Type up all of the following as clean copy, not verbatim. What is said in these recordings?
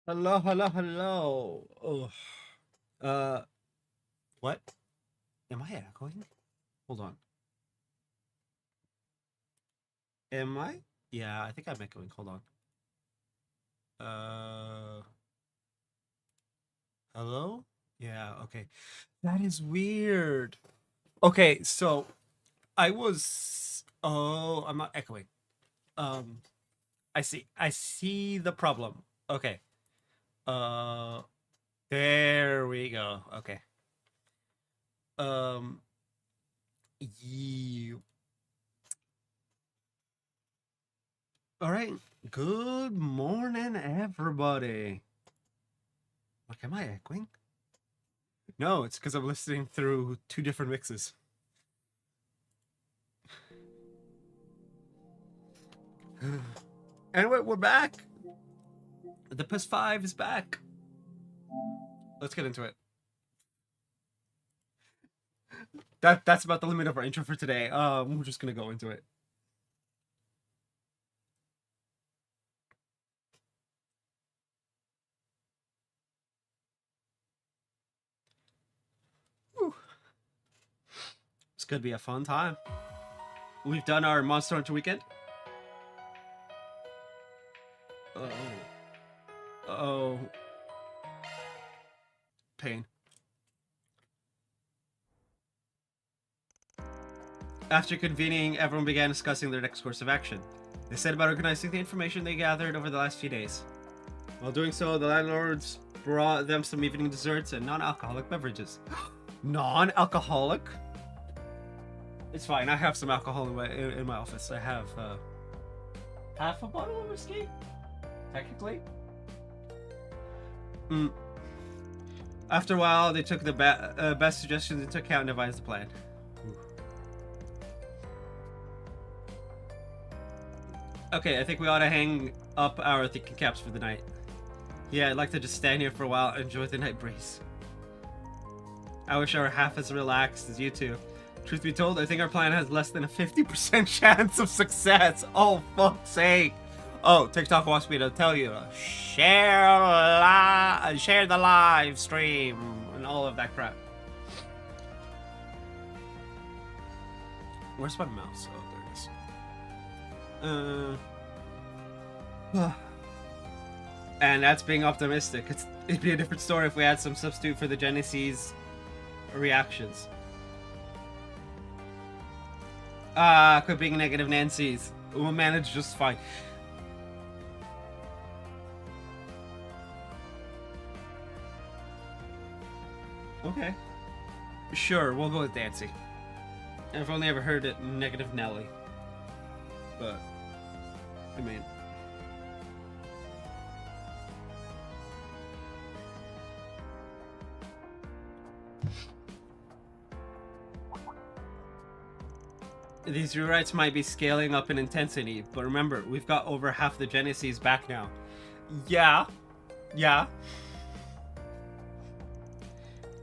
Hello, hello, hello. Oh, uh, what? Am I echoing? Hold on. Am I? Yeah, I think I'm echoing. Hold on. Uh, hello? Yeah, okay. That is weird. Okay, so I was. Oh, I'm not echoing. Um, I see. I see the problem. Okay. Uh, there we go. Okay. Um, you. All right. Good morning, everybody. Like, am I echoing? No, it's because I'm listening through two different mixes. Anyway, we're back. The PS5 is back. Let's get into it. That's about the limit of our intro for today. We're just gonna go into it. Whew. It's gonna be a fun time. We've done our Monster Hunter weekend. Oh. Oh. Pain. After convening, everyone began discussing their next course of action. They set about organizing the information they gathered over the last few days. While doing so, the landlords brought them some evening desserts and non-alcoholic beverages. Non-alcoholic? It's fine. I have some alcohol in my office. I have half a bottle of whiskey, technically. After a while, they took the best suggestions into account and devised a plan. Okay, I think we ought to hang up our thinking caps for the night. Yeah, I'd like to just stand here for a while and enjoy the night breeze. I wish I were half as relaxed as you two. Truth be told, I think our plan has less than a 50% chance of success. Oh, fuck's sake. Oh, TikTok wants me to tell you, share the live stream and all of that crap. Where's my mouse? Oh, there it is. And that's being optimistic. It'd be a different story if we had some substitute for the Genesis reactions. Quit being negative Nancy's. We'll manage just fine. Okay. Sure, we'll go with Nancy. I've only ever heard it negative Nelly. But, I mean... These rewrites might be scaling up in intensity, but remember, we've got over half the Genesis back now. Yeah.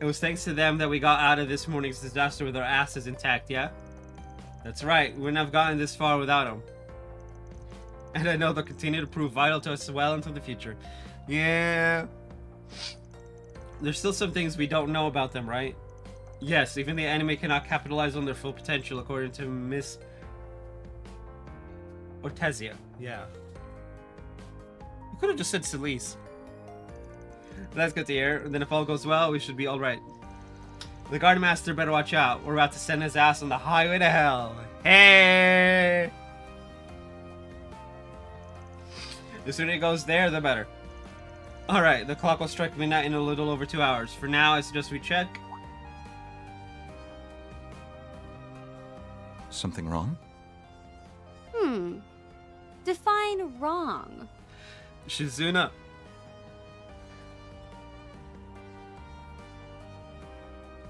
It was thanks to them that we got out of this morning's disaster with our asses intact, yeah? That's right, we wouldn't have gotten this far without them. And I know they'll continue to prove vital to us well into the future. Yeah. There's still some things we don't know about them, right? Yes, even the enemy cannot capitalize on their full potential, according to Miss Ortezia. Yeah. You could have just said Celise. That's good to hear. And then if all goes well, we should be alright. The Garden Master better watch out. We're about to send his ass on the highway to hell. Hey! The sooner he goes there, the better. Alright, the clock will strike midnight in a little over 2 hours. For now, I suggest we check. Something wrong? Define wrong. Shizuna.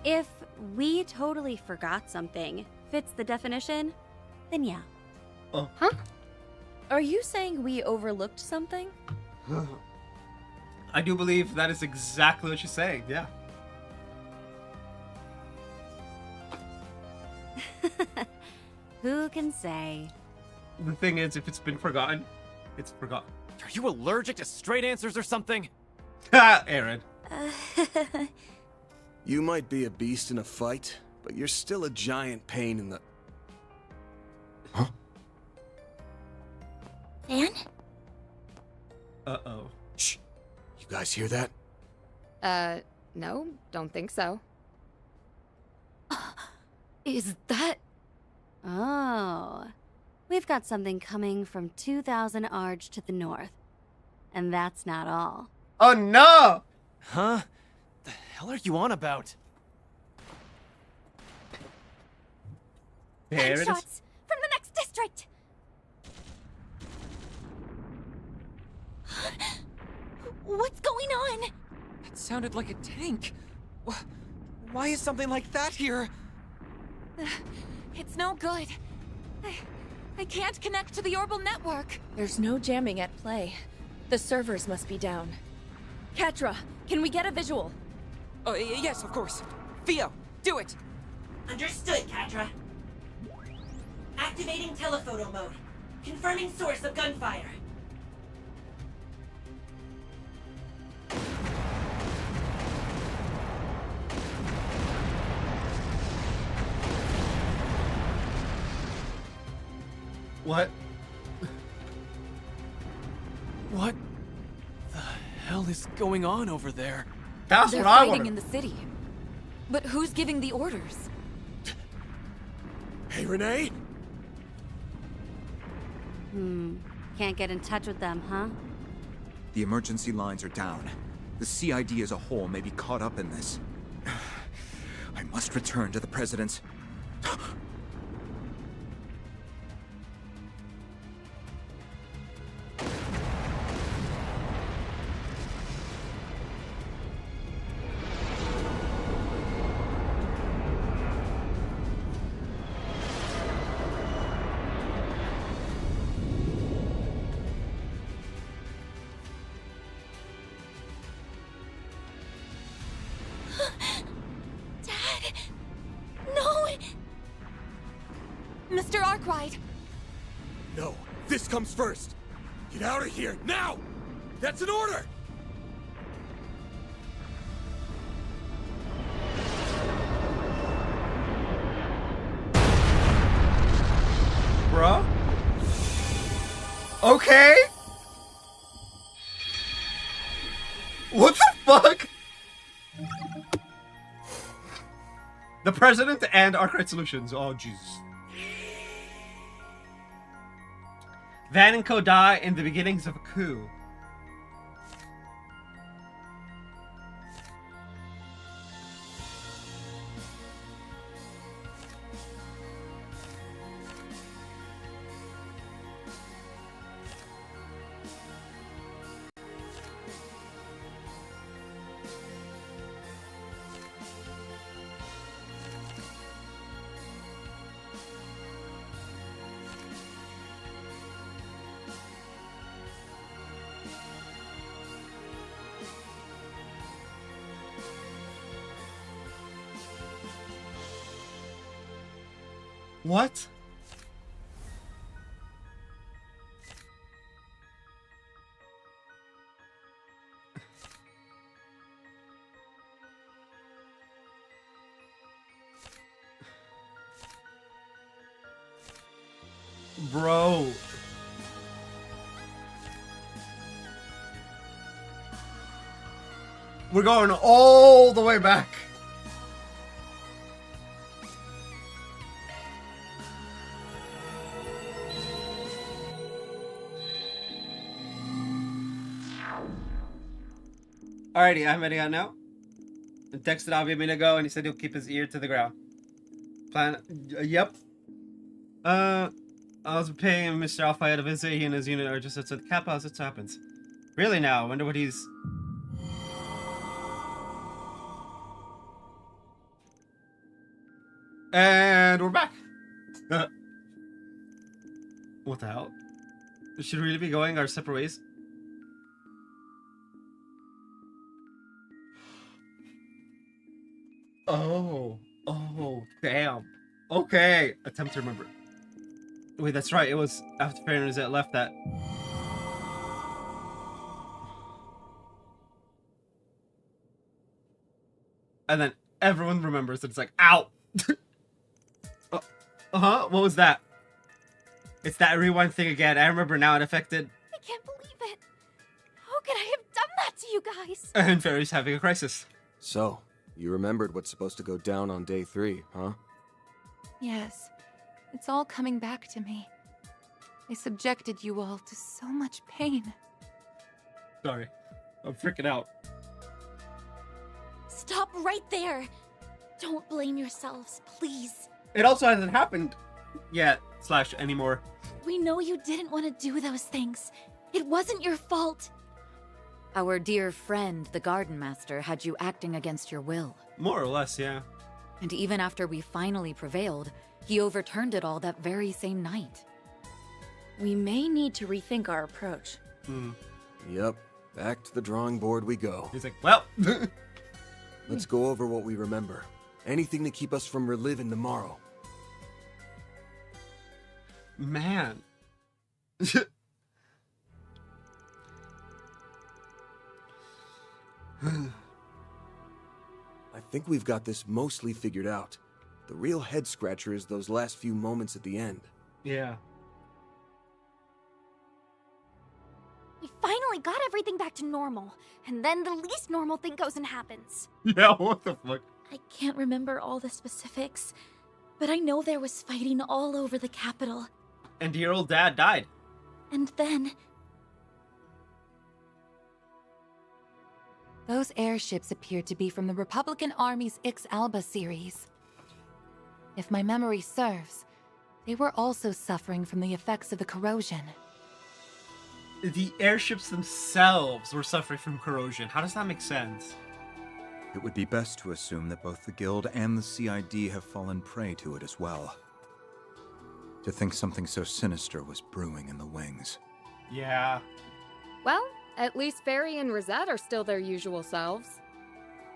If we totally forgot something fits the definition, then yeah. Oh. Huh? Are you saying we overlooked something? I do believe that is exactly what you're saying, yeah. Who can say? The thing is, if it's been forgotten, it's forgotten. Are you allergic to straight answers or something? Ha, Aaron. You might be a beast in a fight, but you're still a giant pain in the... Huh? Van? Uh-oh. Shh. You guys hear that? No, don't think so. Is that... Oh. We've got something coming from 2,000 Arj to the north. And that's not all. Oh, no! Huh? The hell are you on about? There it is. Gunshots from the next district! What's going on? That sounded like a tank. Why is something like that here? It's no good. I can't connect to the orbital network. There's no jamming at play. The servers must be down. Katra, can we get a visual? Oh, yes, of course. Theo, do it! Understood, Katra. Activating telephoto mode. Confirming source of gunfire. What? What the hell is going on over there? That's They're what I fighting want. in the city. But who's giving the orders? Hey, Renee? Can't get in touch with them, huh? The emergency lines are down. The CID as a whole may be caught up in this. I must return to the President's... Dad! No! Mr. Arkwright! No, this comes first. Get out of here, now! That's an order! Bruh? Okay? What the fuck? The President and Arkwright Solutions. Oh, Jesus. Van and Co. die in the beginnings of a coup. What? Bro. We're going all the way back. Alrighty, I'm heading out now. I texted Avi a minute ago and he said he'll keep his ear to the ground. Plan. Yep. I was paying Mr. Alfayed a visit. He and his unit are just outside the cap house. It happens. Really now? I wonder what he's... And we're back. What the hell? Should we really be going our separate ways? Oh, damn. Okay, attempt to remember. Wait, that's right. It was after Farron that left that. And then everyone remembers and it's like, ow! What was that? It's that rewind thing again. I remember now it affected. I can't believe it. How could I have done that to you guys? And Fairy's having a crisis. So, you remembered what's supposed to go down on day 3, huh? Yes. It's all coming back to me. I subjected you all to so much pain. Sorry. I'm freaking out. Stop right there! Don't blame yourselves, please. It also hasn't happened yet, / anymore. We know you didn't want to do those things. It wasn't your fault. Our dear friend, the Garden Master, had you acting against your will. More or less, yeah. And even after we finally prevailed, he overturned it all that very same night. We may need to rethink our approach. Yep. Back to the drawing board we go. He's like, well. Let's go over what we remember. Anything to keep us from reliving tomorrow. Man. I think we've got this mostly figured out. The real head-scratcher is those last few moments at the end. Yeah. We finally got everything back to normal, and then the least normal thing goes and happens. Yeah, what the fuck? I can't remember all the specifics, but I know there was fighting all over the capital. And your old dad died. And then... Those airships appeared to be from the Republican Army's Ix-Alba series. If my memory serves, they were also suffering from the effects of the corrosion. The airships themselves were suffering from corrosion. How does that make sense? It would be best to assume that both the Guild and the CID have fallen prey to it as well. To think something so sinister was brewing in the wings. Yeah. Well, at least Fairy and Rosette are still their usual selves.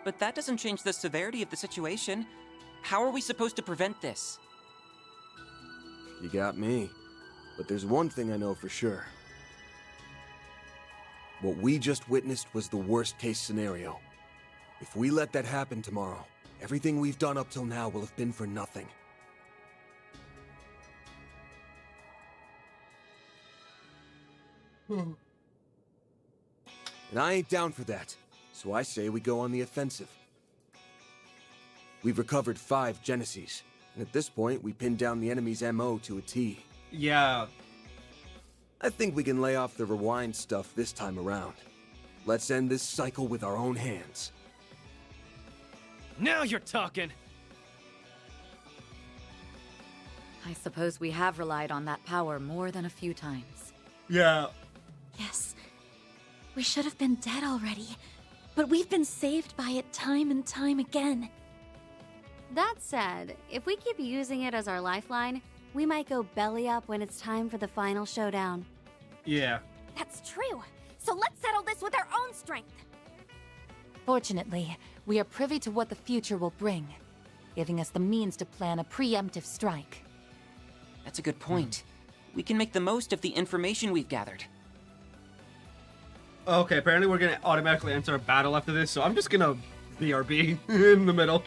But that doesn't change the severity of the situation. How are we supposed to prevent this? You got me. But there's one thing I know for sure. What we just witnessed was the worst-case scenario. If we let that happen tomorrow, everything we've done up till now will have been for nothing. And I ain't down for that, so I say we go on the offensive. We've recovered 5 Genesis, and at this point, we pinned down the enemy's MO to a T. Yeah. I think we can lay off the rewind stuff this time around. Let's end this cycle with our own hands. Now you're talking! I suppose we have relied on that power more than a few times. Yeah. Yes. We should have been dead already, but we've been saved by it time and time again. That said, if we keep using it as our lifeline, we might go belly up when it's time for the final showdown. Yeah. That's true. So let's settle this with our own strength. Fortunately, we are privy to what the future will bring, giving us the means to plan a preemptive strike. That's a good point. We can make the most of the information we've gathered. Okay, apparently we're gonna automatically enter a battle after this, so I'm just gonna BRB in the middle.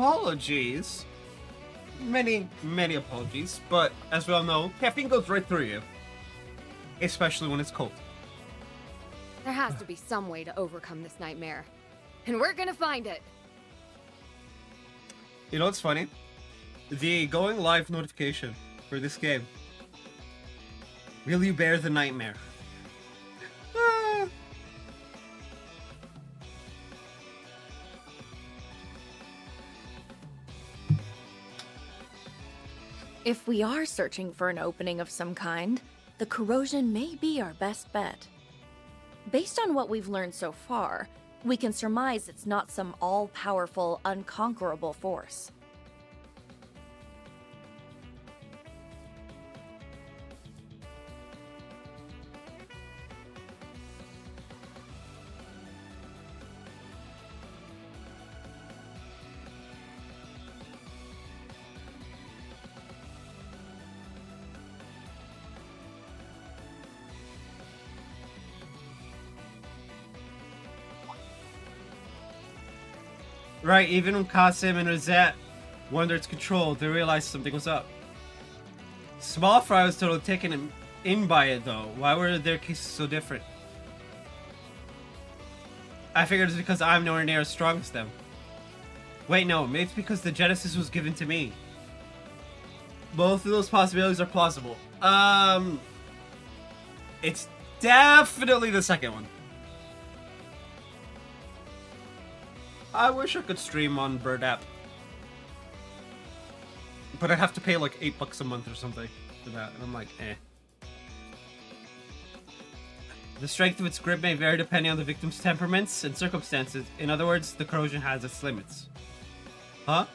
apologies. Many apologies, but as we all know, caffeine goes right through you. Especially when it's cold. There has to be some way to overcome this nightmare. And we're gonna find it. You know what's funny? The going live notification for this game. Will you bear the nightmare? If we are searching for an opening of some kind, the corrosion may be our best bet. Based on what we've learned so far, we can surmise it's not some all-powerful, unconquerable force. Right, even when Kasim and Rosette were under its control, they realized something was up. Small Fry was totally taken in by it, though. Why were their cases so different? I figured it's because I'm nowhere near as strong as them. Wait, no, maybe it's because the Genesis was given to me. Both of those possibilities are plausible. It's definitely the second one. I wish I could stream on Bird app. But I'd have to pay like $8 a month or something for that, and I'm like, eh. The strength of its grip may vary depending on the victim's temperaments and circumstances. In other words, the corrosion has its limits. Huh?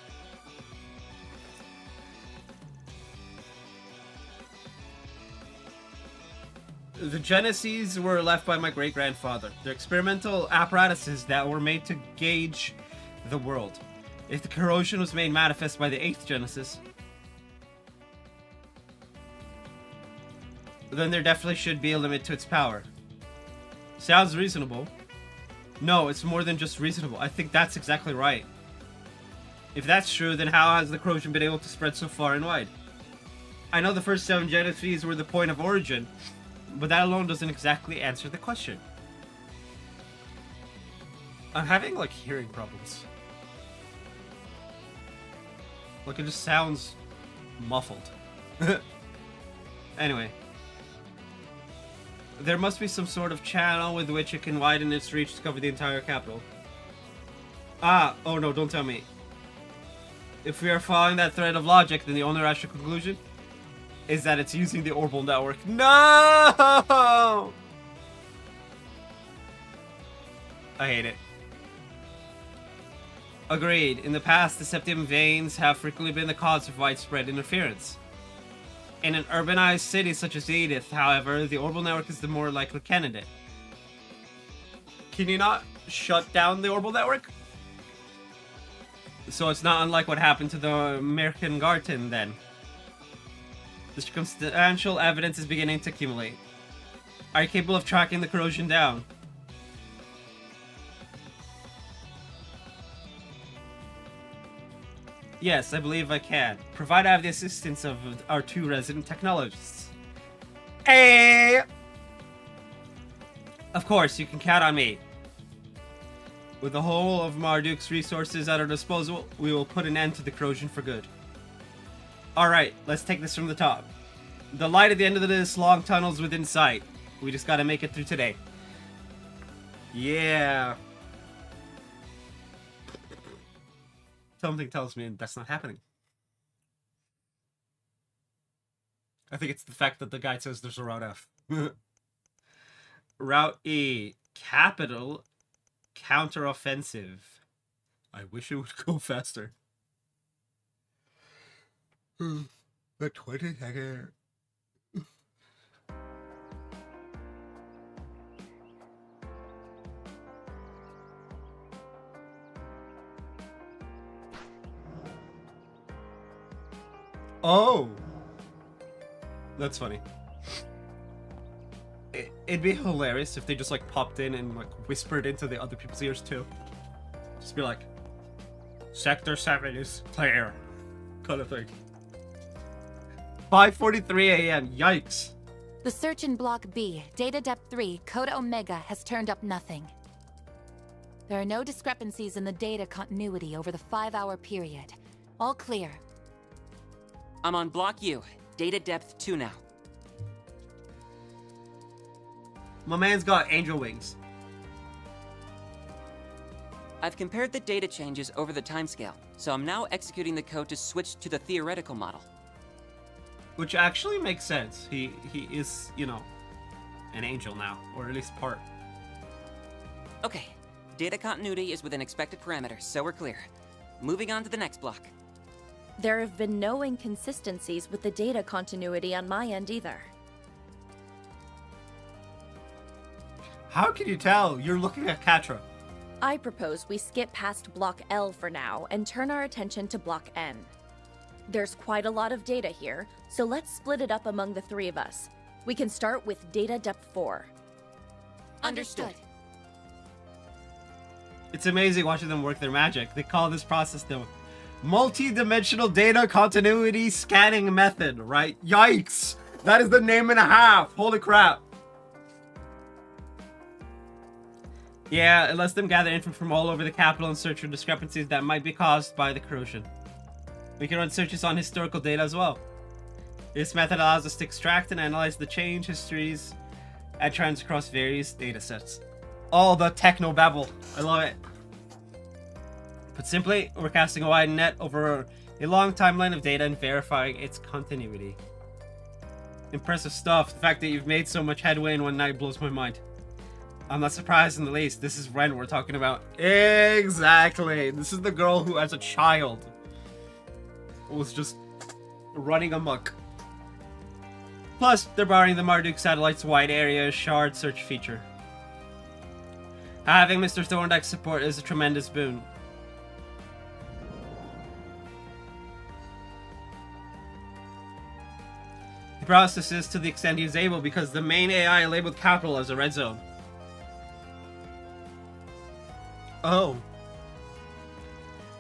The Geneses were left by my great-grandfather. They're experimental apparatuses that were made to gauge the world. If the corrosion was made manifest by the 8th Genesis, then there definitely should be a limit to its power. Sounds reasonable. No, it's more than just reasonable. I think that's exactly right. If that's true, then how has the corrosion been able to spread so far and wide? I know the first 7 Geneses were the point of origin, but that alone doesn't exactly answer the question. I'm having, like, hearing problems. Like, it just sounds muffled. Anyway. There must be some sort of channel with which it can widen its reach to cover the entire capital. Ah, oh no, don't tell me. If we are following that thread of logic, then the only rational conclusion is that it's using the orbital network. No! I hate it. Agreed. In the past, the septium veins have frequently been the cause of widespread interference. In an urbanized city such as Edith, however, the orbital network is the more likely candidate. Can you not shut down the orbital network? So it's not unlike what happened to the American Garten, then. The circumstantial evidence is beginning to accumulate. Are you capable of tracking the corrosion down? Yes, I believe I can. Provided I have the assistance of our 2 resident technologists. Hey! Of course, you can count on me. With the whole of Marduk's resources at our disposal, we will put an end to the corrosion for good. Alright, let's take this from the top. The light at the end of this long tunnel is within sight. We just gotta make it through today. Yeah. Something tells me that's not happening. I think it's the fact that the guide says there's a Route F. Route E. Capital counteroffensive. I wish it would go faster. The 20-second. Oh! That's funny. It'd be hilarious if they just like popped in and like whispered into the other people's ears too. Just be like, Sector 7 is clear. Kind of thing. 5:43 a.m. Yikes. The search in Block B, Data Depth 3, Coda Omega, has turned up nothing. There are no discrepancies in the data continuity over the 5-hour period. All clear. I'm on Block U, Data Depth 2 now. My man's got angel wings. I've compared the data changes over the timescale, so I'm now executing the code to switch to the theoretical model. Which actually makes sense. He is, you know, an angel now, or at least part. Okay, data continuity is within expected parameters, so we're clear. Moving on to the next block. There have been no inconsistencies with the data continuity on my end either. How can you tell? You're looking at Katra. I propose we skip past Block L for now and turn our attention to Block N. There's quite a lot of data here, so let's split it up among the three of us. We can start with Data Depth 4. Understood. It's amazing watching them work their magic. They call this process the multi-dimensional data continuity scanning method, right? Yikes! That is the name and a half! Holy crap! Yeah, it lets them gather info from all over the capital and search for discrepancies that might be caused by the corrosion. We can run searches on historical data as well. This method allows us to extract and analyze the change histories and trends across various data sets. All the techno-babble. I love it. Put simply, we're casting a wide net over a long timeline of data and verifying its continuity. Impressive stuff. The fact that you've made so much headway in one night blows my mind. I'm not surprised in the least. This is Ren we're talking about. Exactly. This is the girl who, as a child, was just running amok. Plus, they're borrowing the Marduk satellite's wide area shard search feature. Having Mr. Thorndyke's support is a tremendous boon. He promised to assist to the extent he was able because the main AI labeled capital as a red zone. Oh.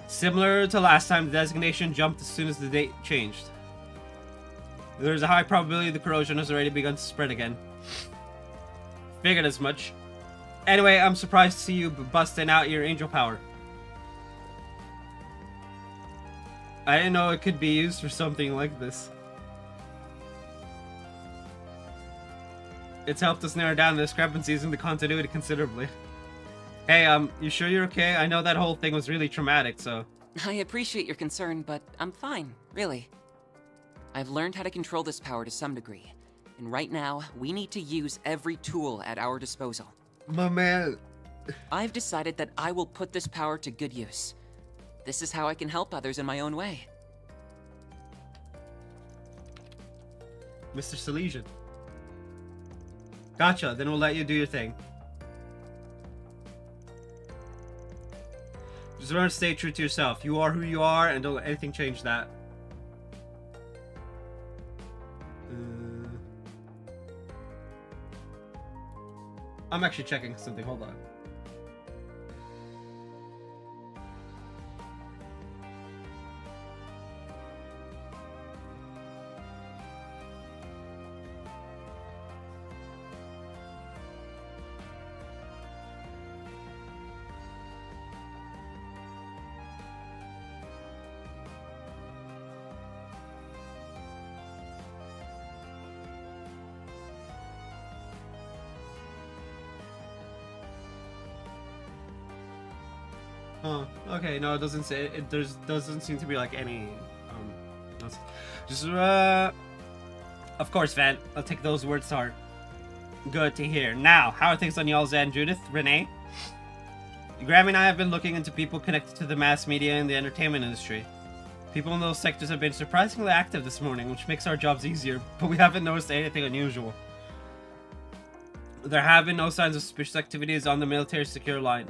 Similar to last time, the designation jumped as soon as the date changed. There's a high probability the corrosion has already begun to spread again. Figured as much. Anyway, I'm surprised to see you busting out your angel power. I didn't know it could be used for something like this. It's helped us narrow down the discrepancies in the continuity considerably. Hey, you sure you're okay? I know that whole thing was really traumatic, so... I appreciate your concern, but I'm fine, really. I've learned how to control this power to some degree, and right now, we need to use every tool at our disposal. My man... I've decided that I will put this power to good use. This is how I can help others in my own way. Mr. Salesian. Gotcha, then we'll let you do your thing. Just learn to stay true to yourself. You are who you are, and don't let anything change that. I'm actually checking something. Hold on. Oh, okay. No, it doesn't say it. Doesn't seem to be like any. Just of course, Van. I'll take those words to heart. Good to hear. Now, how are things on y'all's end, Judith, Renee? Grammy and I have been looking into people connected to the mass media and the entertainment industry. People in those sectors have been surprisingly active this morning, which makes our jobs easier, but we haven't noticed anything unusual. There have been no signs of suspicious activities on the military secure line.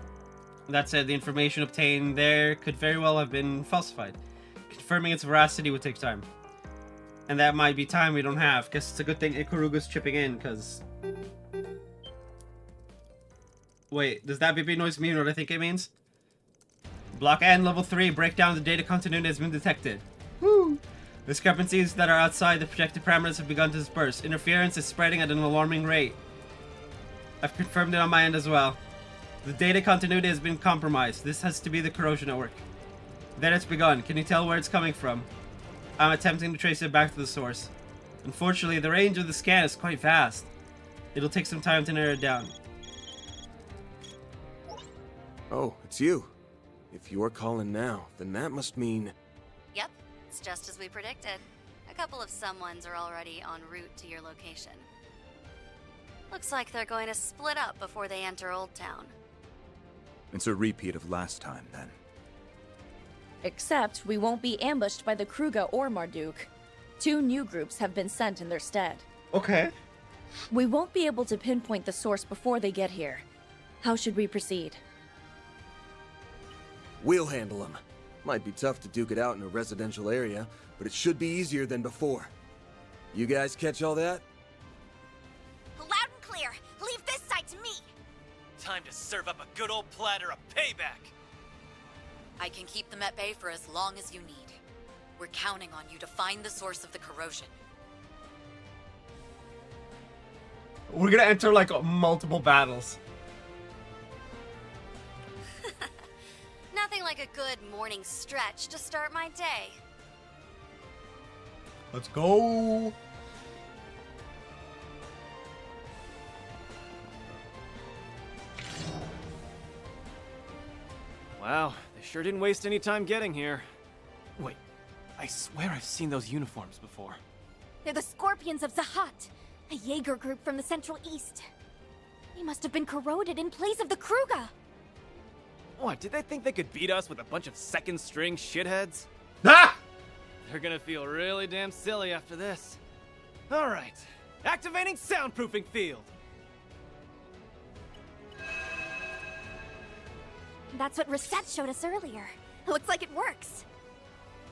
That said, the information obtained there could very well have been falsified. Confirming its veracity would take time. And that might be time we don't have. Guess it's a good thing Ikaruga's chipping in, because... Wait, does that beeping noise mean what I think it means? Block N, level 3, breakdown of the data continuity has been detected. Woo! Discrepancies that are outside the projected parameters have begun to disperse. Interference is spreading at an alarming rate. I've confirmed it on my end as well. The data continuity has been compromised. This has to be the corrosion network. Then it's begun. Can you tell where it's coming from? I'm attempting to trace it back to the source. Unfortunately, the range of the scan is quite vast. It'll take some time to narrow it down. Oh, it's you. If you're calling now, then that must mean... Yep, it's just as we predicted. A couple of someones are already en route to your location. Looks like they're going to split up before they enter Old Town. It's a repeat of last time, then. Except we won't be ambushed by the Kruga or Marduk. 2 new groups have been sent in their stead. Okay. We won't be able to pinpoint the source before they get here. How should we proceed? We'll handle them. Might be tough to duke it out in a residential area, but it should be easier than before. You guys catch all that? Loud and clear. Leave this side to me. Time to serve up a good old platter of payback. I can keep them at bay for as long as you need. We're counting on you to find the source of the corrosion. We're gonna enter like multiple battles. Nothing like a good morning stretch to start my day. Let's go. Wow, they sure didn't waste any time getting here. Wait, I swear I've seen those uniforms before. They're the Scorpions of Zahat, a Jaeger group from the Central East. They must have been corroded in place of the Kruga. What, did they think they could beat us with a bunch of second-string shitheads? Ah! They're gonna feel really damn silly after this. Alright, activating soundproofing field. That's what Reset showed us earlier. Looks like it works.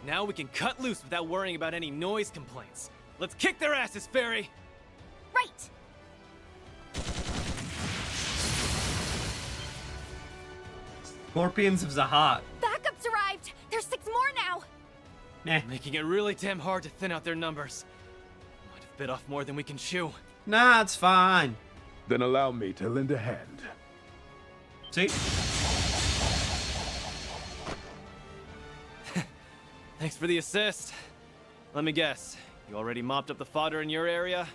Now we can cut loose without worrying about any noise complaints. Let's kick their asses, Fairy! Right! Scorpions of Zahat. Backups arrived! There's 6 more now! Nah. Making it really damn hard to thin out their numbers. Might have bit off more than we can chew. Nah, it's fine. Then allow me to lend a hand. See? Thanks for the assist. Let me guess, you already mopped up the fodder in your area?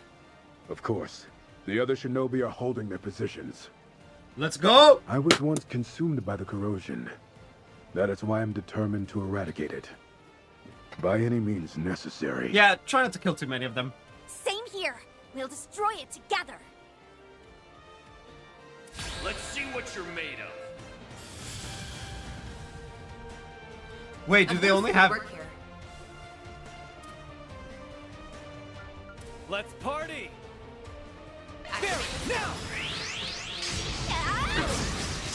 Of course. The other shinobi are holding their positions. Let's go! I was once consumed by the corrosion. That is why I'm determined to eradicate it. By any means necessary. Yeah, try not to kill too many of them. Same here. We'll destroy it together. Let's see what you're made of. Wait, do they only have... Let's party! Barry, now!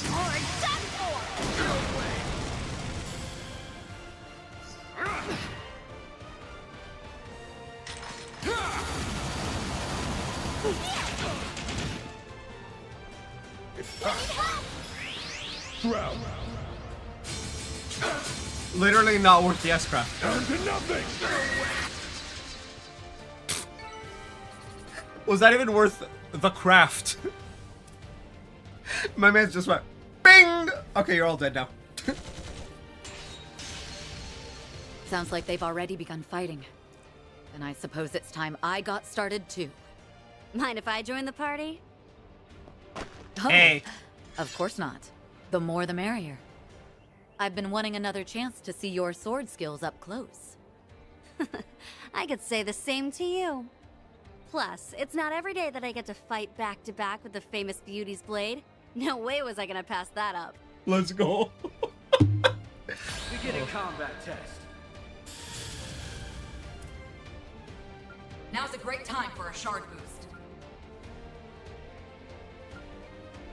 Or done for! Drown. Literally not worth the S-craft. Down to nothing. Was that even worth the craft? My man's just went, bing! Okay, you're all dead now. Sounds like they've already begun fighting. Then I suppose it's time I got started too. Mind if I join the party? Oh, Hey. Of course not. The more the merrier. I've been wanting another chance to see your sword skills up close. I could say the same to you. Plus, it's not every day that I get to fight back to back with the famous Beauty's blade. No way was I gonna pass that up. Let's go. Beginning combat test. Now's a great time for a shard boost.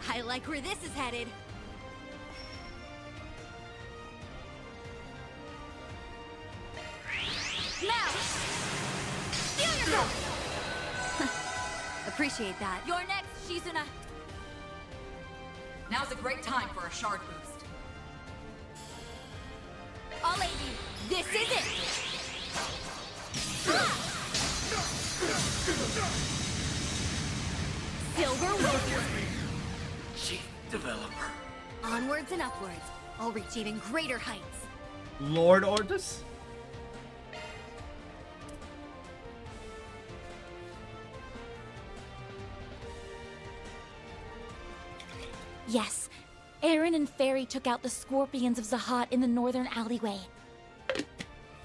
I like where this is headed. Now! Feel yourself! Appreciate that. You're next, Shizuna. Now's a great time for a shard boost. I'll aid you. This is it! Silver Warrior. Chief Developer. Onwards and upwards. I'll reach even greater heights. Lord Ordus? Yes, Aaron and Fairy took out the scorpions of Zahat in the northern alleyway.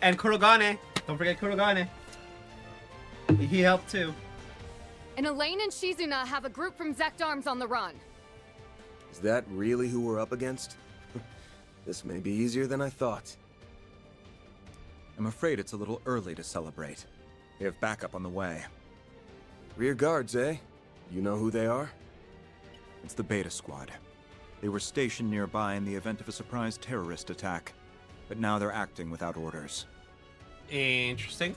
And Kurogane. Don't forget Kurogane. He helped too. And Elaine and Shizuna have a group from Zect Arms on the run. Is that really who we're up against? This may be easier than I thought. I'm afraid it's a little early to celebrate. We have backup on the way. Rear guards, eh? You know who they are? It's the Beta Squad. They were stationed nearby in the event of a surprise terrorist attack, but now they're acting without orders. Interesting.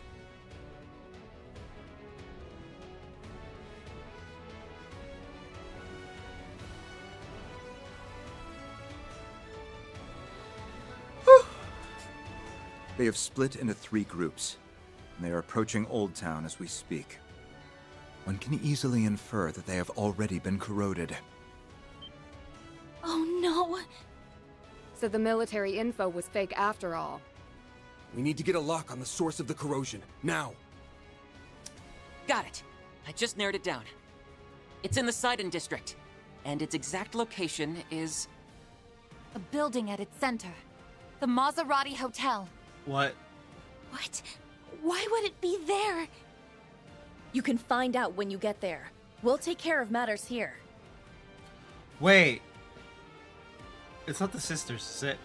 They have split into 3 groups, and they are approaching Old Town as we speak. One can easily infer that they have already been corroded. Oh no! So the military info was fake after all. We need to get a lock on the source of the corrosion, now! Got it. I just narrowed it down. It's in the Sidon district, and its exact location is... A building at its center. The Maserati Hotel. What? What? Why would it be there? You can find out when you get there. We'll take care of matters here. Wait. It's not the sisters, is it?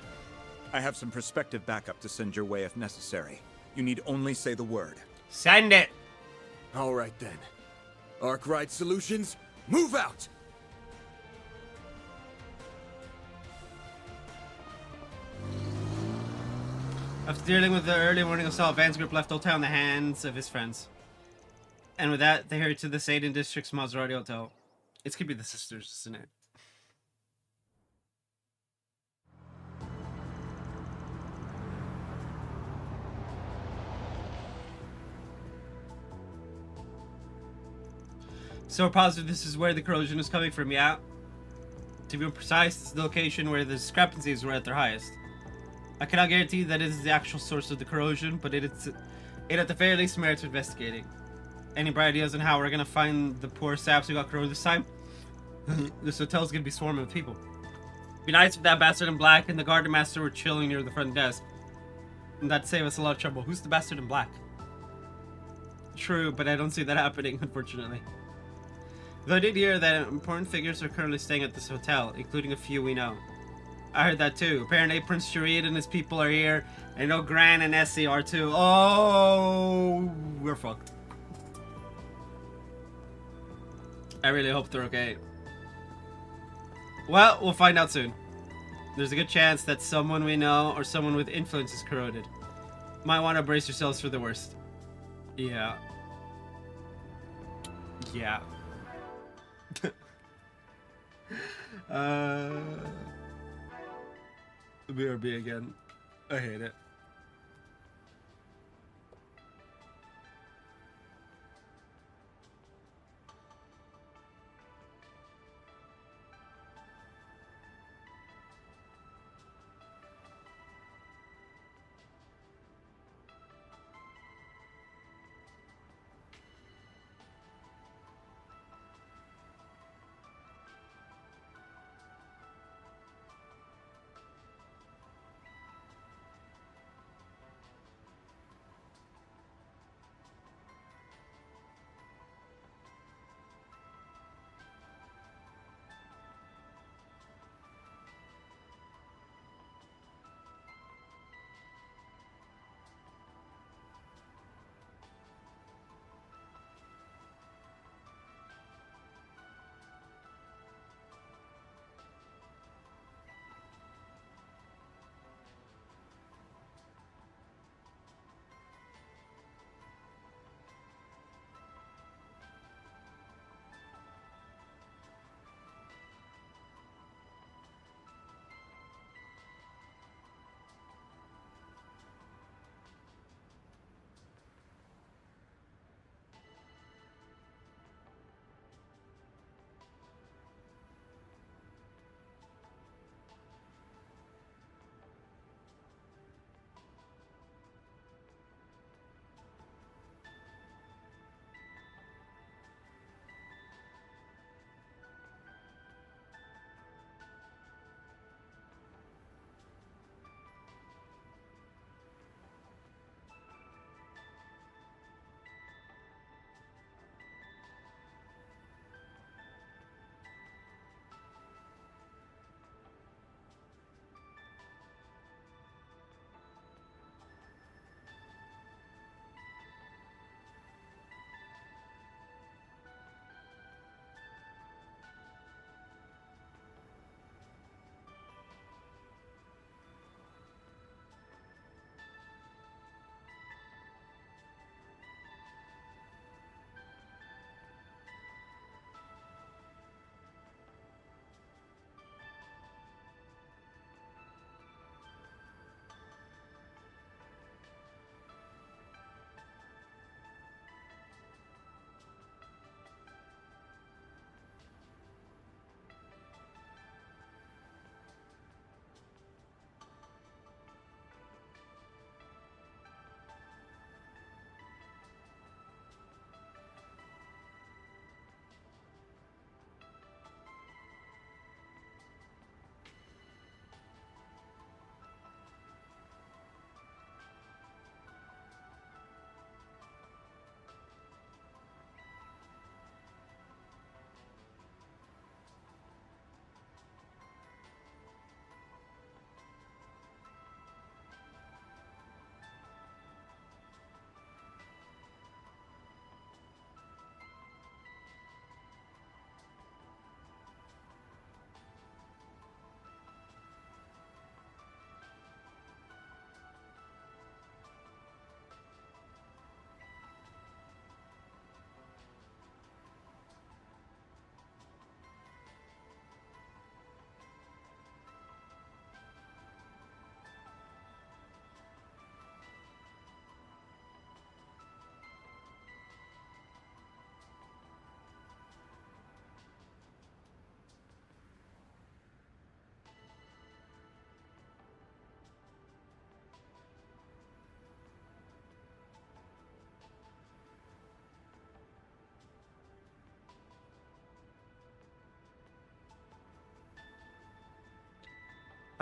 I have some prospective backup to send your way if necessary. You need only say the word. Send it! Alright then. Arkwright Solutions, move out! After dealing with the early morning assault, Van's group left Old Town in the hands of his friends. And with that, they hurried to the Sadin District's Maserati Hotel. It's could be the sisters, isn't it? So we're positive this is where the corrosion is coming from, yeah? To be precise, it's the location where the discrepancies were at their highest. I cannot guarantee that it is the actual source of the corrosion, but it at the very least merits investigating. Any bright ideas on how we're gonna find the poor saps who got corroded this time? This hotel's gonna be swarming with people. Be nice if that bastard in black and the garden master were chilling near the front desk. And that'd save us a lot of trouble. Who's the bastard in black? True, but I don't see that happening, unfortunately. Though I did hear that important figures are currently staying at this hotel, including a few we know. I heard that too. Apparently Prince Sharid and his people are here, and I know Gran and Essie are too. Oh, we're fucked. I really hope they're okay. Well, we'll find out soon. There's a good chance that someone we know or someone with influence is corroded. Might want to brace yourselves for the worst. Yeah. Yeah. BRB again. I hate it.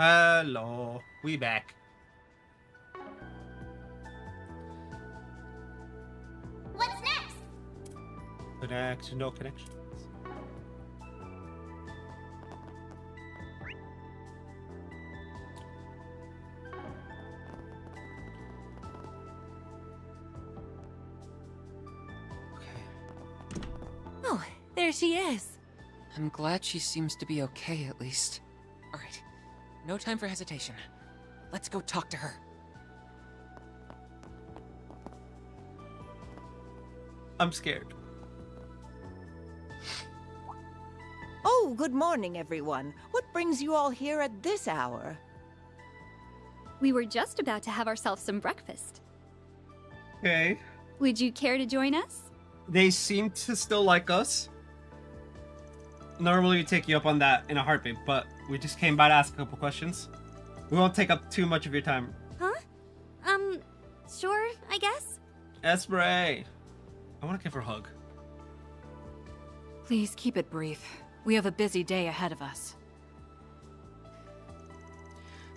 Hello. We back. What's next? Connect. No connection. Oh, there she is. I'm glad she seems to be okay, at least. Alright, no time for hesitation. Let's go talk to her. I'm scared. Oh, good morning, everyone. What brings you all here at this hour? We were just about to have ourselves some breakfast. Okay. Would you care to join us? They seem to still like us. Normally we take you up on that in a heartbeat, but we just came by to ask a couple questions. We won't take up too much of your time. Huh? Sure, I guess? Espray. I want to give her a hug. Please keep it brief. We have a busy day ahead of us.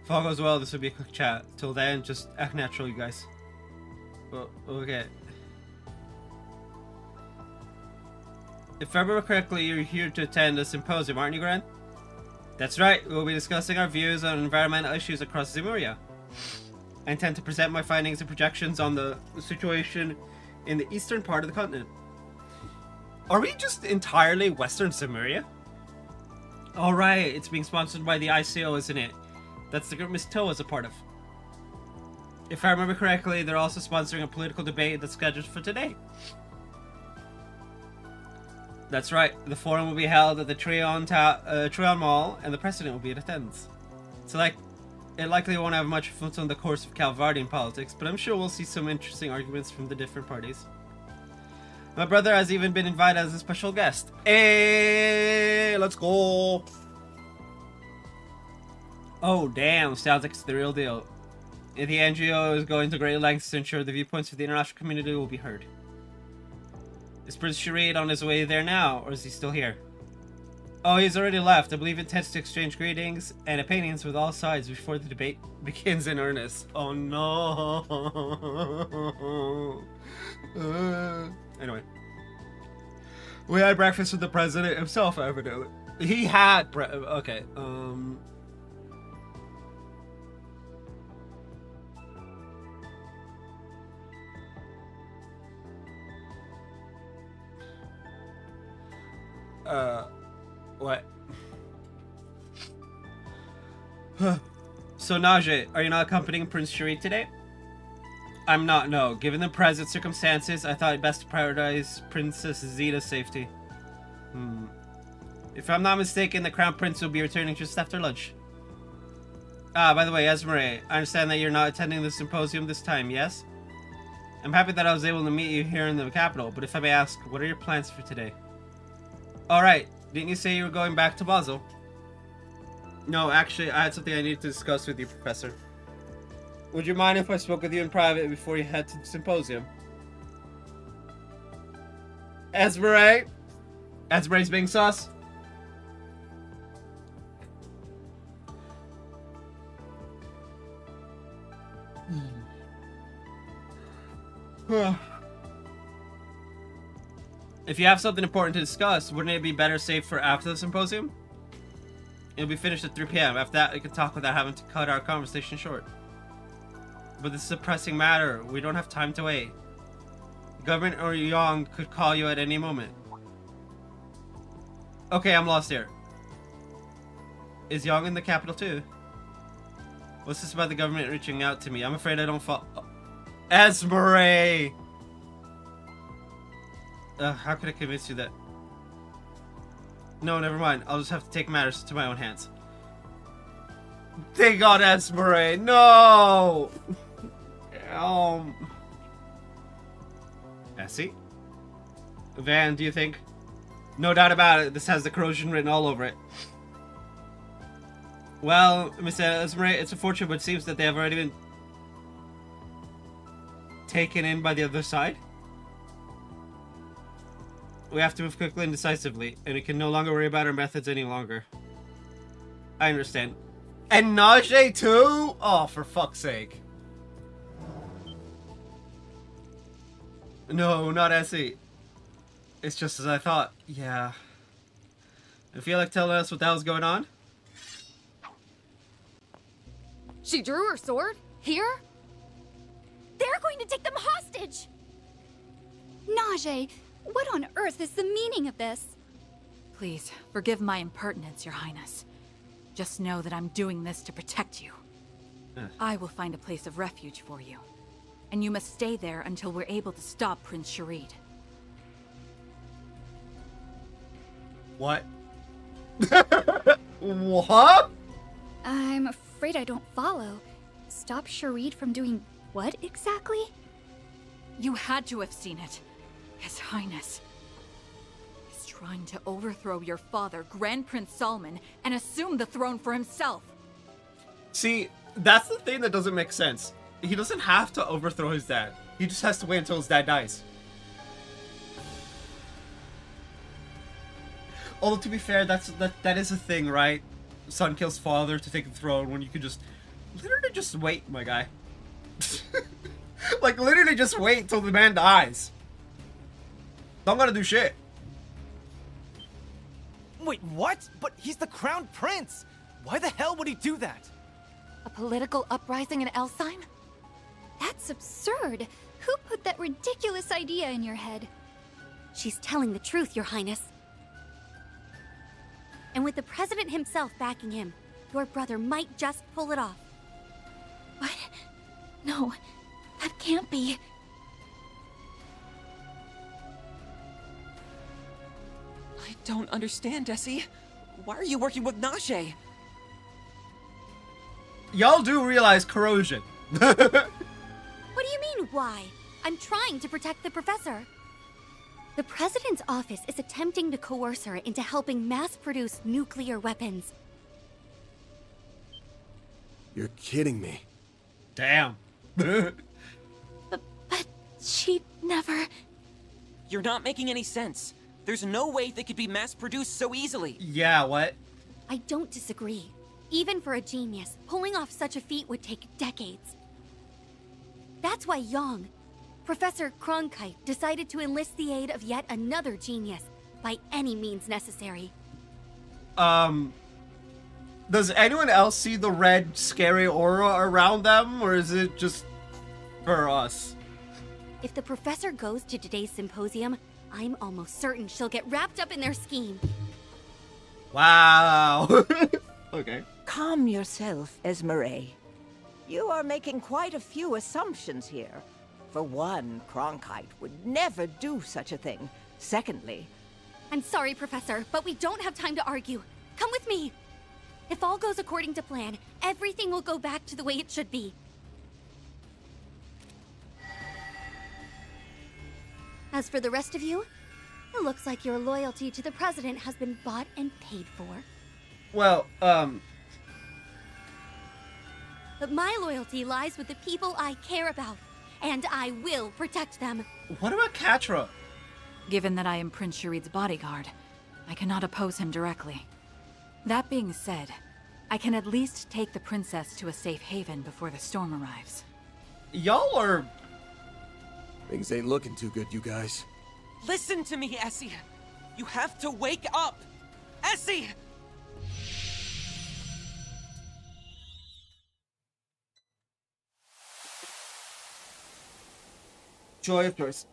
If all goes well, this will be a quick chat. Till then, just act natural, you guys. Well, okay. If I remember correctly, you're here to attend a symposium, aren't you, Gran? That's right, we'll be discussing our views on environmental issues across Zemuria. I intend to present my findings and projections on the situation in the eastern part of the continent. Are we just entirely Western Zemuria? Alright, it's being sponsored by the ICO, isn't it? That's the group Miss Toe is a part of. If I remember correctly, they're also sponsoring a political debate that's scheduled for today. That's right, the forum will be held at the Treon Mall, and the president will be in attendance. So, it likely won't have much influence on the course of Calvardian politics, but I'm sure we'll see some interesting arguments from the different parties. My brother has even been invited as a special guest. Hey, let's go! Oh, damn, sounds like it's the real deal. The NGO is going to great lengths to ensure the viewpoints of the international community will be heard. Is Prince Sharid on his way there now, or is he still here? Oh, he's already left. I believe it intends to exchange greetings and opinions with all sides before the debate begins in earnest. Oh no! Anyway. We had breakfast with the president himself, evidently. He had okay, what? So, Najee, are you not accompanying Prince Sharid today? I'm not, no. Given the present circumstances, I thought it best to prioritize Princess Zeta's safety. If I'm not mistaken, the Crown Prince will be returning just after lunch. Ah, by the way, Esmeralda, I understand that you're not attending the symposium this time, yes? I'm happy that I was able to meet you here in the capital, but if I may ask, what are your plans for today? Alright, didn't you say you were going back to Basel? No, actually, I had something I needed to discuss with you, Professor. Would you mind if I spoke with you in private before you head to the symposium? Esmeralda? Esmeralda's being sus? If you have something important to discuss, wouldn't it be better saved for after the symposium? It'll be finished at 3 p.m. After that, we can talk without having to cut our conversation short. But this is a pressing matter. We don't have time to wait. Government or Yang could call you at any moment. Okay, I'm lost here. Is Yang in the capital too? What's this about the government reaching out to me? I'm afraid I don't fall. Esmeralda! How could I convince you that? No, never mind. I'll just have to take matters into my own hands. Thank God, Esmeralda! No! Essie? Van, do you think? No doubt about it. This has the corrosion written all over it. Well, Miss Esmeralda, it's unfortunate, but it seems that they have already been taken in by the other side. We have to move quickly and decisively, and we can no longer worry about our methods any longer. I understand. And Najee too? Oh, for fuck's sake. No, not Essie. It's just as I thought. Yeah. I feel like telling us what the hell's going on? She drew her sword? Here? They're going to take them hostage! Najee, what on earth is the meaning of this? Please, forgive my impertinence, Your Highness. Just know that I'm doing this to protect you. I will find a place of refuge for you. And you must stay there until we're able to stop Prince Sharid. What? What? I'm afraid I don't follow. Stop Sharid from doing what exactly? You had to have seen it. His Highness is trying to overthrow your father, Grand Prince Salman, and assume the throne for himself. See, that's the thing that doesn't make sense. He doesn't have to overthrow his dad. He just has to wait until his dad dies. Although, to be fair, that is a thing, right? Son kills father to take the throne when you could just literally just wait, my guy. Like, literally just wait till the man dies. Don't gotta do shit. Wait, what? But he's the crown prince! Why the hell would he do that? A political uprising in Elsheim? That's absurd. Who put that ridiculous idea in your head? She's telling the truth, Your Highness. And with the president himself backing him, your brother might just pull it off. What? No, that can't be. I don't understand, Essie. Why are you working with Najee? Y'all do realize corrosion. What do you mean, why? I'm trying to protect the professor. The president's office is attempting to coerce her into helping mass-produce nuclear weapons. You're kidding me. Damn. But she never... You're not making any sense. There's no way they could be mass-produced so easily. Yeah, what? I don't disagree. Even for a genius, pulling off such a feat would take decades. That's why Yang, Professor Cronkite, decided to enlist the aid of yet another genius by any means necessary. Does anyone else see the red, scary aura around them, or is it just for us? If the professor goes to today's symposium, I'm almost certain she'll get wrapped up in their scheme. Wow. Okay. Calm yourself, Esmeralda. You are making quite a few assumptions here. For one, Cronkite would never do such a thing. Secondly... I'm sorry, Professor, but we don't have time to argue. Come with me. If all goes according to plan, everything will go back to the way it should be. As for the rest of you, it looks like your loyalty to the president has been bought and paid for. Well, But my loyalty lies with the people I care about, and I will protect them. What about Catra? Given that I am Prince Sharid's bodyguard, I cannot oppose him directly. That being said, I can at least take the princess to a safe haven before the storm arrives. Y'all are... Things ain't looking too good, you guys. Listen to me, Essie. You have to wake up. Essie! Joy of choice.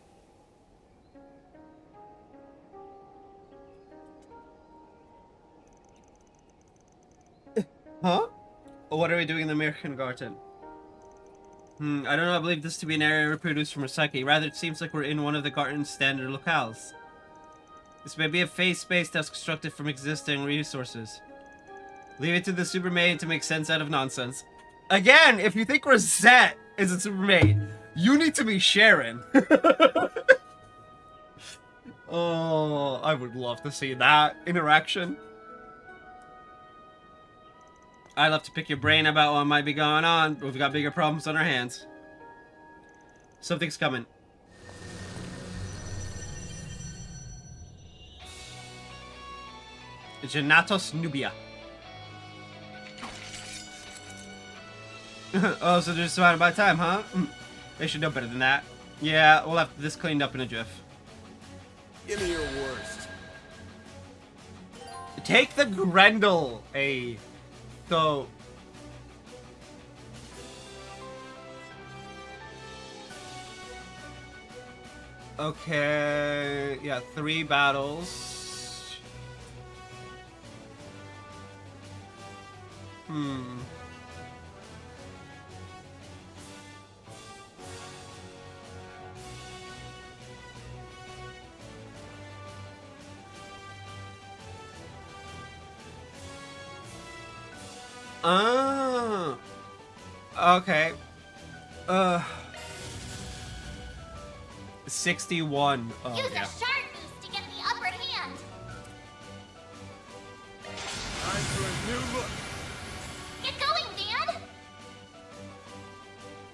Huh? What are we doing in the American Garden? I don't know, I believe this to be an area reproduced from recycling. Rather, it seems like we're in one of the garden's standard locales. This may be a phase space that's constructed from existing resources. Leave it to the Supermaid to make sense out of nonsense. Again, if you think Rosette is a Supermaid, you need to be Sharon. Oh, I would love to see that interaction. I'd love to pick your brain about what might be going on, but we've got bigger problems on our hands. Something's coming. Genatos Nubia. Oh, so they're surrounded by time, huh? They should know better than that. Yeah, we'll have this cleaned up in a jiff. Give me your worst. Take the Grendel. Hey, go. Okay, yeah, 3 battles. Okay. 61. Oh, Use yeah. a shark boost to get the upper hand. Time for a new look. Get going, Van!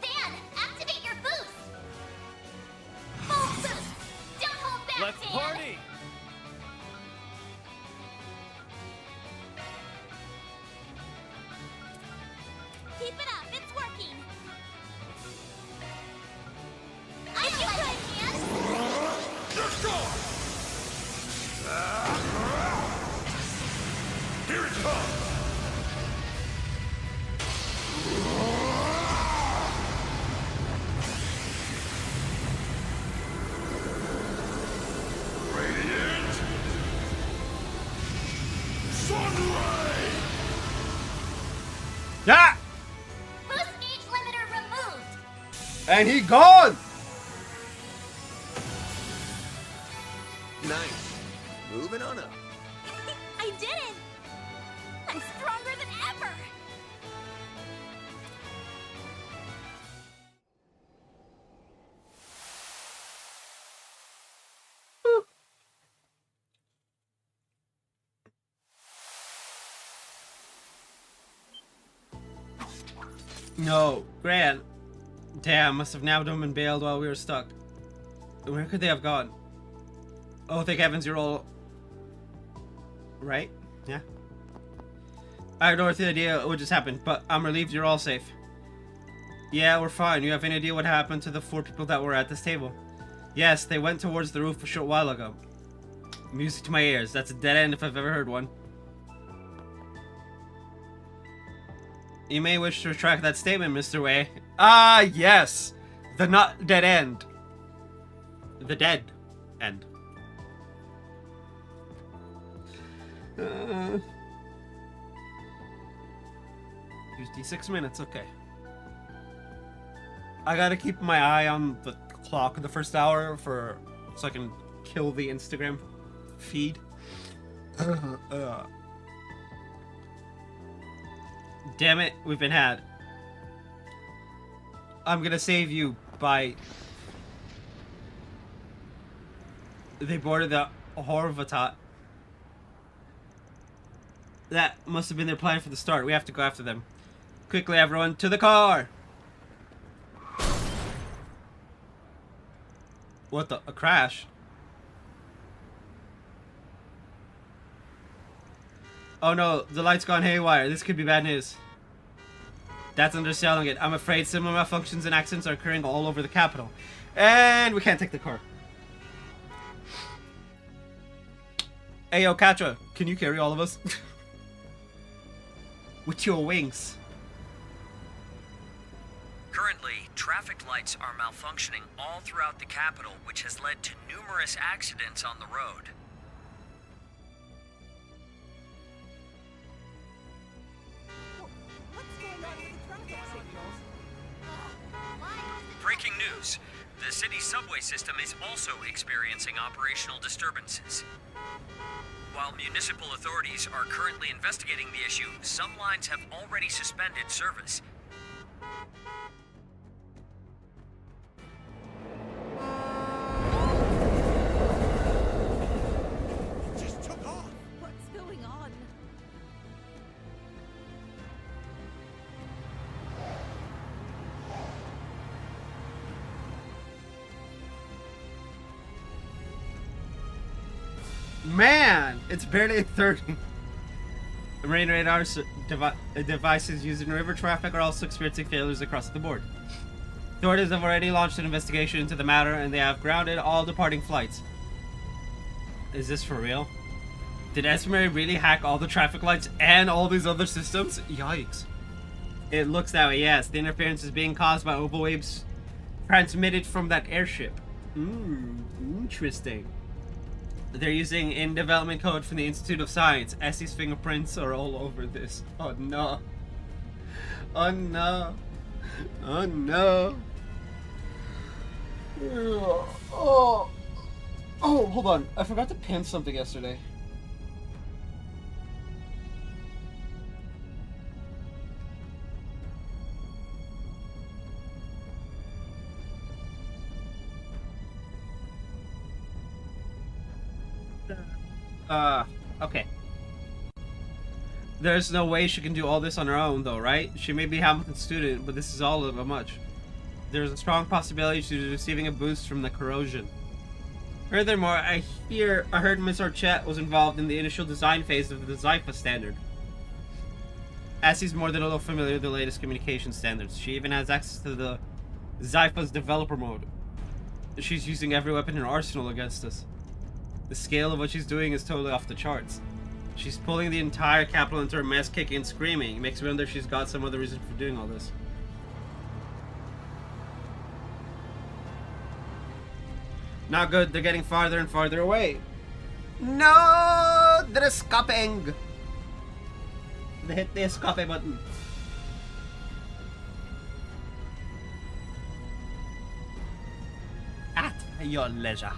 Van, activate your boost! Full boost! Don't hold back, Let's Dan! party! Keep it up, it's working! I don't like it, Dan! Just go! Here it comes! Radiant! Sunray! Yeah! Boost gauge limiter removed! And he gone! Nice. Moving on up. I did it! I'm stronger than ever! No, Grant. Damn, must have nabbed him and bailed while we were stuck. Where could they have gone? Oh, thank heavens you're all... Right? Yeah. I have no idea what just happened, but I'm relieved you're all safe. Yeah, we're fine. You have any idea what happened to the 4 people that were at this table? Yes, they went towards the roof a short while ago. Music to my ears. That's a dead end if I've ever heard one. You may wish to retract that statement, Mr. Wei. Ah, yes! The not dead end. The dead end. 56 minutes, okay. I gotta keep my eye on the clock in the first hour so I can kill the Instagram feed. Damn it, we've been had. I'm gonna save you by... They boarded the Horvatat. That must have been their plan from the start. We have to go after them. Quickly, everyone, to the car! What the? A crash? Oh no, the light's gone haywire. This could be bad news. That's underselling it. I'm afraid similar malfunctions and accidents are occurring all over the capital. And we can't take the car. Ayo, Katra, can you carry all of us? With your wings. Currently, traffic lights are malfunctioning all throughout the capital, which has led to numerous accidents on the road. Breaking news. The city's subway system is also experiencing operational disturbances. While municipal authorities are currently investigating the issue, some lines have already suspended service. Just took off. What's going on? Man, it's barely 30. Rain radar devices used in river traffic are also experiencing failures across the board. Authorities have already launched an investigation into the matter, and they have grounded all departing flights. Is this for real? Did Esmer really hack all the traffic lights and all these other systems? Yikes. It looks that way, yes. The interference is being caused by OVO waves transmitted from that airship. Interesting. They're using in-development code from the Institute of Science. Essie's fingerprints are all over this. Oh no. Oh no. Oh no. Oh, hold on. I forgot to pin something yesterday. Okay. There's no way she can do all this on her own, though, right? She may be Hamilton's student, but this is all of a much. There's a strong possibility she's receiving a boost from the corrosion. Furthermore, I heard Miss Archette was involved in the initial design phase of the Zypha standard. Essie's more than a little familiar with the latest communication standards. She even has access to the Zypha's developer mode. She's using every weapon in her arsenal against us. The scale of what she's doing is totally off the charts. She's pulling the entire capital into her mess, kicking and screaming. It makes me wonder if she's got some other reason for doing all this. Not good, they're getting farther and farther away. No! They're escaping! They hit the escape button. At your leisure.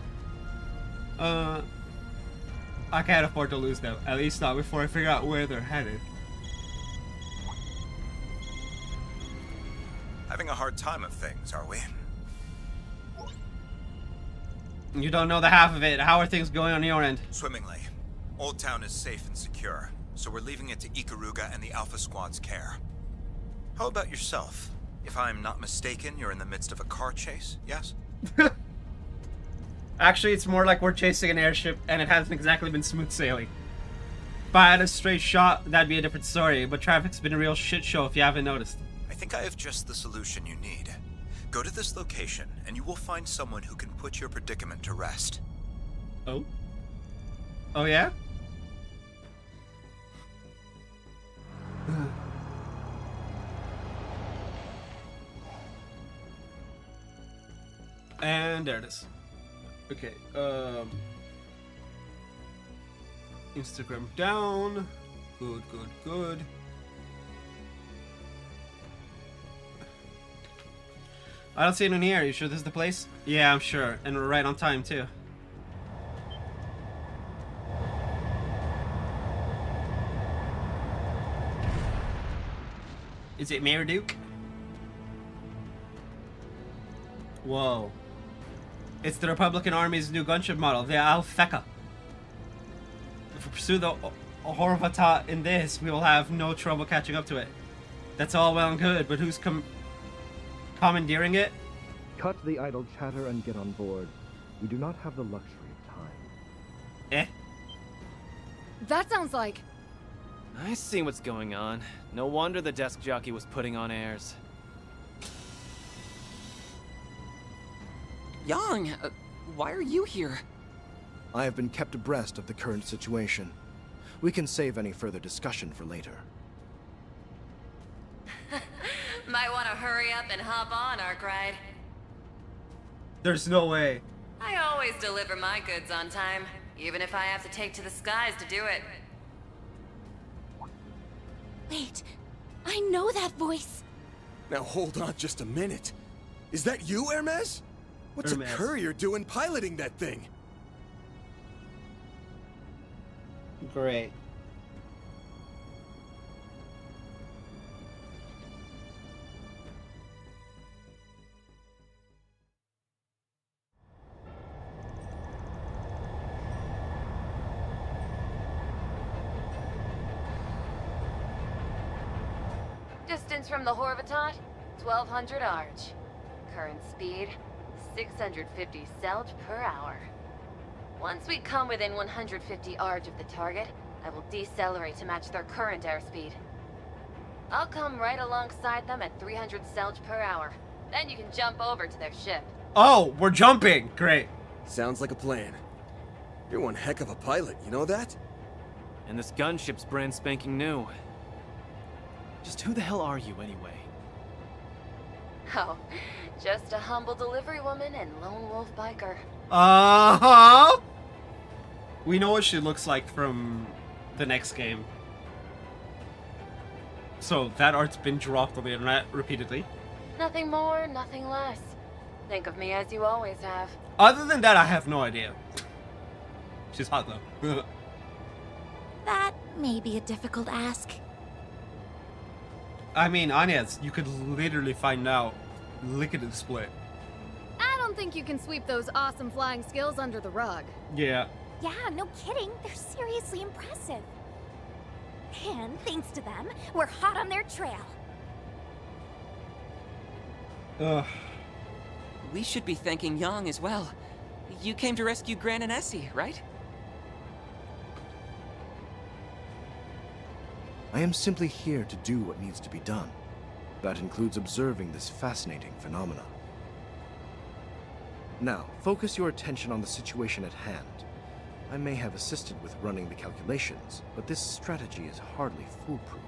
I can't afford to lose them. At least not before I figure out where they're headed. Having a hard time of things, are we? You don't know the half of it. How are things going on your end? Swimmingly. Old Town is safe and secure, so we're leaving it to Ikaruga and the Alpha Squad's care. How about yourself? If I'm not mistaken, you're in the midst of a car chase, yes? Actually, it's more like we're chasing an airship, and it hasn't exactly been smooth sailing. If I had a straight shot, that'd be a different story, but traffic's been a real shit show if you haven't noticed. I think I have just the solution you need. Go to this location, and you will find someone who can put your predicament to rest. Oh? Oh, yeah? And there it is. Okay, Instagram down. Good, good, good. I don't see anyone here. You sure this is the place? Yeah, I'm sure. And we're right on time, too. Is it Mayor Duke? Whoa. It's the Republican Army's new gunship model, the Alfeka. If we pursue the Horvata in this, we will have no trouble catching up to it. That's all well and good, but who's commandeering it? Cut the idle chatter and get on board. We do not have the luxury of time. Eh? That sounds like... I see what's going on. No wonder the desk jockey was putting on airs. Yang, why are you here? I have been kept abreast of the current situation. We can save any further discussion for later. Might want to hurry up and hop on, Arkwright. There's no way. I always deliver my goods on time, even if I have to take to the skies to do it. Wait, I know that voice. Now hold on just a minute. Is that you, Hermes? What's Hermes. a courier doing piloting that thing? Great. Distance from the Horvatot, 1200 Arch. Current speed, 650 Selt per hour. Once we come within 150 Arch of the target, I will decelerate to match their current airspeed. I'll come right alongside them at 300 Selge per hour. Then you can jump over to their ship. Oh, we're jumping! Great. Sounds like a plan. You're one heck of a pilot, you know that? And this gunship's brand spanking new. Just who the hell are you, anyway? Oh, just a humble delivery woman and lone wolf biker. Uh-huh! We know what she looks like from the next game. So, that art's been dropped on the internet repeatedly. Nothing more, nothing less. Think of me as you always have. Other than that, I have no idea. She's hot, though. That may be a difficult ask. I mean, Anya's, you could literally find out lickety split. I don't think you can sweep those awesome flying skills under the rug. Yeah. Yeah, no kidding. They're seriously impressive. And thanks to them, we're hot on their trail. Ugh. We should be thanking Yang as well. You came to rescue Gran and Essie, right? I am simply here to do what needs to be done. That includes observing this fascinating phenomena. Now, focus your attention on the situation at hand. I may have assisted with running the calculations, but this strategy is hardly foolproof.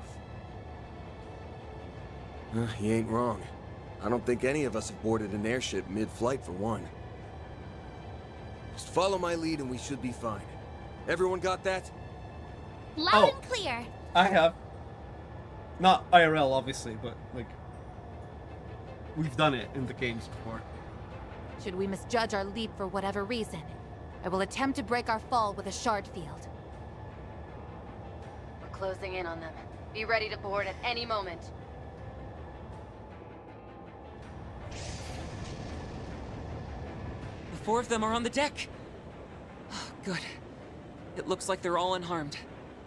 He ain't wrong. I don't think any of us have boarded an airship mid-flight for one. Just follow my lead and we should be fine. Everyone got that? Loud and clear. I have. Not IRL, obviously, but, like, we've done it in the games before. Should we misjudge our leap for whatever reason, I will attempt to break our fall with a shard field. We're closing in on them. Be ready to board at any moment. The 4 of them are on the deck. Oh, good. It looks like they're all unharmed.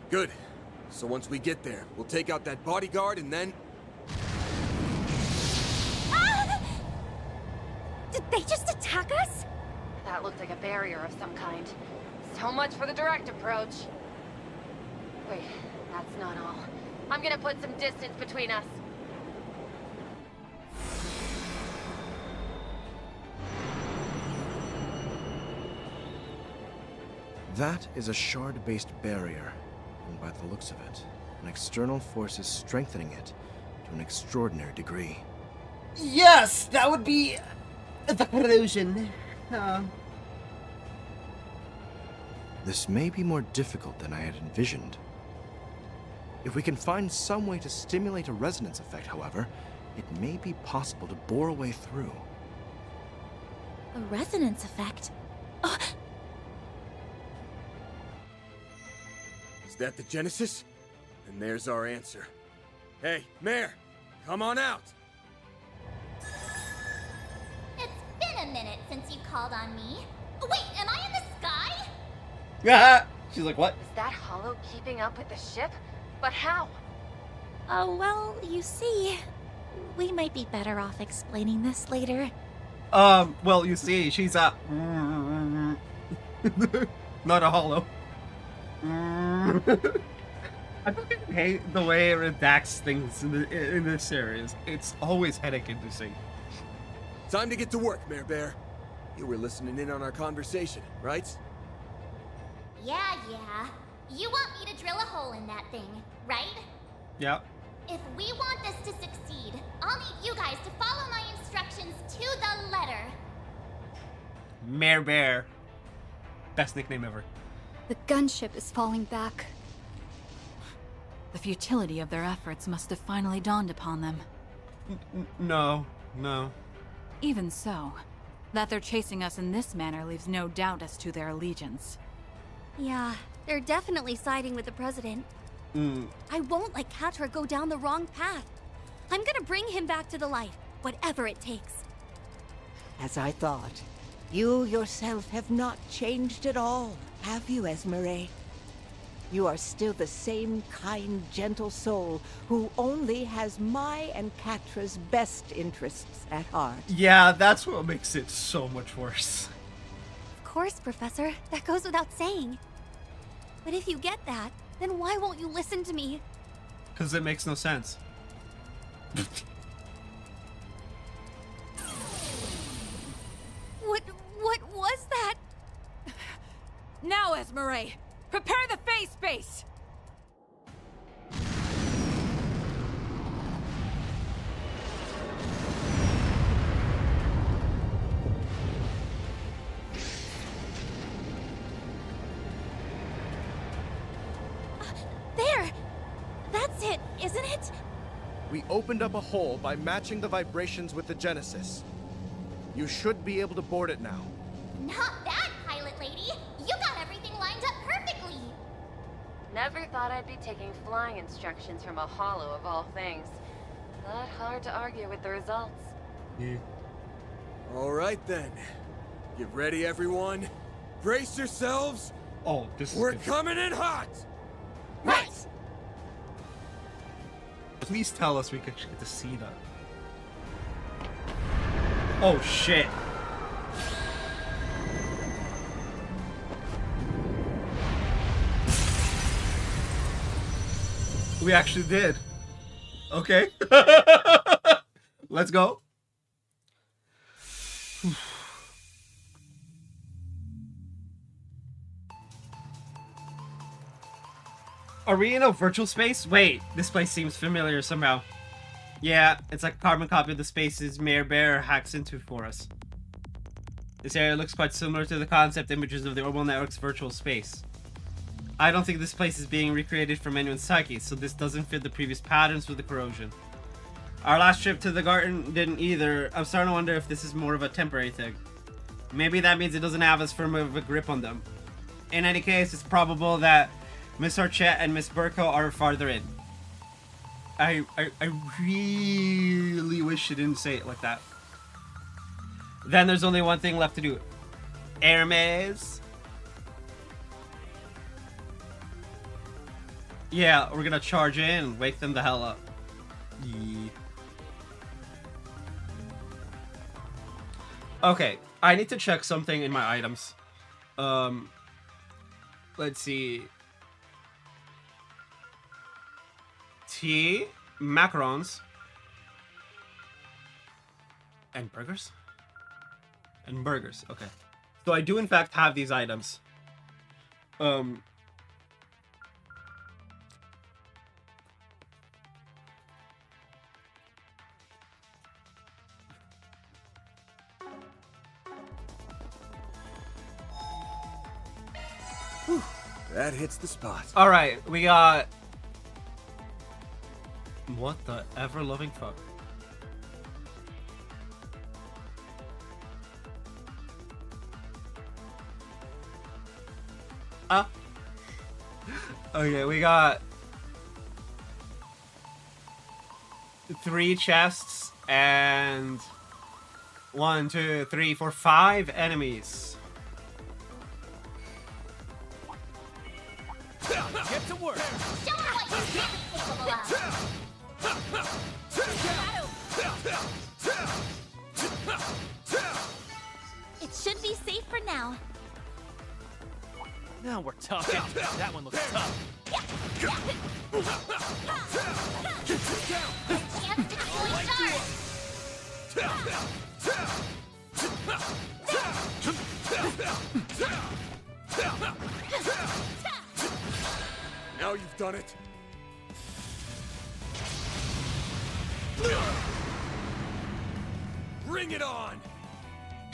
Good. So once we get there, we'll take out that bodyguard and then... Ah! Did they just attack us? That looked like a barrier of some kind. So much for the direct approach. Wait, that's not all. I'm gonna put some distance between us. That is a shard-based barrier, and by the looks of it, an external force is strengthening it to an extraordinary degree. Yes, that would be the corrosion. This may be more difficult than I had envisioned. If we can find some way to stimulate a resonance effect, however, it may be possible to bore a way through. A resonance effect? Oh. Is that the Genesis? And there's our answer. Hey, Mare, come on out! It's been a minute since you called on me. Wait, am I in the sky? Yeah. She's like, what? Is that hollow keeping up with the ship? But how? Well, you see, we might be better off explaining this later. Well, you see, she's a... not a hollow. I fucking hate the way it redacts things in this series. It's always headache-inducing. Time to get to work, Mare Bear. You were listening in on our conversation, right? Yeah. You want me to drill a hole in that thing, right? Yeah. If we want this to succeed, I'll need you guys to follow my instructions to the letter. Mare Bear. Best nickname ever. The gunship is falling back. The futility of their efforts must have finally dawned upon them. No. Even so, that they're chasing us in this manner leaves no doubt as to their allegiance. Yeah, they're definitely siding with the president. I won't let Catra go down the wrong path. I'm gonna bring him back to the light, whatever it takes. As I thought, you yourself have not changed at all, have you, Esmeralda? You are still the same kind, gentle soul who only has my and Catra's best interests at heart. Yeah, that's what makes it so much worse. Of course, Professor. That goes without saying. But if you get that, then why won't you listen to me? Because it makes no sense. Murray! Prepare the phase space! There! That's it, isn't it? We opened up a hole by matching the vibrations with the Genesis. You should be able to board it now. Not bad, pilot lady. You got everything lined up perfectly. Never thought I'd be taking flying instructions from a hollow of all things. Not hard to argue with the results. All right then. Get ready, everyone. Brace yourselves. Oh, We're coming in hot. Right. Please tell us we could get to see that. Oh shit. We actually did. Okay. Let's go. Are we in a virtual space? Wait, this place seems familiar somehow. Yeah, it's like a carbon copy of the spaces Mayor Bear hacks into for us. This area looks quite similar to the concept images of the Orbital Network's virtual space. I don't think this place is being recreated from anyone's psyche, so this doesn't fit the previous patterns with the corrosion. Our last trip to the garden didn't either. I'm starting to wonder if this is more of a temporary thing. Maybe that means it doesn't have as firm of a grip on them. In any case, it's probable that Miss Archette and Miss Burko are farther in. I really wish you didn't say it like that. Then there's only one thing left to do. Hermes. Yeah, we're gonna charge in and wake them the hell up. Yeah. Okay, I need to check something in my items. Let's see. Tea, macarons, and burgers? And burgers, okay. So I do in fact have these items. Whew, that hits the spot. Alright, we got... What the ever-loving fuck? Okay, we got 3 chests and 1, 2, 3, 4, 5 enemies. Get to work. Show me what you're capable of. It should be safe for now. Now we're talking. That one looks tough. Chance to truly Now you've done it. Bring it on!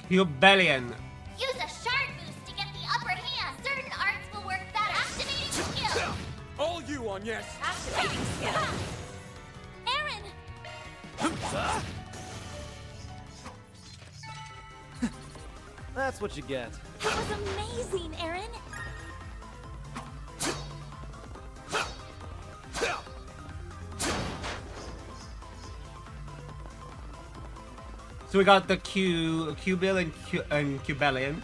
Cubellion. Use a shard boost to get the upper hand. Certain arts will work better. Activating skill. All you on yes. Activating skill. Aaron! That's what you get. That was amazing, Aaron. So we got the Cubil and Cubellion.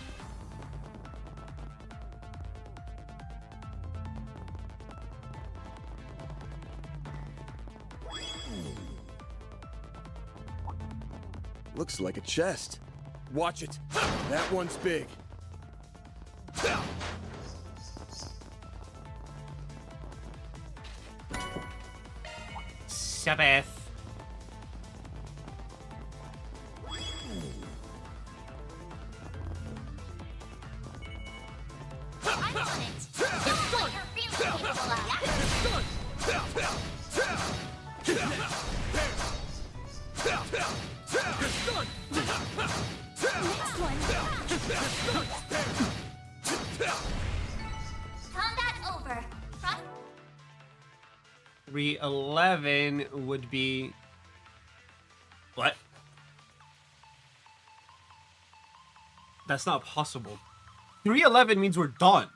Looks like a chest. Watch it. That one's big. Sabbath. I'm on it. Combat over. 311 would be... What? That's not possible. 311 means we're done.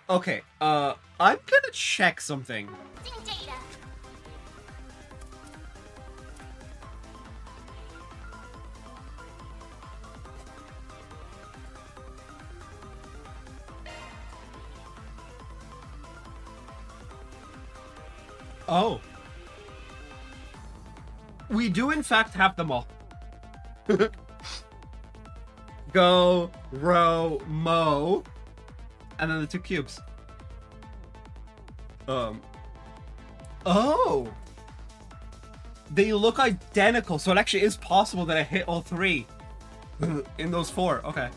Okay, I'm gonna check something. Data. Oh. We do in fact have them all. Go, row, mo. And then the 2 cubes. Oh. They look identical, so it actually is possible that I hit all 3 in those 4. Okay.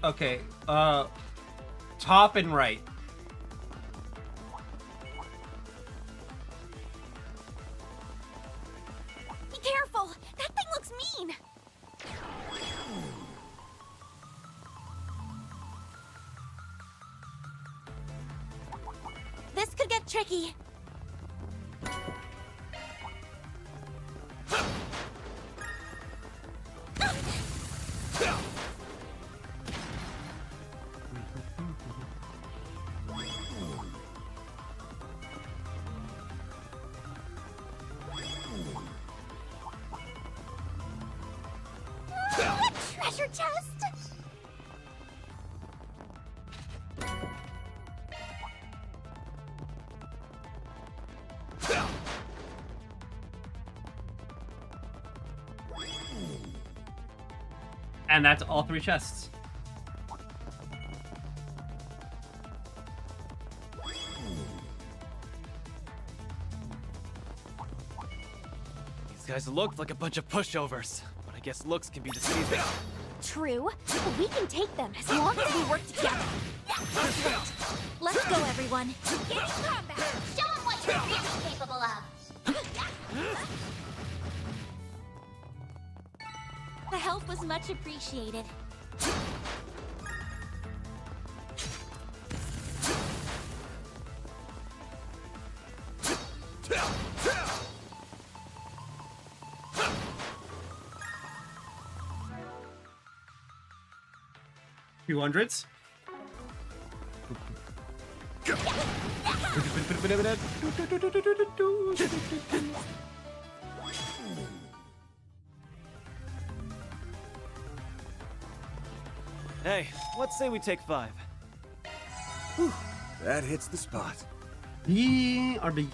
Okay, top and right. Be careful! That thing looks mean! This could get tricky. Treasure chest! And that's all 3 chests. These guys look like a bunch of pushovers, but I guess looks can be deceiving. True, but we can take them as long as we work together. Great. Let's go, everyone. Get in combat! Show them what you're really capable of! The help was much appreciated. Few hundreds. Hey, let's say we take 5. Whew, that hits the spot. BRB.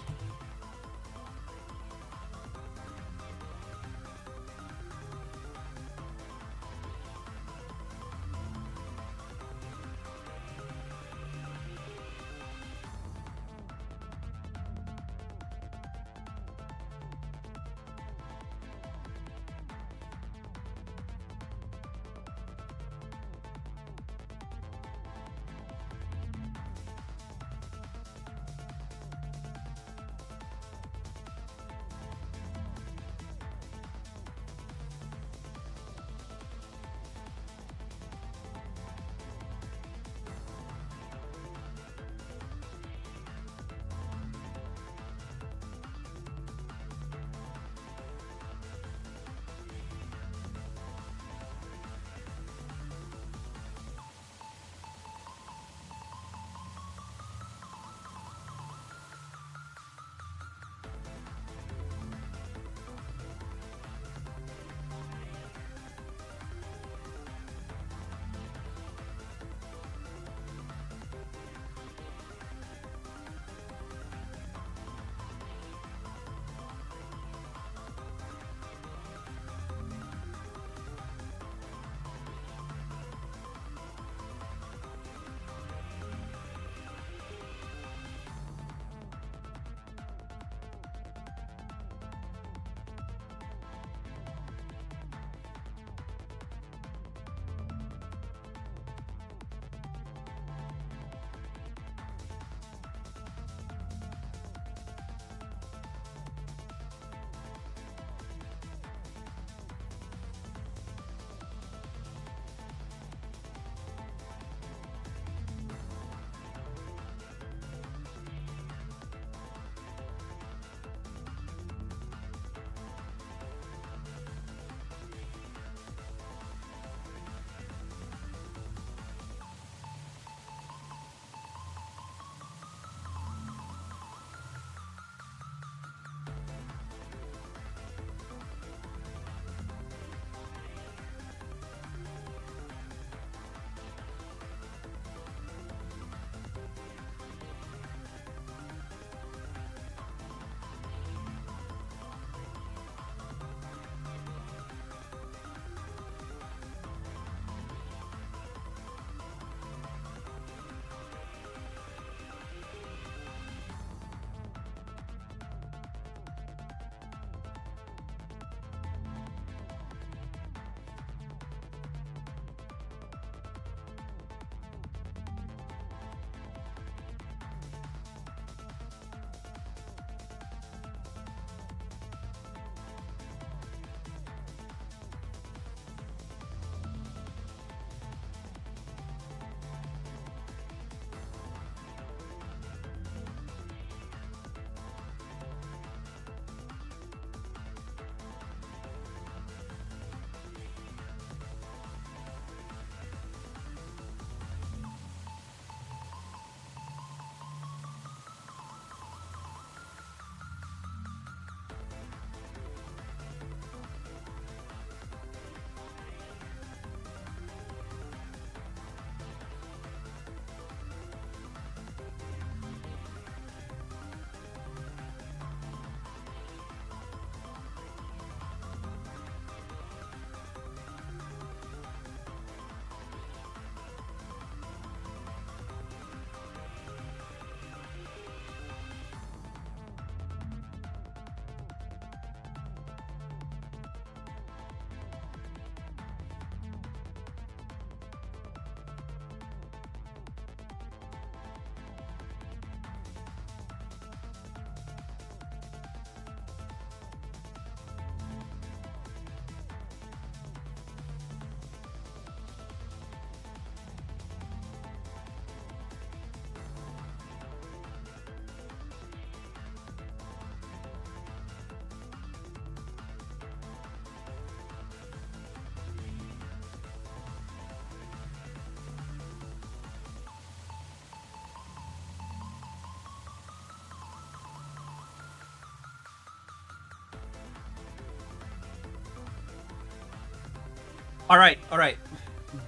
Alright, alright.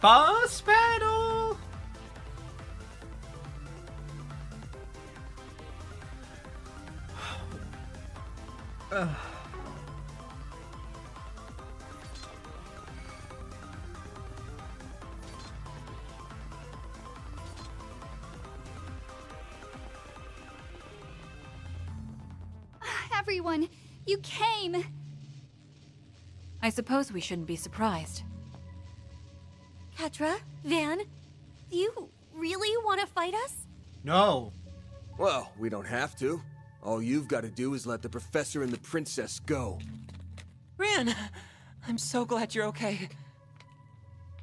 Boss battle! Everyone, you came! I suppose we shouldn't be surprised. Ketra, Van, do you really want to fight us? No. Well, we don't have to. All you've got to do is let the professor and the princess go. Ran! I'm so glad you're okay.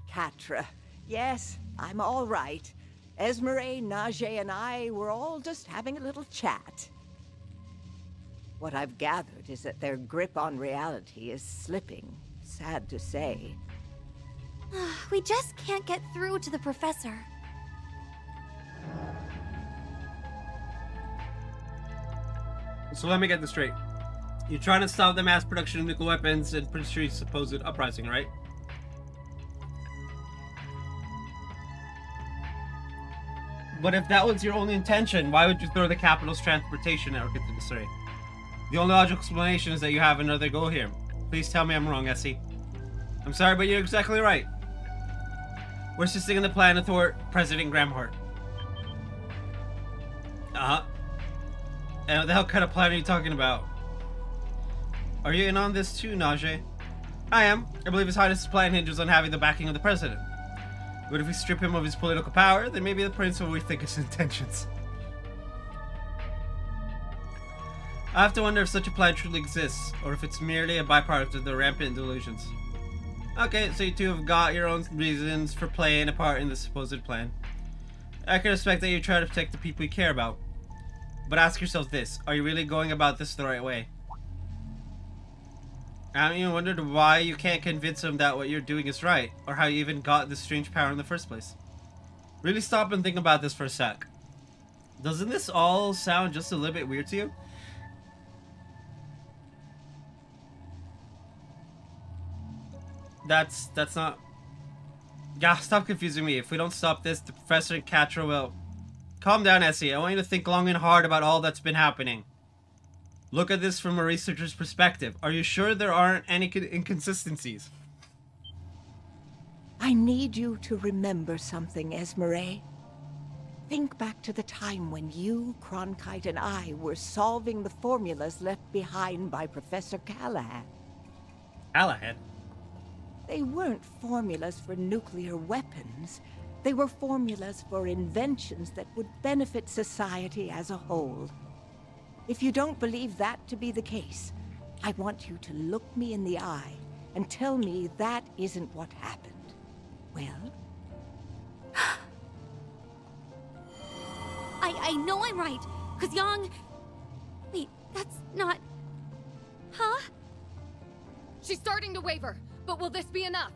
Ketra, yes, I'm all right. Esmeralda, Najee, and I were all just having a little chat. What I've gathered is that their grip on reality is slipping. Sad to say. We just can't get through to the professor. So let me get this straight. You're trying to stop the mass production of nuclear weapons and Prince Tree's supposed uprising, right? But if that was your only intention, why would you throw the capital's transportation network into disarray? The only logical explanation is that you have another goal here. Please tell me I'm wrong, Essie. I'm sorry, but you're exactly right. We're assisting in the plan to thwart President Gramhart. Uh-huh. And what the hell kind of plan are you talking about? Are you in on this too, Najee? I am. I believe His Highness's plan hinges on having the backing of the President. But if we strip him of his political power, then maybe the Prince will rethink his intentions. I have to wonder if such a plan truly exists, or if it's merely a byproduct of the rampant delusions. Okay, so you two have got your own reasons for playing a part in this supposed plan. I can respect that you try to protect the people you care about. But ask yourself this, are you really going about this the right way? Haven't you wondered why you can't convince them that what you're doing is right, or how you even got this strange power in the first place? Really stop and think about this for a sec. Doesn't this all sound just a little bit weird to you? That's not... Yeah, stop confusing me. If we don't stop this, the Professor and Ketra will... Calm down, Essie. I want you to think long and hard about all that's been happening. Look at this from a researcher's perspective. Are you sure there aren't any inconsistencies? I need you to remember something, Esmeralda. Think back to the time when you, Cronkite, and I were solving the formulas left behind by Professor Callahan. Callahan? They weren't formulas for nuclear weapons. They were formulas for inventions that would benefit society as a whole. If you don't believe that to be the case, I want you to look me in the eye and tell me that isn't what happened. Well? I know I'm right, because Yang... Wait, that's not... Huh? She's starting to waver, but will this be enough?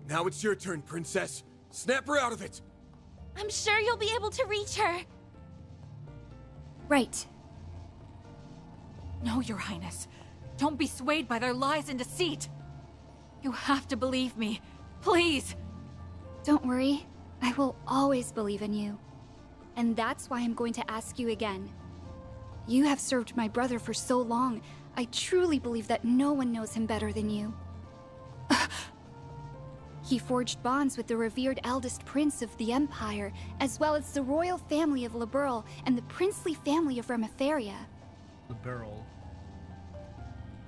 Now it's your turn, Princess. Snap her out of it! I'm sure you'll be able to reach her. Right. No, Your Highness. Don't be swayed by their lies and deceit. You have to believe me. Please! Don't worry. I will always believe in you. And that's why I'm going to ask you again. You have served my brother for so long. I truly believe that no one knows him better than you. He forged bonds with the revered eldest prince of the Empire, as well as the royal family of Liberl and the princely family of Remiferia. Liberl.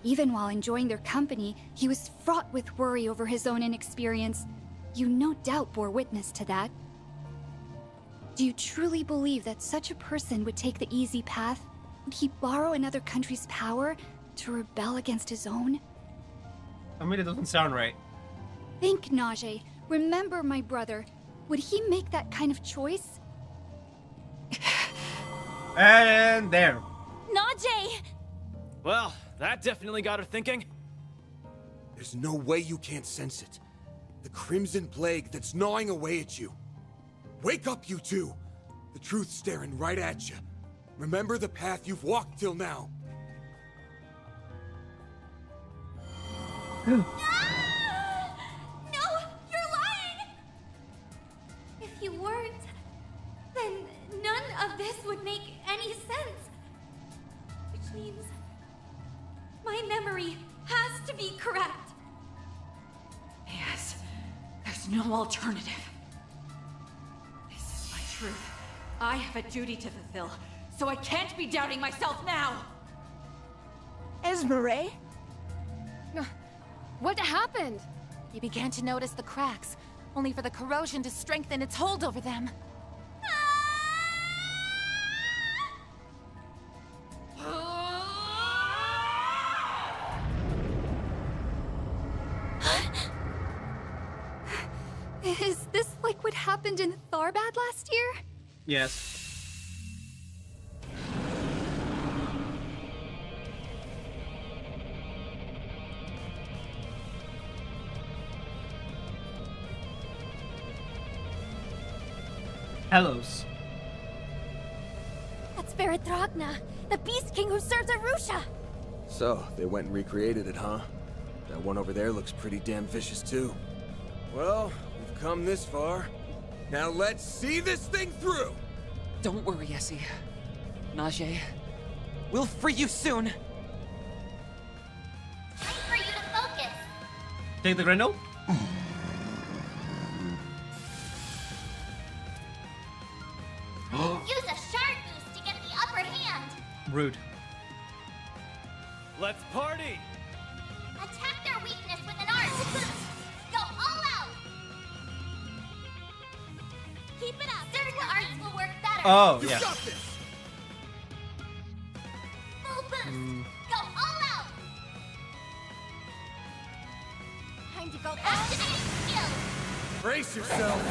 Even while enjoying their company, he was fraught with worry over his own inexperience. You no doubt bore witness to that. Do you truly believe that such a person would take the easy path? Would he borrow another country's power to rebel against his own? I mean, it doesn't sound right. Think, Najee. Remember my brother. Would he make that kind of choice? And there. Najee! Well, that definitely got her thinking. There's no way you can't sense it. The Crimson Plague that's gnawing away at you. Wake up, you two! The truth's staring right at you. Remember the path you've walked till now. No! theory has to be correct. Yes, there's no alternative. This is my truth. I have a duty to fulfill, so I can't be doubting myself now. Esmeralda? What happened? He began to notice the cracks, only for the corrosion to strengthen its hold over them. Is this like what happened in Tharbad last year? Yes. Hellos. That's Veradragna, the Beast King who serves Arusha! So, they went and recreated it, huh? That one over there looks pretty damn vicious, too. Well, we've come this far. Now let's see this thing through! Don't worry, Essie. Najee. We'll free you soon! Time for you to focus. Take the Grendel? Use a shard boost to get the upper hand. Rude. Let's party! Attack their weakness with an art. Go all out. Keep it up. Certain arts will work better. Oh, You yeah. got this! Full boost. Go all out. Time to go all Activating skill. Brace yourself!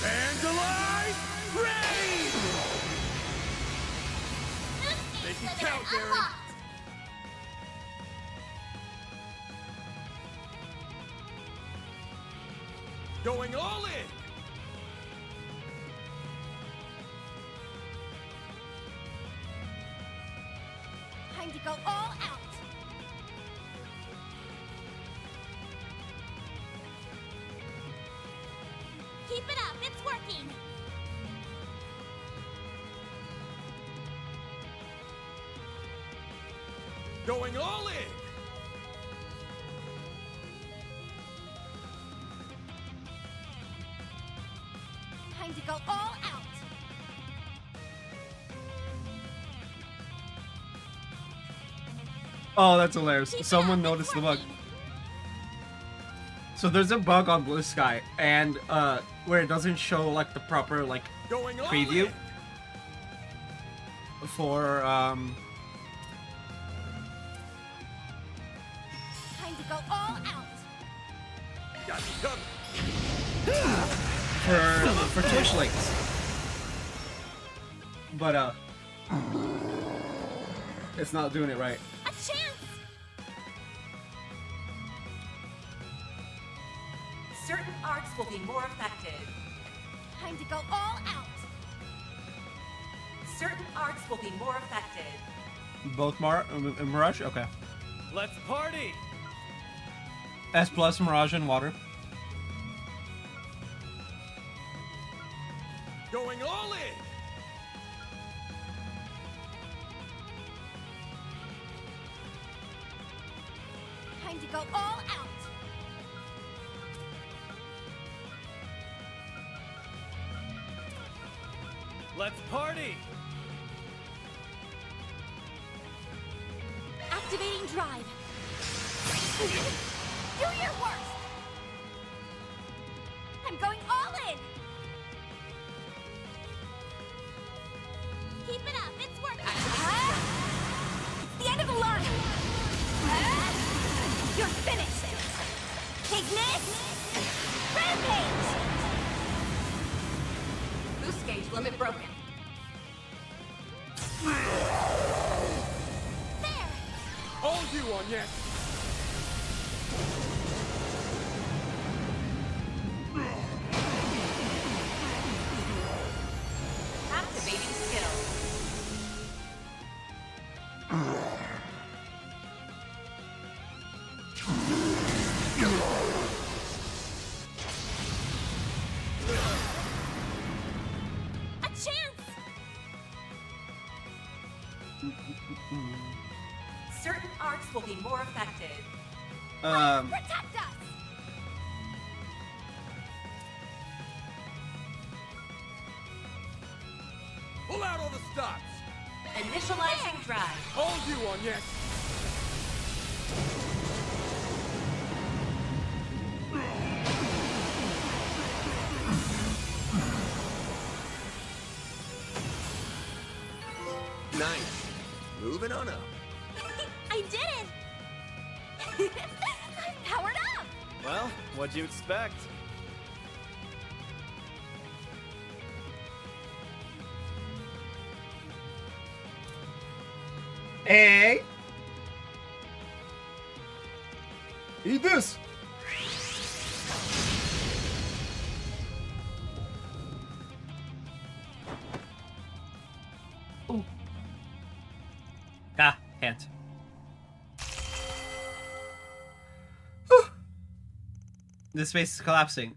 Vandalize! Ready! They can count, Baron! Going all in! Time to go all out. Keep it up. It's working. Going all in! Time to go all out. Oh, that's hilarious. Someone noticed the bug. So there's a bug on Blue Sky, and where it doesn't show like the proper like Going all preview in. for Time to go all out. Got me covered. for Twitch links. But it's not doing it right. A chance. Certain arts will be more effective. Time to go all out. Certain arts will be more effective. Both Mirage? Okay. Let's party! S plus Mirage and water. Going all in! Time to go all out. Let's party! Activating drive. Do your worst. I'm going all in. Keep it up. It's working. It's the end of the line. You're finished. Ignis. Rampage. Boost gauge limit broken. There. All you on, yes! Activating skill. A chance. Certain arts will be more effective. Protect us! Pull out all the stops! Initializing drive. All you on, yes! Nice. Moving on up. I did it! I'm powered up! Well, what'd you expect? Hey! Eat this! Ah, can't. This space is collapsing.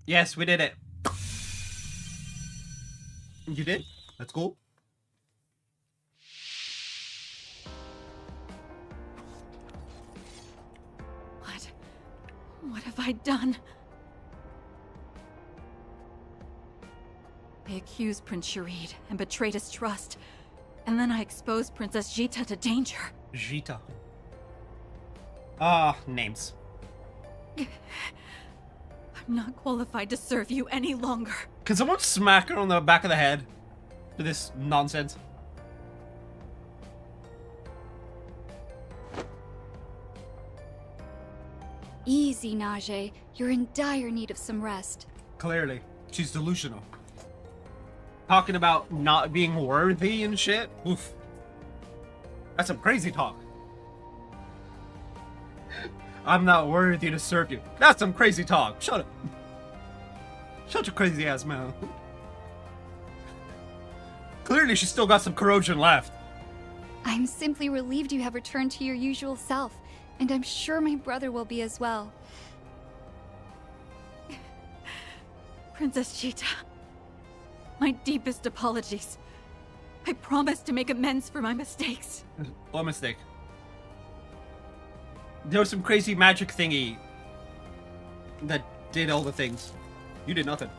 Yes, we did it. You did? That's cool. What have I done? I accused Prince Sharid and betrayed his trust. And then I exposed Princess Jita to danger. Jita. Names. I'm not qualified to serve you any longer. Can someone smack her on the back of the head for this nonsense? Easy, Najee. You're in dire need of some rest. Clearly. She's delusional. Talking about not being worthy and shit. Oof. That's some crazy talk. I'm not worthy to serve you. That's some crazy talk. Shut up. Shut your crazy ass mouth. Clearly she's still got some corrosion left. I'm simply relieved you have returned to your usual self, and I'm sure my brother will be as well. Princess Jita, my deepest apologies. I promise to make amends for my mistakes. What mistake? There was some crazy magic thingy that did all the things. You did nothing.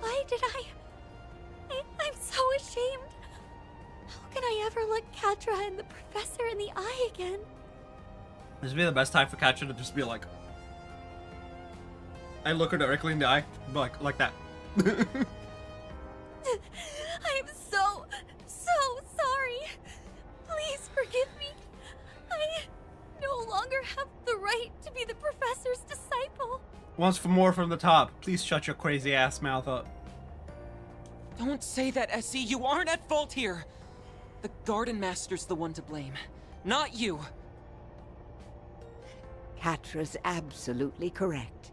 Why did I'm so ashamed. How can I ever look Katra and the professor in the eye again? This would be the best time for Katra to just be like... I look her directly in the eye, like that. I'm so sorry. Please forgive me. I no longer have the right to be the professor's disciple. Once for more from the top. Please shut your crazy ass mouth up. Don't say that, Essie. You aren't at fault here. The Garden Master's the one to blame, not you. Katra's absolutely correct.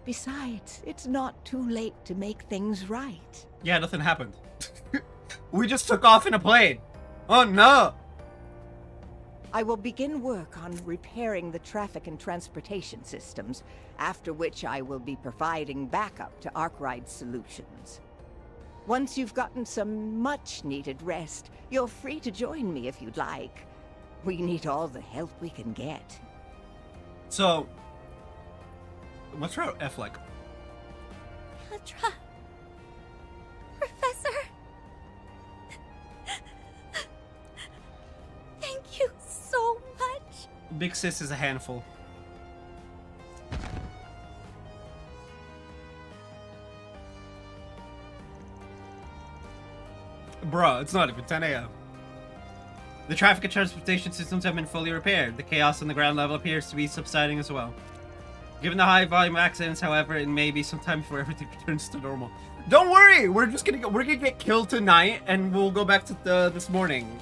Besides, it's not too late to make things right. Yeah, nothing happened. We just took off in a plane. Oh no! I will begin work on repairing the traffic and transportation systems, after which I will be providing backup to Arkwright Solutions. Once you've gotten some much-needed rest, you're free to join me if you'd like. We need all the help we can get. So, what's her F like? Katra. Professor. Thank you so much. Big sis is a handful. Bruh, it's not even 10 a.m. The traffic and transportation systems have been fully repaired. The chaos on the ground level appears to be subsiding as well. Given the high volume of accidents, however, it may be some time before everything returns to normal. Don't worry! We're gonna get killed tonight, and we'll go back to this morning.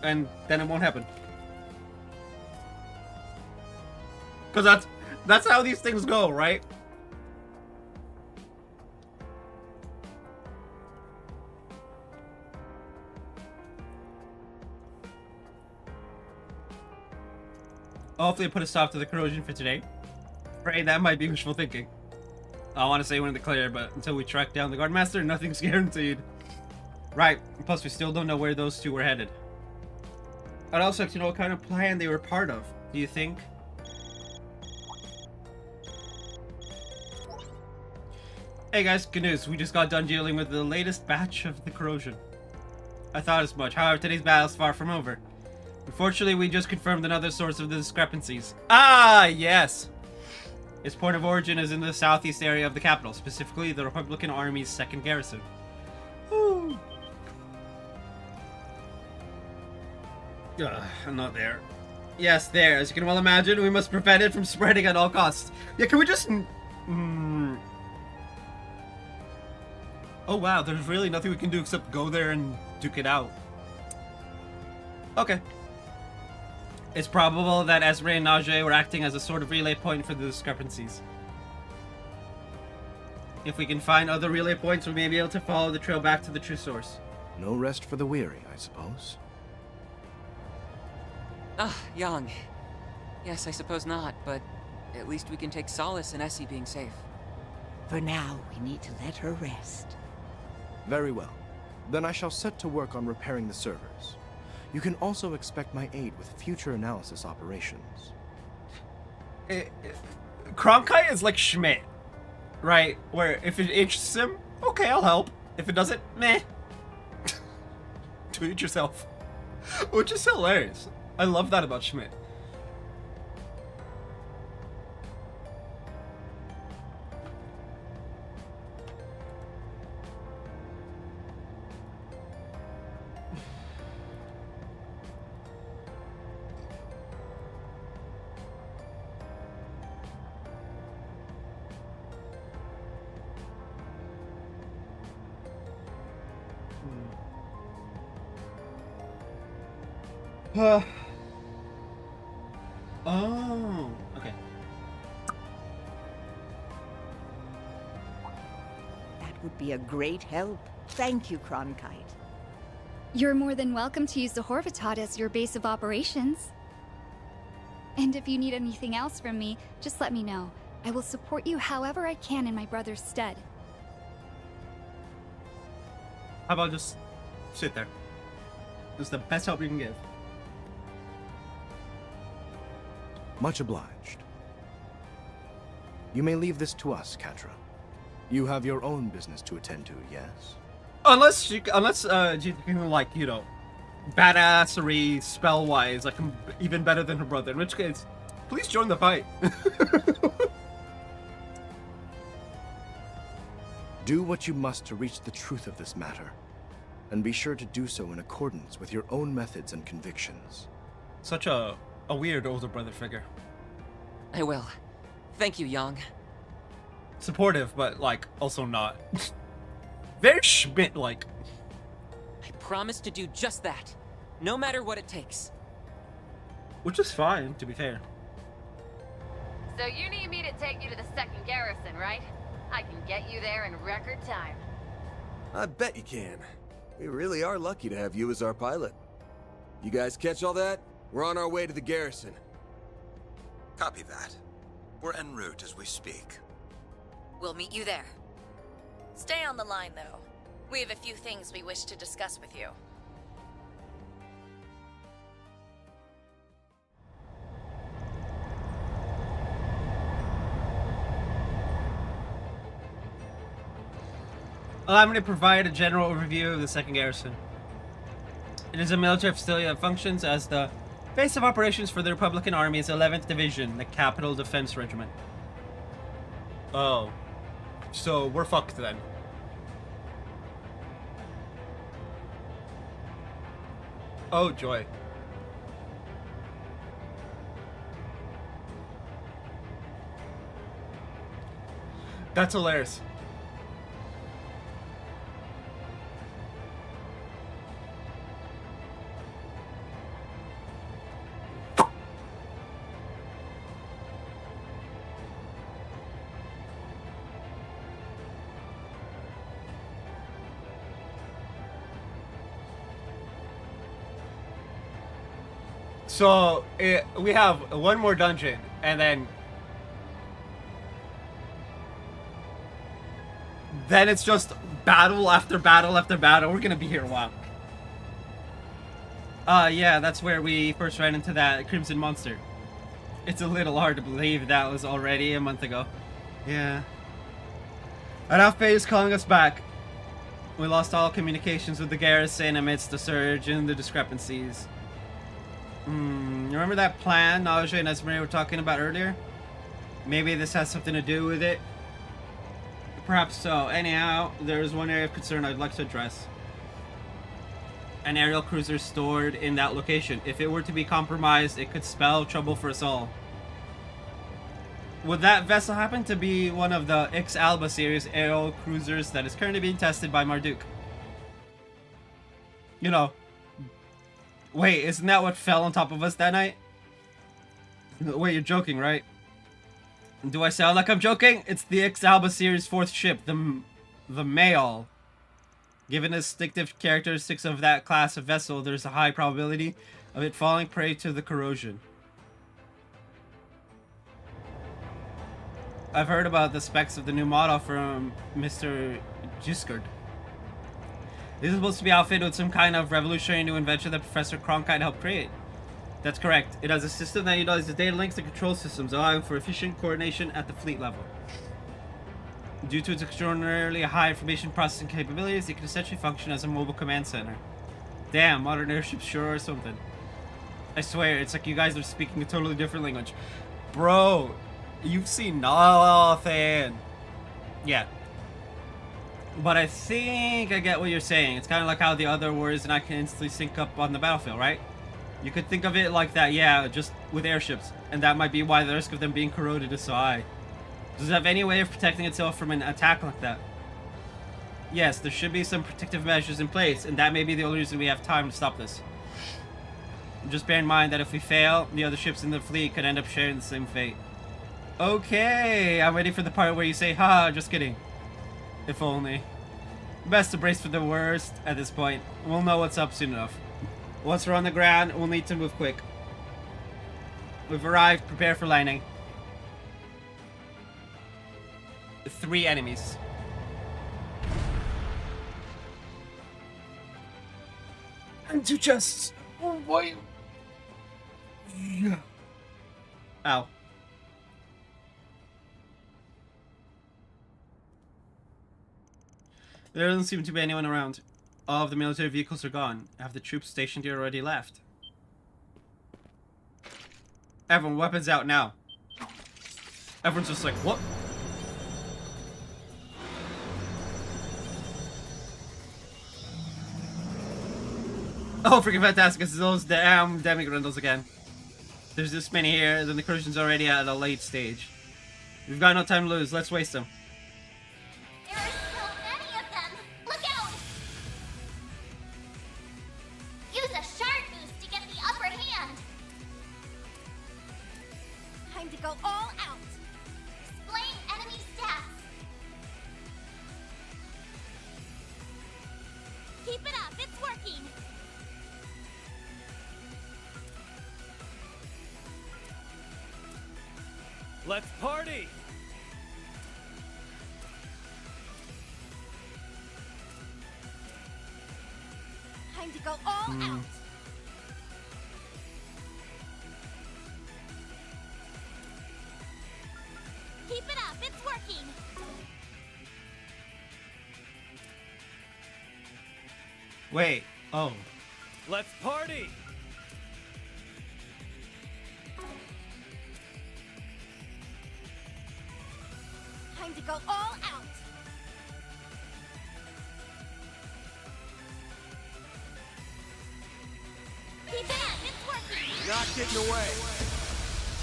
And then it won't happen. Because that's how these things go, right? Hopefully put a stop to the corrosion for today. Right, that might be wishful thinking. I want to say when to declare, but until we track down the Guard Master, nothing's guaranteed. Right. Plus, we still don't know where those two were headed. I'd also like to know what kind of plan they were part of. Do you think? Hey guys, good news. We just got done dealing with the latest batch of the corrosion. I thought as much. However, today's battle is far from over. Unfortunately, we just confirmed another source of the discrepancies. Ah, yes! Its point of origin is in the southeast area of the capital, specifically the Republican Army's 2nd Garrison. Woo! I'm not there. Yes, there. As you can well imagine, we must prevent it from spreading at all costs. Yeah, can we just... Oh wow, there's really nothing we can do except go there and duke it out. Okay. It's probable that Esme and Najee were acting as a sort of relay point for the discrepancies. If we can find other relay points, we may be able to follow the trail back to the true source. No rest for the weary, I suppose. Ah, Yang. Yes, I suppose not, but at least we can take solace in Essie being safe. For now, we need to let her rest. Very well. Then I shall set to work on repairing the servers. You can also expect my aid with future analysis operations. Cronkite is like Schmidt, right? Where if it interests him, okay, I'll help. If it doesn't, meh. Do it yourself. Which is hilarious. I love that about Schmidt. Oh, okay. That would be a great help. Thank you, Cronkite. You're more than welcome to use the Horvatot as your base of operations. And if you need anything else from me, just let me know. I will support you however I can in my brother's stead. How about just sit there? It's the best help you can give. Much obliged. You may leave this to us, Catra. You have your own business to attend to, yes? Unless you can, like, you know, badassery spell-wise, like, even better than her brother. In which case, please join the fight. Do what you must to reach the truth of this matter, and be sure to do so in accordance with your own methods and convictions. Such a weird older brother figure. I will. Thank you, Yang. Supportive, but, like, also not. Very Schmidt-like. I promise to do just that, no matter what it takes. Which is fine, to be fair. So you need me to take you to the 2nd Garrison, right? I can get you there in record time. I bet you can. We really are lucky to have you as our pilot. You guys catch all that? We're on our way to the garrison. Copy that. We're en route as we speak. We'll meet you there. Stay on the line, though. We have a few things we wish to discuss with you. Allow me to provide a general overview of the 2nd Garrison. It is a military facility that functions as the base of operations for the Republican Army's 11th Division, the Capital Defense Regiment. Oh. So, we're fucked then. Oh, joy. That's hilarious. So, we have one more dungeon, and then it's just battle after battle after battle. We're gonna be here a while. Yeah, that's where we first ran into that Crimson monster. It's a little hard to believe that was already a month ago. Yeah. And Alpha is calling us back. We lost all communications with the garrison amidst the surge and the discrepancies. Remember that plan Nausea and Esmeralda were talking about earlier? Maybe this has something to do with it? Perhaps so. Anyhow, there is one area of concern I'd like to address. An aerial cruiser stored in that location. If it were to be compromised, it could spell trouble for us all. Would that vessel happen to be one of the X-Alba series aerial cruisers that is currently being tested by Marduk? You know. Wait, isn't that what fell on top of us that night? Wait, you're joking, right? Do I sound like I'm joking? It's the X-Alba series 4th ship, the Mayal. Given the distinctive characteristics of that class of vessel, there's a high probability of it falling prey to the corrosion. I've heard about the specs of the new model from Mr. Giscard. This is supposed to be outfitted with some kind of revolutionary new invention that Professor Cronkite helped create. That's correct. It has a system that utilizes data links and control systems, allowing for efficient coordination at the fleet level. Due to its extraordinarily high information processing capabilities, it can essentially function as a mobile command center. Damn, modern airships sure are something. I swear, it's like you guys are speaking a totally different language. Bro, you've seen nothing. Yeah. But I think I get what you're saying. It's kind of like how the other warriors and I can instantly sync up on the battlefield, right? You could think of it like that, yeah, just with airships. And that might be why the risk of them being corroded is so high. Does it have any way of protecting itself from an attack like that? Yes, there should be some protective measures in place, and that may be the only reason we have time to stop this. Just bear in mind that if we fail, the other ships in the fleet could end up sharing the same fate. Okay, I'm ready for the part where you say, haha, just kidding. If only. Best to brace for the worst at this point. We'll know what's up soon enough. Once we're on the ground, we'll need to move quick. We've arrived, prepare for landing. 3 enemies. And 2 chests. Oh, why? Yeah. Ow. There doesn't seem to be anyone around. All of the military vehicles are gone. Have the troops stationed here already left? Everyone, weapons out now. Everyone's just like, what? Oh, freaking fantastic. It's those damn demigrindles again. There's this many here, then the corrosion's already at a late stage. We've got no time to lose. Let's waste them. There are so many of them! Look out! Use a shard boost to get the upper hand! Time to go all out! Displaying enemy stats! Keep it up, it's working! Let's party! Time to go all out! Keep it up, it's working! Wait. Oh. Let's party! Time to go all out! Keep it up, it's working! Not getting away.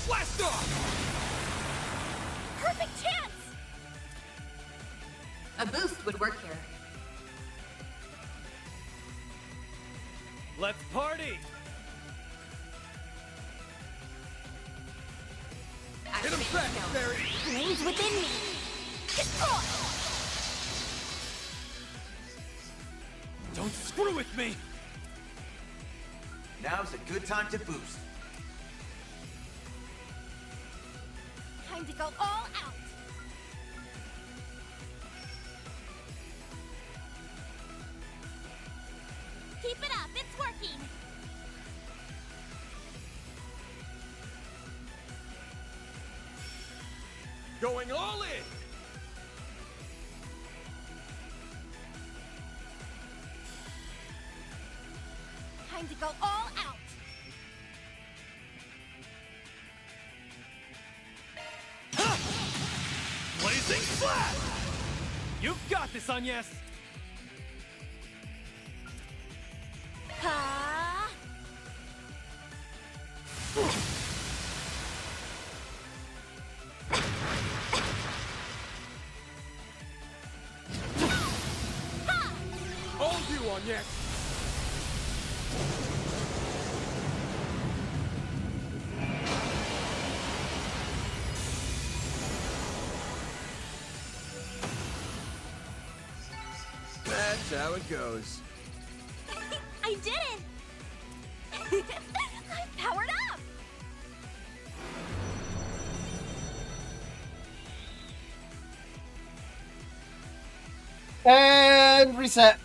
Blast off! Perfect chance! A boost would work here. Let's party! Hit him back, Barry! Flames within me! Destroy! Don't screw with me! Now's a good time to boost. Time to go all out! working! Going all in! Time to go all out! Blazing flat! You've got this, Agnes! Ha! All you, Agnes! That's how it goes. I did it! I'm powered up! And reset.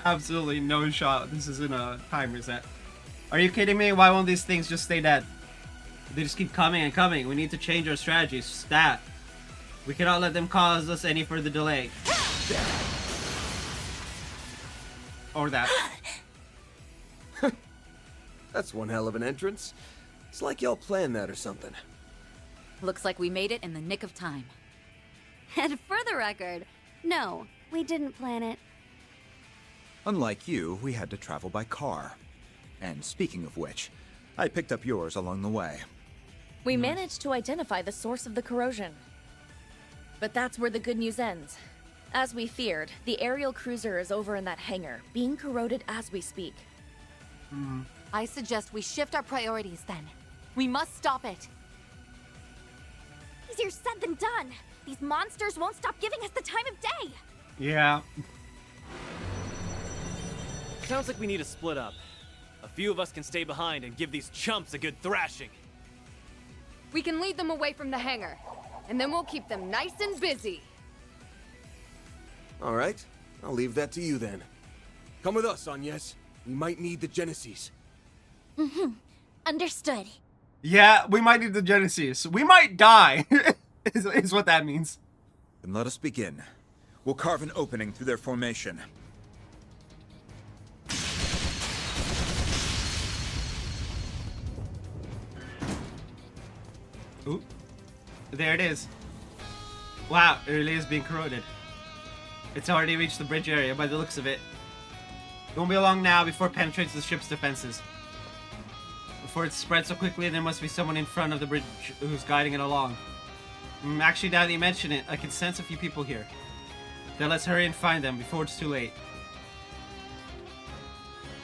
Absolutely no shot. This isn't a time reset. Are you kidding me? Why won't these things just stay dead? They just keep coming and coming. We need to change our strategy. Stat. We cannot let them cause us any further delay. Or that. That's one hell of an entrance. It's like y'all planned that or something. Looks like we made it in the nick of time. And for the record, no, we didn't plan it. Unlike you, we had to travel by car. And speaking of which, I picked up yours along the way. We managed to identify the source of the corrosion. But that's where the good news ends. As we feared, the aerial cruiser is over in that hangar, being corroded as we speak. I suggest we shift our priorities then. We must stop it. Easier said than done. These monsters won't stop giving us the time of day. Yeah. Sounds like we need to split up. A few of us can stay behind and give these chumps a good thrashing. We can lead them away from the hangar, and then we'll keep them nice and busy. All right, I'll leave that to you then. Come with us, Agnes. We might need the Genesis. Understood. Yeah, we might need the Genesis. We might die, is what that means. Then let us begin. We'll carve an opening through their formation. Ooh. There it is. Wow, it really is being corroded. It's already reached the bridge area by the looks of it. It won't be long now before it penetrates the ship's defenses. Before it spreads so quickly, there must be someone in front of the bridge who's guiding it along. Actually, now that you mention it, I can sense a few people here. Then let's hurry and find them before it's too late.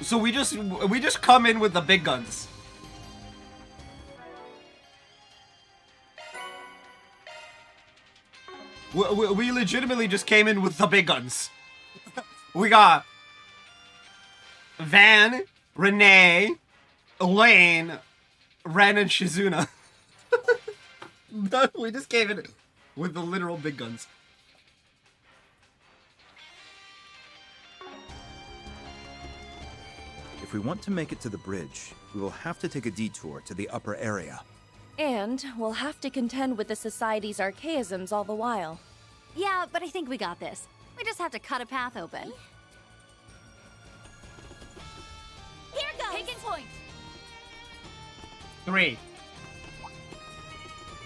So we just come in with the big guns. We legitimately just came in with the big guns. We got Van, Renee, Elaine, Ren, and Shizuna. We just came in with the literal big guns. If we want to make it to the bridge, we will have to take a detour to the upper area. And we'll have to contend with the Society's archaisms all the while. Yeah, but I think we got this. We just have to cut a path open. Here goes! Taking point! 3.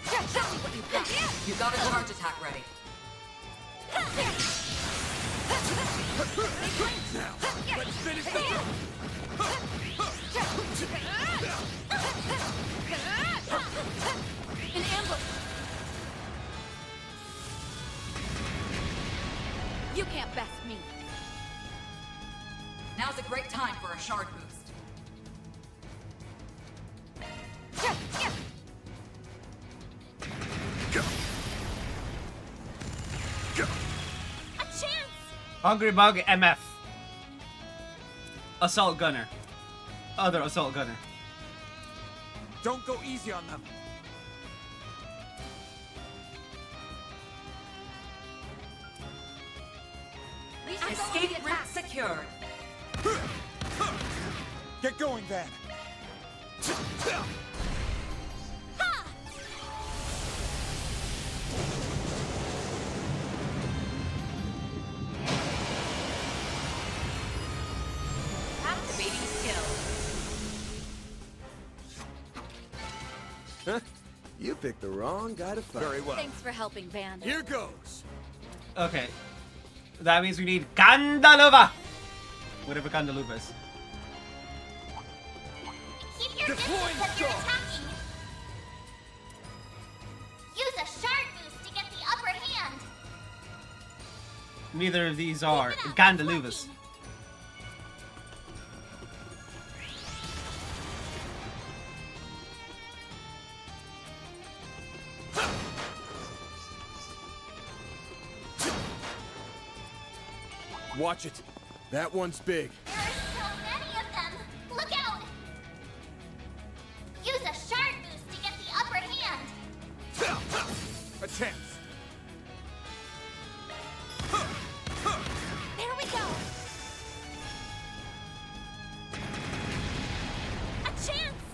Show me what you've got. You got a charge attack ready. Now, let's finish the job. An ambush! You can't best me. Now's a great time for a shard boost. Go. Go. A chance! Hungry Bug MF. Assault Gunner. Other Assault Gunner. Don't go easy on them. Escape route secured. Get going, Van. Activating skill. Huh? You picked the wrong guy to fight. Very well. Thanks for helping, Van. Here goes. Okay. That means we need Gandaluva! Whatever Gandaluva is. Keep your distance as you're attacking. Use a shard boost to get the upper hand. Neither of these are Gandaluvas. Watch it. That one's big. There are so many of them. Look out. Use a shard boost to get the upper hand. A chance. There we go. A chance.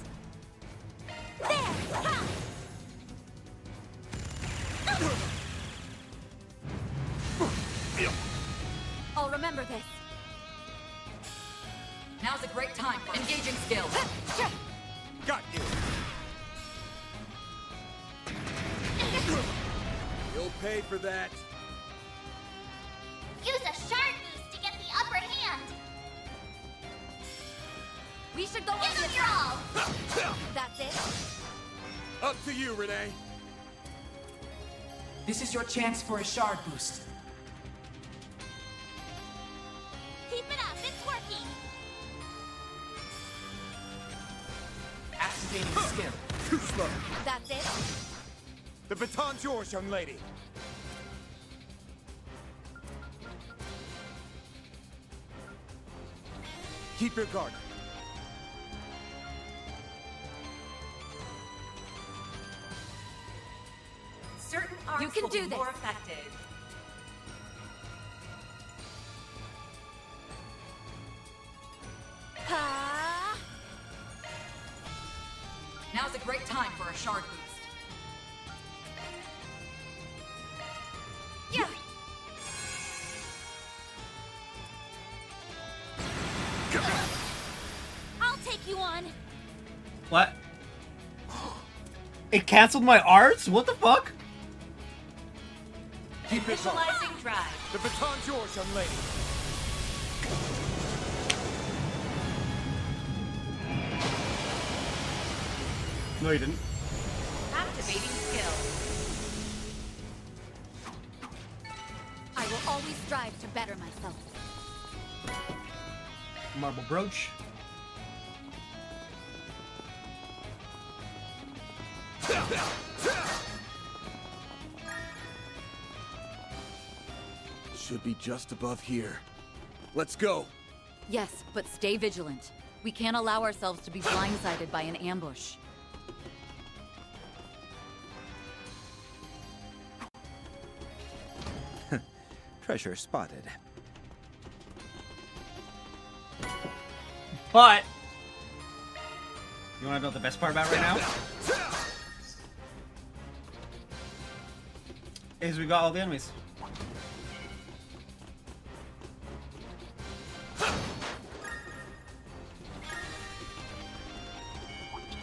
There. Ha. I'll remember this. Now's a great time for engaging skill. Got you. You'll pay for that. Use a shard boost to get the upper hand. We should go Give on them the your all. That's it. Up to you, Renee. This is your chance for a shard boost. Keep it up. It's working. Activating skill. Too slow. That's it. The baton's yours, young lady. Keep your guard. Certain arts You can will do be this. more effective. Ha! Now's a great time for a shard boost. Yeah. I'll take you on. What? It canceled my arts? What the fuck? Keep it going. Visualizing drive. The baton's yours, young lady. No, you didn't. Activating skill. I will always strive to better myself. Marble brooch. Should be just above here. Let's go. Yes, but stay vigilant. We can't allow ourselves to be blindsided by an ambush. Treasure spotted. But you want to know the best part about right now? Is we got all the enemies.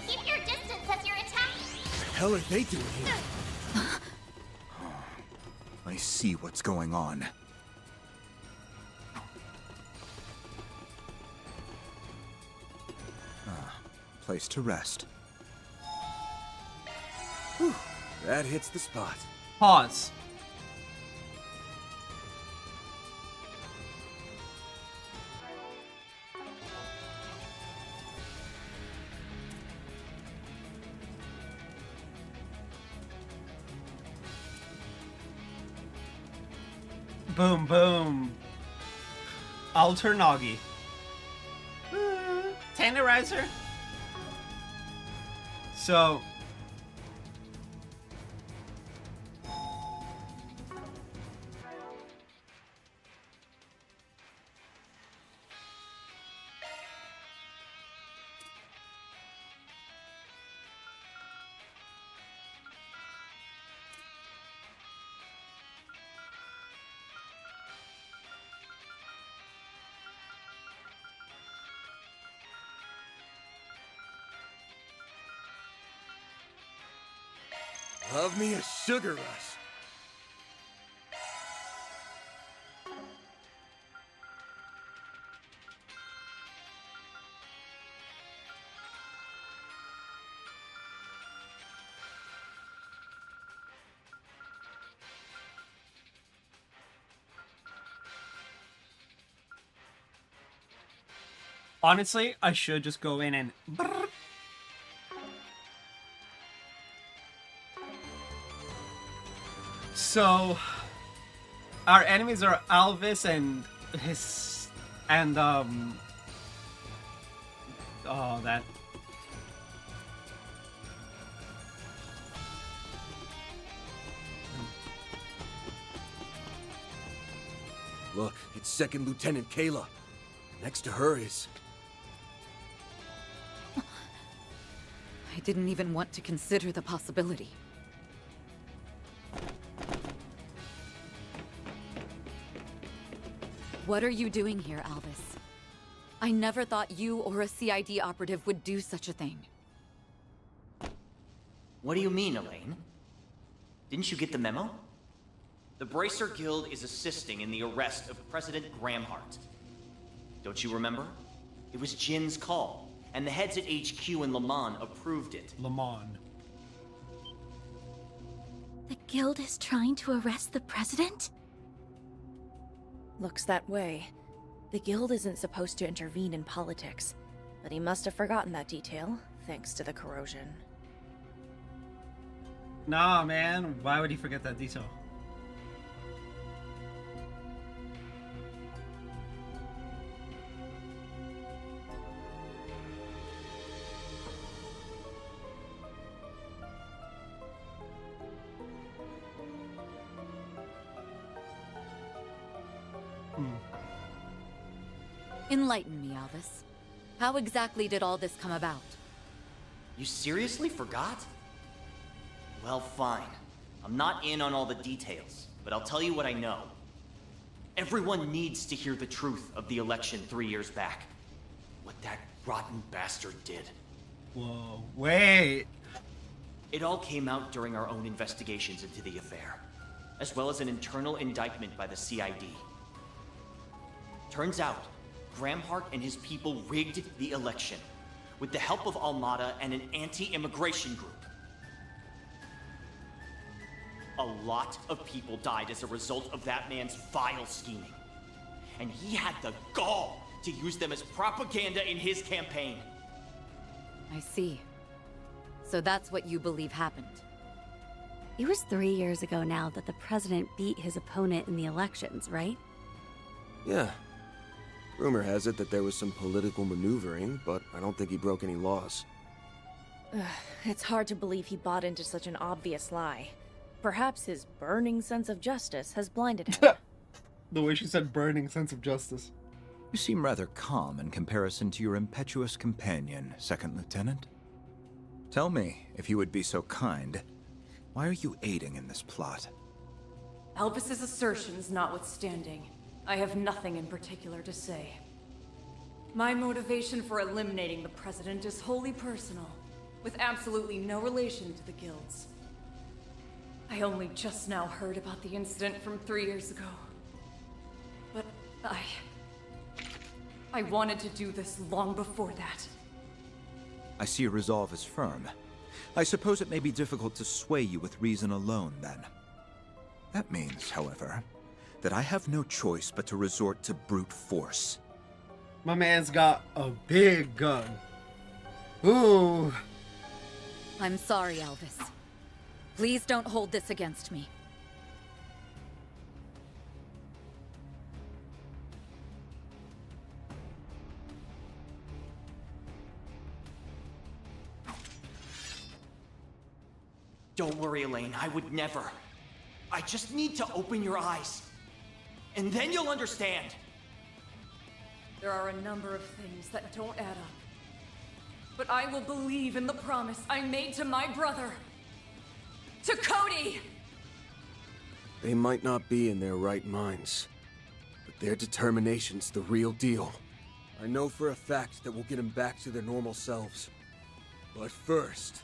Keep your distance as you're attacking. What the hell are they doing here? I see what's going on. Place to rest. Whew, that hits the spot. Pause. Boom, boom. Alternagi. Tenderizer. So. Love me a sugar rush. Honestly, I should just go in and... So, our enemies are Alvis and his... and, oh, that... Look, it's Second Lieutenant Kayla. Next to her is... I didn't even want to consider the possibility. What are you doing here, Alvis? I never thought you or a CID operative would do such a thing. What do you mean, Elaine? Didn't you get the memo? The Bracer Guild is assisting in the arrest of President Gramhart. Don't you remember? It was Jin's call, and the heads at HQ in Le Mans approved it. Le Mans. The guild is trying to arrest the president? Looks that way. The guild isn't supposed to intervene in politics, but he must have forgotten that detail, thanks to the corrosion. Nah, man. Why would he forget that detail? Enlighten me, Alvis. How exactly did all this come about? You seriously forgot? Well, fine. I'm not in on all the details, but I'll tell you what I know. Everyone needs to hear the truth of the election 3 years back. What that rotten bastard did. Whoa, wait! It all came out during our own investigations into the affair, as well as an internal indictment by the CID. Turns out, Gramhart and his people rigged the election, with the help of Almada and an anti-immigration group. A lot of people died as a result of that man's vile scheming. And he had the gall to use them as propaganda in his campaign. I see. So that's what you believe happened. It was 3 years ago now that the president beat his opponent in the elections, right? Yeah. Rumor has it that there was some political maneuvering, but I don't think he broke any laws. It's hard to believe he bought into such an obvious lie. Perhaps his burning sense of justice has blinded him. The way she said burning sense of justice. You seem rather calm in comparison to your impetuous companion, Second Lieutenant. Tell me, if you would be so kind, why are you aiding in this plot? Alvis's assertions notwithstanding, I have nothing in particular to say. My motivation for eliminating the president is wholly personal, with absolutely no relation to the guilds. I only just now heard about the incident from 3 years ago. But I wanted to do this long before that. I see your resolve is firm. I suppose it may be difficult to sway you with reason alone, then. That means, however, that I have no choice but to resort to brute force. My man's got a big gun. Ooh. I'm sorry, Alvis. Please don't hold this against me. Don't worry, Elaine, I would never. I just need to open your eyes. And then you'll understand. There are a number of things that don't add up. But I will believe in the promise I made to my brother. To Cody! They might not be in their right minds, but their determination's the real deal. I know for a fact that we'll get them back to their normal selves. But first,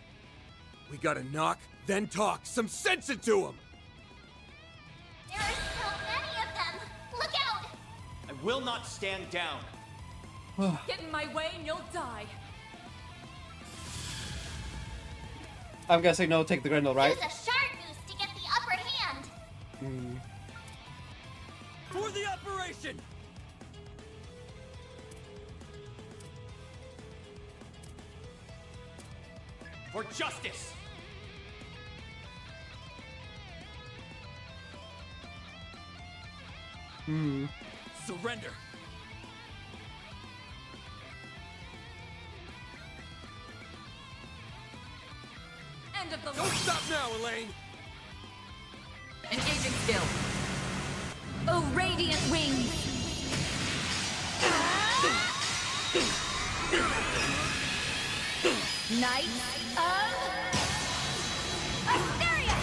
We gotta knock, then talk. Some sense into them! There are so many of them! Look out! I will not stand down. Get in my way and you'll die. I'm guessing no, take the Grendel, right? Use a shard boost to get the upper hand! For the operation! For justice! Surrender! End of the Don't stop now, Elaine! Engaging skill. Oh, radiant wings. Knight of Asteria.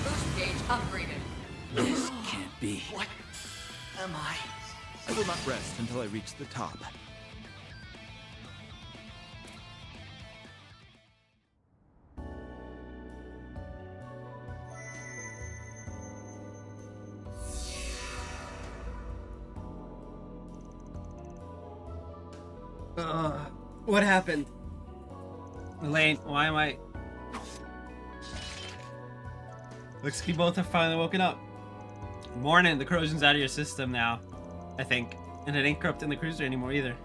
Boost gauge upgraded. This can't be. What am I? I will not rest until I reach the top. What happened? Elaine, why am I... Looks like you both have finally woken up. Morning, the corrosion's out of your system now, I think. And it ain't corrupting the cruiser anymore either.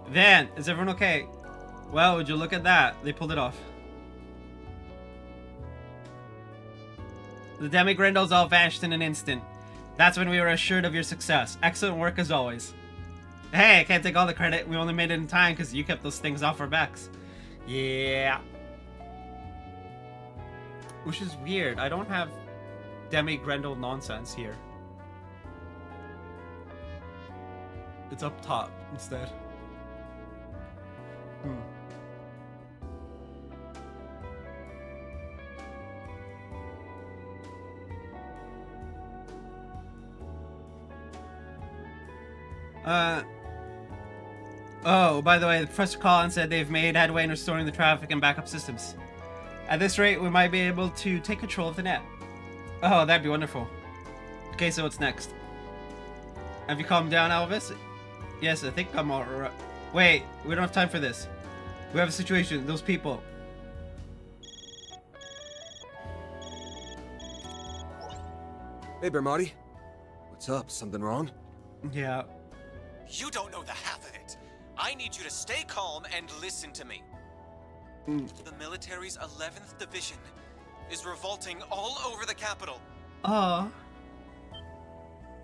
Van, is everyone okay? Well, would you look at that? They pulled it off. The Demi-Grendels all vanished in an instant. That's when we were assured of your success. Excellent work as always. Hey, I can't take all the credit. We only made it in time because you kept those things off our backs. Yeah. Which is weird. I don't have Demi-Grendel nonsense here. It's up top instead. Oh, by the way, Professor Collins said they've made headway in restoring the traffic and backup systems. At this rate, we might be able to take control of the net. Oh, that'd be wonderful. Okay, so what's next? Have you calmed down, Elvis? Yes, I think I'm alright. Wait, we don't have time for this. We have a situation. Those people. Hey, Bermotti. What's up? Something wrong? Yeah. You don't know the half of it. I need you to stay calm and listen to me. The military's 11th Division is revolting all over the capital.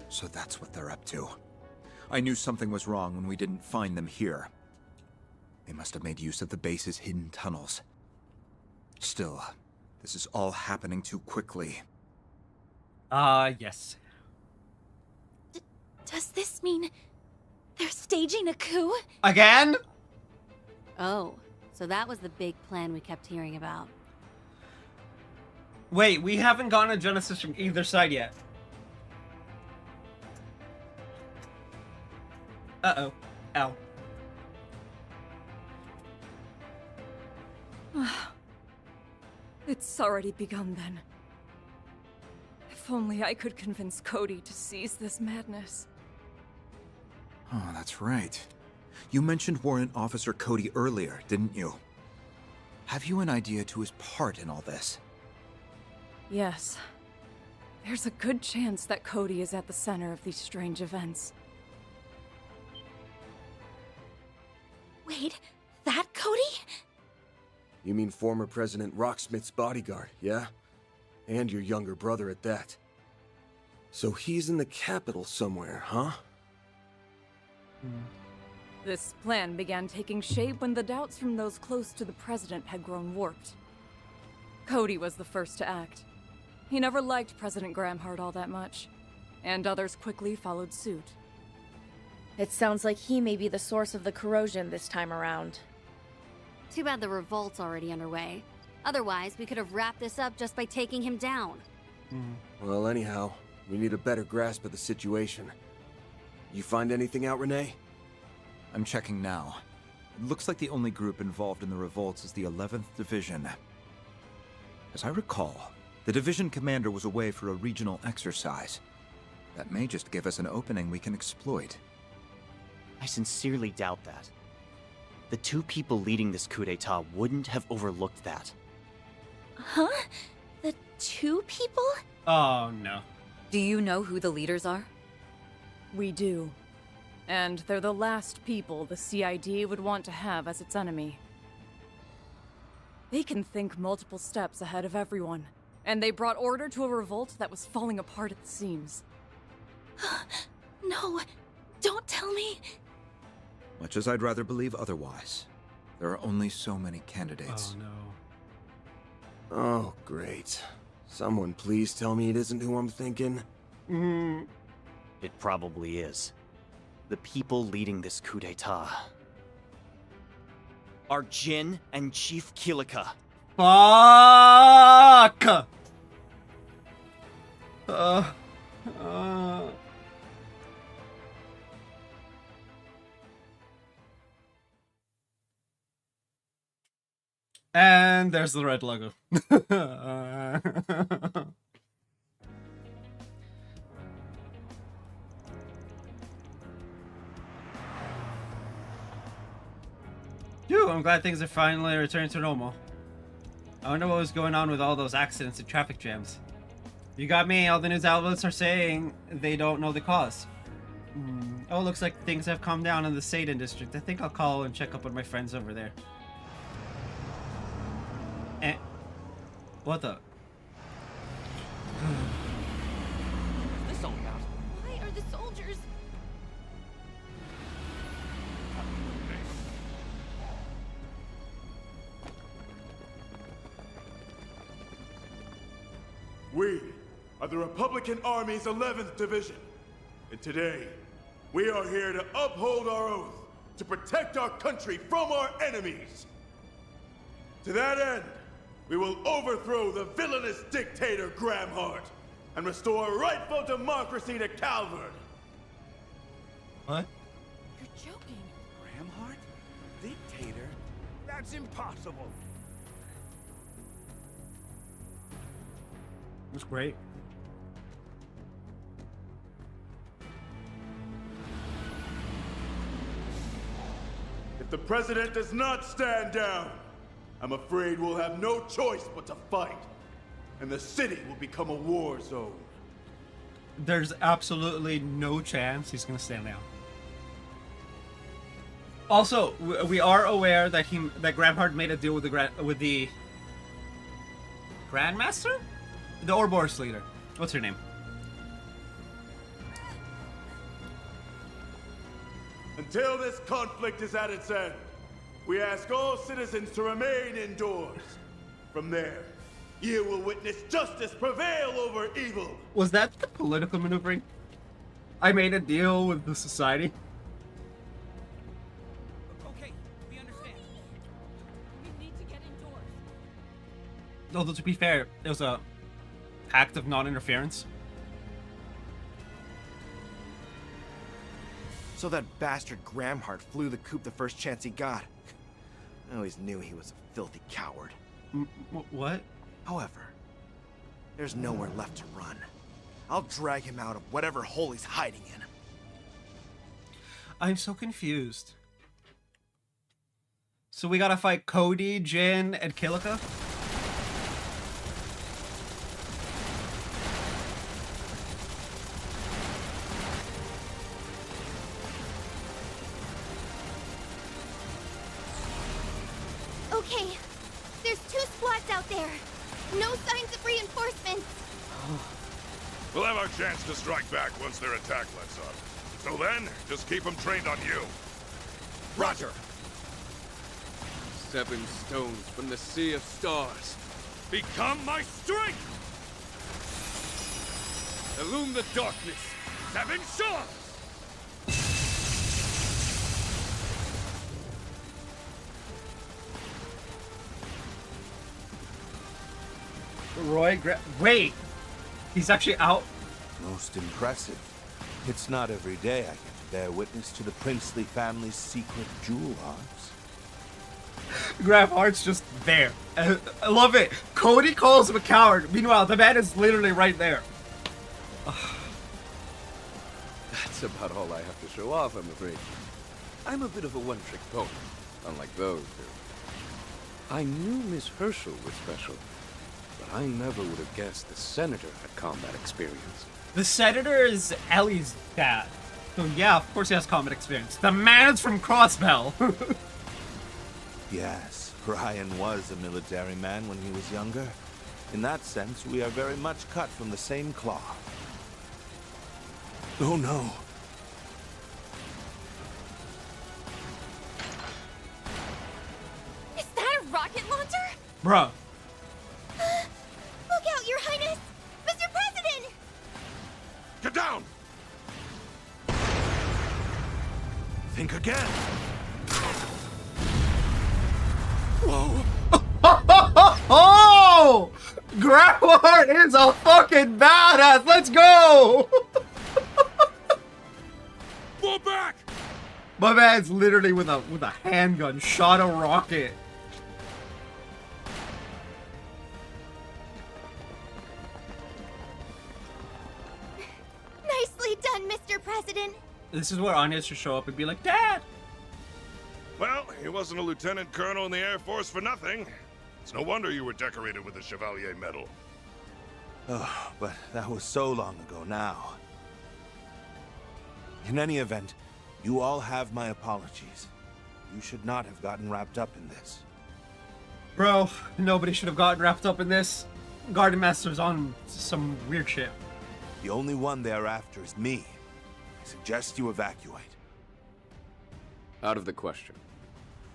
So that's what they're up to. I knew something was wrong when we didn't find them here. They must have made use of the base's hidden tunnels. Still, this is all happening too quickly. Yes. Does this mean they're staging a coup? Again? Oh, so that was the big plan we kept hearing about. Wait, we haven't gotten a genesis from either side yet. Uh-oh. Ow. It's already begun then. If only I could convince Cody to seize this madness. Oh, that's right. You mentioned Warrant Officer Cody earlier, didn't you? Have you an idea to his part in all this? Yes. There's a good chance that Cody is at the center of these strange events. Wait, that Cody? You mean former President Rocksmith's bodyguard, yeah? And your younger brother at that. So he's in the capital somewhere, huh? This plan began taking shape when the doubts from those close to the president had grown warped. Cody was the first to act. He never liked President Gramhart all that much, and others quickly followed suit. It sounds like he may be the source of the corrosion this time around. Too bad the revolt's already underway. Otherwise, we could have wrapped this up just by taking him down. Well, anyhow, we need a better grasp of the situation. You find anything out, Renee? I'm checking now. It looks like the only group involved in the revolts is the 11th Division. As I recall, the division commander was away for a regional exercise. That may just give us an opening we can exploit. I sincerely doubt that. The two people leading this coup d'etat wouldn't have overlooked that. Huh? The two people? Oh, no. Do you know who the leaders are? We do. And they're the last people the CID would want to have as its enemy. They can think multiple steps ahead of everyone, and they brought order to a revolt that was falling apart at the seams. No, don't tell me. Much as I'd rather believe otherwise, there are only so many candidates. Oh, no. Oh, great. Someone please tell me it isn't who I'm thinking. It probably is. The people leading this coup d'etat are Jin and Chief Kilika. Fuck! And there's the red logo. Phew, I'm glad things are finally returned to normal. I wonder what was going on with all those accidents and traffic jams. You got me, all the news outlets are saying they don't know the cause. Oh, looks like things have calmed down in the Satan district. I think I'll call and check up on my friends over there. What the? This all about? Why are the soldiers... We are the Republican Army's 11th Division. And today, we are here to uphold our oath to protect our country from our enemies. To that end, we will overthrow the villainous dictator Gramhart and restore rightful democracy to Calvard. What? You're joking. Gramhart? Dictator? That's impossible. That's great. If the president does not stand down, I'm afraid we'll have no choice but to fight. And the city will become a war zone. There's absolutely no chance he's gonna stand down. Also, we are aware that Gramhart made a deal with the Grandmaster? The Ouroboros leader. What's her name? Until this conflict is at its end, we ask all citizens to remain indoors. From there, you will witness justice prevail over evil. Was that the political maneuvering? I made a deal with the society. Okay, we understand. We need to get indoors. Although, to be fair, it was a pact of non-interference. So that bastard Gramhart flew the coop the first chance he got. I always knew he was a filthy coward. What? However, there's nowhere left to run. I'll drag him out of whatever hole he's hiding in. I'm so confused. So we gotta fight Cody, Jin, and Kilika? Okay, there's 2 squads out there. No signs of reinforcements. We'll have our chance to strike back once their attack lets up. So then, just keep them trained on you. Roger! 7 stones from the Sea of Stars. Become my strength! Illume the darkness. 7 swords! Wait! He's actually out? Most impressive. It's not every day I get to bear witness to the princely family's secret jewel arts. Graf Hart's just there. I love it. Cody calls him a coward. Meanwhile, the man is literally right there. That's about all I have to show off, I'm afraid. I'm a bit of a one-trick pony, unlike those two. I knew Miss Herschel was special, but I never would have guessed the Senator had combat experience. The Senator is Ellie's dad. So yeah, of course he has combat experience. The man's from Crossbell. Yes, Ryan was a military man when he was younger. In that sense, we are very much cut from the same cloth. Oh no. Is that a rocket launcher? Bruh. Look out, Your Highness! Mr. President! Get down! Think again. Whoa. Oh! Graf Hart is a fucking badass! Let's go! Fall back! My man's literally with a handgun shot a rocket. Nicely done, Mr. President. This is where Anya should show up and be like, Dad! Well, he wasn't a lieutenant colonel in the Air Force for nothing. It's no wonder you were decorated with the Chevalier Medal. Oh, but that was so long ago now. In any event, you all have my apologies. You should not have gotten wrapped up in this. Bro, nobody should have gotten wrapped up in this. Garden Master's on some weird shit. The only one they are after is me. I suggest you evacuate. Out of the question.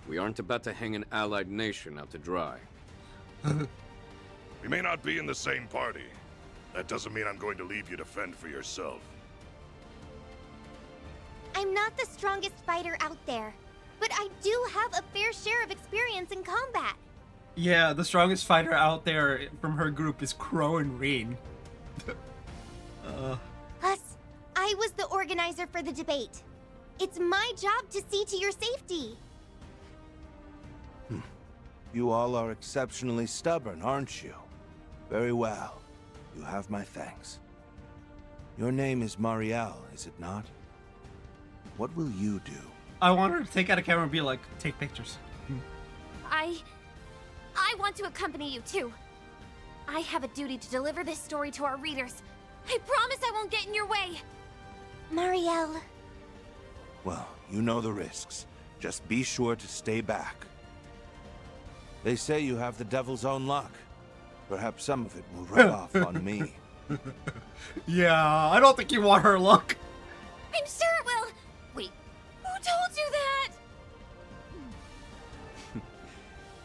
We aren't about to hang an allied nation out to dry. We may not be in the same party. That doesn't mean I'm going to leave you to fend for yourself. I'm not the strongest fighter out there, but I do have a fair share of experience in combat. Yeah, the strongest fighter out there from her group is Crow and Rain. Plus, I was the organizer for the debate. It's my job to see to your safety. You all are exceptionally stubborn, aren't you? Very well. You have my thanks. Your name is Marielle, is it not? What will you do? I want her to take out a camera and be like, take pictures. I want to accompany you too. I have a duty to deliver this story to our readers. I promise I won't get in your way. Marielle. Well, you know the risks. Just be sure to stay back. They say you have the devil's own luck. Perhaps some of it will rub off on me. Yeah, I don't think you want her luck. I'm sure it will. Wait, who told you that?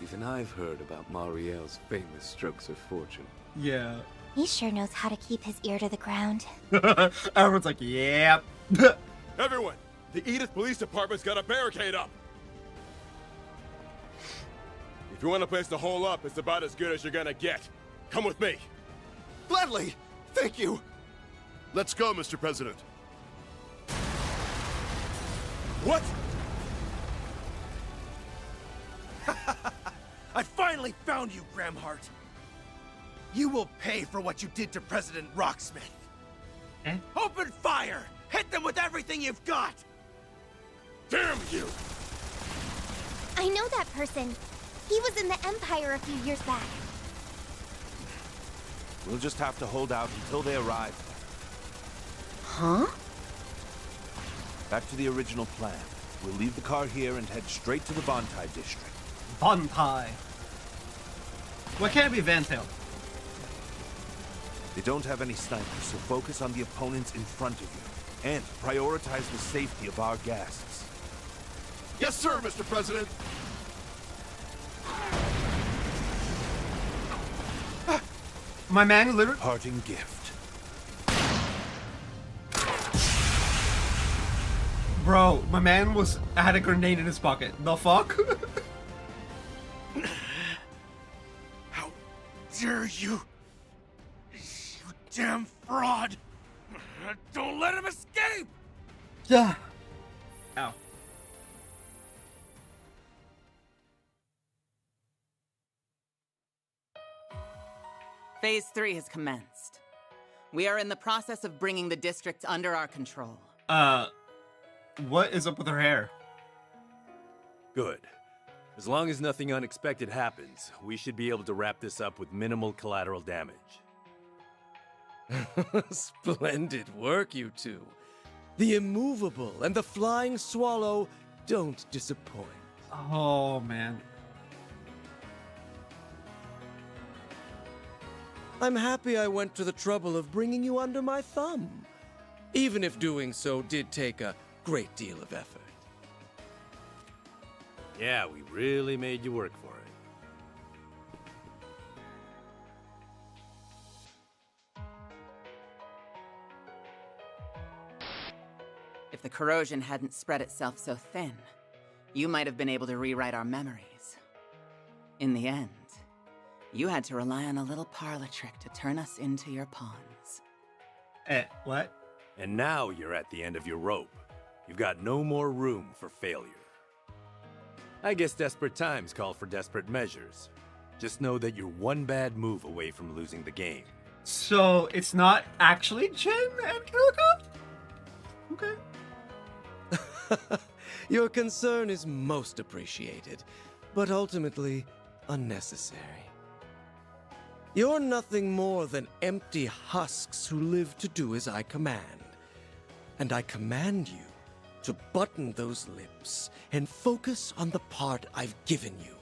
Even I've heard about Marielle's famous strokes of fortune. Yeah. He sure knows how to keep his ear to the ground. Everyone's like, yep. Everyone, the Edith Police Department's got a barricade up. If you want a place to hole up, it's about as good as you're gonna get. Come with me. Gladly! Thank you! Let's go, Mr. President. What? I finally found you, Gramhart. You will pay for what you did to President Rocksmith. Open fire! Hit them with everything you've got! Damn you! I know that person. He was in the Empire a few years back. We'll just have to hold out until they arrive. Huh? Back to the original plan. We'll leave the car here and head straight to the Bontai district. Bontai. Why can't it be Vantail? They don't have any snipers, so focus on the opponents in front of you. And prioritize the safety of our guests. Yes, sir, Mr. President. My man literally... Parting gift. Bro, my man had a grenade in his pocket. The fuck? How dare you? You damn fraud! Don't let him escape! Yeah. Ow. Phase 3 has commenced. We are in the process of bringing the district under our control. What is up with her hair? Good. As long as nothing unexpected happens, we should be able to wrap this up with minimal collateral damage. Splendid work, you two. The immovable and the flying swallow don't disappoint. Oh, man. I'm happy I went to the trouble of bringing you under my thumb, even if doing so did take a great deal of effort. Yeah, we really made you work for it. If the corrosion hadn't spread itself so thin, you might have been able to rewrite our memories. In the end, you had to rely on a little parlor trick to turn us into your pawns. What? And now you're at the end of your rope. You've got no more room for failure. I guess desperate times call for desperate measures. Just know that you're one bad move away from losing the game. So, it's not actually Jin and Kiriko? Okay. Your concern is most appreciated, but ultimately unnecessary. You're nothing more than empty husks who live to do as I command. And I command you to button those lips and focus on the part I've given you.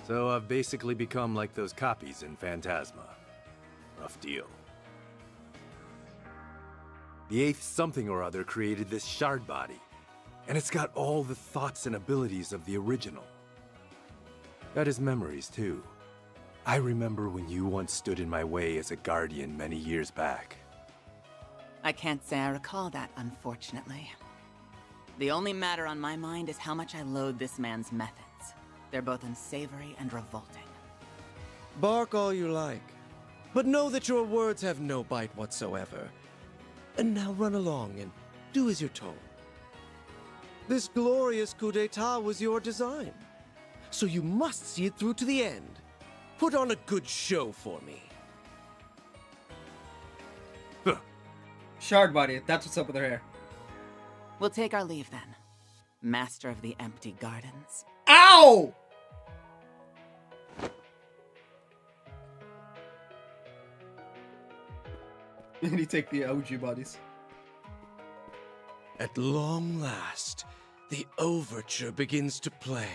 So I've basically become like those copies in Phantasma. Rough deal. The 8th something or other created this shard body, and it's got all the thoughts and abilities of the original. Got his memories, too. I remember when you once stood in my way as a guardian many years back. I can't say I recall that, unfortunately. The only matter on my mind is how much I loathe this man's methods. They're both unsavory and revolting. Bark all you like, but know that your words have no bite whatsoever. And now run along and do as you're told. This glorious coup d'etat was your design, so you must see it through to the end. Put on a good show for me. Shard body, that's what's up with her hair. We'll take our leave then. Master of the Empty Gardens. Ow! And you take the OG bodies. At long last, the overture begins to play.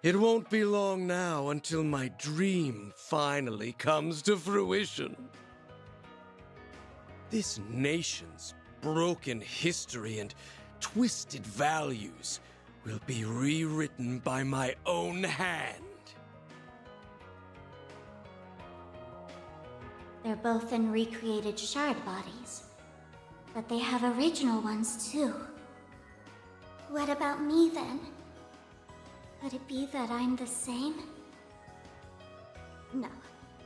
It won't be long now until my dream finally comes to fruition. This nation's broken history and twisted values will be rewritten by my own hand. They're both in recreated shard bodies. But they have original ones too. What about me then? Could it be that I'm the same? No,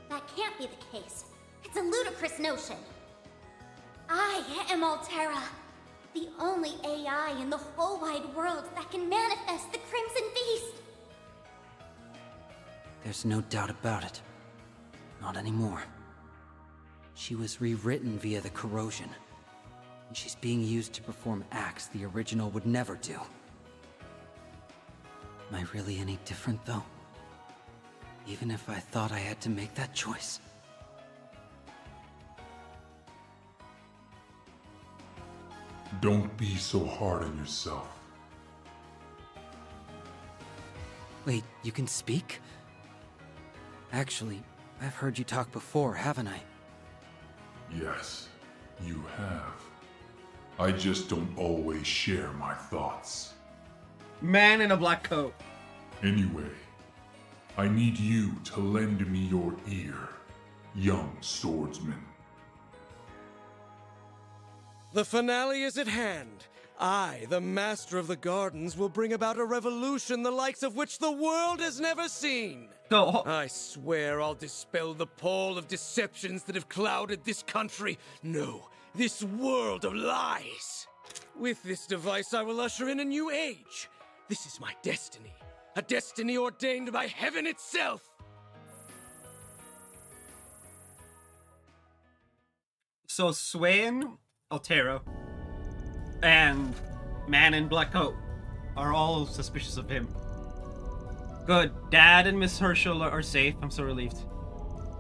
that can't be the case. It's a ludicrous notion. I am Altera, the only AI in the whole wide world that can manifest the Crimson Beast. There's no doubt about it. Not anymore. She was rewritten via the corrosion, and she's being used to perform acts the original would never do. Am I really any different, though? Even if I thought I had to make that choice? Don't be so hard on yourself. Wait, you can speak? Actually, I've heard you talk before, haven't I? Yes, you have. I just don't always share my thoughts. Man in a black coat. Anyway, I need you to lend me your ear, young swordsman. The finale is at hand. I, the Master of the Gardens, will bring about a revolution the likes of which the world has never seen. I swear I'll dispel the pall of deceptions that have clouded this country. No, this world of lies. With this device, I will usher in a new age. This is my destiny. A destiny ordained by heaven itself! So Swain, Altero, and Man in Black Coat are all suspicious of him. Good. Dad and Miss Herschel are safe. I'm so relieved.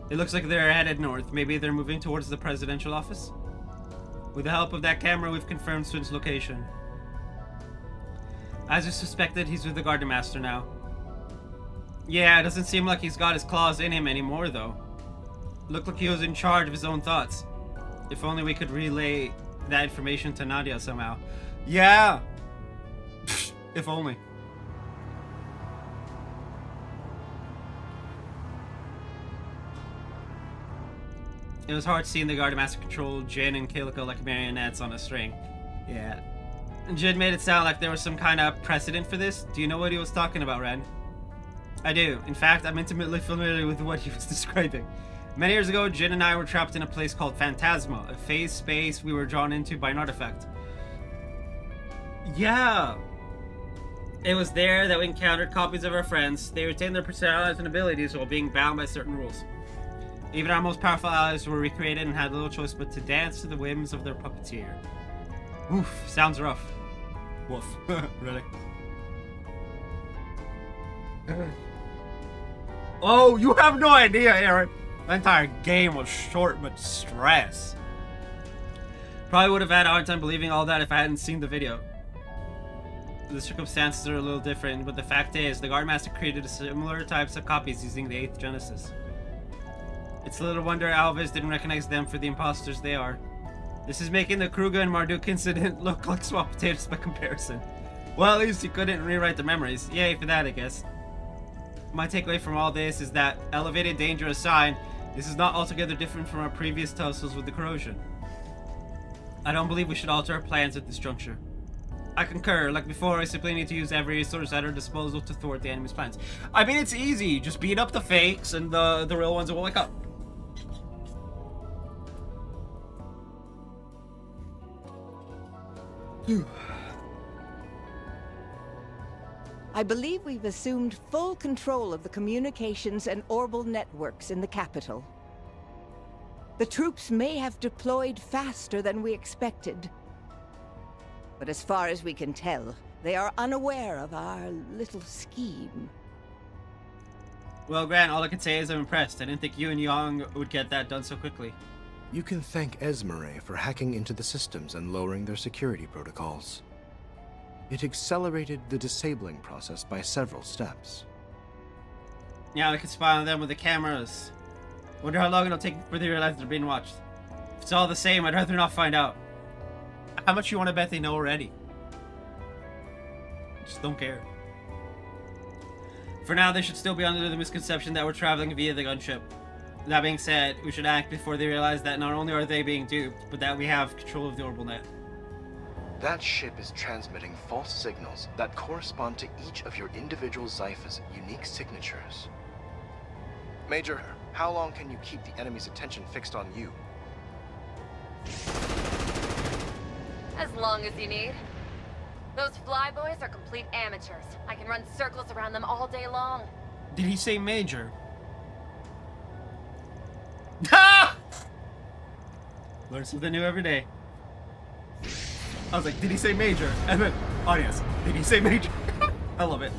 It looks like they're headed north. Maybe they're moving towards the presidential office? With the help of that camera, we've confirmed Swin's location. As we suspected, he's with the Garden Master now. Yeah, it doesn't seem like he's got his claws in him anymore, though. Looked like he was in charge of his own thoughts. If only we could relay that information to Nadia somehow. Yeah! If only. It was hard seeing the Garden Master control Jin and Calico like marionettes on a string. Yeah. Jin made it sound like there was some kind of precedent for this. Do you know what he was talking about, Ren? I do. In fact, I'm intimately familiar with what he was describing. Many years ago, Jin and I were trapped in a place called Phantasma, a phase space we were drawn into by an artifact. Yeah. It was there that we encountered copies of our friends. They retained their personalities and abilities while being bound by certain rules. Even our most powerful allies were recreated and had little choice but to dance to the whims of their puppeteer. Oof, sounds rough. Woof. Really? Oh, you have no idea, Aaron. The entire game was short but stress. Probably would have had a hard time believing all that if I hadn't seen the video. The circumstances are a little different, but the fact is, the Guardmaster created similar types of copies using the 8th Genesis. It's little wonder Alvis didn't recognize them for the imposters they are. This is making the Kruger and Marduk incident look like swap potatoes by comparison. Well, at least you couldn't rewrite the memories. Yay for that, I guess. My takeaway from all this is that, elevated danger aside, this is not altogether different from our previous tussles with the corrosion. I don't believe we should alter our plans at this juncture. I concur. Like before, I simply need to use every resource at our disposal to thwart the enemy's plans. I mean, it's easy. Just beat up the fakes and the real ones will wake up. I believe we've assumed full control of the communications and orbal networks in the capital. The troops may have deployed faster than we expected. But as far as we can tell, they are unaware of our little scheme. Well, Grant, all I can say is I'm impressed. I didn't think you and Young would get that done so quickly. You can thank Esmeralda for hacking into the systems and lowering their security protocols. It accelerated the disabling process by several steps. Yeah, we can spy on them with the cameras. Wonder how long it'll take before they realize they're being watched. If it's all the same, I'd rather not find out. How much you want to bet they know already? Just don't care. For now, they should still be under the misconception that we're traveling via the gunship. That being said, we should act before they realize that not only are they being duped, but that we have control of the orbital net. That ship is transmitting false signals that correspond to each of your individual Zypha's unique signatures. Major, how long can you keep the enemy's attention fixed on you? As long as you need. Those flyboys are complete amateurs. I can run circles around them all day long. Did he say Major? Ah! Learn something new every day. I was like, did he say Major? And then, audience, did he say Major? I love it.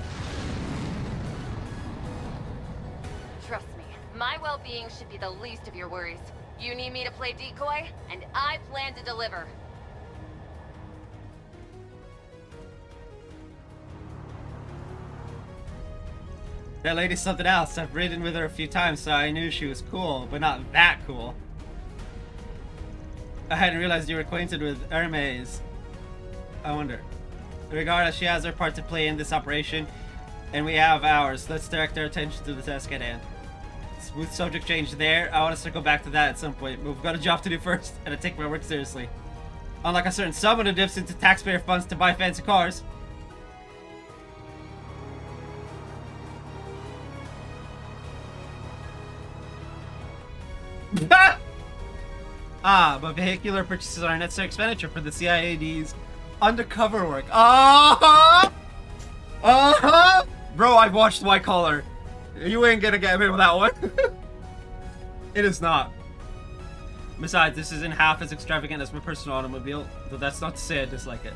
Trust me, my well-being should be the least of your worries. You need me to play decoy, and I plan to deliver. That lady's something else. I've ridden with her a few times, so I knew she was cool, but not that cool. I hadn't realized you were acquainted with Hermes. I wonder. Regardless, she has her part to play in this operation, and we have ours. Let's direct our attention to the task at hand. Smooth subject change there. I want to circle back to that at some point, but we've got a job to do first, and I take my work seriously. Unlike a certain someone who dips into taxpayer funds to buy fancy cars. But vehicular purchases are a necessary expenditure for the CIAD's undercover work. Uh-huh! Bro, I've watched White Collar. You ain't gonna get me with that one. It is not. Besides, this isn't half as extravagant as my personal automobile, though that's not to say I dislike it.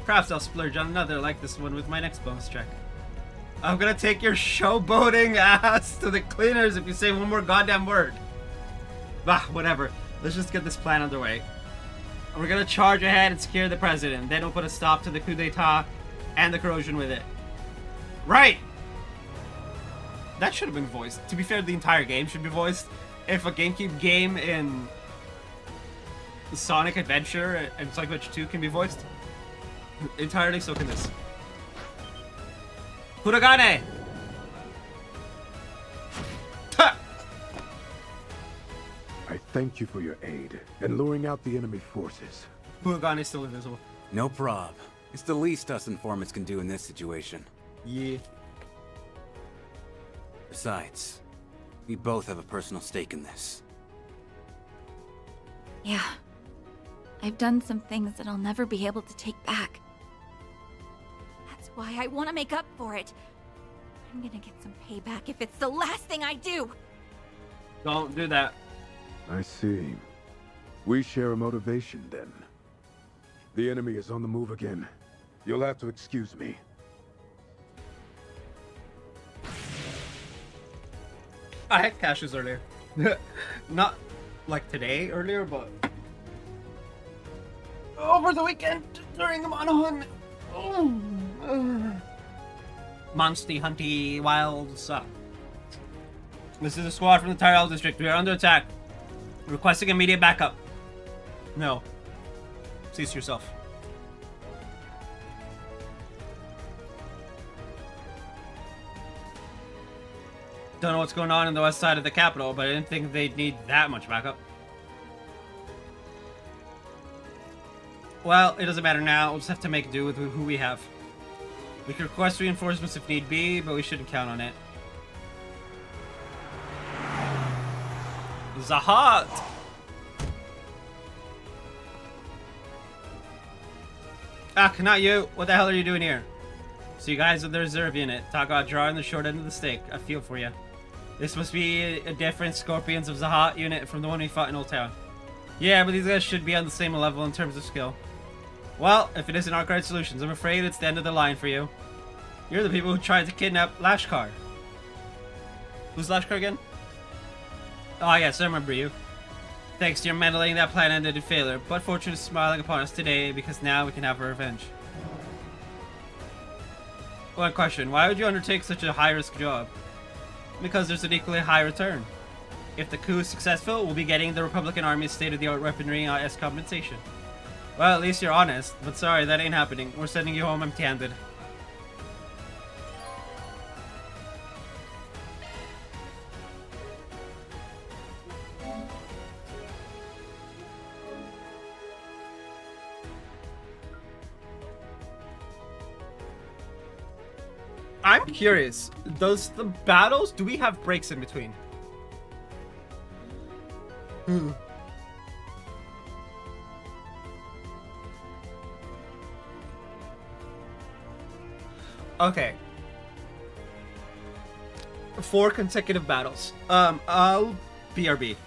Perhaps I'll splurge on another like this one with my next bonus check. I'm gonna take your showboating ass to the cleaners if you say one more goddamn word. Bah, whatever. Let's just get this plan underway. We're gonna charge ahead and scare the president, then we'll put a stop to the coup d'etat and the corrosion with it. Right! That should have been voiced. To be fair, the entire game should be voiced. If a GameCube game in Sonic Adventure and Sonic Adventure 2 can be voiced, entirely so can this. Kuragane! I thank you for your aid in luring out the enemy forces. Kuragane is still invisible. No prob. It's the least us informants can do in this situation. Yeah. Besides, we both have a personal stake in this. Yeah. I've done some things that I'll never be able to take back. That's why I want to make up for it. I'm gonna get some payback if it's the last thing I do. Don't do that. I see. We share a motivation then. The enemy is on the move again. You'll have to excuse me. I had caches earlier. Not like today earlier, but over the weekend during a monohunt. Monsty hunty wild stuff. This is a squad from the Tyrell district. We are under attack. Requesting immediate backup. No. Cease yourself. Don't know what's going on in the west side of the capital, but I didn't think they'd need that much backup. Well, it doesn't matter now. We'll just have to make do with who we have. We can request reinforcements if need be, but we shouldn't count on it. Zahat! Ah, not you. What the hell are you doing here? So you guys are the reserve unit. Talk about drawing the short end of the stick. I feel for you. This must be a different Scorpions of Zahat unit from the one we fought in Old Town. Yeah, but these guys should be on the same level in terms of skill. Well, if it isn't Arcade Solutions, I'm afraid it's the end of the line for you. You're the people who tried to kidnap Lashkar. Who's Lashkar again? Oh yes, I remember you. Thanks to your meddling, that plan ended in failure, but fortune is smiling upon us today because now we can have our revenge. One question, why would you undertake such a high-risk job? Because there's an equally high return. If the coup is successful, we'll be getting the Republican Army's state-of-the-art weaponry as compensation. Well, at least you're honest, but sorry, that ain't happening. We're sending you home empty-handed. I'm curious, does the battles, do we have breaks in between? Okay. 4 consecutive battles. I'll BRB.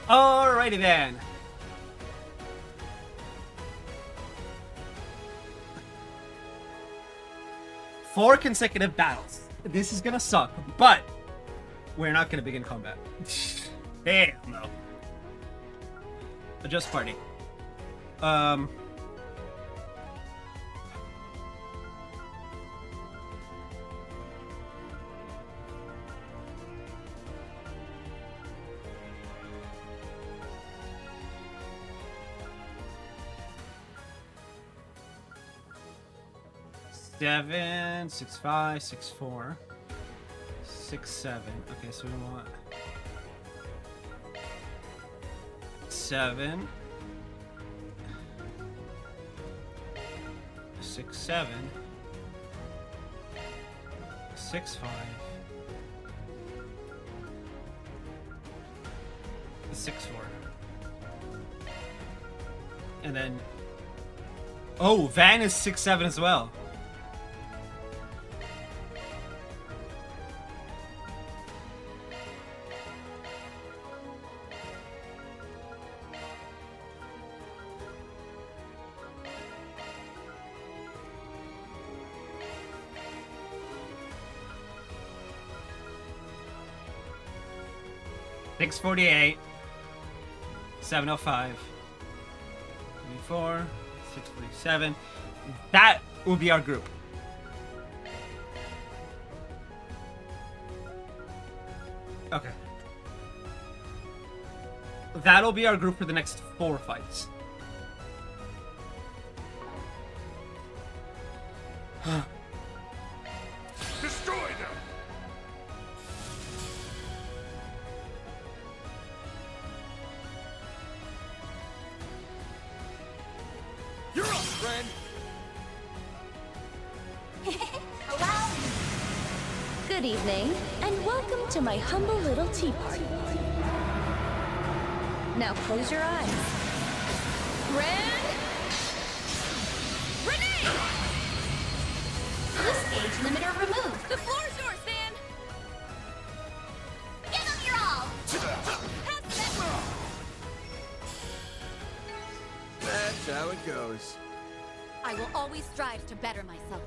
Alrighty then. Four consecutive battles. This is gonna suck, but we're not gonna begin combat. Damn no. Adjust party. Seven, 6, 5, 6, 4, 6, 7. Okay, so we want 7, 6, 7, 6, 5, 6, 4, and then Van is 6, 7 as well. Six 48, 705, 24, 647. That will be our group. Okay. That'll be our group for the next 4 fights. Destroy them! You're up, friend! Allow me. Good evening, and welcome to my humble little tea party. Now close your eyes. Grenade! Loose gauge limiter removed. The floor's yours, Van! Give them your all! That's how it goes. I will always strive to better myself.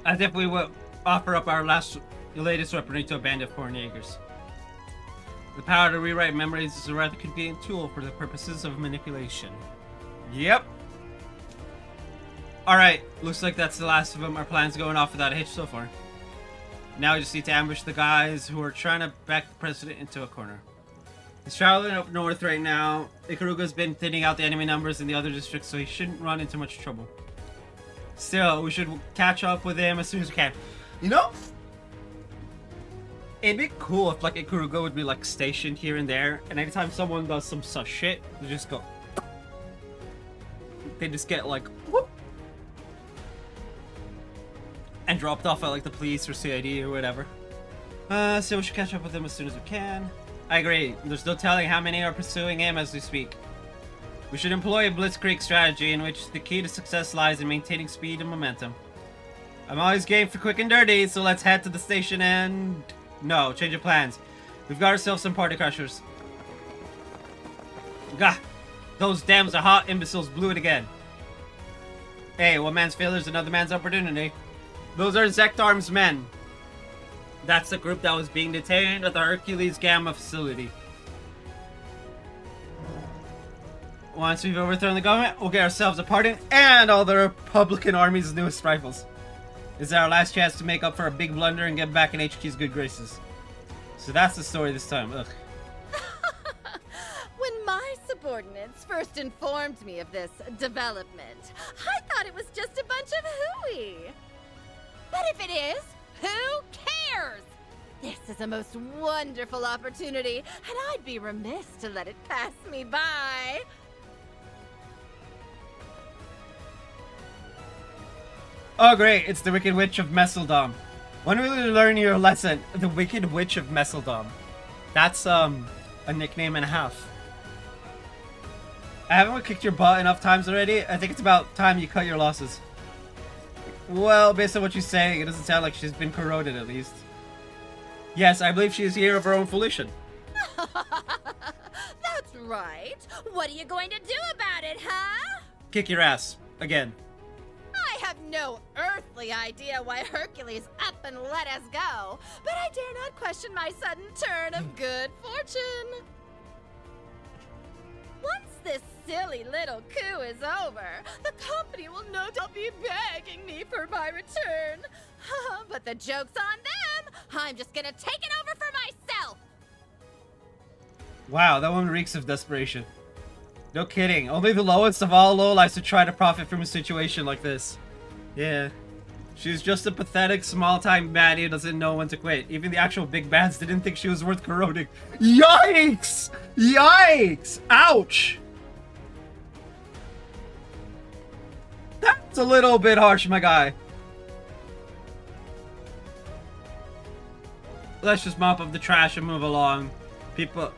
As if we would offer up our latest weaponry to a band of foreign Jaegers. The power to rewrite memories is a rather convenient tool for the purposes of manipulation. Yep. Alright, looks like that's the last of them. Our plan's going off without a hitch so far. Now we just need to ambush the guys who are trying to back the president into a corner. He's traveling up north right now. Ikaruga's been thinning out the enemy numbers in the other districts, so he shouldn't run into much trouble. Still, we should catch up with him as soon as we can. You know, it'd be cool if like Ikaruga would be like stationed here and there, and anytime someone does some sus shit, they just go. They just get like whoop, and dropped off at like the police or CID or whatever. So we should catch up with him as soon as we can. I agree. There's no telling how many are pursuing him as we speak. We should employ a blitzkrieg strategy in which the key to success lies in maintaining speed and momentum. I'm always game for quick and dirty, so let's head to the station and... No, change of plans. We've got ourselves some party crushers. Gah! Those dams are hot imbeciles blew it again. Hey, one man's failure is another man's opportunity. Those are Zect Arms men. That's the group that was being detained at the Hercules Gamma facility. Once we've overthrown the government, we'll get ourselves a pardon and all the Republican Army's newest rifles. This is our last chance to make up for a big blunder and get back in HQ's good graces. So that's the story this time. Ugh. When my subordinates first informed me of this development, I thought it was just a bunch of hooey. But if it is, who cares? This is a most wonderful opportunity, and I'd be remiss to let it pass me by. Oh great, it's the Wicked Witch of Messeldom. When will you learn your lesson? The Wicked Witch of Messeldom. That's, a nickname and a half. Haven't we kicked your butt enough times already? I think it's about time you cut your losses. Well, based on what you're saying, it doesn't sound like she's been corroded at least. Yes, I believe she is here of her own volition. That's right. What are you going to do about it, huh? Kick your ass. Again. I have no earthly idea why Hercules up and let us go, but I dare not question my sudden turn of good fortune. Once this silly little coup is over, the company will no doubt be begging me for my return. But the joke's on them. I'm just gonna take it over for myself. Wow, that one reeks of desperation. No kidding. Only the lowest of all lowlifes would try to profit from a situation like this. Yeah. She's just a pathetic small-time baddie who doesn't know when to quit. Even the actual big bads didn't think she was worth corroding. Yikes! Yikes! Ouch! That's a little bit harsh, my guy. Let's just mop up the trash and move along. People...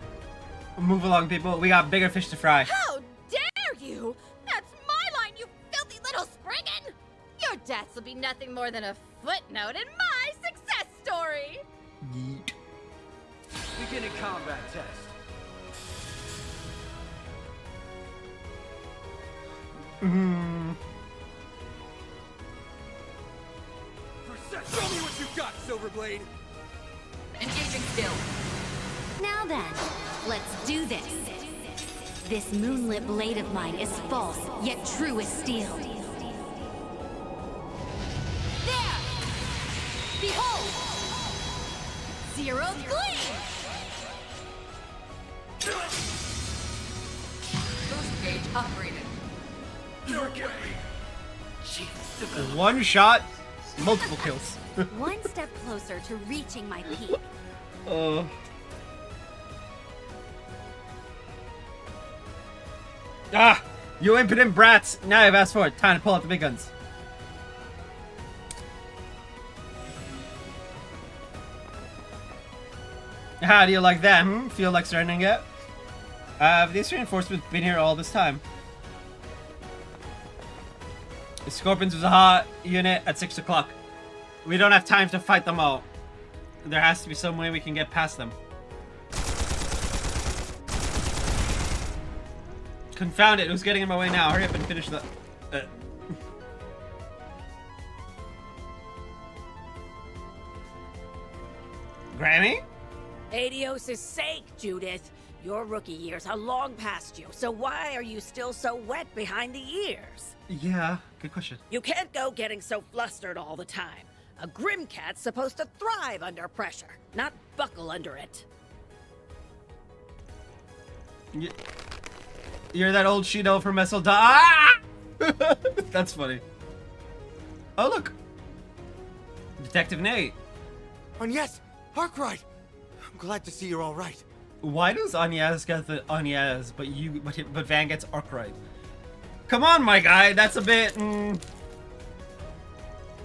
Move along, people. We got bigger fish to fry. How dare you! That's my line, you filthy little Spriggan! Your deaths will be nothing more than a footnote in my success story! Yeet. Beginning combat test. Show me what you got, Silverblade! Engaging skill. Now then, let's do this. This moonlit blade of mine is false, yet true as steel. There! Behold! Zero gleam! Boost gauge upgraded. One shot, multiple kills. One step closer to reaching my peak. Ah! You impudent brats! Now I've asked for it. Time to pull out the big guns. How do you like that? Feel like surrendering yet? Have these reinforcements been here all this time? The Scorpions was a hot unit at 6 o'clock. We don't have time to fight them all. There has to be some way we can get past them. Confound it, who's getting in my way now? Hurry up and finish the... Granny? Adios' sake, Judith. Your rookie years are long past you, so why are you still so wet behind the ears? Yeah, good question. You can't go getting so flustered all the time. A Grimcat's supposed to thrive under pressure, not buckle under it. You're that old Shido from Messelda. Ah! That's funny. Oh, look. Detective Nate. Agnes! Arkwright! I'm glad to see you're all right. Why does Agnes get the Agnes, but Van gets Arkwright? Come on, my guy. That's a bit...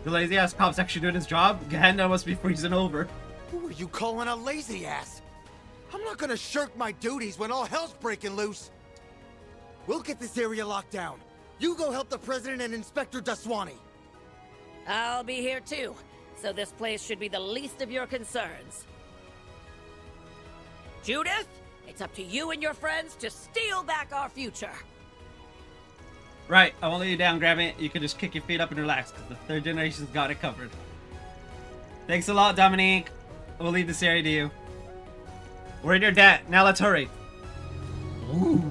The lazy-ass cop's actually doing his job? Gehenna must be freezing over. Who are you calling a lazy ass? I'm not gonna shirk my duties when all hell's breaking loose. We'll get this area locked down. You go help the President and Inspector Daswani. I'll be here too, so this place should be the least of your concerns. Judith, it's up to you and your friends to steal back our future. Right, I won't let you down, Grammy. You can just kick your feet up and relax, because the third generation's got it covered. Thanks a lot, Dominique. We'll leave this area to you. We're in your debt. Now let's hurry. Ooh.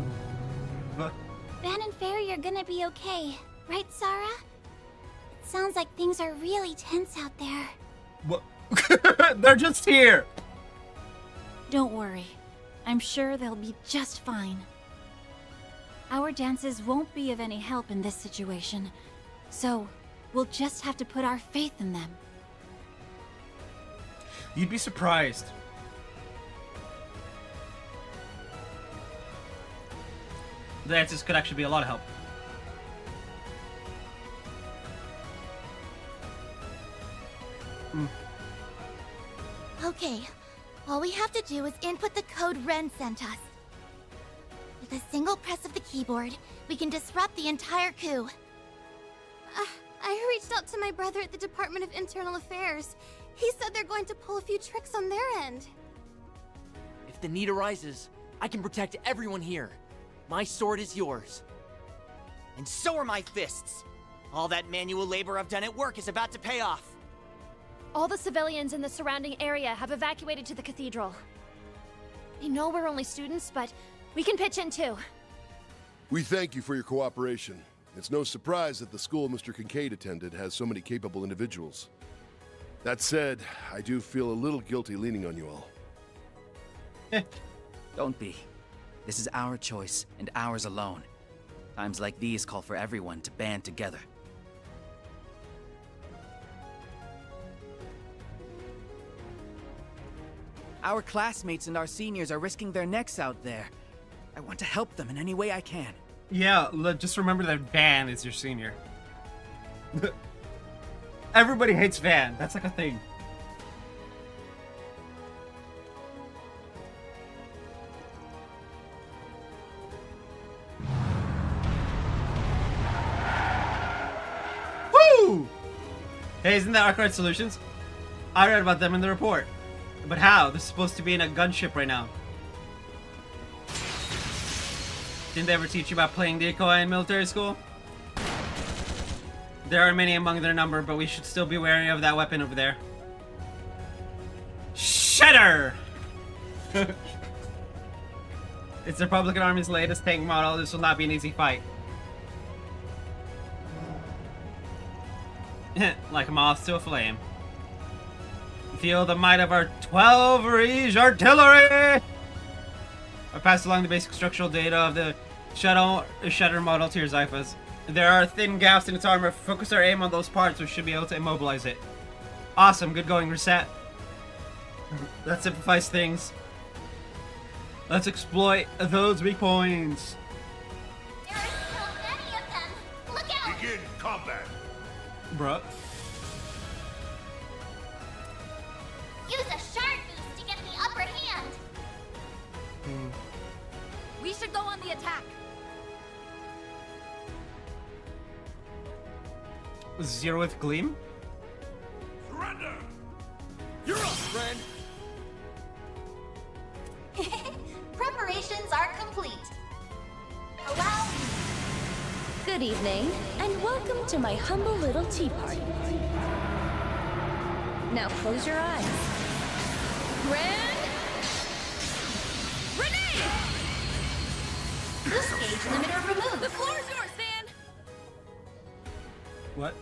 Van and Fairy are gonna be okay, right, Sarah? It sounds like things are really tense out there. What? They're just here. Don't worry. I'm sure they'll be just fine. Our dances won't be of any help in this situation, so we'll just have to put our faith in them. You'd be surprised. The dances could actually be a lot of help. Okay, all we have to do is input the code Ren sent us. With a single press of the keyboard, we can disrupt the entire coup. I reached out to my brother at the Department of Internal Affairs. He said they're going to pull a few tricks on their end. If the need arises, I can protect everyone here. My sword is yours. And so are my fists. All that manual labor I've done at work is about to pay off. All the civilians in the surrounding area have evacuated to the cathedral. They know we're only students, but we can pitch in too. We thank you for your cooperation. It's no surprise that the school Mr. Kincaid attended has so many capable individuals. That said, I do feel a little guilty leaning on you all. Don't be. This is our choice, and ours alone. Times like these call for everyone to band together. Our classmates and our seniors are risking their necks out there. I want to help them in any way I can. Yeah, just remember that Van is your senior. Everybody hates Van. That's like a thing. Woo! Hey, isn't that Arcade Solutions? I read about them in the report. But how? This is supposed to be in a gunship right now. Didn't they ever teach you about playing decoy in military school? There are many among their number, but we should still be wary of that weapon over there. Shedder! It's the Republican Army's latest tank model. This will not be an easy fight. Like a moth to a flame. Feel the might of our 12 Riege artillery! I passed along the basic structural data of the Shedder model to your Zyphas. There are thin gaps in its armor. If we focus our aim on those parts, we should be able to immobilize it. Awesome, good going, Reset. That simplifies things. Let's exploit those weak points. There are so many of them. Look out! Begin combat. Bruh. Use a shard boost to get the upper hand. We should go on the attack. Zero with Gleam? Surrender! You're up, friend! Preparations are complete. Allow me. Good evening, and welcome to my humble little tea party. Now close your eyes. Grand Renee! Boost gauge limiter removed. The floor's yours, Van! What?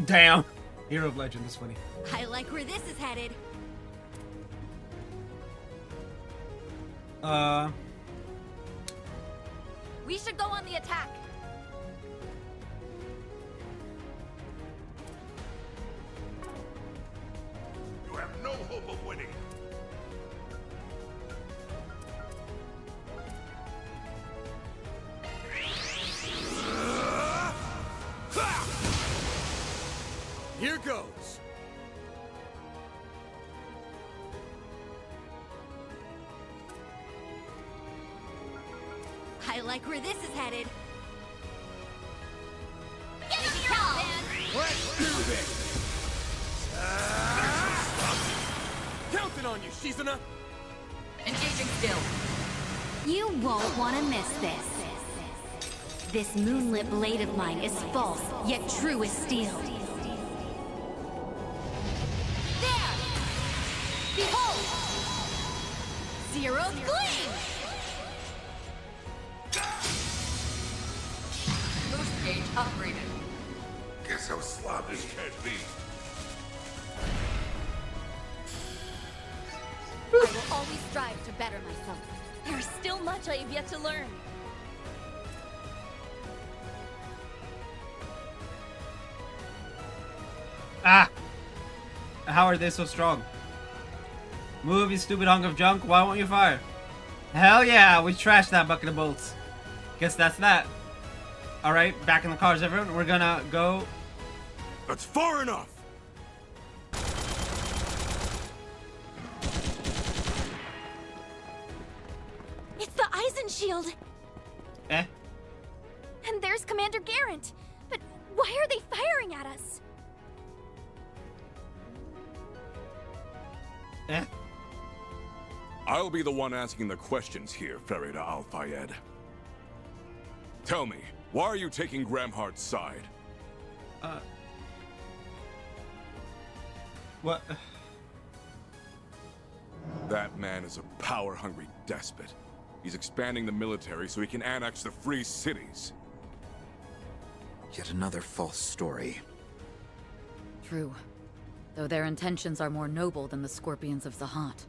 Damn. Hero of Legend is funny. I like where this is headed. We should go on the attack. You have no hope of winning. Here goes. I like where this is headed. Give him your all. Let's do this. Counting on you, Shizuna. Engaging skill. You won't want to miss this. This moonlit blade of mine is false, yet true as steel. There! Behold! Zero's Gleam! Boost gauge upgraded. Guess how sloppy this can't be. I will always strive to better myself. There is still much I have yet to learn. Ah! How are they so strong? Move, you stupid hunk of junk. Why won't you fire? Hell yeah, we trashed that bucket of bolts. Guess that's that. Alright, back in the cars, everyone. We're gonna go... That's far enough. It's the Eisen shield! Eh? And there's Commander Garrett! But why are they firing at us? Eh? I'll be the one asking the questions here, Farida Al-Fayed. Tell me, why are you taking Gramhart's side? What? That man is a power-hungry despot. He's expanding the military so he can annex the free cities. Yet another false story. True. Though their intentions are more noble than the Scorpions of Zahat.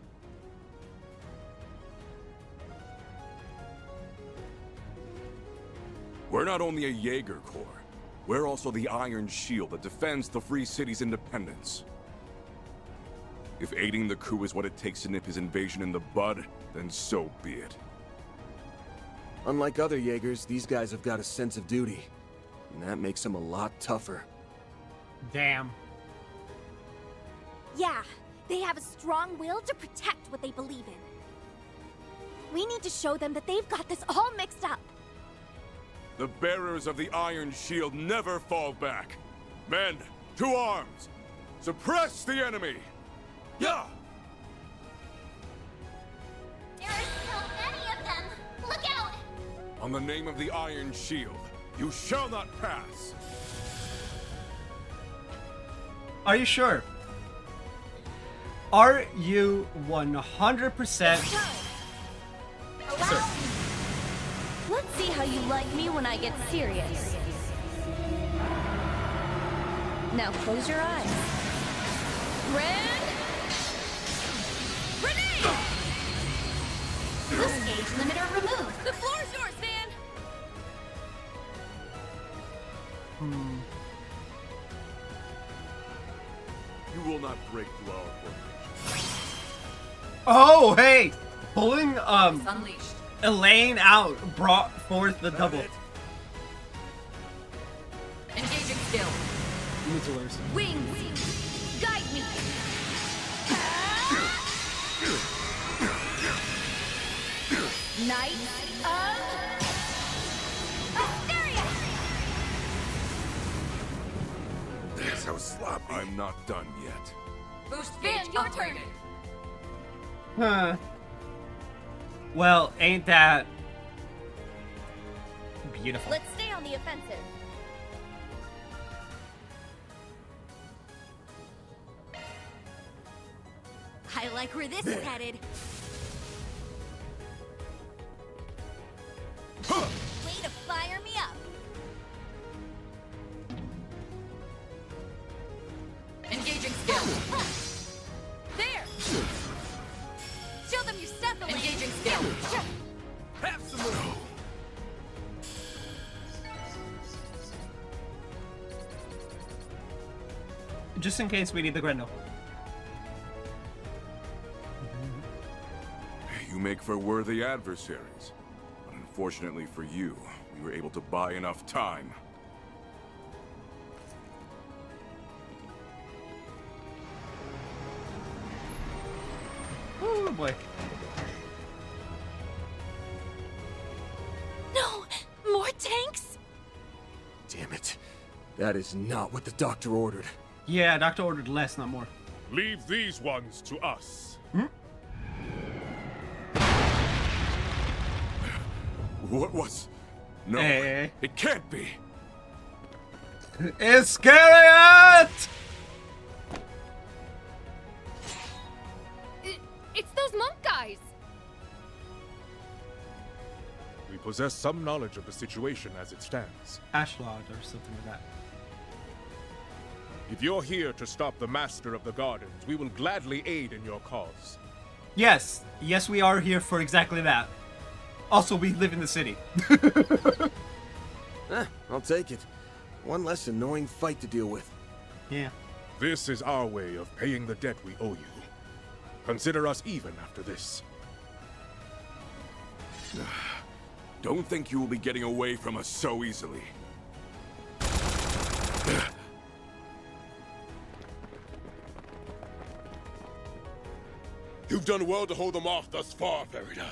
We're not only a Jaeger Corps, we're also the Iron Shield that defends the free city's independence. If aiding the coup is what it takes to nip his invasion in the bud, then so be it. Unlike other Jaegers, these guys have got a sense of duty. And that makes them a lot tougher. Damn. Yeah, they have a strong will to protect what they believe in. We need to show them that they've got this all mixed up. The bearers of the Iron Shield never fall back. Men, to arms! Suppress the enemy! Yeah! There are so many of them! Look out! On the name of the Iron Shield, you shall not pass! Are you sure? Are you 100% certain? Let's see how you like me when I get serious. Now close your eyes. Red! Grenade! Boost gauge limiter removed. The floor's yours, Van! You will not break through our formation. Oh, hey! Pulling, Unleashed. Elaine out brought forth the double. Engaging skill. Mutilers. Wings! Guide me! Knight of Hysteria! That's how sloppy. I'm not done yet. Boost Van, gauge your upgraded. turn. Huh. Well, ain't that beautiful? Let's stay on the offensive. I like where this is headed. Way to fire me up! Engaging skill. There! Show them your stuff, Elaine! Engaging skill. Have some more. Just in case we need the Grendel. You make for worthy adversaries. But unfortunately for you, we were able to buy enough time. Oh boy. No! More tanks? Damn it. That is not what the doctor ordered. Yeah, Doctor ordered less, not more. Leave these ones to us. What was... No, Hey. it can't be. Iscariot! It's those monk guys! We possess some knowledge of the situation as it stands. Ashlod or something like that. If you're here to stop the Master of the Gardens, we will gladly aid in your cause. Yes, yes, we are here for exactly that. Also, we live in the city. I'll take it. One less annoying fight to deal with. Yeah. This is our way of paying the debt we owe you. Consider us even after this. Don't think you will be getting away from us so easily. You've done well to hold them off thus far, Farida.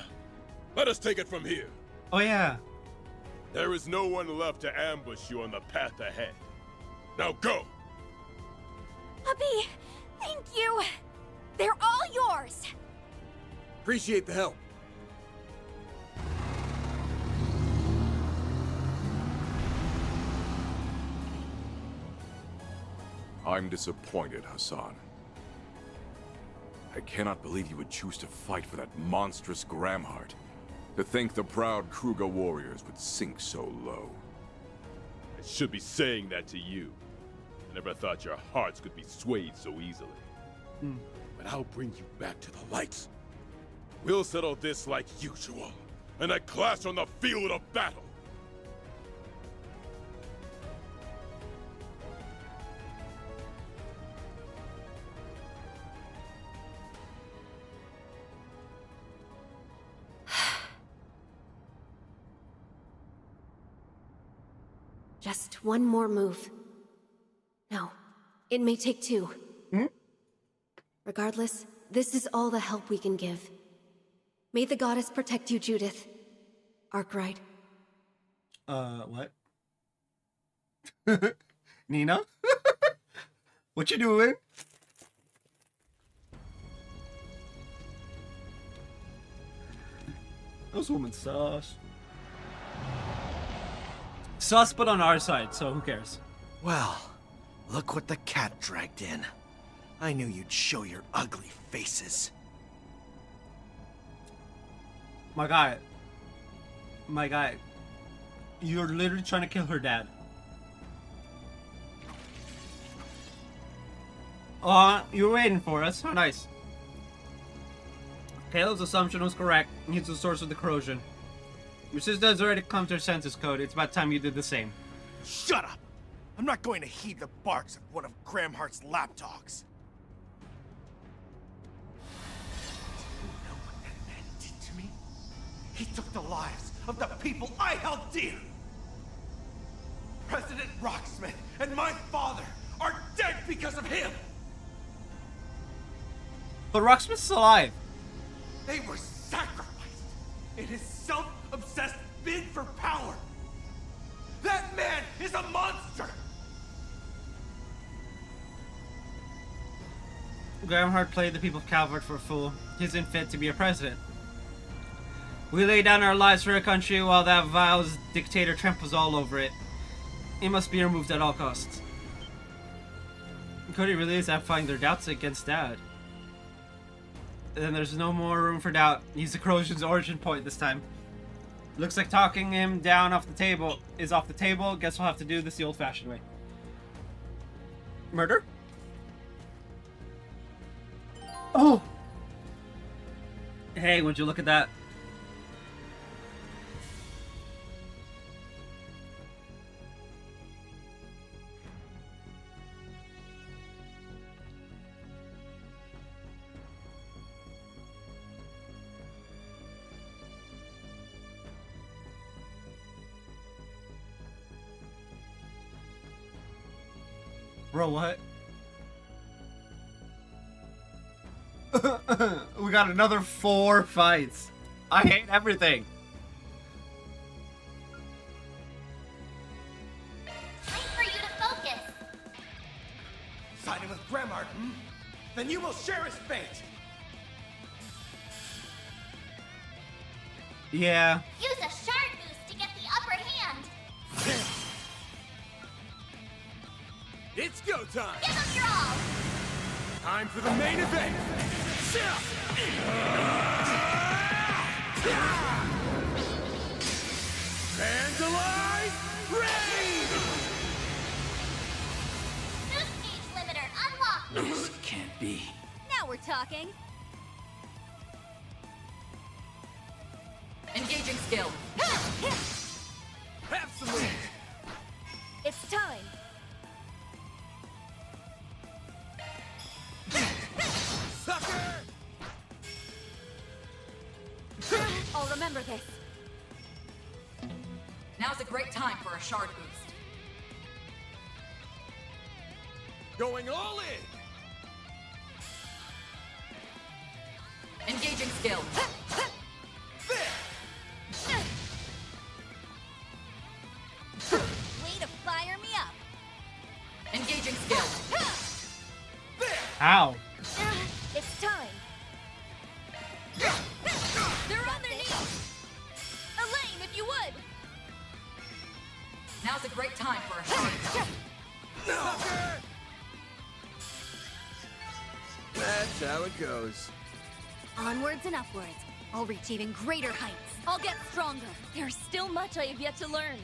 Let us take it from here. Oh yeah. There is no one left to ambush you on the path ahead. Now go! Puppy! Thank you! They're all yours! Appreciate the help. I'm disappointed, Hassan. I cannot believe you would choose to fight for that monstrous Gramheart. To think the proud Kruger warriors would sink so low. I should be saying that to you. I never thought your hearts could be swayed so easily. But I'll bring you back to the lights. We'll settle this like usual, in a clash on the field of battle. Just one more move. No, it may take two. Regardless, this is all the help we can give. May the goddess protect you, Judith. Arkwright. What? Nina? What you doing? Those women sus. Sus, but on our side, so who cares? Well, look what the cat dragged in. I knew you'd show your ugly faces. My guy, you're literally trying to kill her dad. You're waiting for us. How nice. Caleb's assumption was correct. He's the source of the corrosion. Your sister has already come to her senses, Code. It's about time you did the same. Shut up! I'm not going to heed the barks of one of Gramhart's lapdogs. Do you know what that man did to me? He took the lives of the people I held dear! President Rocksmith and my father are dead because of him! But Rocksmith's alive. They were sacrificed in his self-obsessed bid for power! That man is a monster! Gramhart played the people of Calvert for a fool. He isn't fit to be a president. We lay down our lives for a country while that vile dictator tramples all over it. He must be removed at all costs. Cody really is amplifying their doubts against Dad. Then there's no more room for doubt. He's the corrosion's origin point this time. Looks like talking him down off the table is off the table. Guess we'll have to do this the old-fashioned way. Murder? Oh! Hey, would you look at that? Bro, what? We got another 4 fights. I hate everything. Time for you to focus. Siding with Gramhart, Then you will share his fate! Yeah. Use a shard boost to get the upper hand. It's go time! Give them your all! Time for the main event! Vandalize! Ready! Boost gauge limiter unlocked! This can't be. Now we're talking. Engaging skill. Absolutely! It's time. Sucker! I'll remember this. Now's a great time for a shard boost. Going all in! Engaging skill. Way to fire me up. Engaging skill. Ow. It's time. time for a short. That's how it goes. Onwards and upwards. I'll reach even greater heights. I'll get stronger. There's still much I have yet to learn.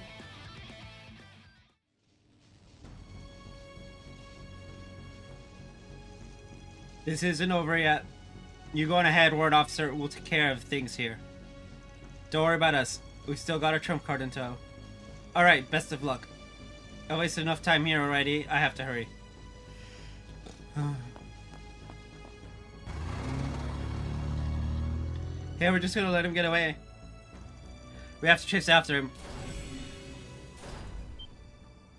This isn't over yet. You go on ahead, Ward Officer. We'll take care of things here. Don't worry about us. We still got our trump card in tow. Alright, best of luck. I wasted enough time here already. I have to hurry. Okay, we're just gonna let him get away. We have to chase after him.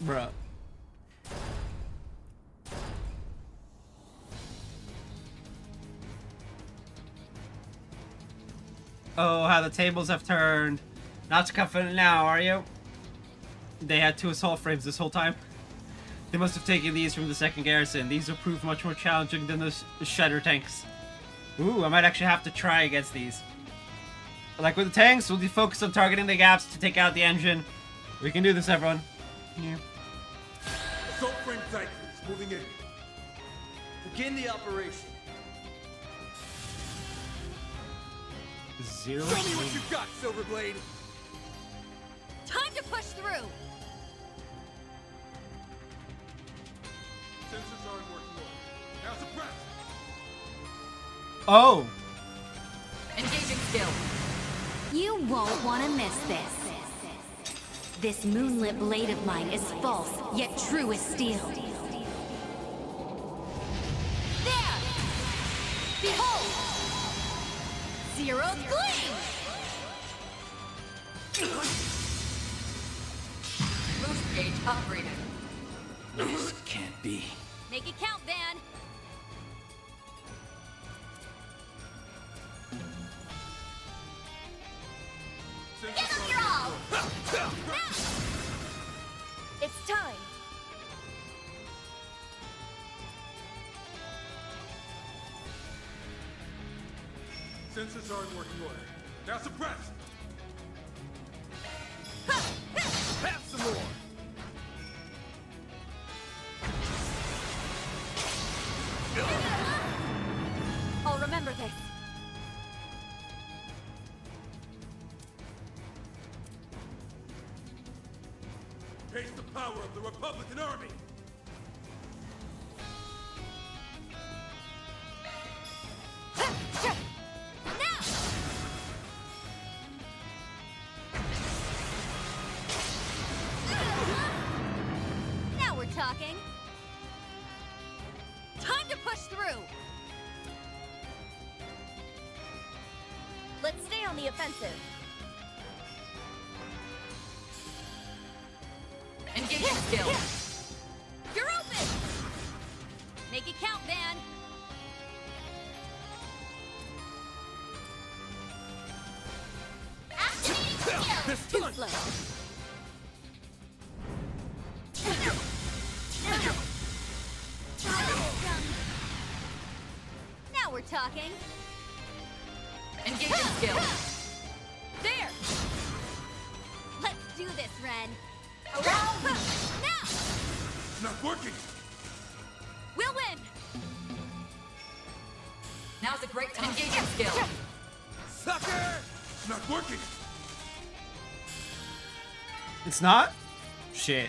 Bruh. Oh, how the tables have turned. Not so confident now, are you? They had 2 assault frames this whole time. They must have taken these from the 2nd Garrison. These will prove much more challenging than the Shredder tanks. Ooh, I might actually have to try against these. Like with the tanks, we'll be focused on targeting the gaps to take out the engine. We can do this, everyone. Yeah. Assault frame Titans moving in. Begin the operation. Zero. Show me what you've got, Silverblade. Time to push through. Sensors are in working order. Now suppress. Oh. Engaging skill. You won't want to miss this. This moonlit blade of mine is false, yet true as steel. There! Behold! Zero's gleam! Boost gauge upgraded. This can't be. Make it count, Van! Get up your all! Now! It's time. Sensors are in working order. Now suppress. Have some more. I'll remember this. Face the power of the Republican Army. Now we're talking. Time to push through. Let's stay on the offensive. Engaging skill. You're open. Make it count, Van. Activating skill. Too slow. Now we're talking. Engaging skill. There. Let's do this, Ren. Around. Now. It's not working. We'll win. Now's a great time. Engaging skill. Sucker! It's not working. It's not? Shit.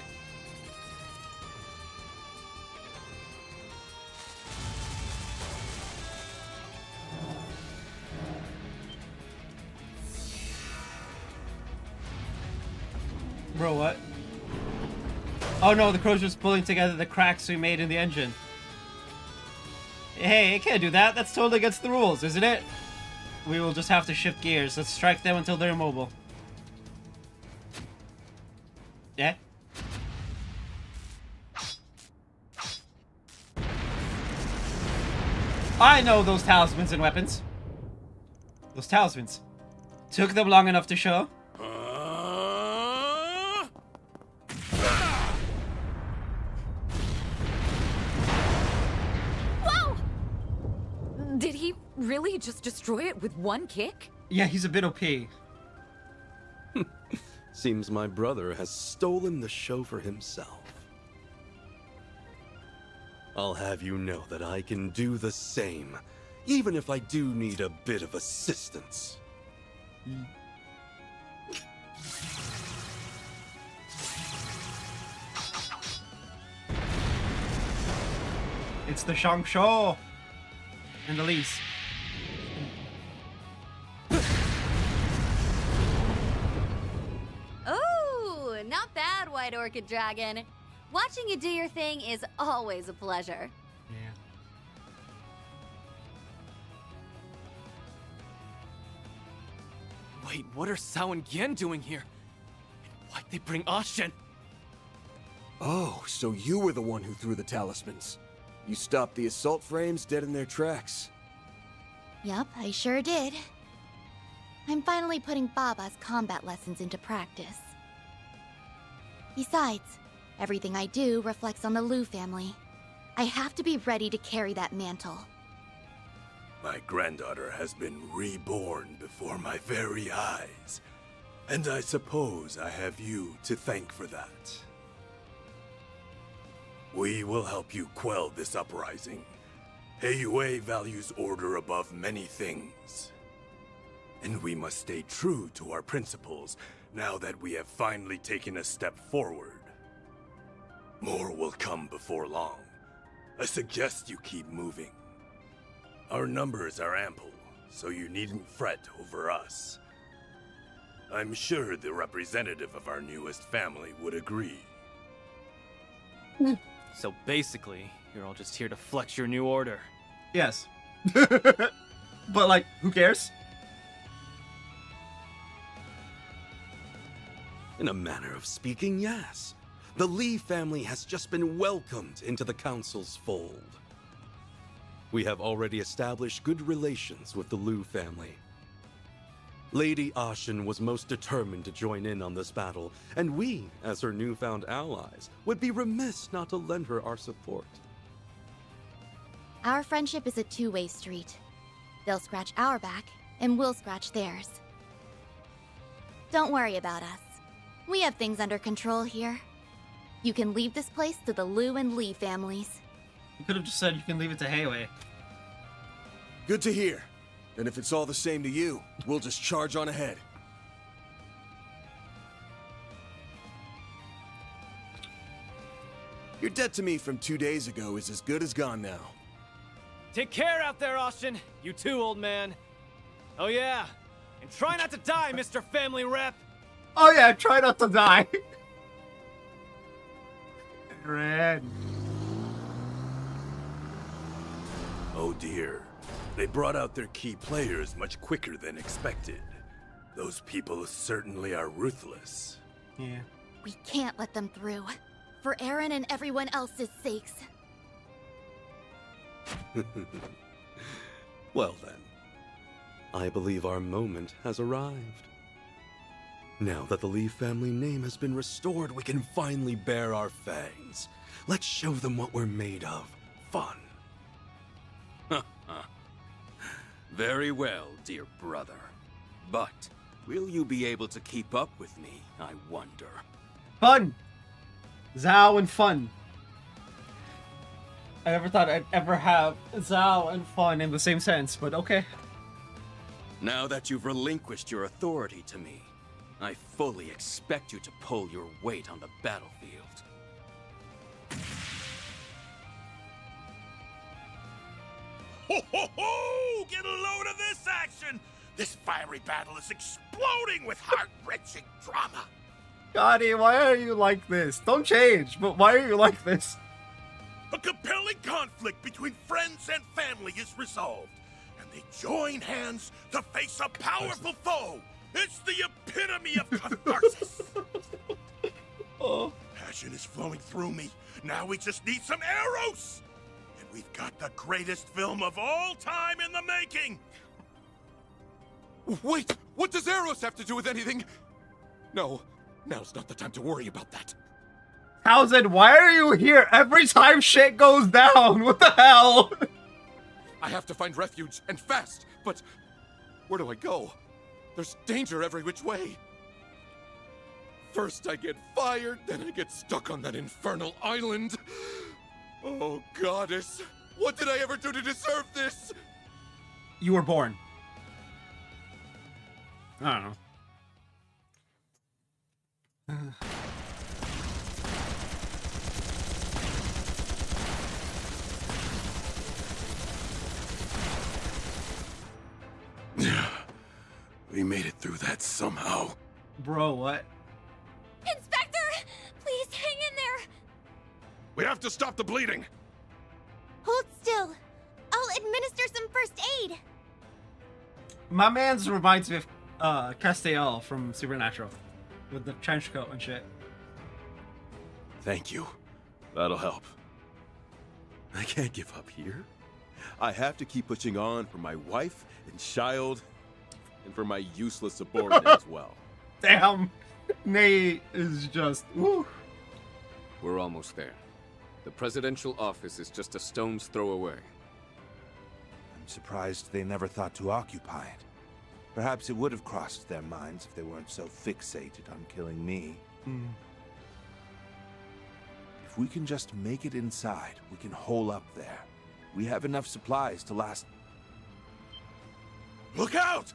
Bro, what? Oh no, the corrosion's pulling together the cracks we made in the engine. Hey, it can't do that. That's totally against the rules, isn't it? We will just have to shift gears. Let's strike them until they're immobile. Yeah? I know those talismans and weapons. Those talismans. Took them long enough to show. Whoa! Did he really just destroy it with one kick? Yeah, he's a bit OP. Seems my brother has stolen the show for himself. I'll have you know that I can do the same, even if I do need a bit of assistance. It's the Shang Show and the Lease. Oh, not bad, White Orchid Dragon. Watching you do your thing is always a pleasure. Yeah. Wait, what are Sao and Gian doing here? And why'd they bring Ashen? Oh, so you were the one who threw the talismans. You stopped the assault frames dead in their tracks. Yup, I sure did. I'm finally putting Baba's combat lessons into practice. Besides, everything I do reflects on the Liu family. I have to be ready to carry that mantle. My granddaughter has been reborn before my very eyes. And I suppose I have you to thank for that. We will help you quell this uprising. Heiyue values order above many things. And we must stay true to our principles now that we have finally taken a step forward. More will come before long. I suggest you keep moving. Our numbers are ample, so you needn't fret over us. I'm sure the representative of our newest family would agree. So basically, you're all just here to flex your new order. Yes. But like, who cares? In a manner of speaking, yes. The Li family has just been welcomed into the Council's fold. We have already established good relations with the Liu family. Lady Ashen was most determined to join in on this battle, and we, as her newfound allies, would be remiss not to lend her our support. Our friendship is a two-way street. They'll scratch our back, and we'll scratch theirs. Don't worry about us. We have things under control here. You can leave this place to the Liu and Li families. You could have just said you can leave it to Heiyue. Good to hear. And if it's all the same to you, we'll just charge on ahead. Your debt to me from 2 days ago is as good as gone now. Take care out there, Austin. You too, old man. Oh yeah, and try not to die, Mr. Family Rep. Oh yeah, try not to die. Red. Oh dear. They brought out their key players much quicker than expected. Those people certainly are ruthless. Yeah. We can't let them through. For Aaron and everyone else's sakes. Well then, I believe our moment has arrived. Now that the Li family name has been restored, we can finally bare our fangs. Let's show them what we're made of. Fun. Very well, dear brother. But will you be able to keep up with me, I wonder? Fun! Zhao and fun. I never thought I'd ever have Zhao and fun in the same sense, but okay. Now that you've relinquished your authority to me, I fully expect you to pull your weight on the battlefield. Ho ho ho! Get a load of this action! This fiery battle is exploding with heart-wrenching drama! Gotti, why are you like this? Don't change, but why are you like this? A compelling conflict between friends and family is resolved, and they join hands to face a powerful foe! It's the epitome of catharsis! Oh. Passion is flowing through me. Now we just need some arrows! And we've got the greatest film of all time in the making! Wait! What does Eros have to do with anything? No, now's not the time to worry about that. Townsend, why are you here every time shit goes down? What the hell? I have to find refuge, and fast, but where do I go? There's danger every which way. First I get fired, then I get stuck on that infernal island. Oh, goddess. What did I ever do to deserve this? You were born. I don't know. We made it through that somehow. Bro, what? Inspector! Please hang in there! We have to stop the bleeding. Hold still. I'll administer some first aid. My man's reminds me of Castiel from Supernatural. With the trench coat and shit. Thank you. That'll help. I can't give up here. I have to keep pushing on for my wife and child, and for my useless subordinate as well. Damn. Nate is just... Woo. We're almost there. The presidential office is just a stone's throw away. I'm surprised they never thought to occupy it. Perhaps it would have crossed their minds if they weren't so fixated on killing me. If we can just make it inside, we can hole up there. We have enough supplies to last... Look out!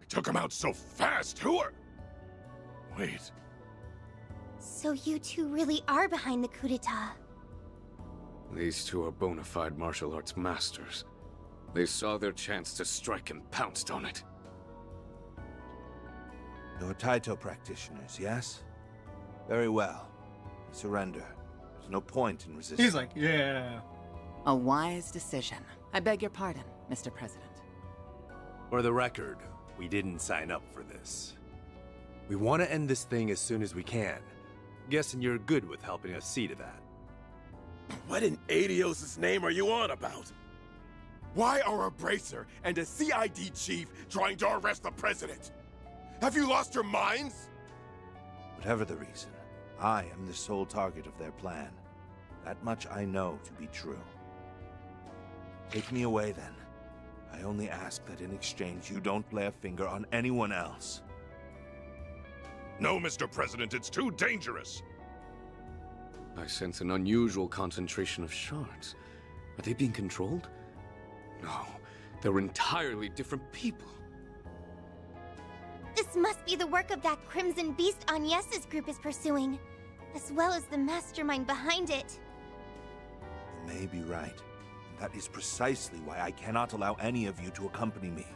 I took him out so fast. Who are... Wait. So you two really are behind the coup d'etat. These two are bona fide martial arts masters. They saw their chance to strike and pounced on it. You're Taito practitioners, yes? Very well. Surrender. There's no point in resisting. He's like, yeah. A wise decision. I beg your pardon, Mr. President. For the record, we didn't sign up for this. We want to end this thing as soon as we can. Guessing you're good with helping us see to that. What in Adios' name are you on about? Why are a bracer and a CID chief trying to arrest the president? Have you lost your minds? Whatever the reason, I am the sole target of their plan. That much I know to be true. Take me away then. I only ask that in exchange you don't lay a finger on anyone else. No, Mr. President, it's too dangerous. I sense an unusual concentration of shards. Are they being controlled? No, they're entirely different people. This must be the work of that Crimson Beast Agnes's group is pursuing, as well as the mastermind behind it. You may be right. That is precisely why I cannot allow any of you to accompany me.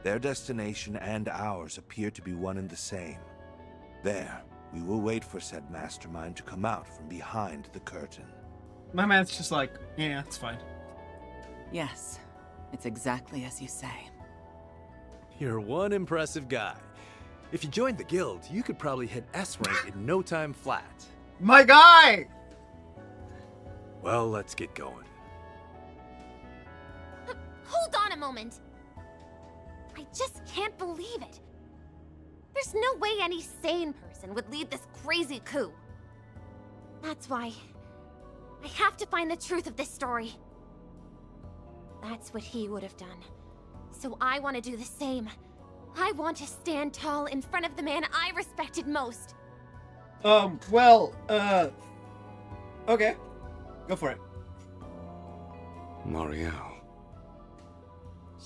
Their destination and ours appear to be one and the same. There, we will wait for said mastermind to come out from behind the curtain. My man's just like, yeah, it's fine. Yes, it's exactly as you say. You're one impressive guy. If you joined the guild, you could probably hit S rank in no time flat. My guy! Well, let's get going. Hold on a moment. I just can't believe it. There's no way any sane person would lead this crazy coup. That's why I have to find the truth of this story. That's what he would have done. So I want to do the same. I want to stand tall in front of the man I respected most. Okay. Go for it. Marielle.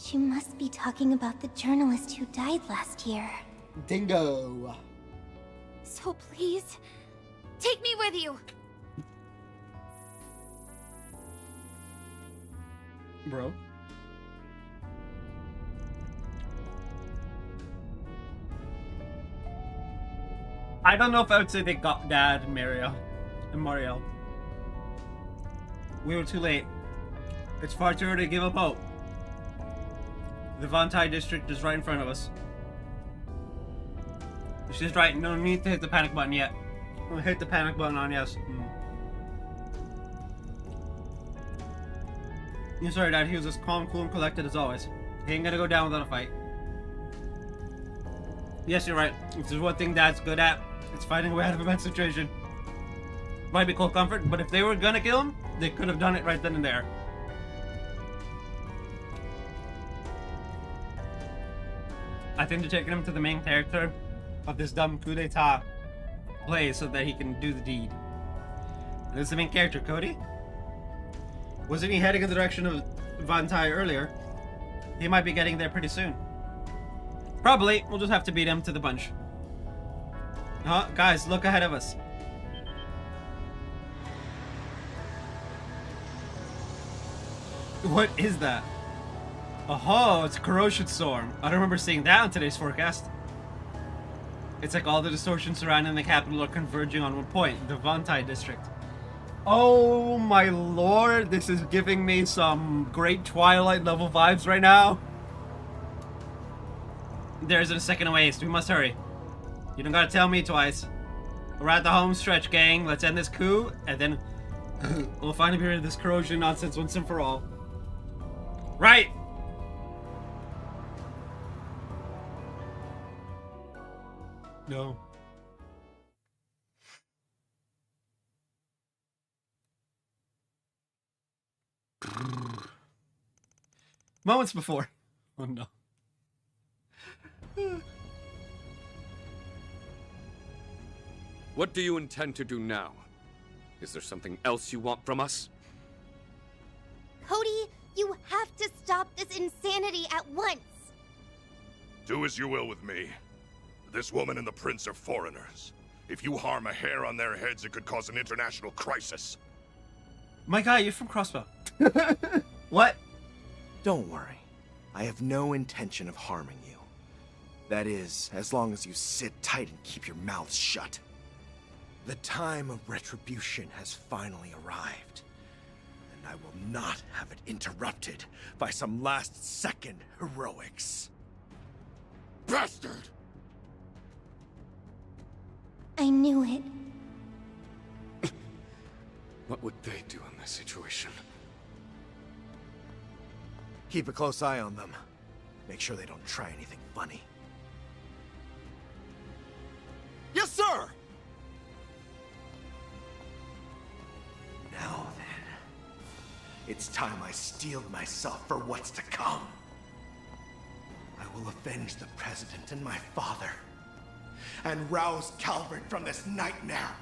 She must be talking about the journalist who died last year. Dingo. So please, take me with you. Bro. I don't know if I would say they got Dad and Marielle. We were too late. It's far too early to give up hope. The Vantai district is right in front of us. She's right, no need to hit the panic button yet. We'll hit the panic button on yes. Yeah, sorry, Dad, he was as calm, cool, and collected as always. He ain't gonna go down without a fight. Yes, you're right. If there's one thing Dad's good at, it's fighting a way out of a bad situation. Might be cold comfort, but if they were gonna kill him, they could have done it right then and there. I think they're taking him to the main character of this dumb coup d'etat place so that he can do the deed. This is the main character, Cody. Wasn't he heading in the direction of Van Tai earlier? He might be getting there pretty soon. Probably. We'll just have to beat him to the punch. Guys, look ahead of us. What is that? Oh, it's a corrosion storm. I don't remember seeing that on today's forecast. It's like all the distortions surrounding the capital are converging on one point, the Vantai district. Oh my lord, this is giving me some great Twilight level vibes right now. There isn't a second to waste. We must hurry. You don't gotta tell me twice. We're at the home stretch, gang. Let's end this coup, and then we'll finally be rid of this corrosion nonsense once and for all. Right! No. Moments before. Oh no. What do you intend to do now? Is there something else you want from us? Cody, you have to stop this insanity at once. Do as you will with me. This woman and the prince are foreigners. If you harm a hair on their heads, it could cause an international crisis. My guy, you're from Crossbow. What? Don't worry. I have no intention of harming you. That is, as long as you sit tight and keep your mouth shut. The time of retribution has finally arrived, and I will not have it interrupted by some last-second heroics. Bastard! I knew it. What would they do in this situation? Keep a close eye on them. Make sure they don't try anything funny. Yes, sir! Now then, it's time I steeled myself for what's to come. I will avenge the President and my father, and rouse Calvert from this nightmare.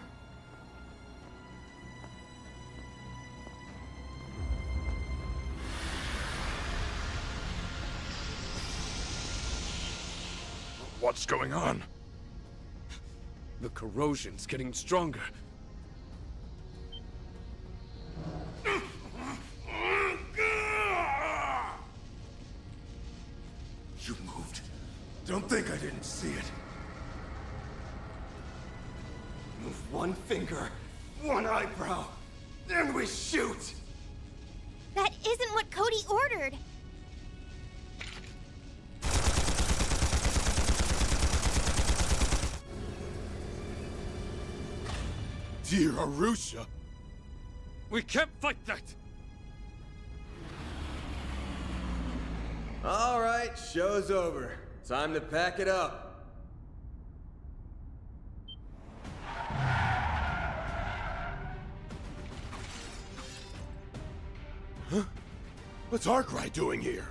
What's going on? The corrosion's getting stronger. You moved. Don't think I didn't see it. Move one finger, one eyebrow, then we shoot! That isn't what Cody ordered. Dear Arusha! We can't fight that! All right, show's over. Time to pack it up. Huh? What's Arkwright doing here?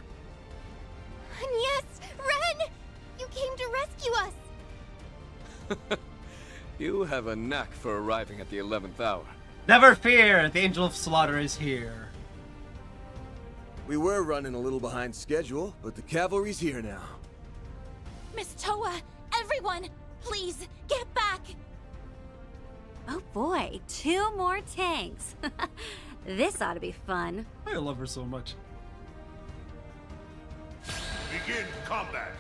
And yes, Ren! You came to rescue us! You have a knack for arriving at the 11th hour. Never fear, the Angel of Slaughter is here. We were running a little behind schedule, but the cavalry's here now. Miss Toa, everyone, please, get back! Oh boy, 2 more tanks. This ought to be fun. I love her so much. Begin combat.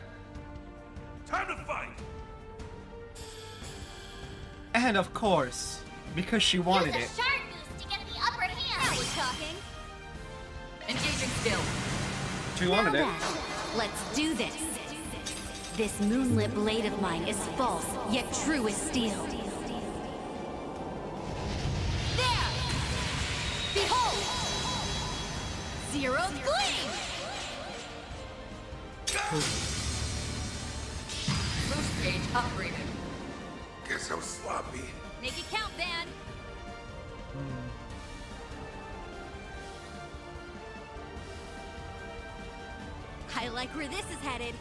Time to fight. And of course, because she wanted Use it. a shark boost to get the upper hand. Now we're talking. Engaging skill. She wanted it. Now then, let's do this. This moonlit blade of mine is false, yet true as steel. There! Behold! Zero gleam! Boost gauge upgraded. Guess I'm sloppy. Make it count, Van. I like where this is headed.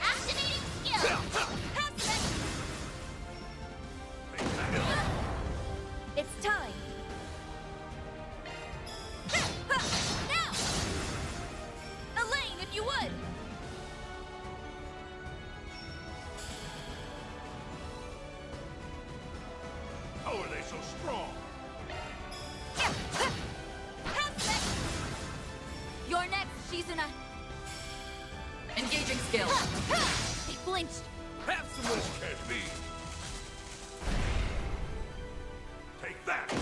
Activating skill! It's time! Now! Elaine, if you would! How are they so strong? You're next, Shizuna! Engaging skill. They flinched! Have some wish, can't be. Take that!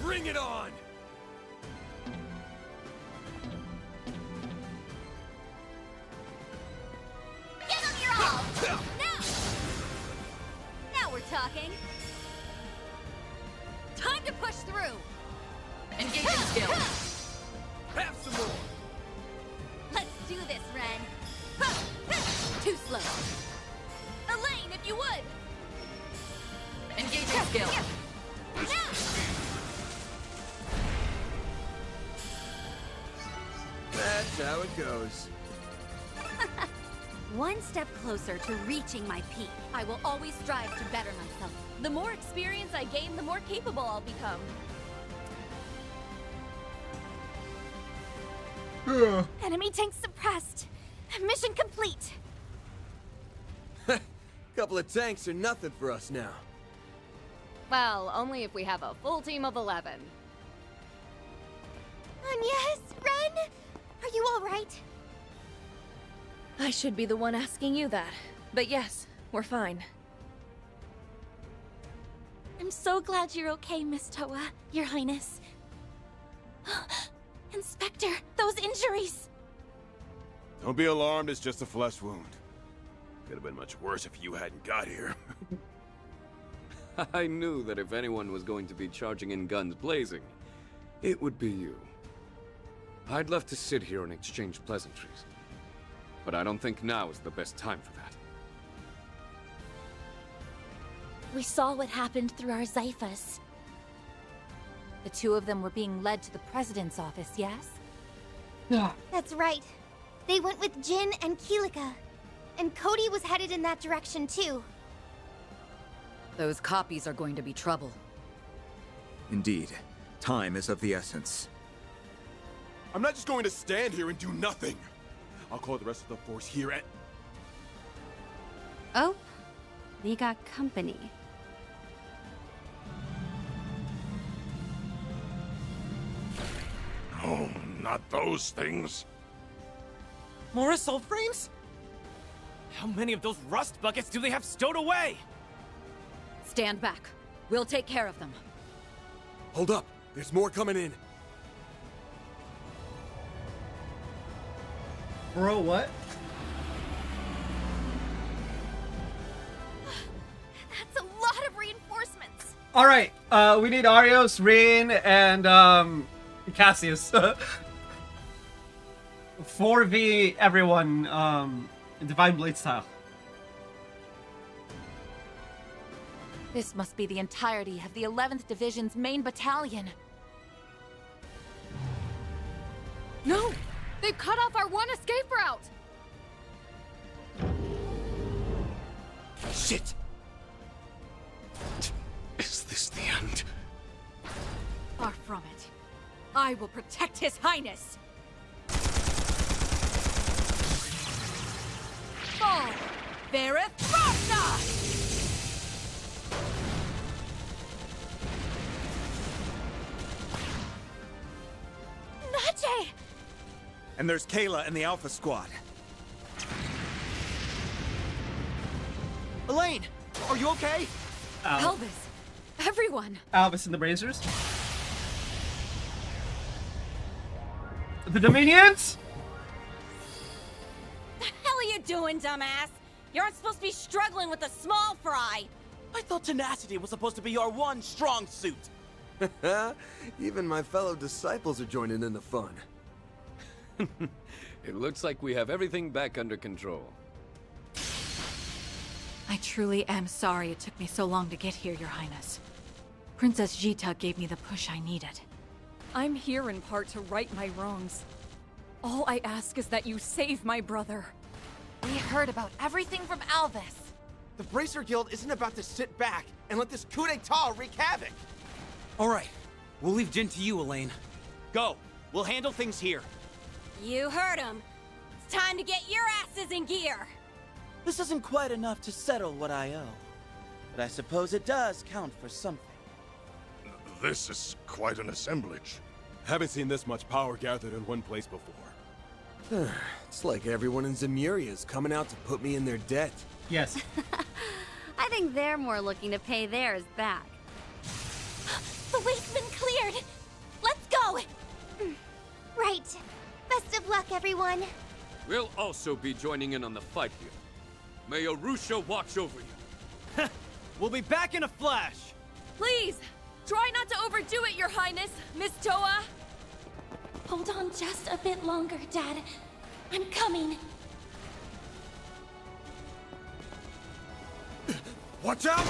Bring it on! Give them your all! Now we're talking! Time to push through! Engaging skill. Have some more! Let's do this, Ren! Too slow! Elaine, if you would! Engaging skill. That's how it goes. One step closer to reaching my peak. I will always strive to better myself. The more experience I gain, the more capable I'll become. Enemy tank suppressed. Mission complete. Couple of tanks are nothing for us now. Well, only if we have a full team of 11. Yes, Ren? Are you alright? I should be the one asking you that. But yes, we're fine. I'm so glad you're okay, Miss Toa, Your Highness. Inspector, those injuries! Don't be alarmed, it's just a flesh wound. Could have been much worse if you hadn't got here. I knew that if anyone was going to be charging in guns blazing, it would be you. I'd love to sit here and exchange pleasantries, but I don't think now is the best time for that. We saw what happened through our Zyphas. The two of them were being led to the President's office, yes? Yeah. That's right. They went with Jin and Kilika. And Cody was headed in that direction too. Those copies are going to be trouble. Indeed. Time is of the essence. I'm not just going to stand here and do nothing. I'll call the rest of the force here at... Oh, we got company. Oh, not those things. More assault frames? How many of those rust buckets do they have stowed away? Stand back. We'll take care of them. Hold up. There's more coming in. Bro, what? That's a lot of reinforcements! Alright, we need Arios, Rin, and Cassius. 4v everyone, Divine Blade style. This must be the entirety of the 11th Division's main battalion. No! They've cut off our one escape route! Shit! Is this the end? Far from it. I will protect His Highness! Fall! Varith Rosna! Nache! And there's Kayla and the Alpha Squad. Elaine, are you okay? Elvis! Everyone! Albus and the Brazers. The Dominions? The hell are you doing, dumbass? You aren't supposed to be struggling with a small fry! I thought tenacity was supposed to be our one strong suit. Even my fellow disciples are joining in the fun. It looks like we have everything back under control. I truly am sorry it took me so long to get here, Your Highness. Princess Jita gave me the push I needed. I'm here in part to right my wrongs. All I ask is that you save my brother. We heard about everything from Alvis. The Bracer Guild isn't about to sit back and let this coup d'etat wreak havoc. All right, we'll leave Jin to you, Elaine. Go. We'll handle things here. You heard him. It's time to get your asses in gear. This isn't quite enough to settle what I owe. But I suppose it does count for something. This is quite an assemblage. Haven't seen this much power gathered in one place before. It's like everyone in Zemuria is coming out to put me in their debt. Yes. I think they're more looking to pay theirs back. The way's been cleared. Let's go. Right. Best of luck, everyone. We'll also be joining in on the fight here. May Arusha watch over you. We'll be back in a flash. Please, try not to overdo it, Your Highness, Miss Toa. Hold on just a bit longer, Dad. I'm coming. Watch out!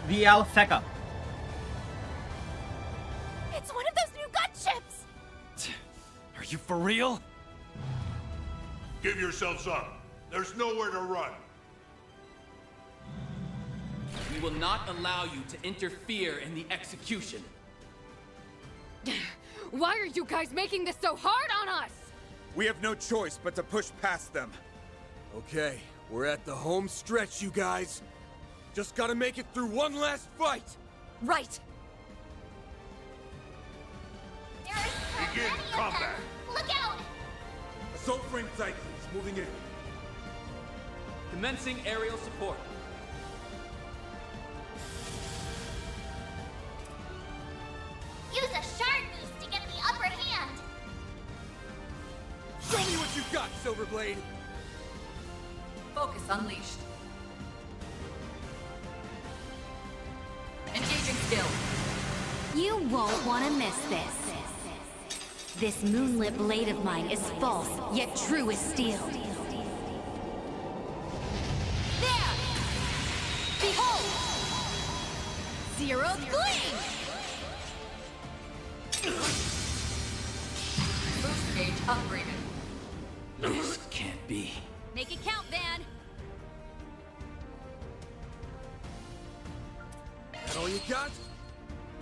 VL Theka. It's one of those new gunships! Are you for real? Give yourselves up. There's nowhere to run. We will not allow you to interfere in the execution. Why are you guys making this so hard on us? We have no choice but to push past them. Okay, we're at the home stretch, you guys. Just gotta make it through one last fight. Right. Begin combat. Look out! Assault frame Cyclones moving in. Commencing aerial support. Use a shard boost to get the upper hand. Show me what you got, Silverblade. Focus unleashed. Engaging skill. You won't want to miss this. This moonlit blade of mine is false, yet true as steel. There! Behold! Zero Gleam! Boost gauge upgraded. This can't be. Make it count, Van! That all you got?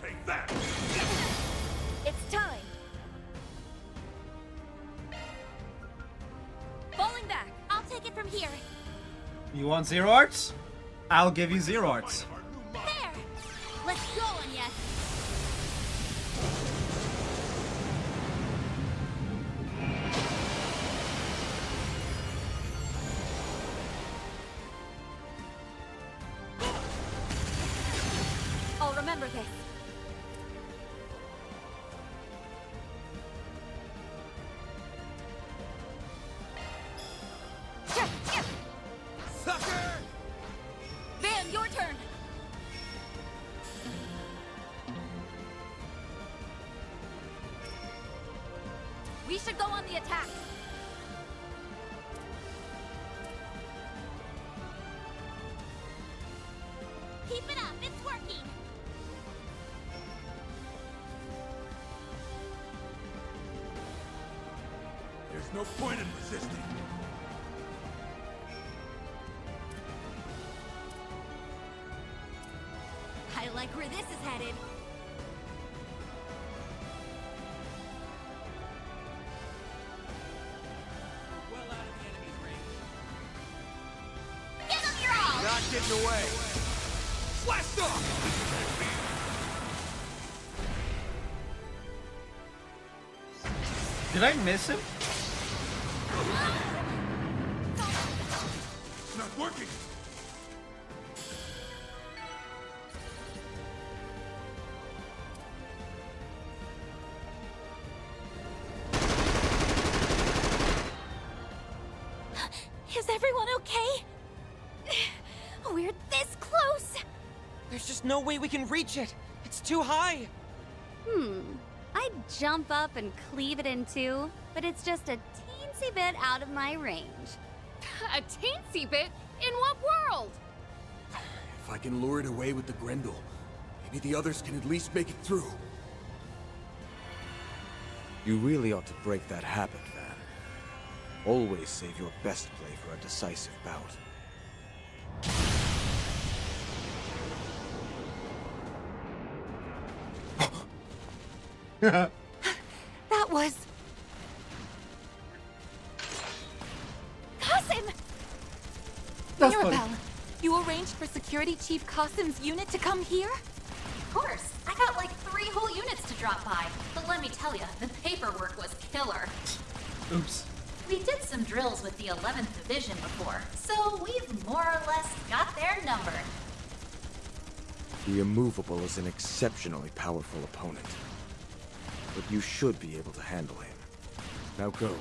Take that. It's time! Falling back! I'll take it from here. You want zero arts? I'll give you zero arts. There! Let's go, Anya! I'll remember this. Sucker! Van, your turn! We should go on the attack! Keep it up, it's working. There's no point in resisting. I like where this is headed. Well out of the enemy's range. Give them your all! Not getting away. Blast off! Did I miss him? It's not working. Is everyone okay? We're this close! There's just no way we can reach it. It's too high. I'd jump up and cleave it in two, but it's just a teensy bit out of my range. A teensy bit? In what world? If I can lure it away with the Grendel, maybe the others can at least make it through. You really ought to break that habit, Van. Always save your best play for a decisive bout. That was... Qasim! That's Mirabelle, funny. you arranged for Security Chief Qasim's unit to come here? Of course. I got like 3 whole units to drop by. But let me tell you, the paperwork was killer. Oops. We did some drills with the 11th Division before, so we've more or less got their number. The Immovable is an exceptionally powerful opponent. But you should be able to handle him. Now go.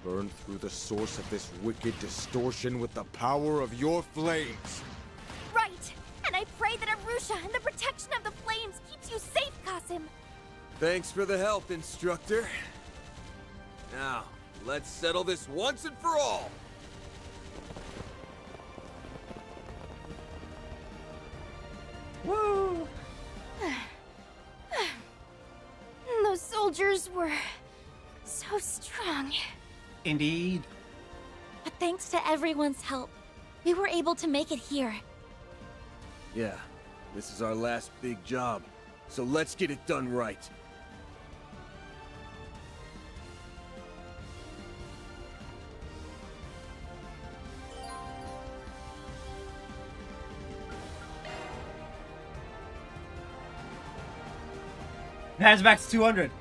Burn through the source of this wicked distortion with the power of your flames. Right! And I pray that Arusha and the protection of the flames keeps you safe, Qasim! Thanks for the help, Instructor. Now, let's settle this once and for all! Woo! Those soldiers were... so strong. Indeed. But thanks to everyone's help, we were able to make it here. Yeah, this is our last big job, so let's get it done right. Hands back to 200.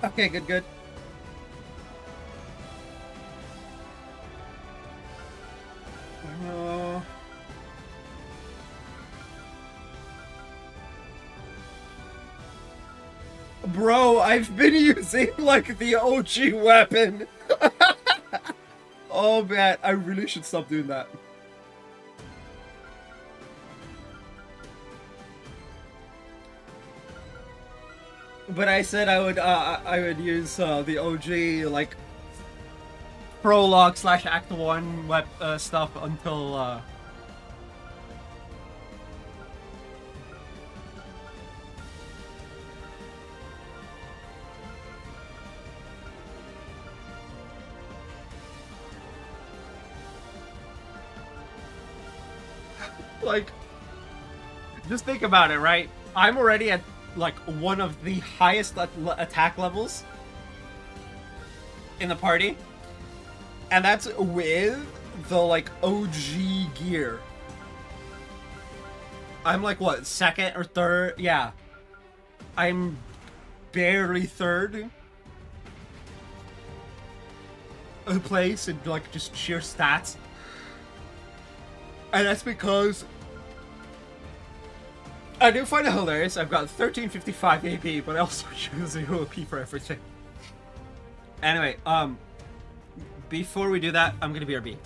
Okay, good. Bro, I've been using like the OG weapon. Oh man, I really should stop doing that. But I said I would use the OG like prologue / Act 1 stuff until like, just think about it, right? I'm already at like one of the highest attack levels in the party, and that's with the like OG gear. I'm like what, second or third? Yeah, I'm barely third place in like just sheer stats, and that's because I do find it hilarious. I've got 1355 AP, but I also choose 0 OP for everything. Anyway, before we do that, I'm gonna BRB.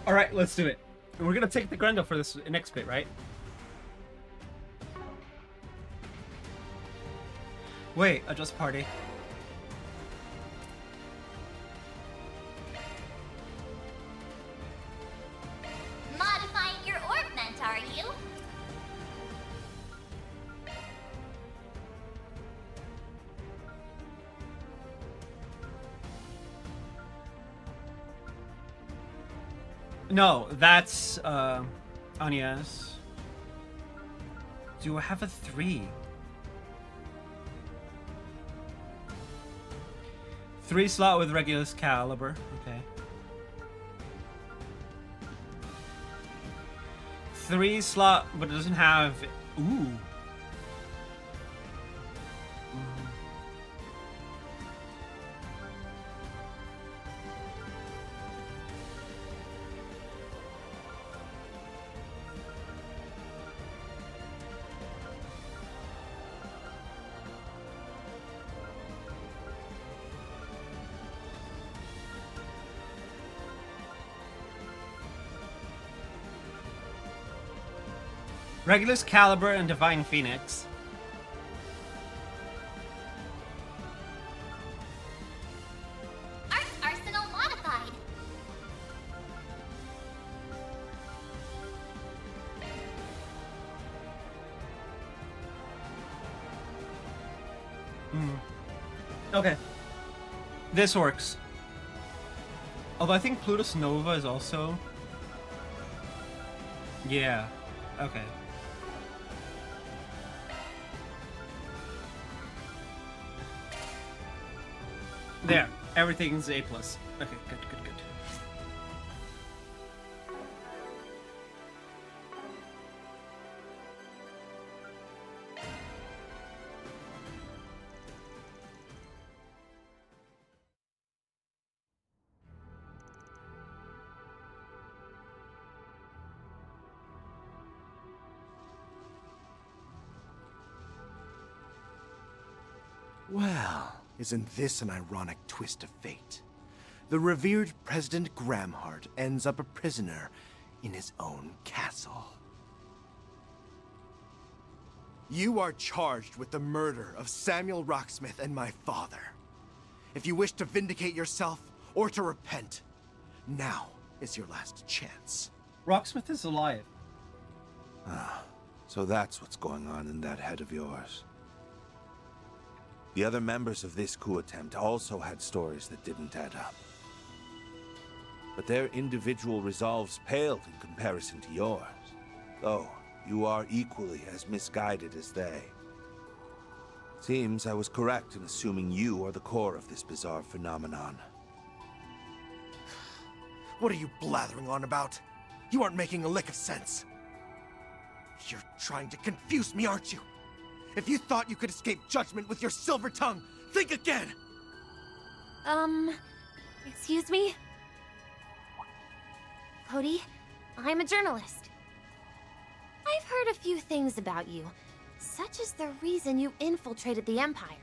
Alright, let's do it. And we're gonna take the Grendel for this next bit, right? Wait, adjust party. Modifying your ornament, are you? No, that's Anya's. Do I have a 3? 3 slot with Regulus caliber. Okay. 3 slot, but it doesn't have. Ooh. Regulus Caliber and Divine Phoenix. Arsenal modified. Okay. This works. Although I think Plutus Nova is also... Yeah. Okay. There. Everything's A+. Okay, good, good, good. Well, isn't this an ironic twist of fate? The revered President Gramhart ends up a prisoner in his own castle. You are charged with the murder of Samuel Rocksmith and my father. If you wish to vindicate yourself or to repent, now is your last chance. Rocksmith is alive. Ah, so that's what's going on in that head of yours. The other members of this coup attempt also had stories that didn't add up. But their individual resolves paled in comparison to yours, though you are equally as misguided as they. Seems I was correct in assuming you are the core of this bizarre phenomenon. What are you blathering on about? You aren't making a lick of sense. You're trying to confuse me, aren't you? If you thought you could escape judgment with your silver tongue, think again! Excuse me? Cody, I'm a journalist. I've heard a few things about you, such as the reason you infiltrated the Empire.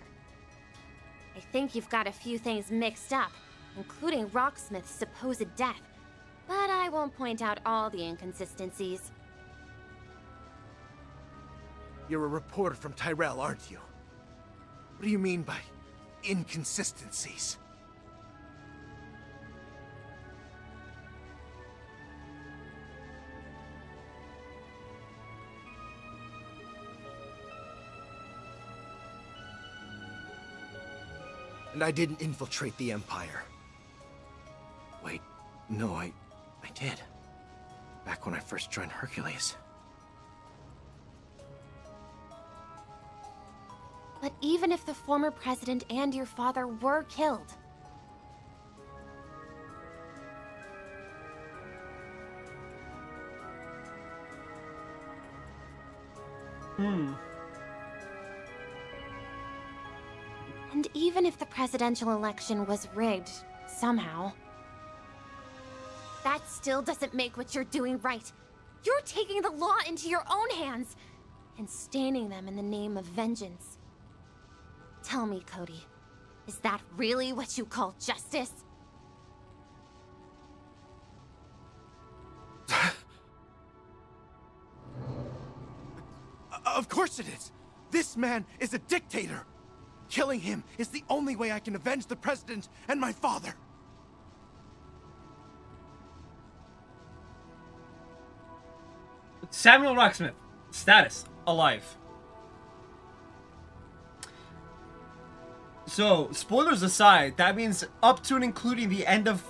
I think you've got a few things mixed up, including Rocksmith's supposed death, but I won't point out all the inconsistencies. You're a reporter from Tyrell, aren't you? What do you mean by inconsistencies? And I didn't infiltrate the Empire. Wait, no, I did. Back when I first joined Hercules. But even if the former president and your father were killed... And even if the presidential election was rigged, somehow... That still doesn't make what you're doing right. You're taking the law into your own hands and staining them in the name of vengeance. Tell me, Cody, is that really what you call justice? Of course it is. This man is a dictator. Killing him is the only way I can avenge the president and my father. Samuel Rocksmith. Status. Alive. So, spoilers aside, that means up to and including the end of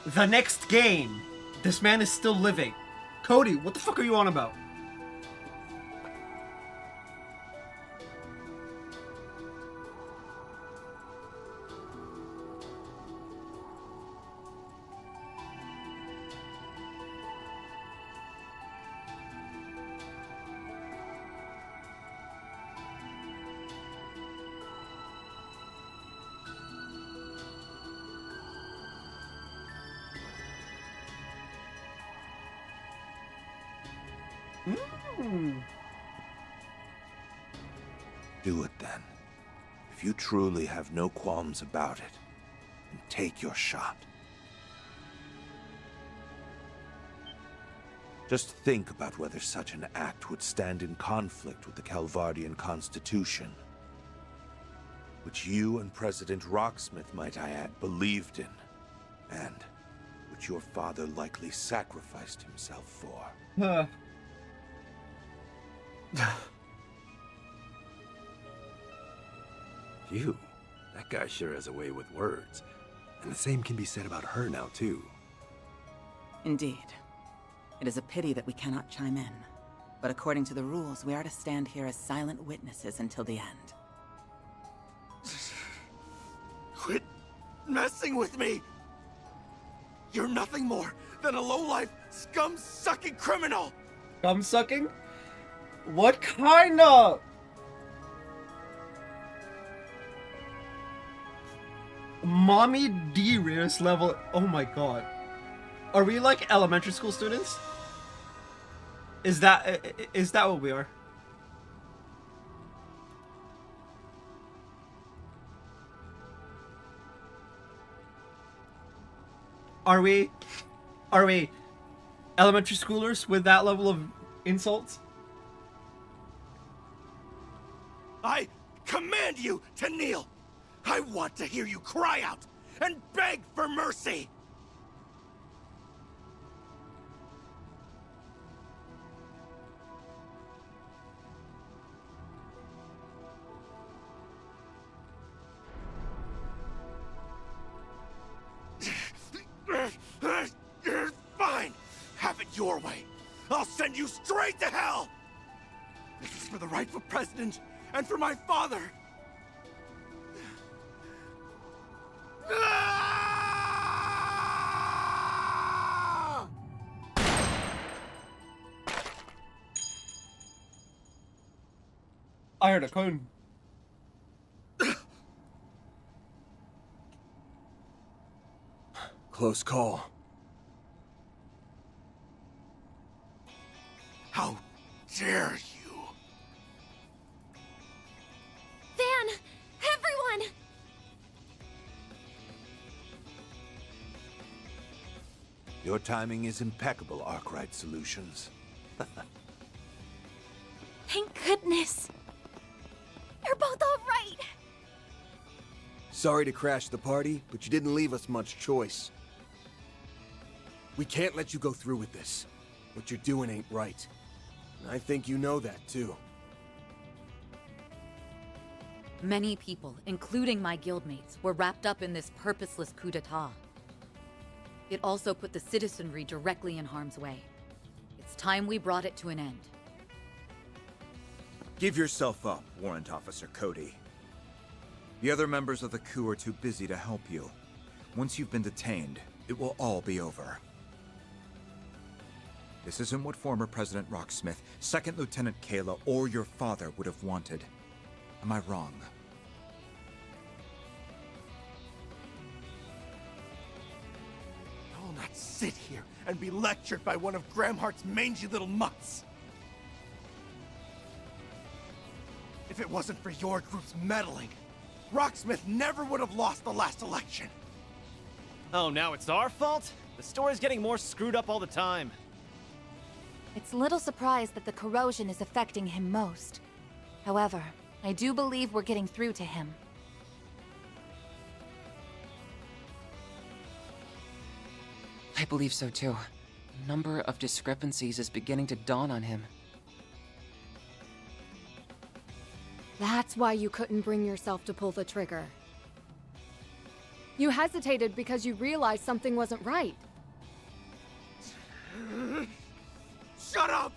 the next game, this man is still living. Cody, what the fuck are you on about? Do it then. If you truly have no qualms about it, then take your shot. Just think about whether such an act would stand in conflict with the Calvardian Constitution, which you and President Rocksmith, might I add, believed in, and which your father likely sacrificed himself for. Phew, that guy sure has a way with words. And the same can be said about her now, too. Indeed. It is a pity that we cannot chime in. But according to the rules, we are to stand here as silent witnesses until the end. Quit messing with me! You're nothing more than a low-life, scum-sucking criminal! Scum-sucking? What kind of... Mommy D-Rears level... Oh my god. Are we like elementary school students? Is that what we are? Are we elementary schoolers with that level of insults? I command you to kneel! I want to hear you cry out and beg for mercy! Fine! Have it your way! I'll send you straight to hell! This is for the rightful president and for my father! I heard a cone. Close call. How dare you? Van! Everyone! Your timing is impeccable, Arkwright Solutions. Thank goodness. You're both all right. Sorry to crash the party, but you didn't leave us much choice. We can't let you go through with this. What you're doing ain't right. And I think you know that, too. Many people, including my guildmates, were wrapped up in this purposeless coup d'etat. It also put the citizenry directly in harm's way. It's time we brought it to an end. Give yourself up, Warrant Officer Cody. The other members of the coup are too busy to help you. Once you've been detained, it will all be over. This isn't what former President Rocksmith, Second Lieutenant Kayla, or your father would have wanted. Am I wrong? I will not sit here and be lectured by one of Gramhart's mangy little mutts. If it wasn't for your group's meddling, Rocksmith never would have lost the last election. Oh, now it's our fault? The story's getting more screwed up all the time. It's little surprise that the corrosion is affecting him most. However, I do believe we're getting through to him. I believe so too. A number of discrepancies is beginning to dawn on him. That's why you couldn't bring yourself to pull the trigger. You hesitated because you realized something wasn't right. Shut up!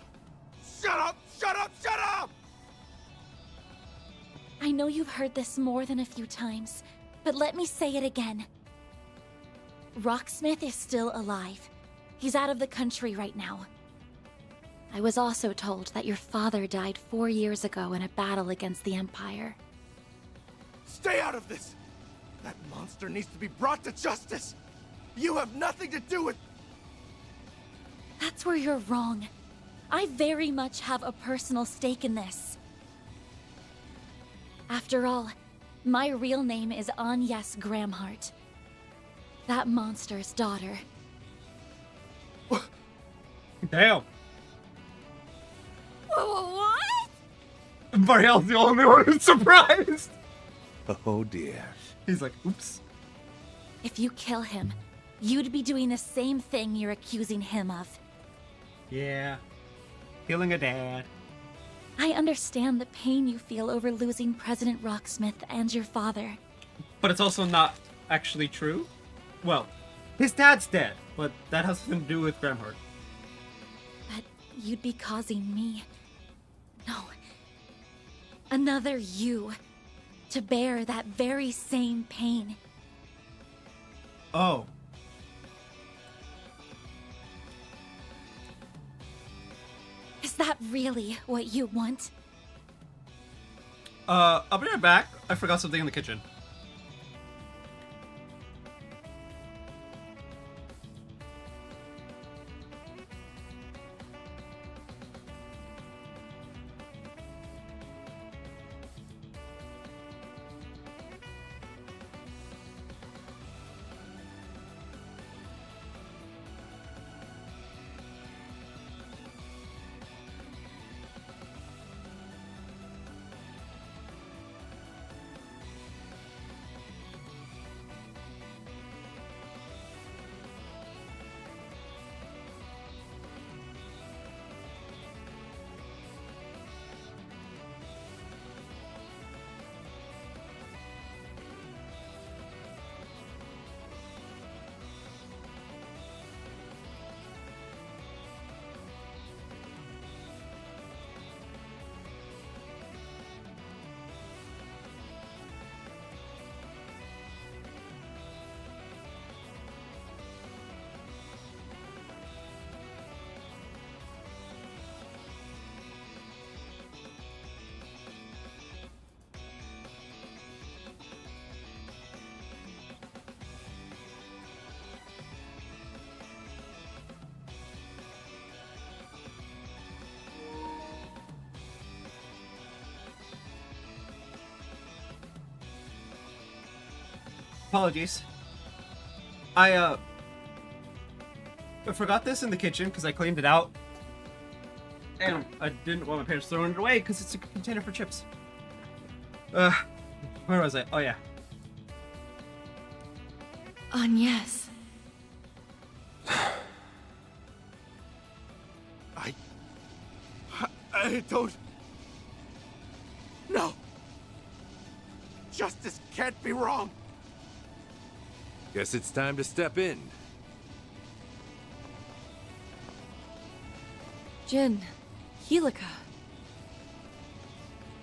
Shut up! Shut up! Shut up! I know you've heard this more than a few times, but let me say it again. Rocksmith is still alive. He's out of the country right now. I was also told that your father died 4 years ago in a battle against the Empire. Stay out of this! That monster needs to be brought to justice! You have nothing to do with... That's where you're wrong. I very much have a personal stake in this. After all, my real name is Agnes Gramhart. That monster's daughter. Damn. What? Mariel's the only one who's surprised. Oh dear. He's like, oops. If you kill him, you'd be doing the same thing you're accusing him of. Yeah. Killing a dad. I understand the pain you feel over losing President Rocksmith and your father. But it's also not actually true. Well, his dad's dead, but that has nothing to do with Gramhart. But you'd be causing me... No. Another you. To bear that very same pain. Oh. Is that really what you want? I'll be right back. I forgot something in the kitchen. Apologies. I forgot this in the kitchen because I cleaned it out. And I didn't want my parents throwing it away because it's a container for chips. Where was I? Oh, yeah. Agnes. I don't... No! Justice can't be wrong! Guess it's time to step in. Jin, Helica.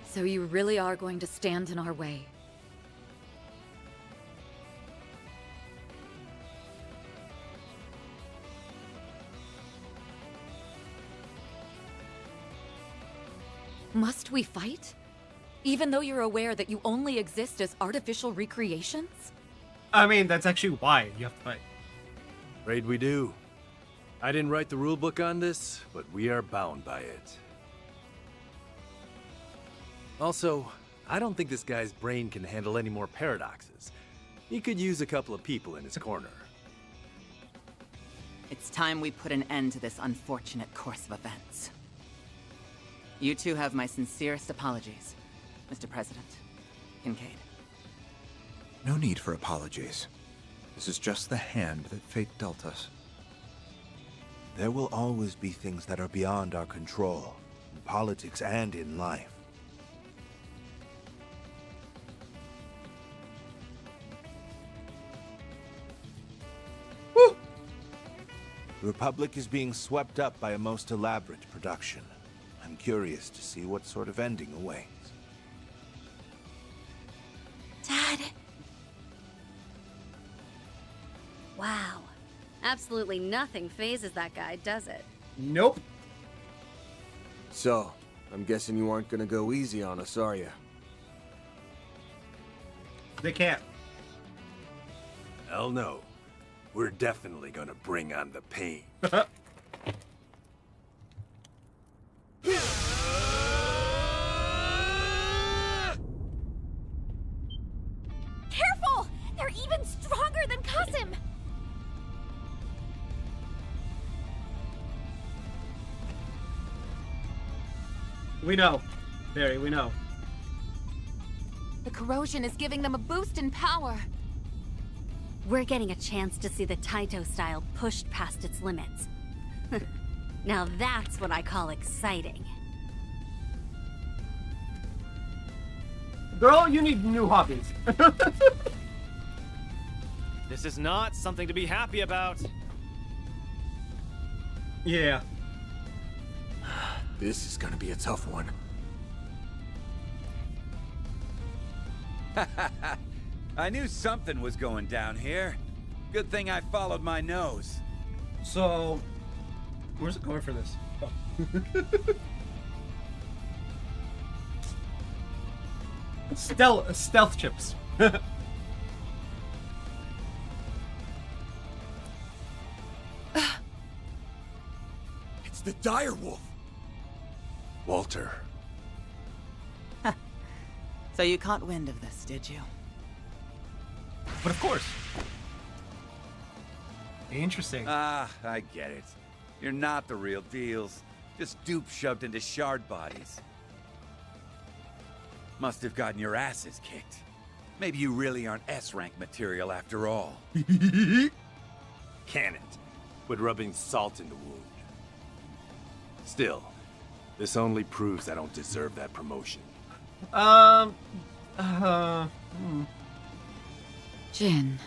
So you really are going to stand in our way? Must we fight? Even though you're aware that you only exist as artificial recreations? I mean, that's actually why you have to fight. Afraid we do. I didn't write the rulebook on this, but we are bound by it. Also, I don't think this guy's brain can handle any more paradoxes. He could use a couple of people in his corner. It's time we put an end to this unfortunate course of events. You two have my sincerest apologies, Mr. President. Kincaid. No need for apologies. This is just the hand that fate dealt us. There will always be things that are beyond our control, in politics and in life. Woo! The Republic is being swept up by a most elaborate production. I'm curious to see what sort of ending awaits. Dad. Wow. Absolutely nothing phases that guy, does it? Nope. So, I'm guessing you aren't gonna go easy on us, are you? They can't. Hell no. We're definitely gonna bring on the pain. Careful! They're even stronger than Qasim! We know. Barry, we know. The corrosion is giving them a boost in power. We're getting a chance to see the Taito style pushed past its limits. Now that's what I call exciting. Girl, you need new hobbies. This is not something to be happy about. Yeah. This is gonna be a tough one. I knew something was going down here. Good thing I followed my nose. So, where's it going for this? Oh. Stealth chips. It's the direwolf. Walter. So you caught wind of this, did you? But of course. Interesting. Ah, I get it. You're not the real deals. Just dupes shoved into shard bodies. Must have gotten your asses kicked. Maybe you really aren't S-rank material after all. Can't. But rubbing salt in the wound. Still, this only proves I don't deserve that promotion. Jin.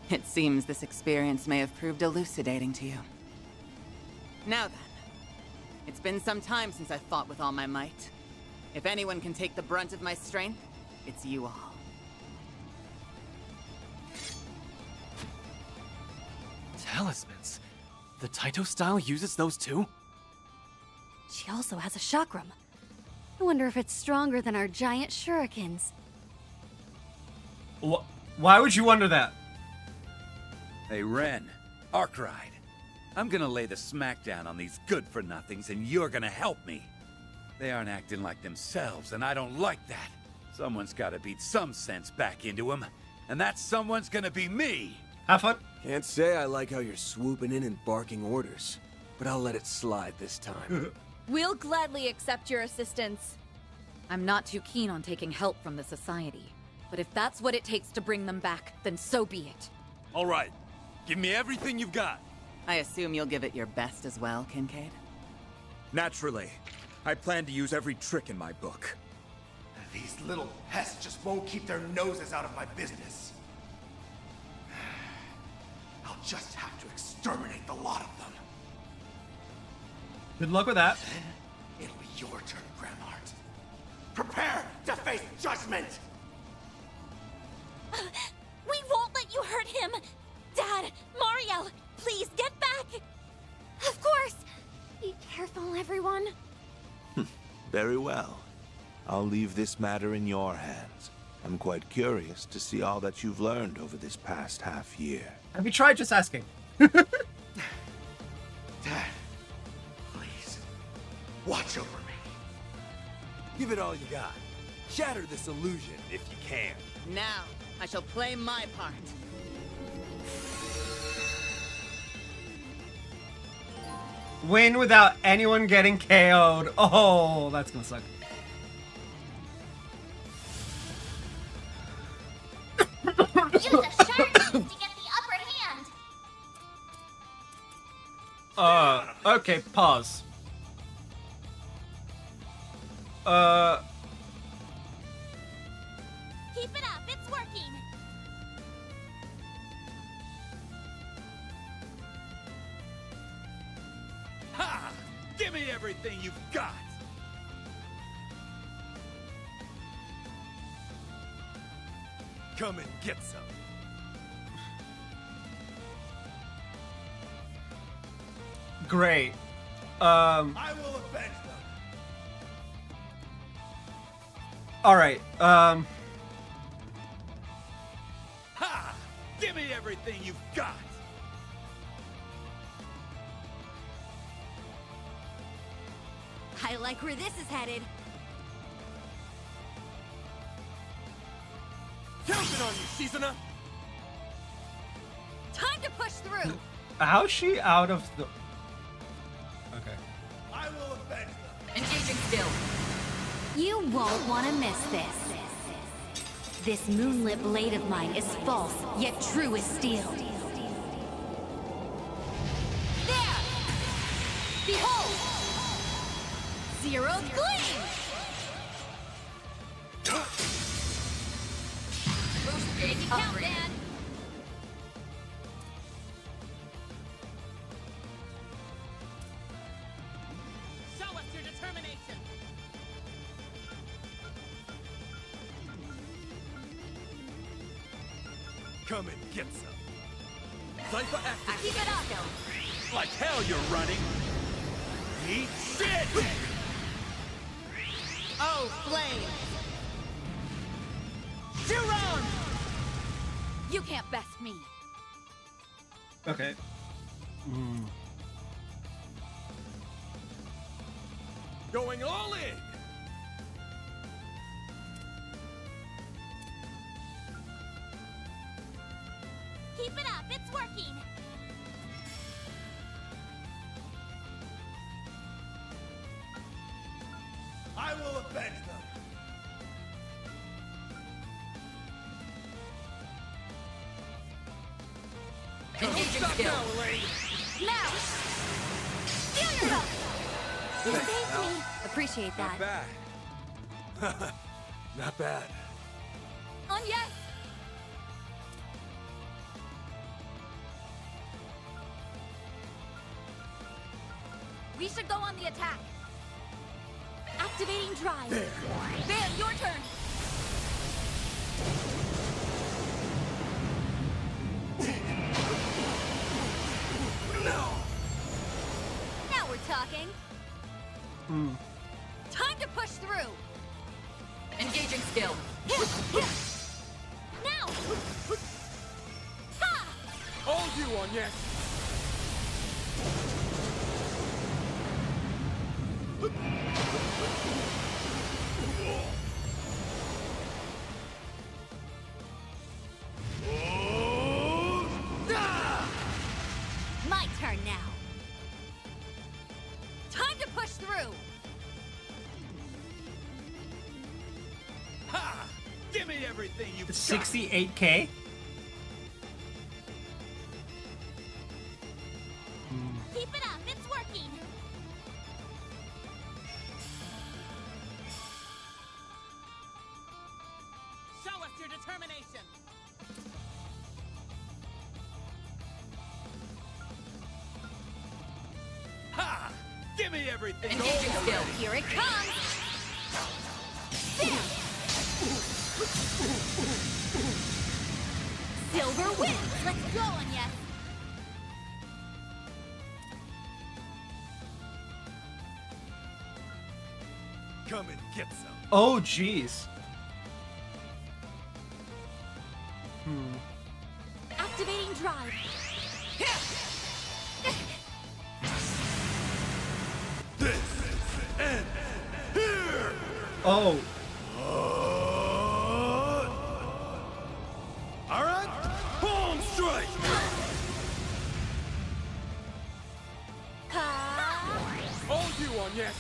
It seems this experience may have proved elucidating to you. Now then, it's been some time since I've fought with all my might. If anyone can take the brunt of my strength, it's you all. Talismans. The Taito style uses those too? She also has a chakram. I wonder if it's stronger than our giant shurikens. Why would you wonder that? Hey, Ren. Arkride. I'm gonna lay the smackdown on these good-for-nothings, and you're gonna help me. They aren't acting like themselves, and I don't like that. Someone's gotta beat some sense back into them, and that someone's gonna be me! Have fun. Can't say I like how you're swooping in and barking orders, but I'll let it slide this time. We'll gladly accept your assistance. I'm not too keen on taking help from the Society. But if that's what it takes to bring them back, then so be it. All right. Give me everything you've got. I assume you'll give it your best as well, Kincaid? Naturally. I plan to use every trick in my book. These little pests just won't keep their noses out of my business. I'll just have to exterminate the lot of them. Good luck with that. Then it'll be your turn, Grandheart. Prepare to face judgment! We won't let you hurt him! Dad! Mario! Please, get back! Of course! Be careful, everyone. Very well. I'll leave this matter in your hands. I'm quite curious to see all that you've learned over this past half year. Have you tried just asking? Dad, please, watch over me. Give it all you got. Shatter this illusion if you can. Now, I shall play my part. Win without anyone getting KO'd. Oh, that's gonna suck. Use a sharp move to get the upper hand. Okay, pause. Keep it up, it's working. Ha! Give me everything you've got! Come and get some. Great. I will avenge them. Alright, Ha! Give me everything you've got! I like where this is headed. Counting on you, Shizuna! Time to push through. how's she out of the... Okay. I will avenge them. Engaging skill. You won't want to miss this. This moonlit blade of mine is false, yet true as steel. There! Behold! Zero's gleam! Make it count, man! Show us your determination! Come and get some. Cypher active. Keep it up! Like hell you're running! Eat shit! Oh, flame! Juron! You can't best me. Okay. Going all in! Keep it up, it's working! I will avenge them. Engaging skill. Now! Steal your help! You saved me. Appreciate that. Bad. Not bad. On yes! We should go on the attack. Activating drive! There. There, your turn! Now we're talking. Time to push through. Engaging skill. Now! All you on yes! My turn now. Time to push through. Ha! Give me everything you've got! 68K? Keep it up, it's working! Show us your determination! Ha! Give me everything! Engaging skill. Here it comes. There. Silver wins. Let's go, Anya! Come and get some. Oh, jeez. Activating drive! Oh. All right, palm strike. Ha! on, yes!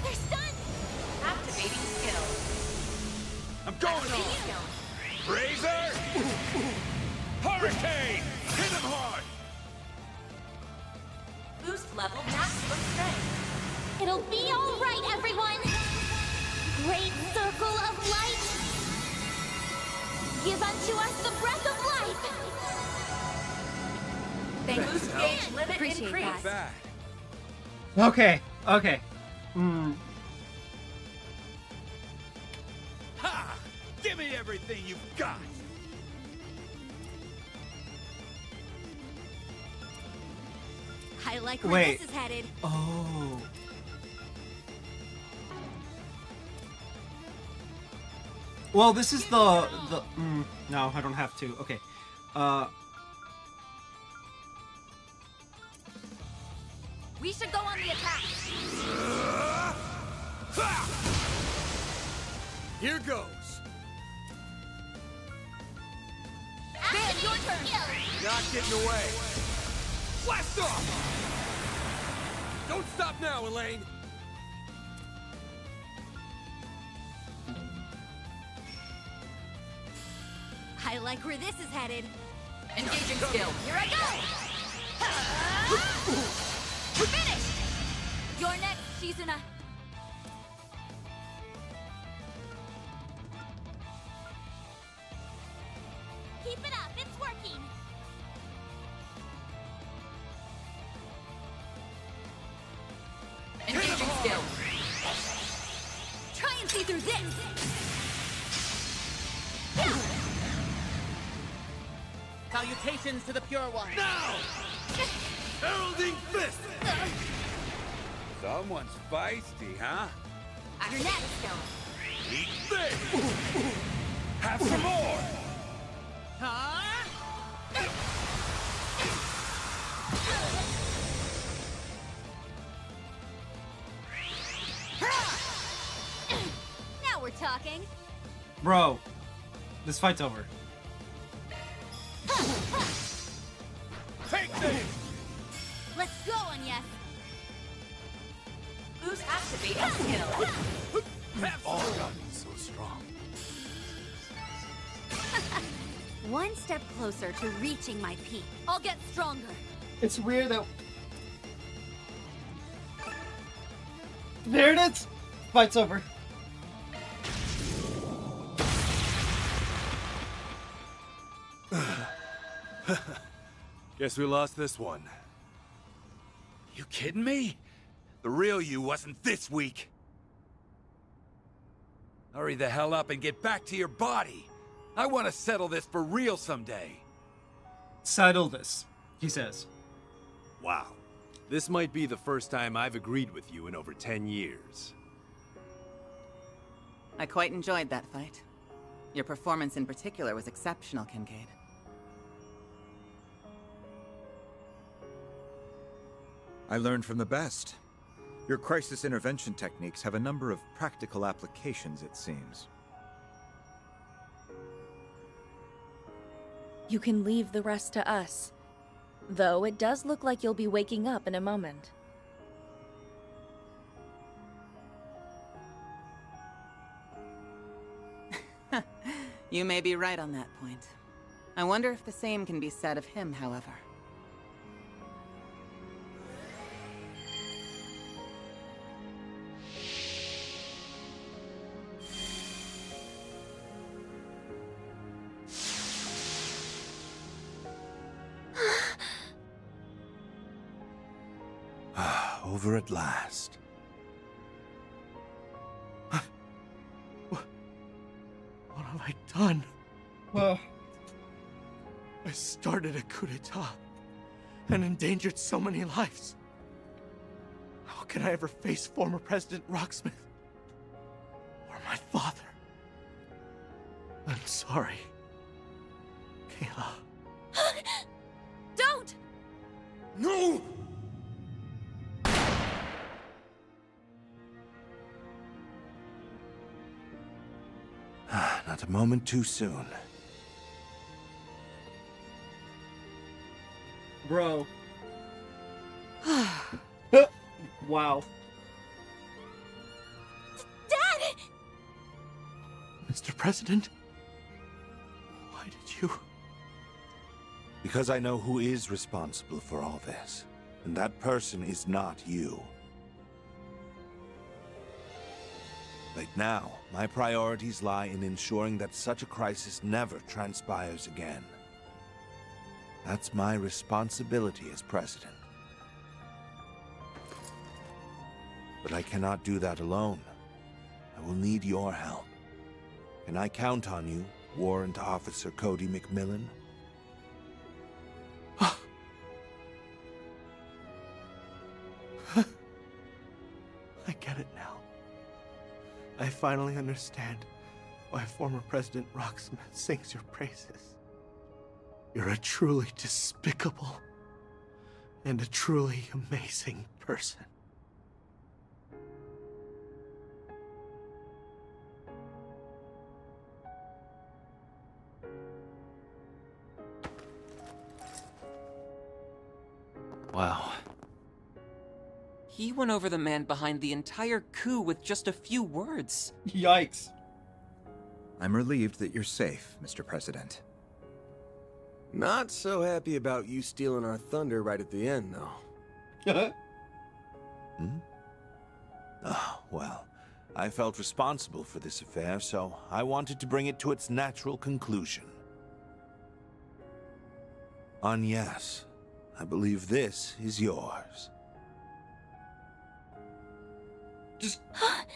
They're stunned! Activating skill. I'm going on! Razor! Hurricane! Hit him hard! Boost level maximum strength. It'll be all right, everyone! Great circle of light! Give unto us the breath of life! Thank Boost gauge limit Appreciate increase. that. Okay, okay. Hmm. Ha! Give me everything you've got! I like where Wait. this is headed. Oh. Well, this is the no, I don't have to. Okay. We should go on the attack. Here goes. Ben, your turn. Not getting away. Blast off! Don't stop now, Elaine. I like where this is headed. Engaging skill. Here I go. Finished. You're next, Shizuna. Keep it up, it's working! Engaging skill. Try and see through this. Salutations to the Pure One! Now! Heralding Fist! Someone's feisty, huh? You're next. Eat this! Have some more! Now we're talking. Bro, this fight's over. Take this! Let's go, Anya. Boost activating skill. Have All some! gotten so strong. One step closer to reaching my peak. I'll get stronger. It's weird that. There it is. Fight's over. Guess we lost this one. You kidding me? The real you wasn't this weak. Hurry the hell up and get back to your body. I want to settle this for real someday. Settle this, he says. Wow. This might be the first time I've agreed with you in over 10 years. I quite enjoyed that fight. Your performance in particular was exceptional, Kincaid. I learned from the best. Your crisis intervention techniques have a number of practical applications, it seems. You can leave the rest to us. Though it does look like you'll be waking up in a moment. You may be right on that point. I wonder if the same can be said of him, however. Over at last. What have I done? Well, I started a coup d'etat and endangered so many lives. How can I ever face former President Rocksmith or my father? I'm sorry, Kayla. Don't! No! Not a moment too soon. Bro. Wow. Dad! Mr. President? Why did you... Because I know who is responsible for all this. And that person is not you. Right now, my priorities lie in ensuring that such a crisis never transpires again. That's my responsibility as president. But I cannot do that alone. I will need your help. Can I count on you, Warrant Officer Cody McMillan? I get it now. I finally understand why former President Rocksmith sings your praises. You're a truly despicable and a truly amazing person. Wow. He went over the man behind the entire coup with just a few words. Yikes. I'm relieved that you're safe, Mr. President. Not so happy about you stealing our thunder right at the end, though. Oh, well, I felt responsible for this affair, so I wanted to bring it to its natural conclusion. Agnes, I believe this is yours.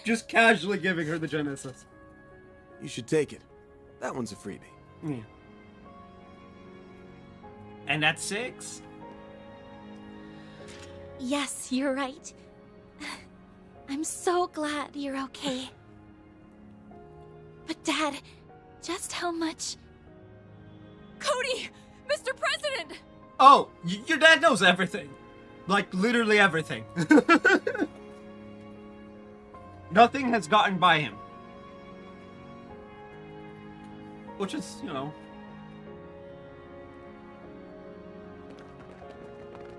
Just casually giving her the Genesis. You should take it. That one's a freebie. Yeah. And that's 6? Yes, you're right. I'm so glad you're okay. But Dad, just how much... Cody! Mr. President! Oh, your dad knows everything. Like, literally everything. Nothing has gotten by him. Which is, you know...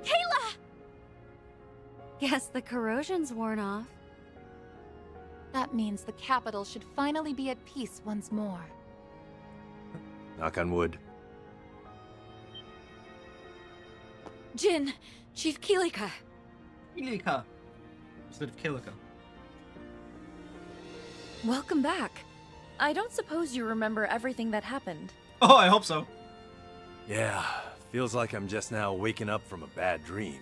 Kayla! Guess the corrosion's worn off. That means the capital should finally be at peace once more. Knock on wood. Jin, Chief Kilika. Kilika. Instead of Kilika. Welcome back. I don't suppose you remember everything that happened. Oh, I hope so. Yeah, feels like I'm just now waking up from a bad dream.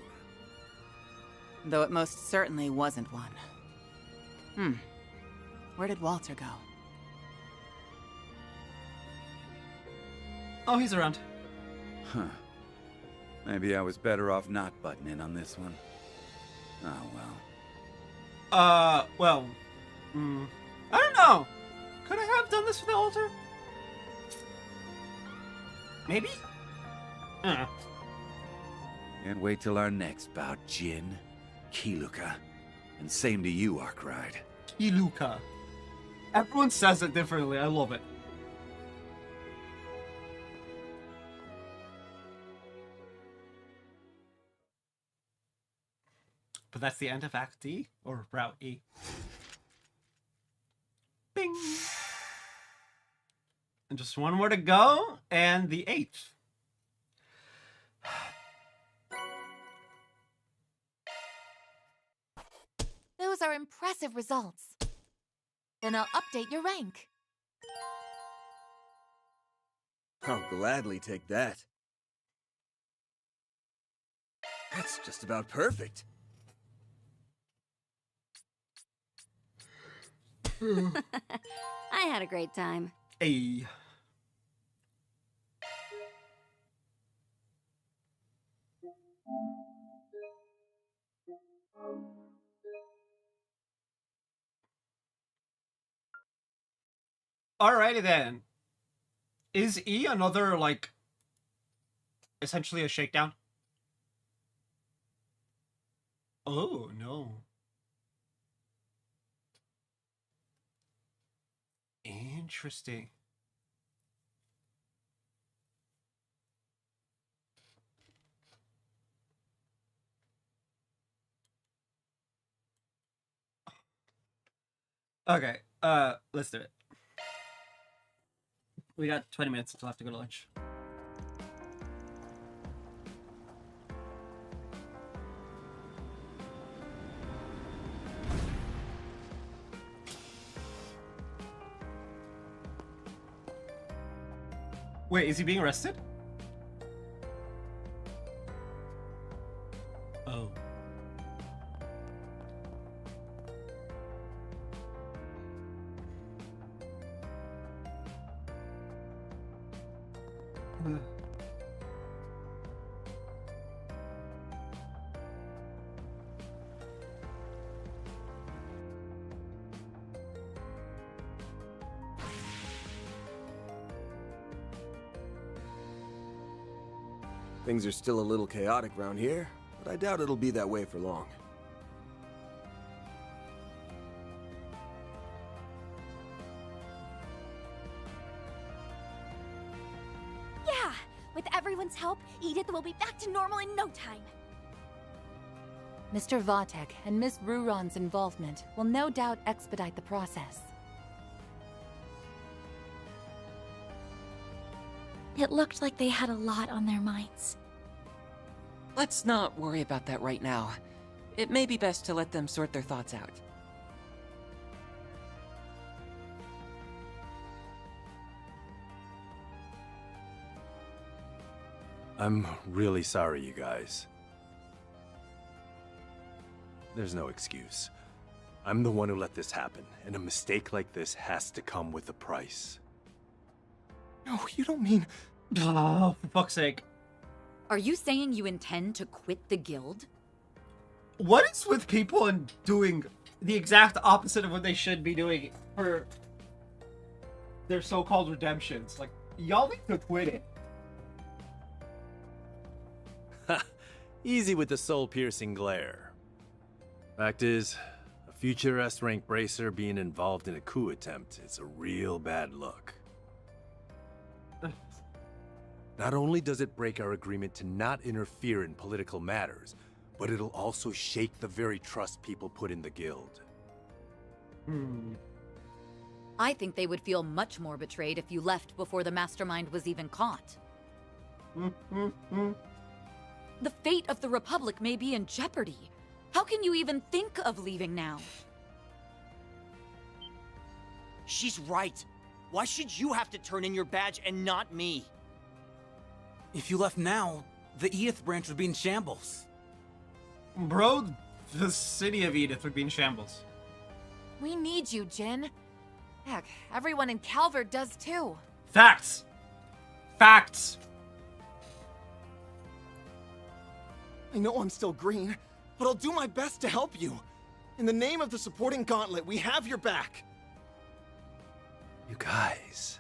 Though it most certainly wasn't one. Where did Walter go? Oh, he's around. Huh. Maybe I was better off not butting in on this one. Oh, well. Well... I don't know. Could I have done this for the altar? Maybe? Can't wait till our next bout, Jin, Kiluka, and same to you, Arkwright. Kiluka. Everyone says it differently. I love it. But that's the end of Act D, or Route E. Bing! And just one more to go, and the 8th. Those are impressive results. Then I'll update your rank. I'll gladly take that. That's just about perfect. I had a great time. Hey. Alrighty then. Is E another, like, essentially a shakedown? Oh, no. Interesting. Okay, let's do it. We got 20 minutes until I have to go to lunch. Wait, is he being arrested? Oh. Things are still a little chaotic around here, but I doubt it'll be that way for long. Yeah! With everyone's help, Edith will be back to normal in no time. Mr. Vatek and Miss Ruron's involvement will no doubt expedite the process. It looked like they had a lot on their minds. Let's not worry about that right now. It may be best to let them sort their thoughts out. I'm really sorry, you guys. There's no excuse. I'm the one who let this happen, and a mistake like this has to come with a price. No, you don't mean... Oh, for fuck's sake. Are you saying you intend to quit the guild? What is with people and doing the exact opposite of what they should be doing for their so-called redemptions? Like, y'all need to quit it. Easy with the soul-piercing glare. Fact is, a future S-rank bracer being involved in a coup attempt is a real bad look. Not only does it break our agreement to not interfere in political matters, but it'll also shake the very trust people put in the guild. I think they would feel much more betrayed if you left before the mastermind was even caught. The fate of the Republic may be in jeopardy. How can you even think of leaving now? She's right. Why should you have to turn in your badge and not me? If you left now, the Edith branch would be in shambles. Bro, the city of Edith would be in shambles. We need you, Jin. Heck, everyone in Calvert does too. Facts! Facts! I know I'm still green, but I'll do my best to help you. In the name of the supporting gauntlet, we have your back. You guys...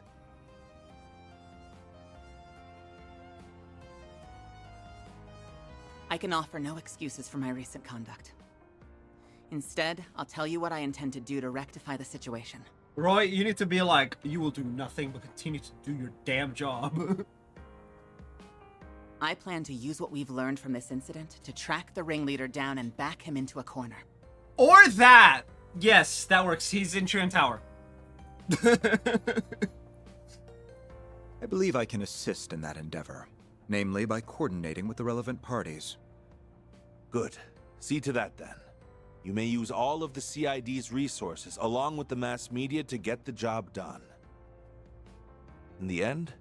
I can offer no excuses for my recent conduct. Instead, I'll tell you what I intend to do to rectify the situation. Roy, you need to be like, you will do nothing but continue to do your damn job. I plan to use what we've learned from this incident to track the ringleader down and back him into a corner. Or that! Yes, that works. He's in Trian Tower. I believe I can assist in that endeavor, namely by coordinating with the relevant parties. Good. See to that, then. You may use all of the CID's resources, along with the mass media, to get the job done. In the end,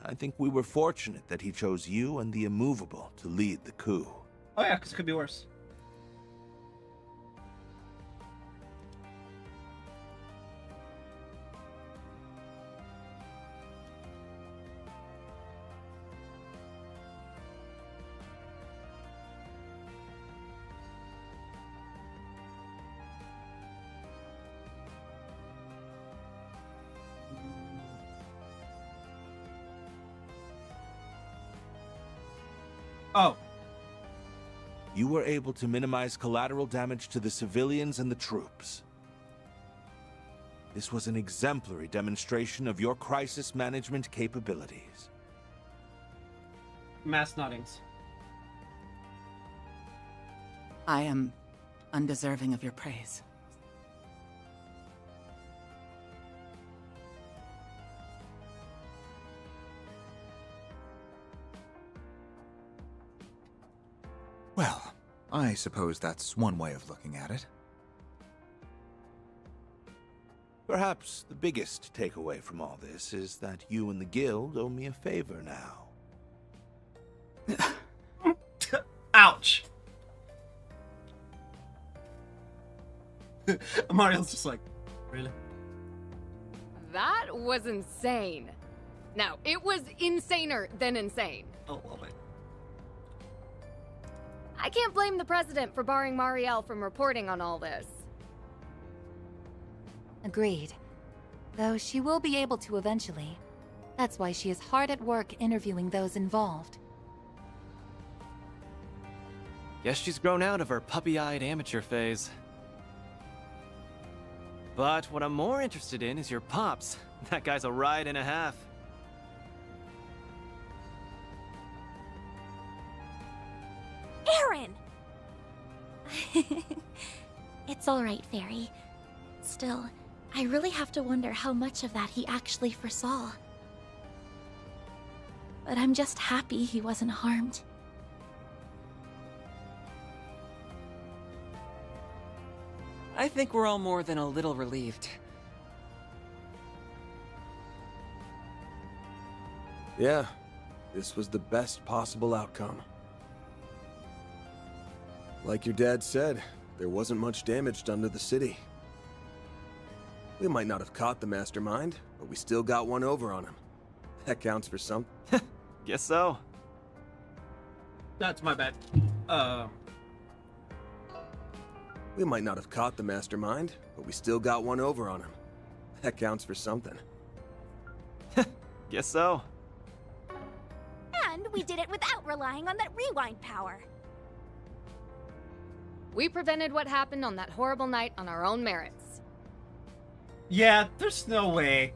I think we were fortunate that he chose you and the Immovable to lead the coup. Oh yeah, because it could be worse. Oh. You were able to minimize collateral damage to the civilians and the troops. This was an exemplary demonstration of your crisis management capabilities. Mass noddings. I am undeserving of your praise. I suppose that's one way of looking at it. Perhaps the biggest takeaway from all this is that you and the guild owe me a favor now. Ouch! Mario's just like, really? That was insane. No, it was insaner than insane. Oh, well, wait. I can't blame the president for barring Marielle from reporting on all this. Agreed. Though she will be able to eventually. That's why she is hard at work interviewing those involved. Guess she's grown out of her puppy-eyed amateur phase. But what I'm more interested in is your pops. That guy's a ride and a half. Aaron! It's alright, Fairy. Still, I really have to wonder how much of that he actually foresaw. But I'm just happy he wasn't harmed. I think we're all more than a little relieved. Yeah, this was the best possible outcome. Like your dad said, there wasn't much damage done to the city. We might not have caught the mastermind, but we still got one over on him. That counts for some. Guess so. That's my bad. We might not have caught the mastermind, but we still got one over on him. That counts for something. Guess so. And we did it without relying on that rewind power. We prevented what happened on that horrible night on our own merits. Yeah, there's no way.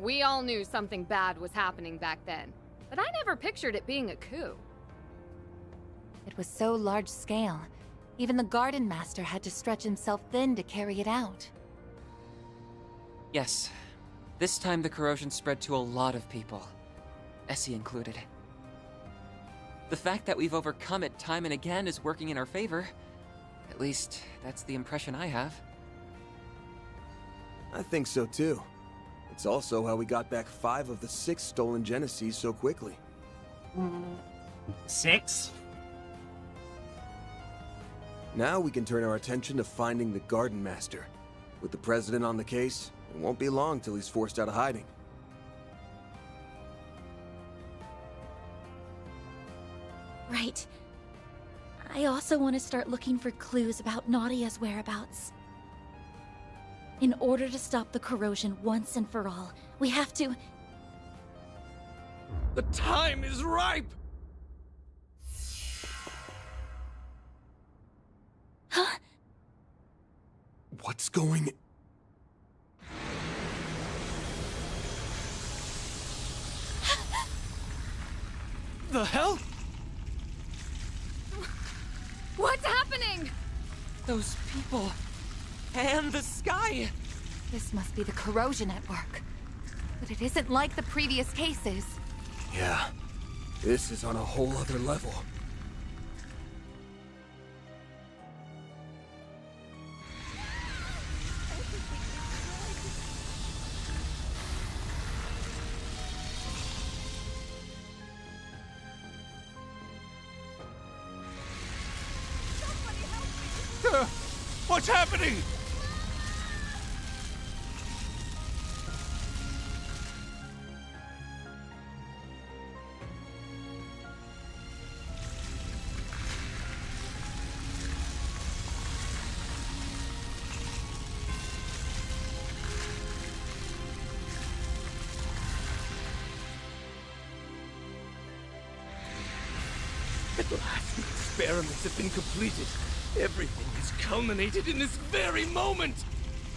We all knew something bad was happening back then, but I never pictured it being a coup. It was so large scale, even the Garden Master had to stretch himself thin to carry it out. Yes. This time the corrosion spread to a lot of people. Essie included. The fact that we've overcome it time and again is working in our favor. At least, that's the impression I have. I think so too. It's also how we got back 5 of the 6 stolen Genesees so quickly. 6? Now we can turn our attention to finding the Garden Master. With the President on the case, it won't be long till he's forced out of hiding. Right. I also want to start looking for clues about Nadia's whereabouts. In order to stop the corrosion once and for all, we have to... The time is ripe! Huh? What's going... The hell? What's happening? Those people... and the sky! This must be the corrosion at work. But it isn't like the previous cases. Yeah, this is on a whole other level. What's happening? At last, the experiments have been completed. Everything has culminated in this very moment!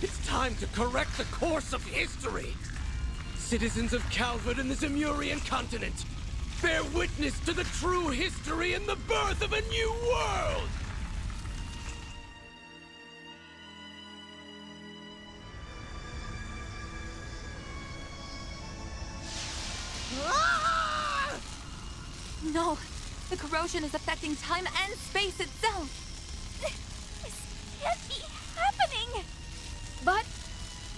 It's time to correct the course of history! Citizens of Calvert and the Zemurian continent, bear witness to the true history and the birth of a new world! No! The corrosion is affecting time and space itself. This can't be happening! But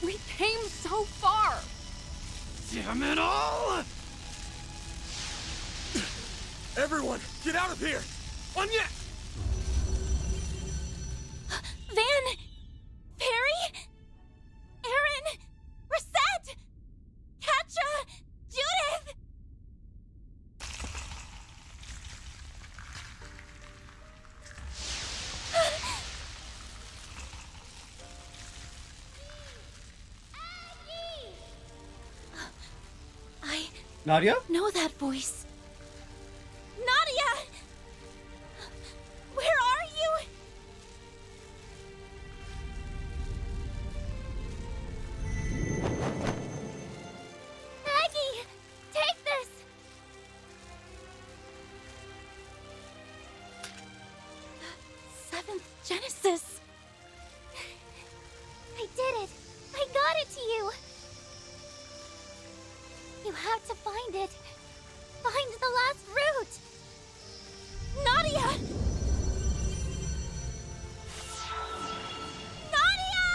we came so far! Damn it all! Everyone, get out of here! Anya! Van! Perry! Aaron! Reset! Katja! Judith! I Nadia? know that voice. Nadia! Where are you? Maggie! Take this! Seventh Genesis! I did it! I got it to you! You have to find it. Find the last route! Nadia! Nadia!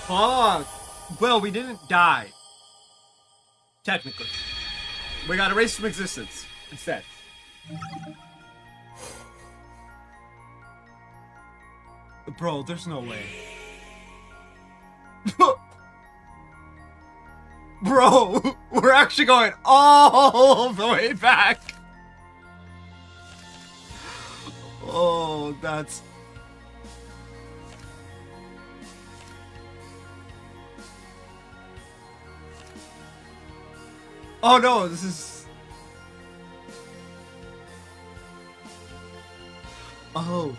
Fuck! Well, we didn't die. Technically. We got erased from existence instead. Bro, there's no way. Bro, we're actually going all the way back. Oh, that's... Oh no, this is... Oh.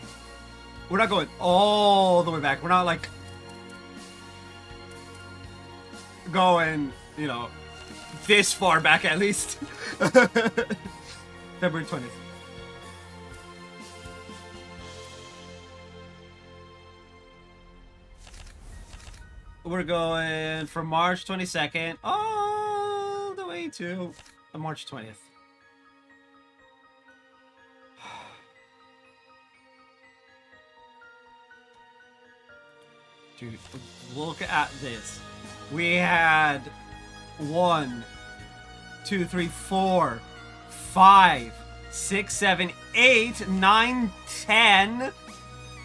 We're not going all the way back. We're not like... going, you know, this far back at least. February 20th. We're going from March 22nd all the way to March 20th. Dude, look at this. We had 1, 2, 3, 4, 5, 6, 7, 8, 9, 10,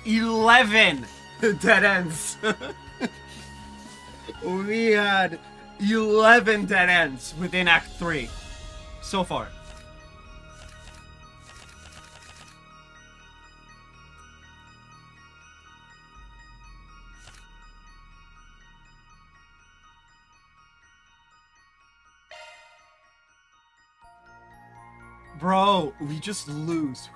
11 dead ends. We had 11 dead ends within Act 3 so far. Bro, we just lose.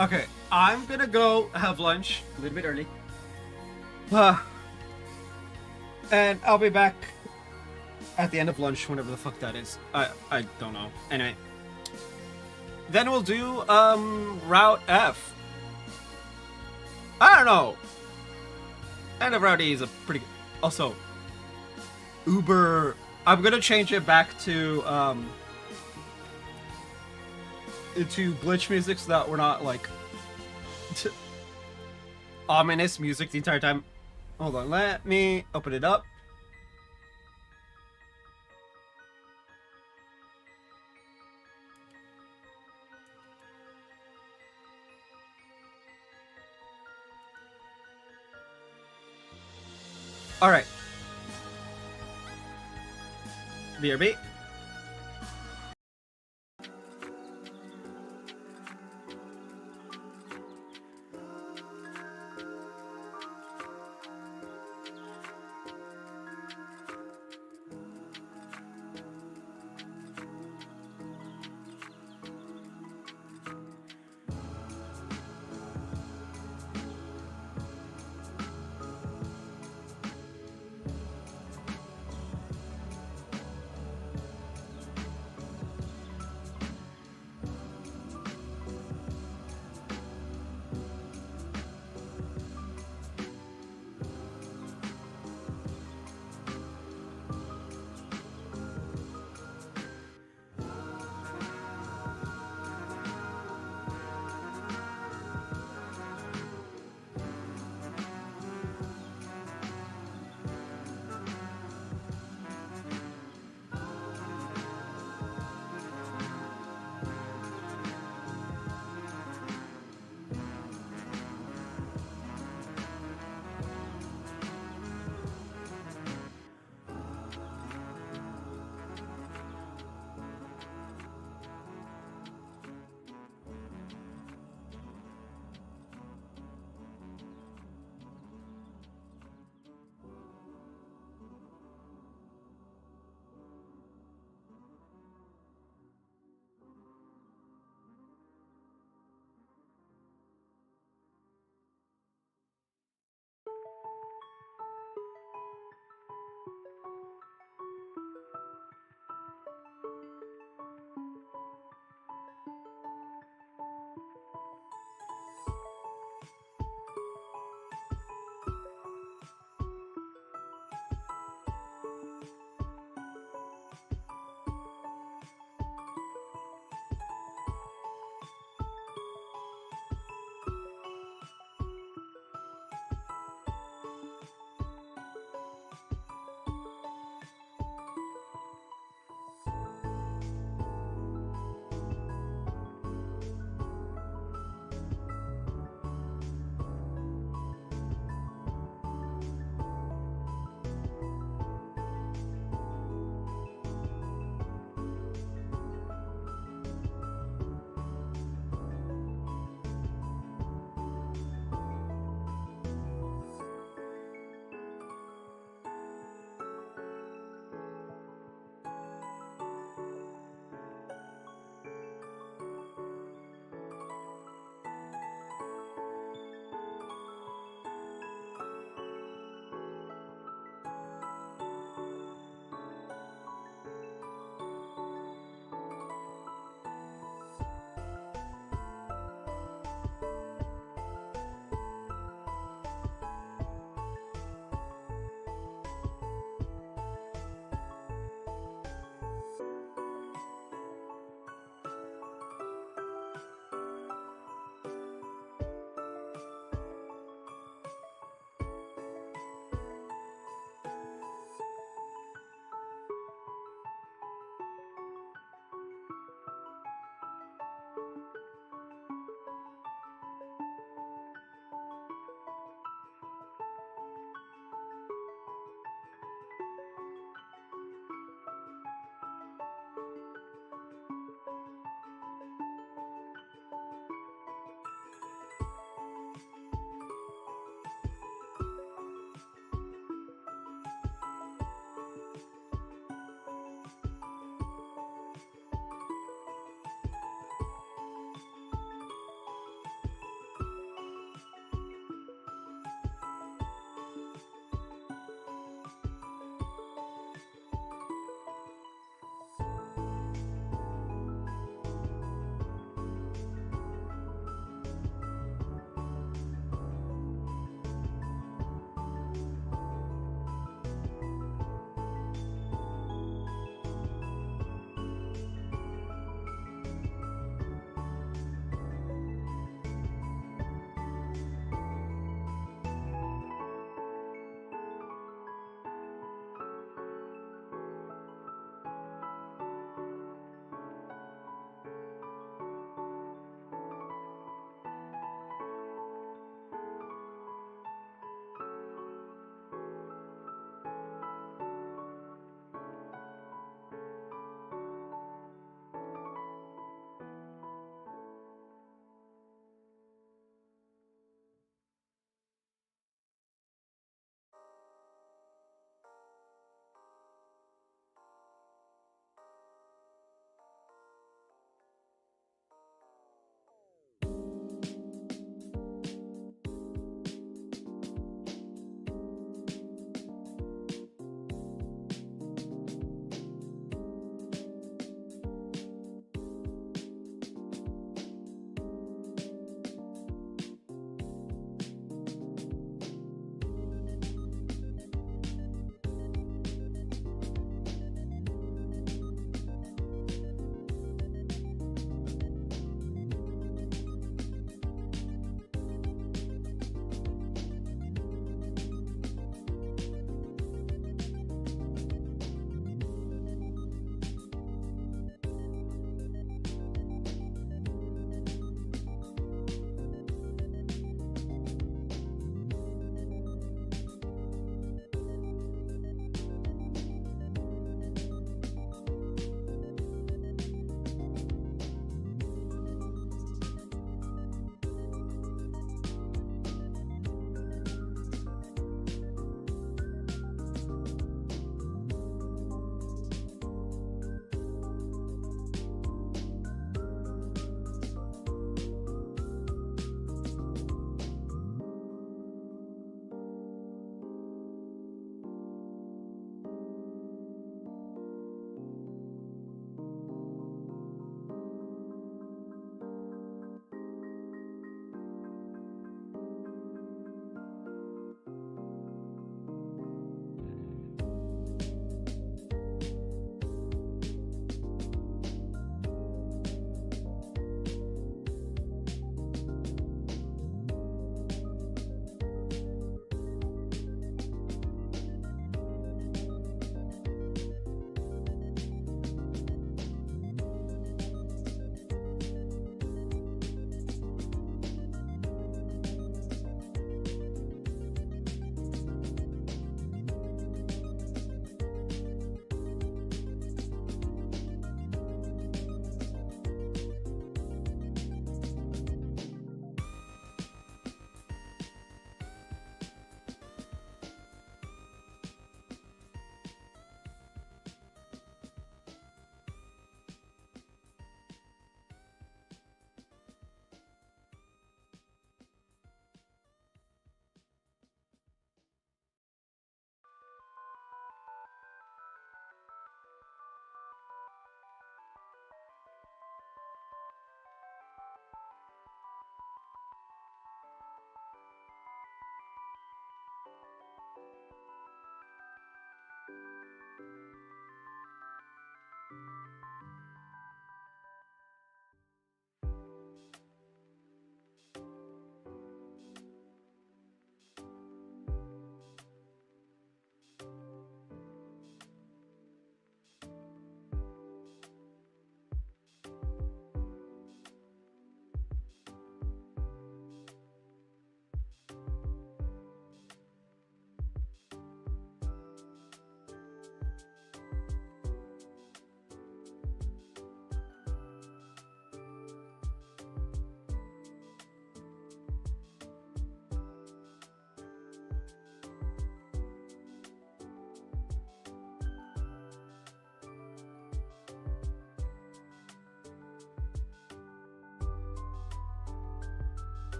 Okay, I'm gonna go have lunch a little bit early. And I'll be back at the end of lunch, whenever the fuck that is. I don't know. Anyway. Then we'll do, Route F. I don't know. End of Route E is a pretty good... Also, Uber... I'm gonna change it back to, into glitch music so that we're not, like, ominous music the entire time. Hold on, let me open it up. Alright. BRB.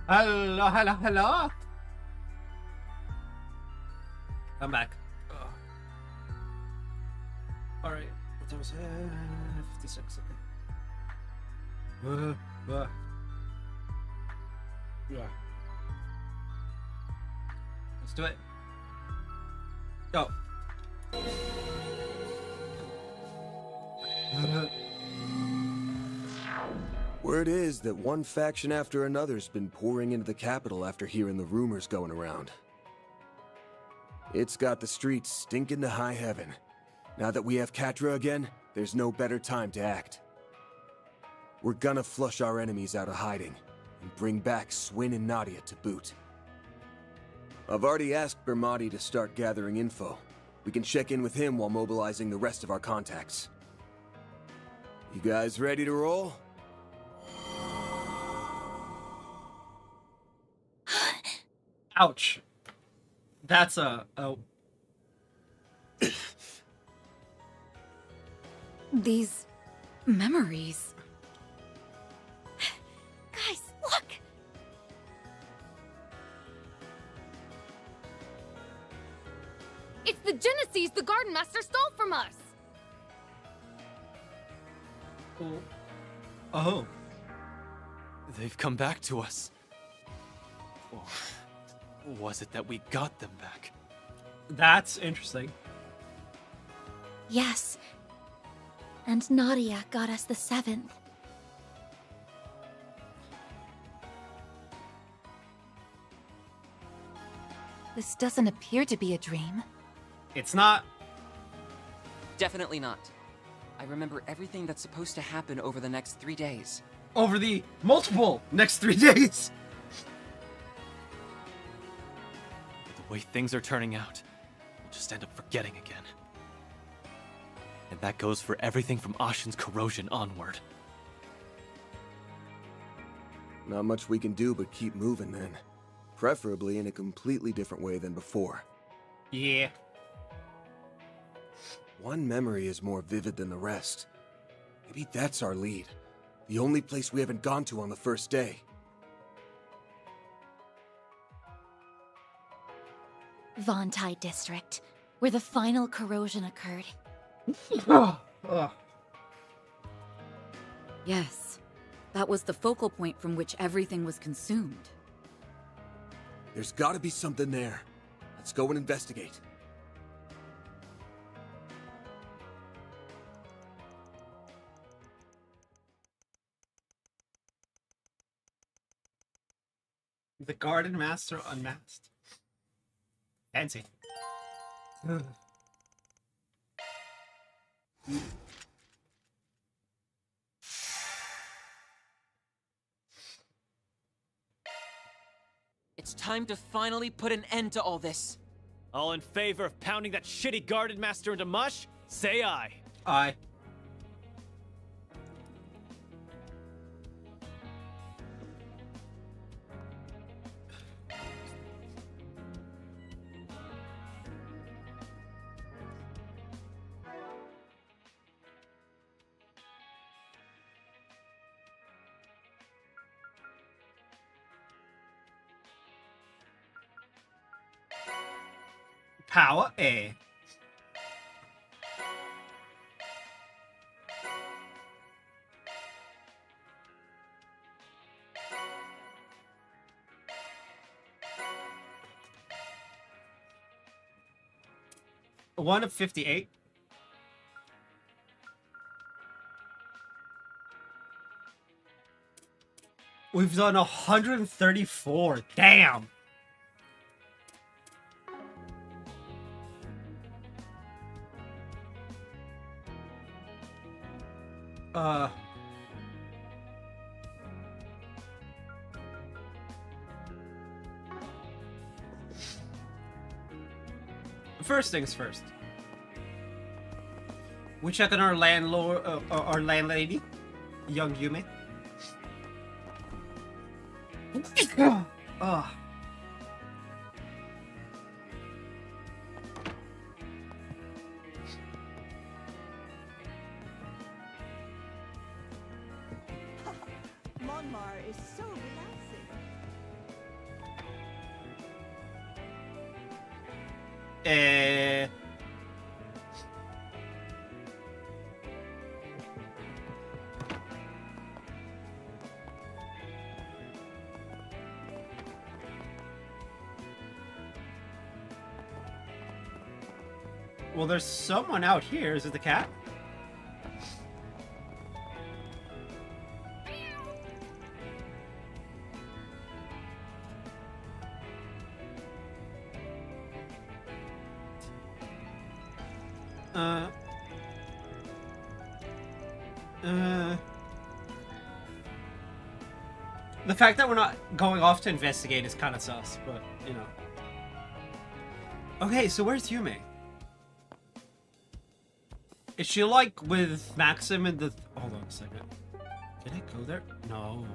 Hello, hello, hello. I'm back. Alright. That was 56, okay. Yeah. Let's do it. Go. Word is that one faction after another's been pouring into the capital after hearing the rumors going around. It's got the streets stinking to high heaven. Now that we have Catra again, there's no better time to act. We're gonna flush our enemies out of hiding, and bring back Swin and Nadia to boot. I've already asked Bermati to start gathering info. We can check in with him while mobilizing the rest of our contacts. You guys ready to roll? Ouch. That's a... These memories. Guys, look! It's the Genesis the Garden Master stole from us! Oh. They've come back to us. Or was it that we got them back? That's interesting. Yes. And Nadia got us the 7th. This doesn't appear to be a dream. It's not. Definitely not. I remember everything that's supposed to happen over the next 3 days. Over the multiple next 3 days! The way things are turning out, we'll just end up forgetting again. And that goes for everything from Ashen's corrosion onward. Not much we can do but keep moving then. Preferably in a completely different way than before. Yeah. One memory is more vivid than the rest. Maybe that's our lead. The only place we haven't gone to on the first day. Vontai District, where the final corrosion occurred. Yes. That was the focal point from which everything was consumed. There's gotta be something there. Let's go and investigate. The Garden Master unmasked. Fancy. It's time to finally put an end to all this. All in favor of pounding that shitty Garden Master into mush? Say aye. Aye. Power A. One of 58. We've done 134. Damn. First things first. We check on our landlord, our landlady, young Yume. Ugh. Monmar is so relaxing. Eh. Well, there's someone out here. Is it the cat? The fact that we're not going off to investigate is kind of sus, but, you know. Okay, so where's Yume? Is she, like, with Maxim in the... Hold on a second. Did I go there? No.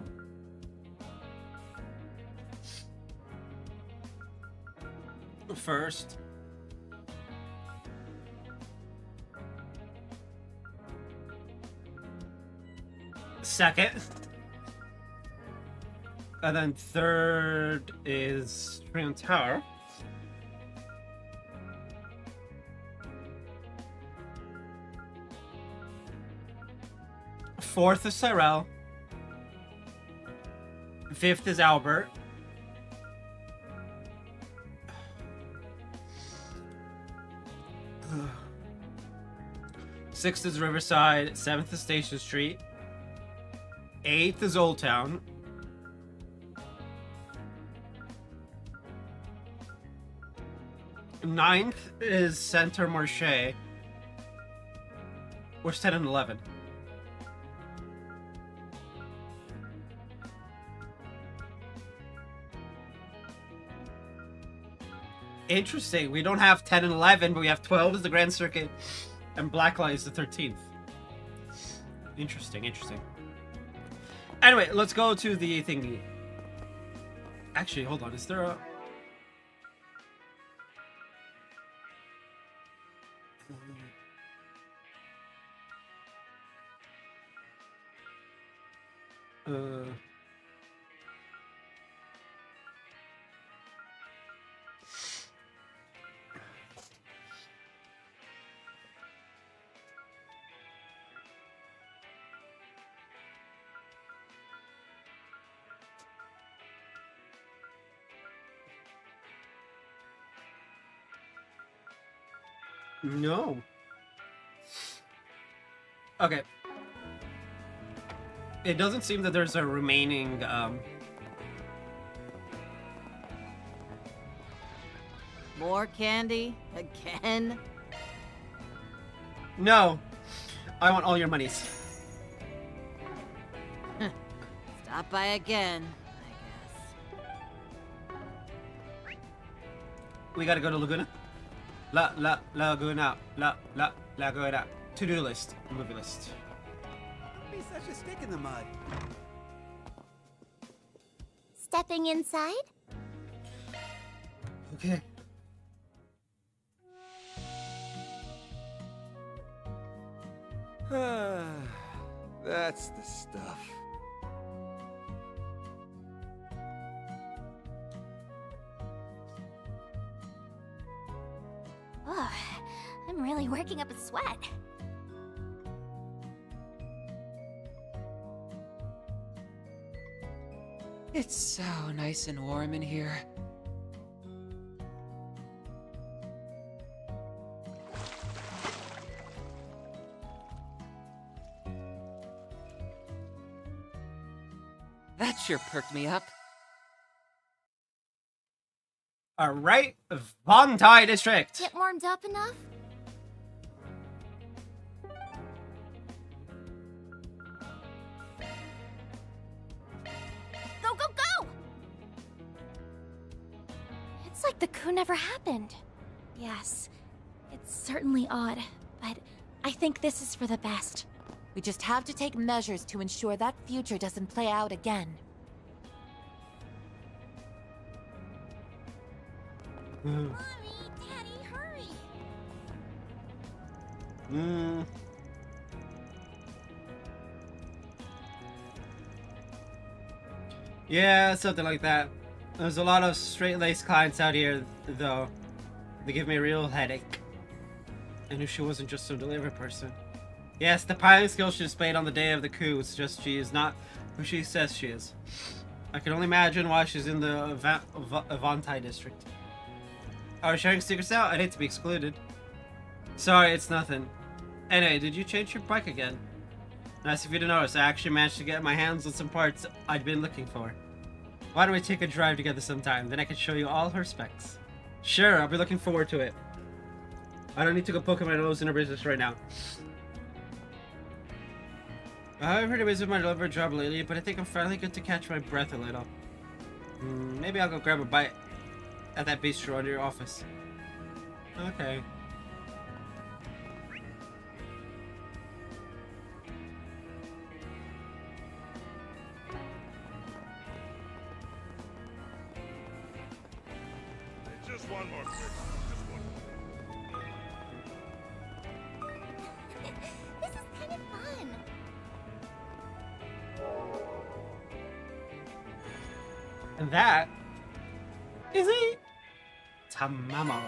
First. Second. And then third is Trion Tower. Fourth is Cyrell. Fifth is Albert. Sixth is Riverside. Seventh is Station Street. Eighth is Old Town. Ninth is Center Marché. Where's 10 and 11? Interesting. We don't have 10 and 11, but we have 12 as the Grand Circuit, and Blacklight is the 13th. Interesting, interesting. Anyway, let's go to the thingy. Actually, hold on. Is there a... No. Okay. It doesn't seem that there's a remaining, More candy? Again? No. I want all your monies. Stop by again, We gotta go to Laguna. Laguna. Laguna. To-do list. Movie list. Be such a stick in the mud. Stepping inside? Okay. That's the stuff. Oh, I'm really working up a sweat. It's so nice and warm in here. That sure perked me up. Alright, Vontai District. Get warmed up enough? Go, go, go! It's like the coup never happened. Yes, it's certainly odd, but I think this is for the best. We just have to take measures to ensure that future doesn't play out again. Mommy, Daddy, hurry! Yeah, something like that. There's a lot of straight-laced clients out here, though. They give me a real headache. I knew she wasn't just some delivery person. Yes, the piloting skills she displayed on the day of the coup suggests she is not who she says she is. I can only imagine why she's in the Avanti district. Are we sharing secrets now? I'd hate to be excluded. Sorry, it's nothing. Anyway, did you change your bike again? Nice of you to notice. I actually managed to get my hands on some parts I'd been looking for. Why don't we take a drive together sometime? Then I can show you all her specs. Sure, I'll be looking forward to it. I don't need to go poking my nose in her business right now. I haven't heard busy with my delivery job lately, but I think I'm finally good to catch my breath a little. Maybe I'll go grab a bite at that bistro under your office. Okay. Just one more quick. Just one more. This is kind of fun. And that is a Tamamo.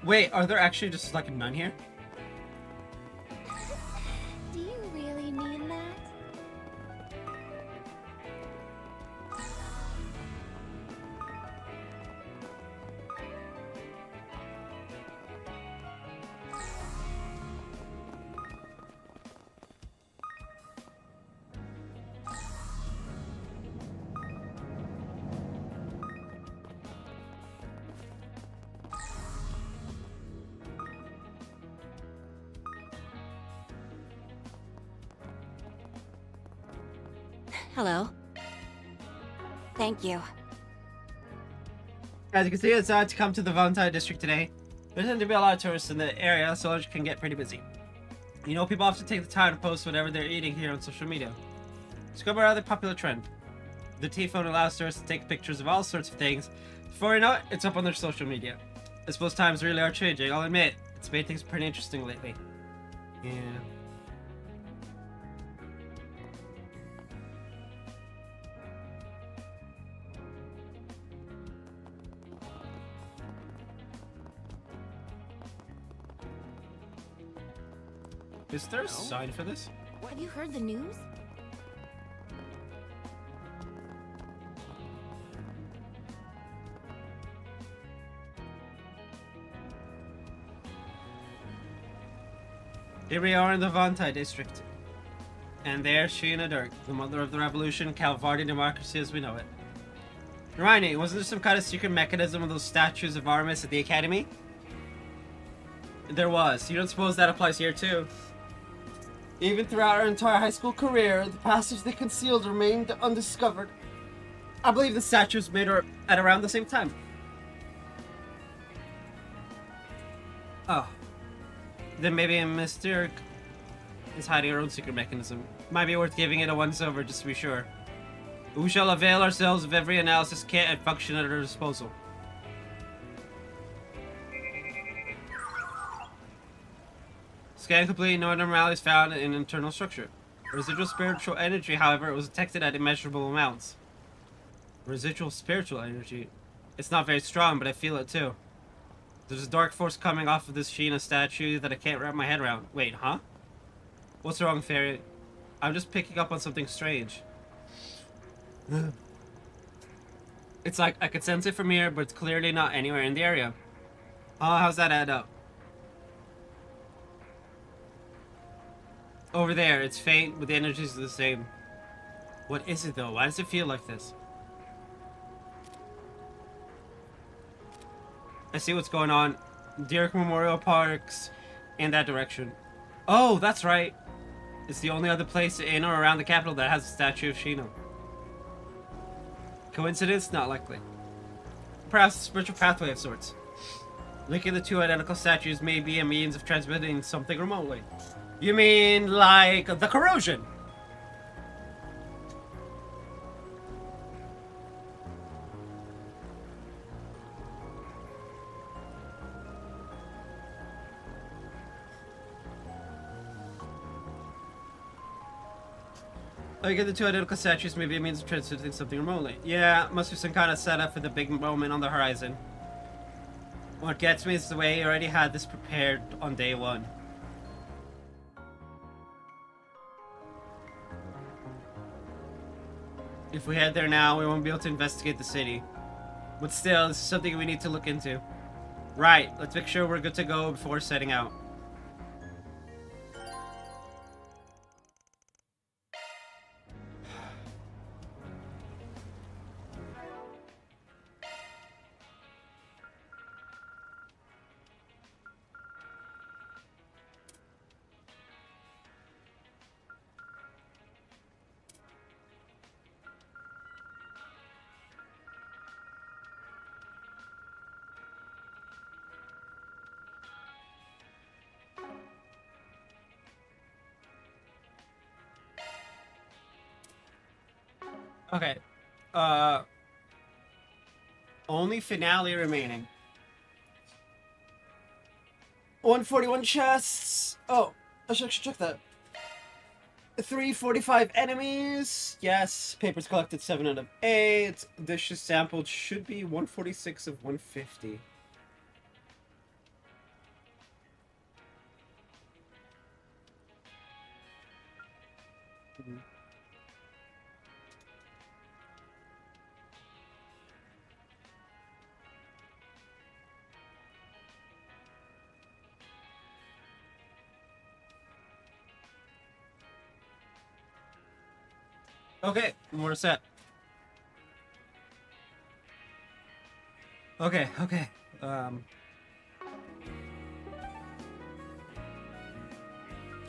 Wait, are there actually just like none here? Do you really mean that? Hello. Thank you. As you can see, I decided to come to the Valentine district today. There tend to be a lot of tourists in the area, so it can get pretty busy. You know, people often take the time to post whatever they're eating here on social media. It's become a rather popular trend. The T-phone allows tourists to take pictures of all sorts of things. Before you know it, it's up on their social media. I suppose times really are changing, I'll admit. It's made things pretty interesting lately. Yeah. Is there a sign for this? Have you heard the news? Here we are in the Vantai district. And there's Sheena Dirk, the mother of the revolution, Calvardian democracy as we know it. Hermione, wasn't there some kind of secret mechanism of those statues of Artemis at the Academy? There was. You don't suppose that applies here too? Even throughout our entire high school career, the passage they concealed remained undiscovered. I believe the statue was made at around the same time. Oh. Then maybe Miss Dirk is hiding her own secret mechanism. Might be worth giving it a once-over just to be sure. We shall avail ourselves of every analysis kit and function at our disposal. Scan complete, no abnormalities found in internal structure. Residual spiritual energy, however, was detected at immeasurable amounts. Residual spiritual energy? It's not very strong, but I feel it too. There's a dark force coming off of this Sheena statue that I can't wrap my head around. Wait, huh? What's wrong, Fairy? I'm just picking up on something strange. It's like I could sense it from here, but it's clearly not anywhere in the area. Oh, how's that add up? Over there, it's faint, but the energies are the same. What is it though? Why does it feel like this? I see what's going on. Dirk Memorial Park's in that direction. Oh, that's right. It's the only other place in or around the capital that has a statue of Sheena. Coincidence? Not likely. Perhaps a spiritual pathway of sorts. Linking the two identical statues may be a means of transmitting something remotely. You mean like the corrosion? Like the two identical statues, maybe it means transmitting something remotely. Yeah, must be some kind of setup for the big moment on the horizon. What gets me is the way he already had this prepared on day one. If we head there now, we won't be able to investigate the city. But still, this is something we need to look into. Right, let's make sure we're good to go before setting out. Okay. Only finale remaining. 141 chests. Oh, I should actually check that. 345 enemies. Yes. Papers collected 7 out of 8. Dishes sampled should be 146 of 150. Okay, we're set. Okay.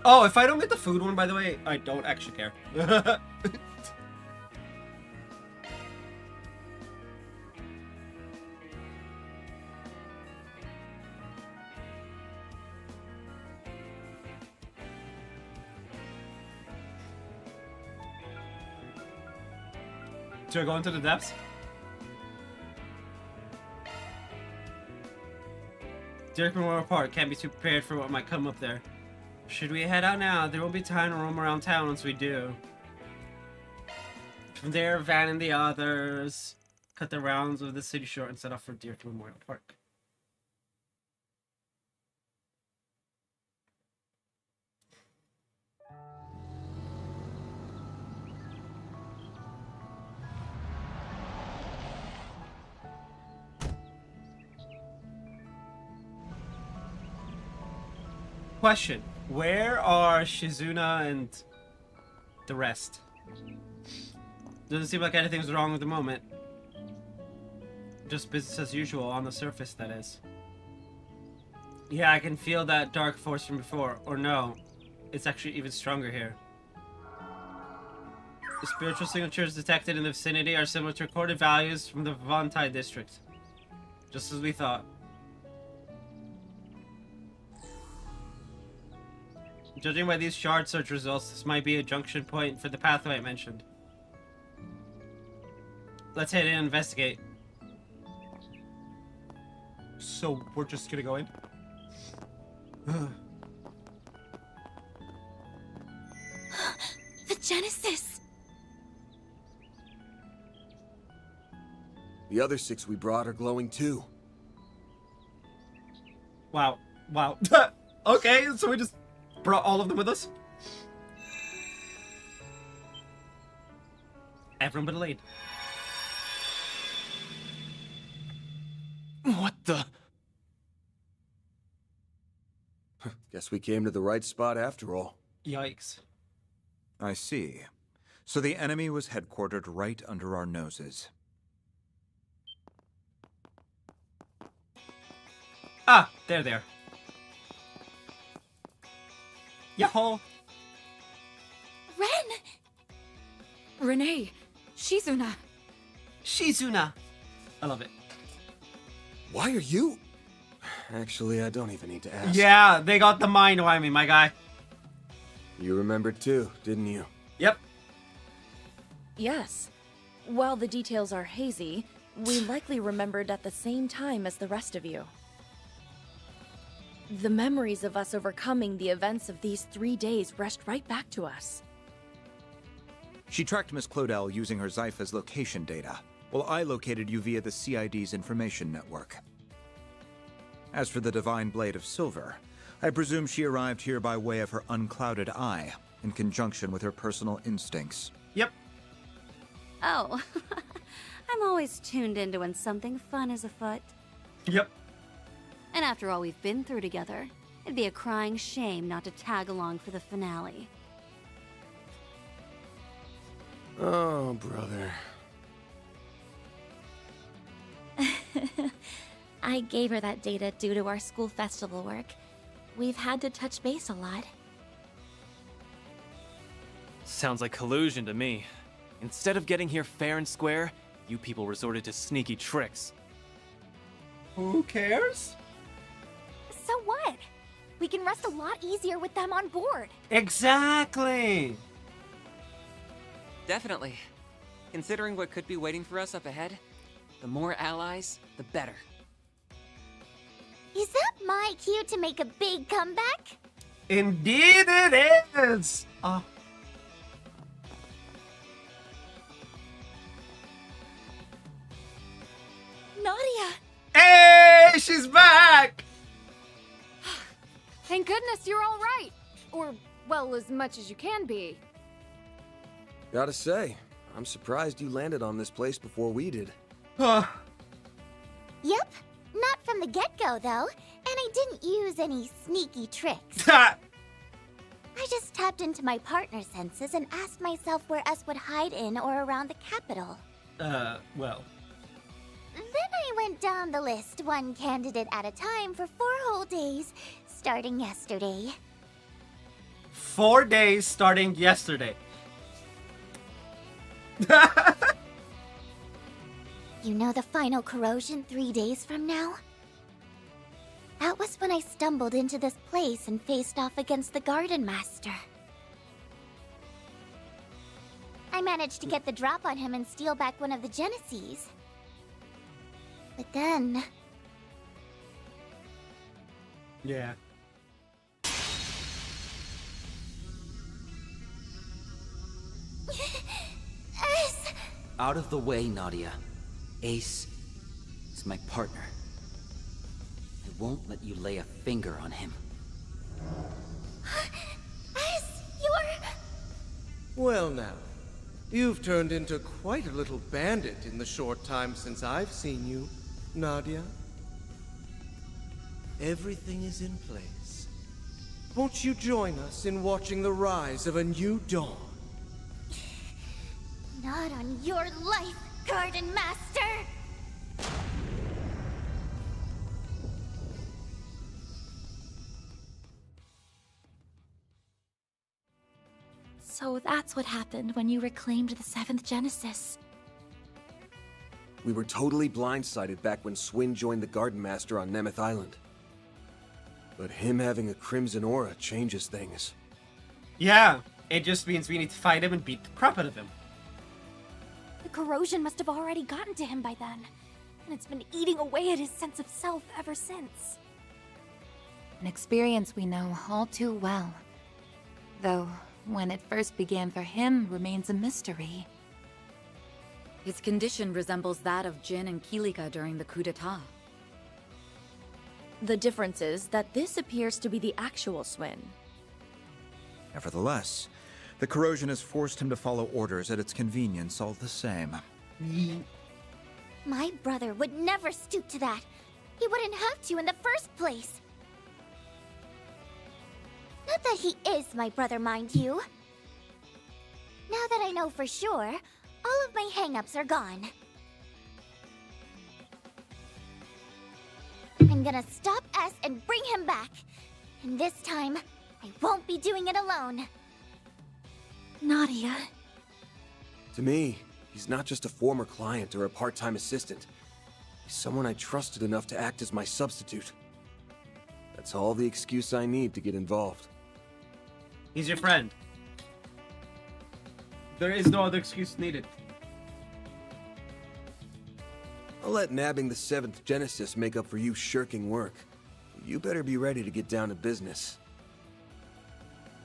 Oh, if I don't get the food one, by the way, I don't actually care. Should I go into the depths? Derek Memorial Park can't be too prepared for what might come up there. Should we head out now? There won't be time to roam around town once we do. From there, Van and the others cut the rounds of the city short and set off for Derek Memorial Park. Question: where are Shizuna and the rest? Doesn't seem like anything's wrong at the moment. Just business as usual on the surface, that is. Yeah, I can feel that dark force from before. Or no, it's actually even stronger here. The spiritual signatures detected in the vicinity are similar to recorded values from the Vantai district. Just as we thought. Judging by these shard search results, this might be a junction point for the pathway I mentioned. Let's head in and investigate. So, we're just gonna go in? The Genesis! The other 6 we brought are glowing too. Wow. Okay, so we just brought all of them with us? Everyone but Elaine. What the? Guess we came to the right spot after all. Yikes. I see. So the enemy was headquartered right under our noses. Ah, there. Yahoo! Ren! Renee! Shizuna! Shizuna! I love it. Why are you... Actually, I don't even need to ask. Yeah, they got the mind whammy, my guy. You remembered too, didn't you? Yep. Yes. While the details are hazy, we likely remembered at the same time as the rest of you. The memories of us overcoming the events of these 3 days rushed right back to us. She tracked Miss Claudel using her Zypha's location data, while I located you via the CID's information network. As for the Divine Blade of Silver, I presume she arrived here by way of her unclouded eye, in conjunction with her personal instincts. Yep. Oh, I'm always tuned into when something fun is afoot. Yep. And after all we've been through together, it'd be a crying shame not to tag along for the finale. Oh, brother. I gave her that data due to our school festival work. We've had to touch base a lot. Sounds like collusion to me. Instead of getting here fair and square, you people resorted to sneaky tricks. Who cares? So what? We can rest a lot easier with them on board. Exactly! Definitely. Considering what could be waiting for us up ahead, the more allies, the better. Is that my cue to make a big comeback? Indeed it is! Nadia! Hey, she's back! Thank goodness you're all right. Or, well, as much as you can be. Gotta say, I'm surprised you landed on this place before we did. Yep. Not from the get-go, though. And I didn't use any sneaky tricks. I just tapped into my partner senses and asked myself where us would hide in or around the capital. Well. Then I went down the list, one candidate at a time, for 4 whole days, starting yesterday. 4 days starting yesterday. You know the final corrosion 3 days from now? That was when I stumbled into this place and faced off against the Garden Master. I managed to get the drop on him and steal back one of the Genesees. But then... Yeah. Ace! Out of the way, Nadia. Ace is my partner. I won't let you lay a finger on him. Ace, you're... Well now, you've turned into quite a little bandit in the short time since I've seen you, Nadia. Everything is in place. Won't you join us in watching the rise of a new dawn? Not on your life, Garden Master! So that's what happened when you reclaimed the 7th Genesis. We were totally blindsided back when Swin joined the Garden Master on Nemeth Island. But him having a crimson aura changes things. Yeah, it just means we need to fight him and beat the crap out of him. The corrosion must have already gotten to him by then, and it's been eating away at his sense of self ever since. An experience we know all too well. Though, when it first began for him remains a mystery. His condition resembles that of Jin and Kilika during the coup d'etat. The difference is that this appears to be the actual Swin. Nevertheless, the corrosion has forced him to follow orders at its convenience all the same. My brother would never stoop to that. He wouldn't have to in the first place. Not that he is my brother, mind you. Now that I know for sure, all of my hang-ups are gone. I'm gonna stop S and bring him back. And this time, I won't be doing it alone. Nadia. To me, he's not just a former client or a part-time assistant. He's someone I trusted enough to act as my substitute. That's all the excuse I need to get involved. He's your friend. There is no other excuse needed. I'll let nabbing the 7th Genesis make up for you shirking work. You better be ready to get down to business.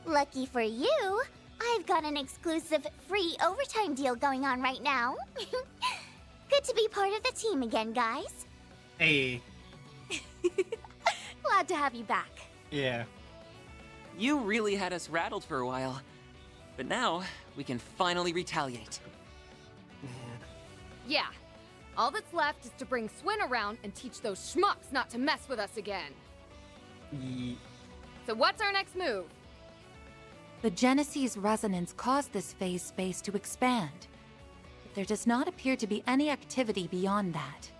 Lucky for you, I've got an exclusive free overtime deal going on right now. Good to be part of the team again, guys. Hey. Glad to have you back. Yeah. You really had us rattled for a while. But now, we can finally retaliate. Yeah. All that's left is to bring Swin around and teach those schmucks not to mess with us again. So what's our next move? The Genesee's resonance caused this phase space to expand. But there does not appear to be any activity beyond that.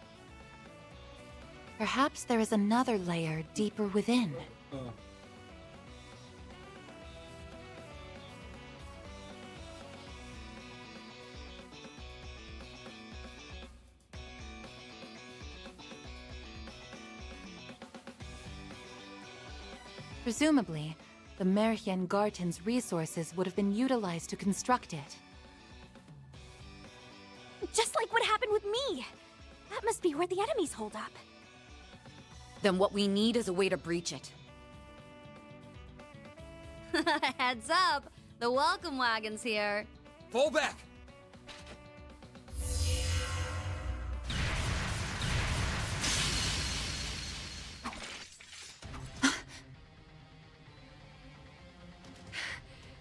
Perhaps there is another layer deeper within. Presumably, the Merhien Garten's resources would have been utilized to construct it. Just like what happened with me. That must be where the enemies hold up. Then what we need is a way to breach it. Heads up! The welcome wagon's here. Fall back!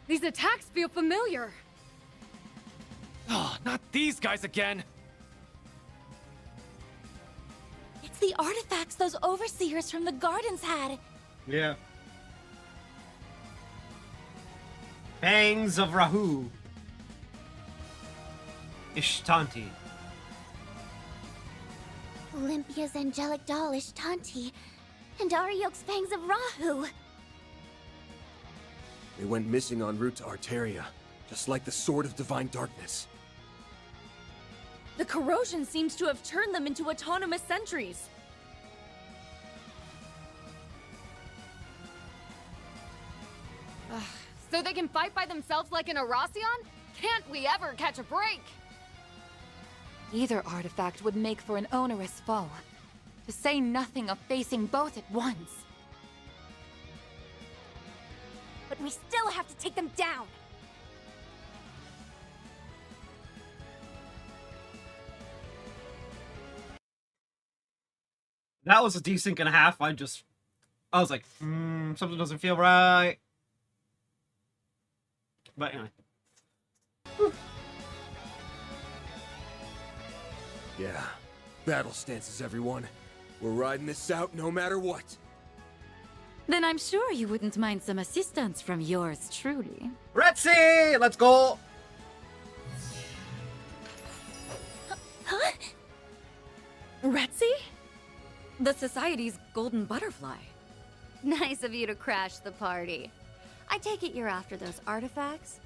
These attacks feel familiar. Oh, not these guys again! It's the artifacts those overseers from the gardens had. Yeah. Pangs of Rahu. Ishtanti. Olympia's angelic doll Ishtanti, and Ariok's fangs of Rahu. They went missing en route to Arteria, just like the Sword of Divine Darkness. The corrosion seems to have turned them into autonomous sentries. So they can fight by themselves like an Arasion? Can't we ever catch a break? Either artifact would make for an onerous foe, to say nothing of facing both at once. But we still have to take them down. That was a desync and a half. I was like, something doesn't feel right. But anyway. Whew. Yeah. Battle stances, everyone. We're riding this out no matter what. Then I'm sure you wouldn't mind some assistance from yours truly. Retzi! Let's go! Huh? Retzi? The Society's golden butterfly. Nice of you to crash the party. I take it you're after those artifacts?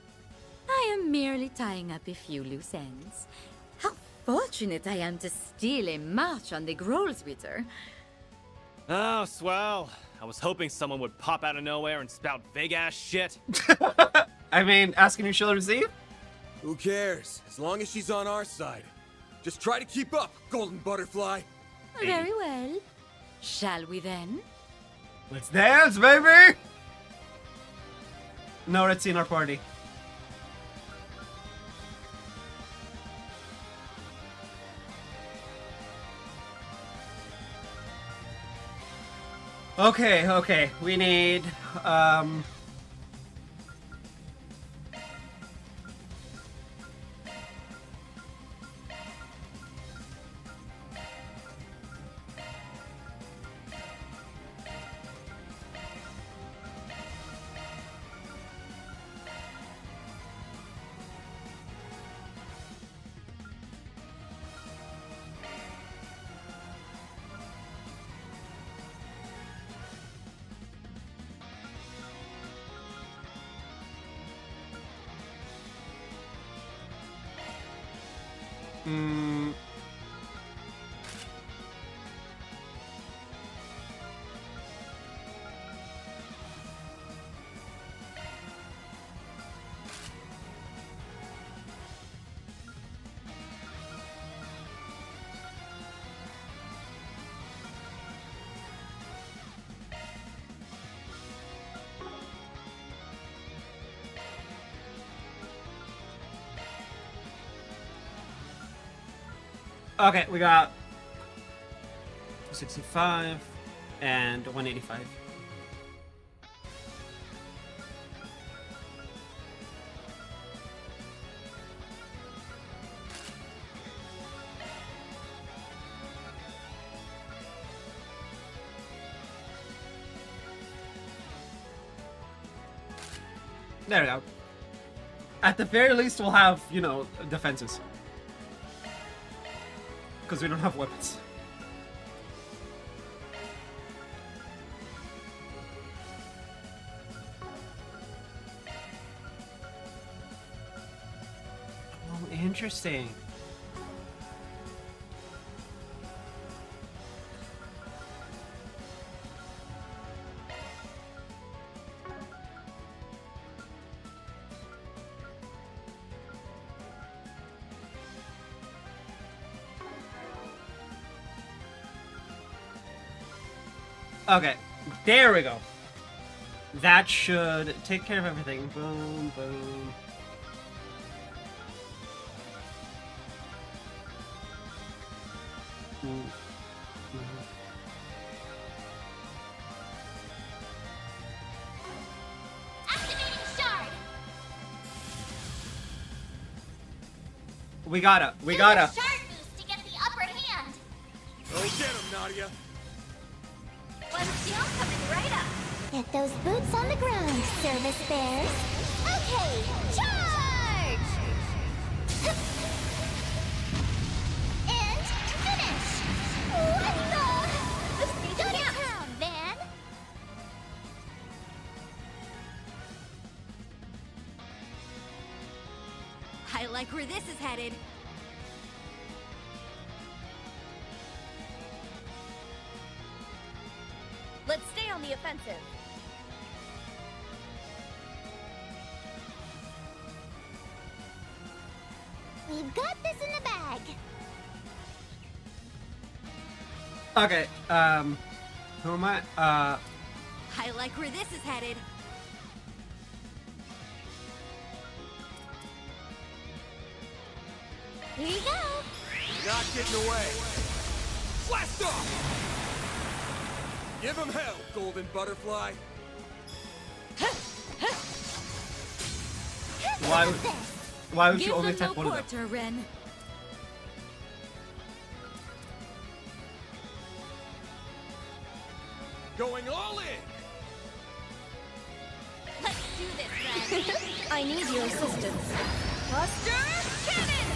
I am merely tying up a few loose ends. How fortunate I am to steal a march on the Grolswitter. Oh, swell. I was hoping someone would pop out of nowhere and spout big-ass shit. I mean, asking you she'll receive? Who cares? As long as she's on our side. Just try to keep up, Golden Butterfly. Very well. Shall we then? Let's dance, baby! No Retzi in our party. Okay, we need, Okay, we got 265 and 185. There we go. At the very least, we'll have, you know, defenses. Because we don't have weapons. Oh, interesting. Okay, there we go. That should take care of everything. Boom, boom. Activating shard. We gotta. Shard boost to get the upper hand. Go get him, Nadia. One shield coming right up. Get those boots on the ground, service bears. Okay, charge! And finish! What the? Go to town, Van! I like where this is headed. Let's stay on the offensive. We've got this in the bag. Okay, who am I? I like where this is headed. Here you go. Not getting away. Blast off! Give him hell, golden butterfly. Why would Give you only them attack no one of them? quarter, Ren. Going all in. Let's do this, Ren. I need your assistance. Buster Cannon!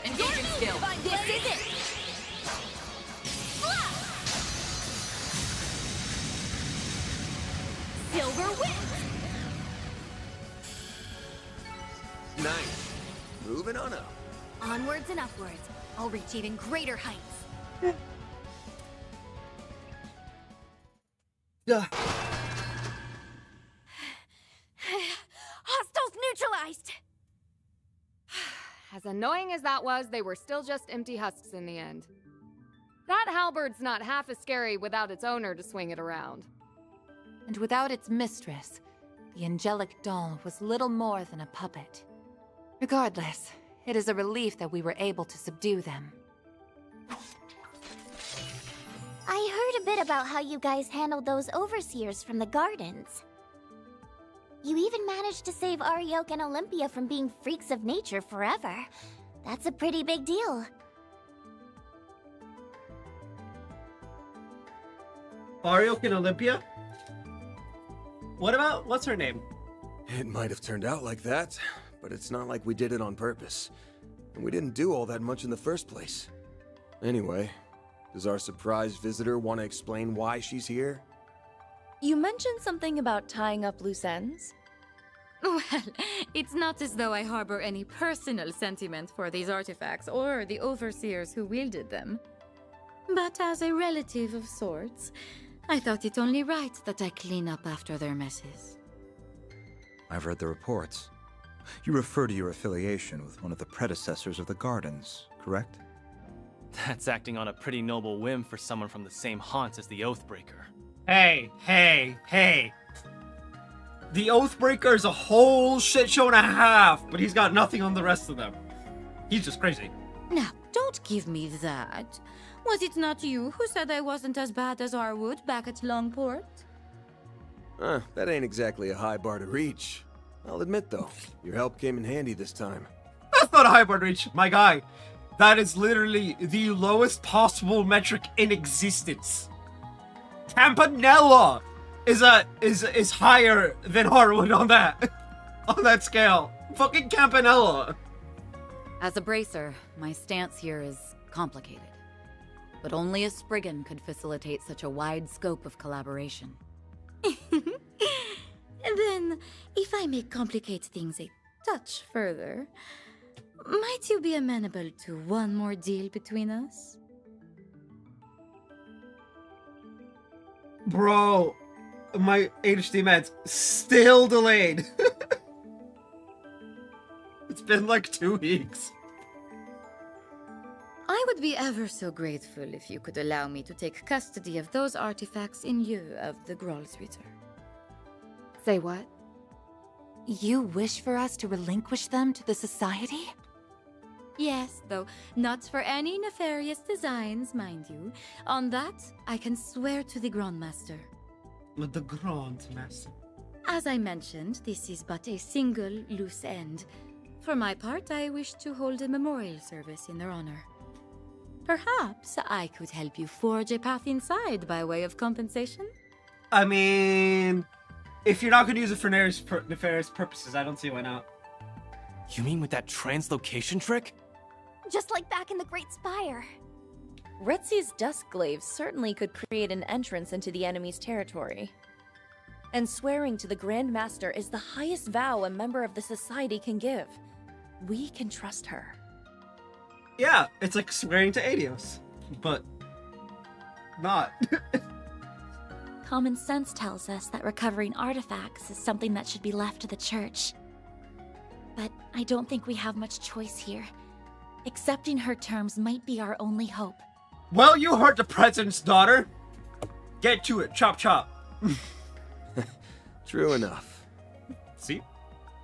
Engaging skill. This is it. Silver Whip! Nice. Moving on up. Onwards and upwards. I'll reach even greater heights. Hostiles neutralized! As annoying as that was, they were still just empty husks in the end. That halberd's not half as scary without its owner to swing it around. And without its mistress, the angelic doll was little more than a puppet. Regardless, it is a relief that we were able to subdue them. I heard a bit about how you guys handled those overseers from the gardens. You even managed to save Arioke and Olympia from being freaks of nature forever. That's a pretty big deal. Arioke and Olympia? What about, what's her name? It might have turned out like that, but it's not like we did it on purpose. And we didn't do all that much in the first place. Anyway, does our surprise visitor want to explain why she's here? You mentioned something about tying up loose ends. Well, it's not as though I harbor any personal sentiment for these artifacts or the overseers who wielded them. But as a relative of sorts, I thought it only right that I clean up after their messes. I've read the reports. You refer to your affiliation with one of the predecessors of the Gardens, correct? That's acting on a pretty noble whim for someone from the same haunts as the Oathbreaker. Hey, hey, hey. The Oathbreaker is a whole shit show and a half, but he's got nothing on the rest of them. He's just crazy. Now, don't give me that. Was it not you who said I wasn't as bad as Arwood back at Longport? That ain't exactly a high bar to reach. I'll admit, though, your help came in handy this time. That's not a high bar to reach, my guy. That is literally the lowest possible metric in existence. Campanella is higher than Harwood on that scale. Fucking Campanella. As a bracer, my stance here is complicated. But only a Spriggan could facilitate such a wide scope of collaboration. Then, if I may complicate things a touch further, might you be amenable to one more deal between us? Bro, my HD meds still delayed. It's been like 2 weeks. I would be ever so grateful if you could allow me to take custody of those artifacts in lieu of the Groll's return. Say what? You wish for us to relinquish them to the Society? Yes, though not for any nefarious designs, mind you. On that, I can swear to the Grandmaster. The Grandmaster. As I mentioned, this is but a single loose end. For my part, I wish to hold a memorial service in their honor. Perhaps I could help you forge a path inside by way of compensation? I mean, if you're not going to use it for nefarious purposes, I don't see why not. You mean with that translocation trick? Just like back in the Great Spire. Retzi's Duskglaive certainly could create an entrance into the enemy's territory. And swearing to the Grand Master is the highest vow a member of the Society can give. We can trust her. Yeah, it's like swearing to Adios, but not. Common sense tells us that recovering artifacts is something that should be left to the Church. But I don't think we have much choice here. Accepting her terms might be our only hope. Well, you heard the President's daughter. Get to it, chop chop. True enough. See?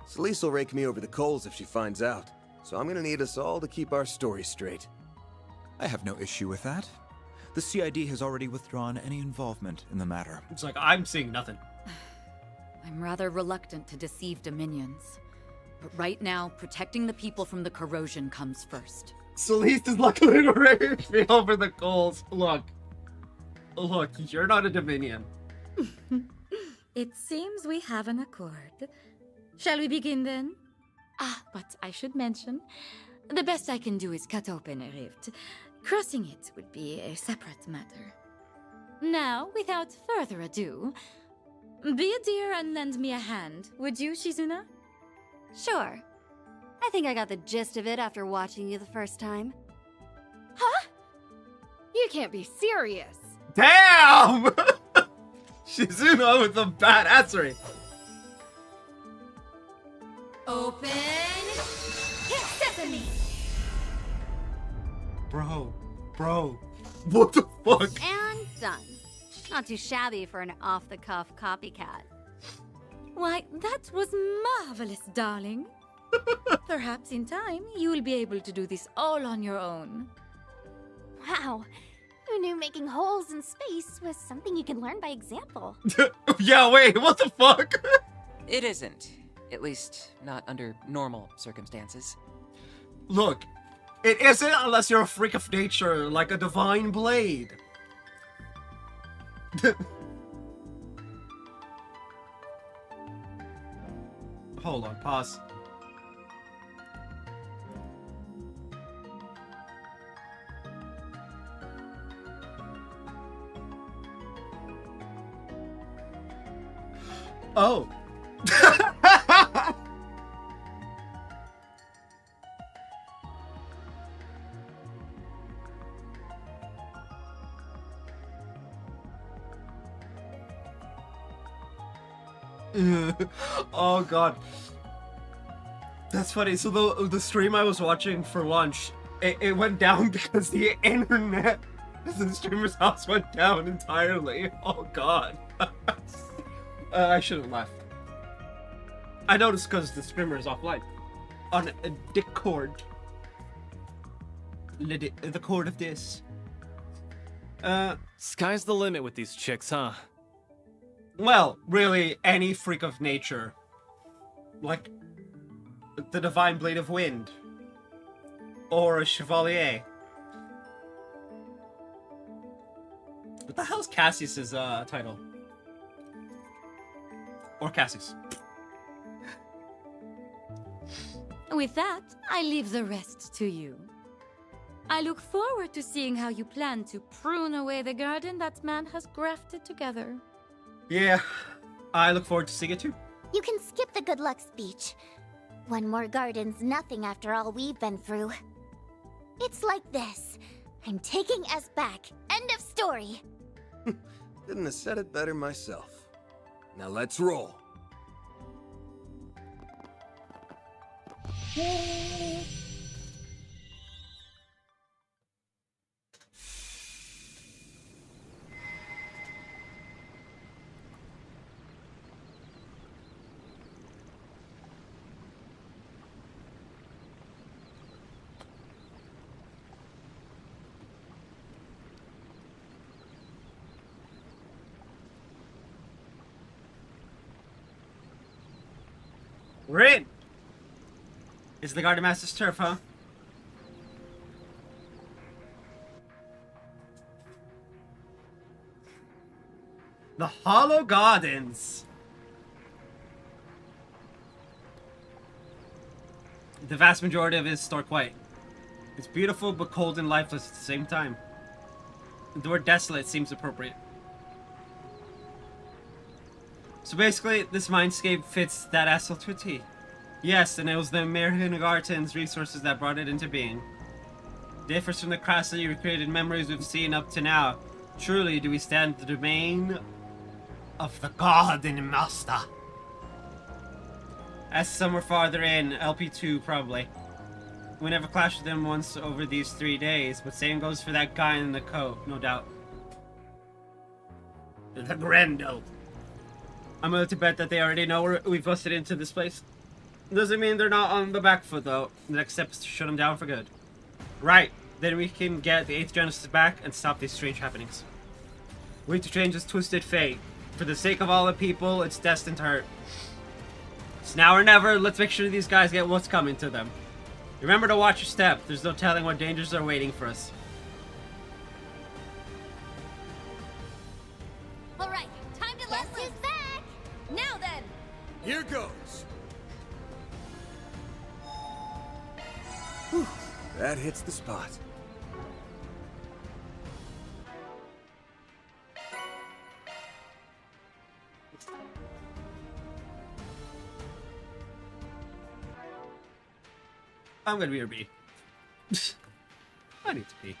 Celeste will rake me over the coals if she finds out, so I'm gonna need us all to keep our story straight. I have no issue with that. The CID has already withdrawn any involvement in the matter. It's like, I'm seeing nothing. I'm rather reluctant to deceive Dominions. But right now, protecting the people from the corrosion comes first. Celeste is luckily to rake me over the coals. Look, you're not a Dominion. It seems we have an accord. Shall we begin then? But I should mention, the best I can do is cut open a rift. Crossing it would be a separate matter. Now, without further ado, be a dear and lend me a hand, would you, Shizuna? Sure. I think I got the gist of it after watching you the first time. Huh? You can't be serious. Damn! Shizuna with the badassery. Open sesame! Bro, what the fuck? And done. Not too shabby for an off-the-cuff copycat. Why, that was marvelous, darling. Perhaps in time, you will be able to do this all on your own. Wow. Who knew making holes in space was something you can learn by example? Yeah, wait, what the fuck? It isn't. At least, not under normal circumstances. Look, it isn't unless you're a freak of nature, like a divine blade. Hold on, pause. Oh. Oh god. That's funny. So the stream I was watching for lunch, it went down because the internet at the streamer's house went down entirely. Oh god. I shouldn't have left. I noticed because the streamer is offline. On a Discord. The cord of this. Sky's the limit with these chicks, huh? Well, really, any freak of nature. Like the Divine Blade of Wind. Or a Chevalier. What the hell's Cassius's title? Or Cassius. With that, I leave the rest to you. I look forward to seeing how you plan to prune away the garden that man has grafted together. Yeah, I look forward to seeing it too. You can skip the good luck speech. One more garden's nothing after all we've been through. It's like this. I'm taking S back. End of story. Couldn't have said it better myself. Now let's roll. We're in! It's the Garden Master's turf, huh? The Hollow Gardens! The vast majority of it is stark white. It's beautiful but cold and lifeless at the same time. The word desolate seems appropriate. So basically, this mindscape fits that asshole to a T. Yes, and it was the American Garden's resources that brought it into being. Differs from the crassly recreated memories we've seen up to now. Truly do we stand in the domain of the Garden Master. As somewhere farther in, LP2 probably. We never clashed with them once over these 3 days, but same goes for that guy in the coat, no doubt. The Grendel. I'm willing to bet that they already know we've busted into this place. Doesn't mean they're not on the back foot though. The next step is to shut them down for good. Right, then we can get the 8th Genesis back and stop these strange happenings. We need to change this twisted fate. For the sake of all the people, it's destined to hurt. It's now or never. Let's make sure these guys get what's coming to them. Remember to watch your step. There's no telling what dangers are waiting for us. Alright, time to let loose. Back! Now then! Here goes. Whew, that hits the spot. I'm gonna be your B. I need to be.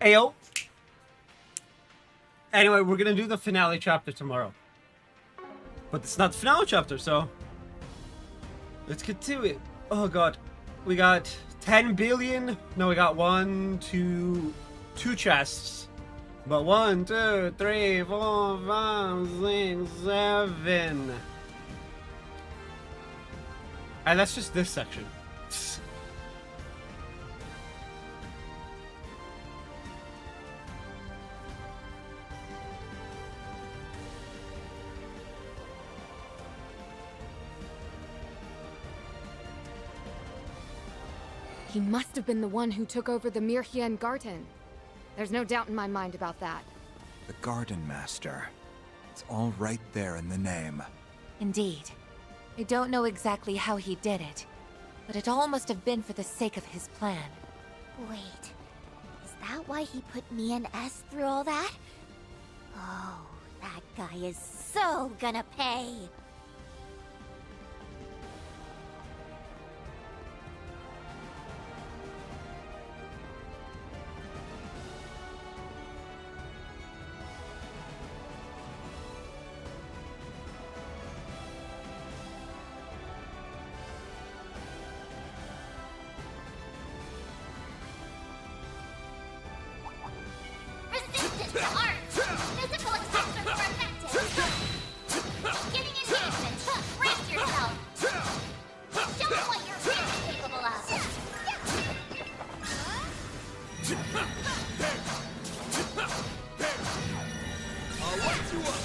Ayo. Anyway, we're gonna do the finale chapter tomorrow. But it's not the finale chapter, so let's get to it. Oh god. We got 10 billion. No, we got 2 chests. But 1, 2, 3, 4, 5, 6, 7. And that's just this section. He must have been the one who took over the Mirhien Garden. There's no doubt in my mind about that. The Garden Master. It's all right there in the name. Indeed. I don't know exactly how he did it, but it all must have been for the sake of his plan. Wait, is that why he put me and S through all that? Oh, that guy is so gonna pay. Resistance to art! Physical attacks are more effective! Beginning engagement! Brace yourself! Show them what you're really capable of! I'll light you up!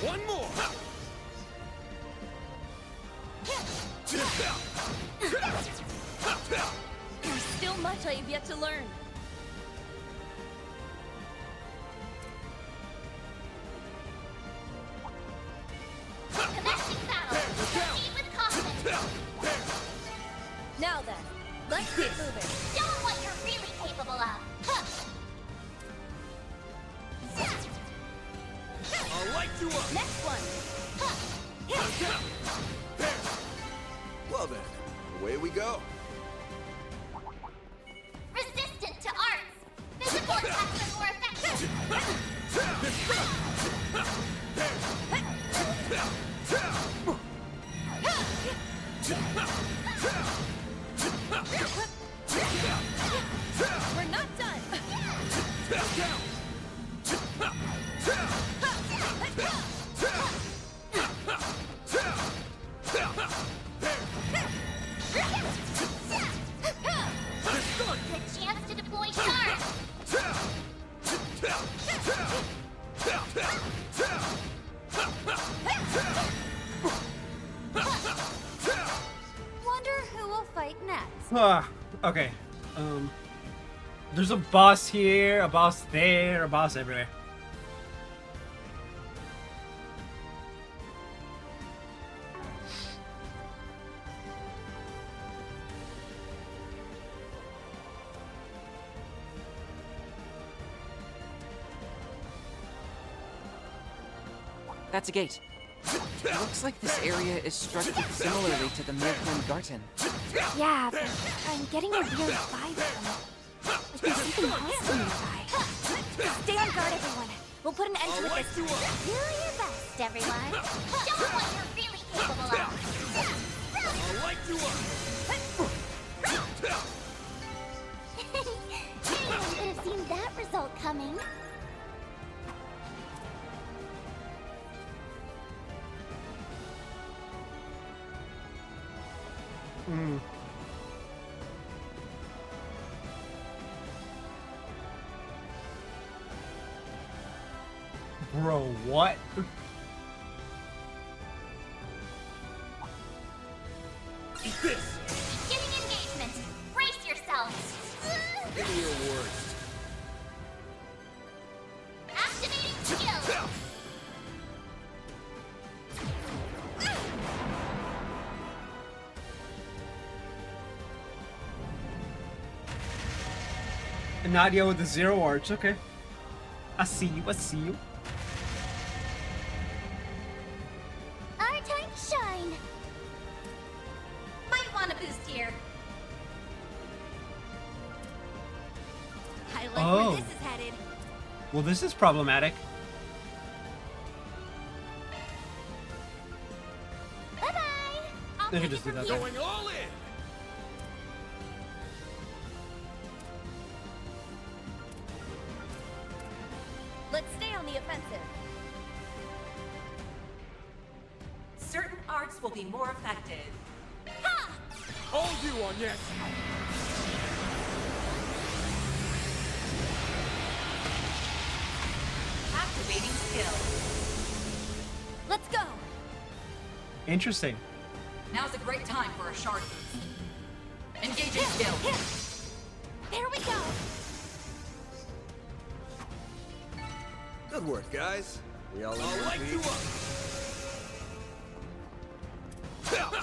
One more! There's still much I have yet to learn. Commencing battle! Proceed with caution! Now then, let's get moving. Show them what you're really capable of! I'll light you up! Next one. Well then, away we go. Resistant to arts! Physical attacks are more effective! We're not done. Good chance to deploy shards! Wonder who will fight next. Okay. There's a boss here, a boss there, a boss everywhere. That's a gate. It looks like this area is structured similarly to the Mirhien Garden. Yeah, but I'm getting a weird vibe from it. Like there's something hostile nearby. Stay on guard, everyone. We'll put an end to it this time. Do your best, everyone. Show them what you're really capable of. I'll light you up! Anyone could have seen that result coming. Bro, what? Eat this! Beginning engagement. Brace yourselves. Give me your worst. Activating skill. Nadia with the 0 arch, okay. I see you, I see you. Our time to shine. Might want a boost here. like Oh. where this is headed. Well, this is problematic. Bye-bye! They could just do that. There. Going all in! Let's stay on the offensive. Certain arts will be more effective. All you on yes! Activating skill. Let's go. Interesting. Now's a great time for a shard boost. Engaging skill. There we go. Good work, guys. We all in I'll one light you piece. up!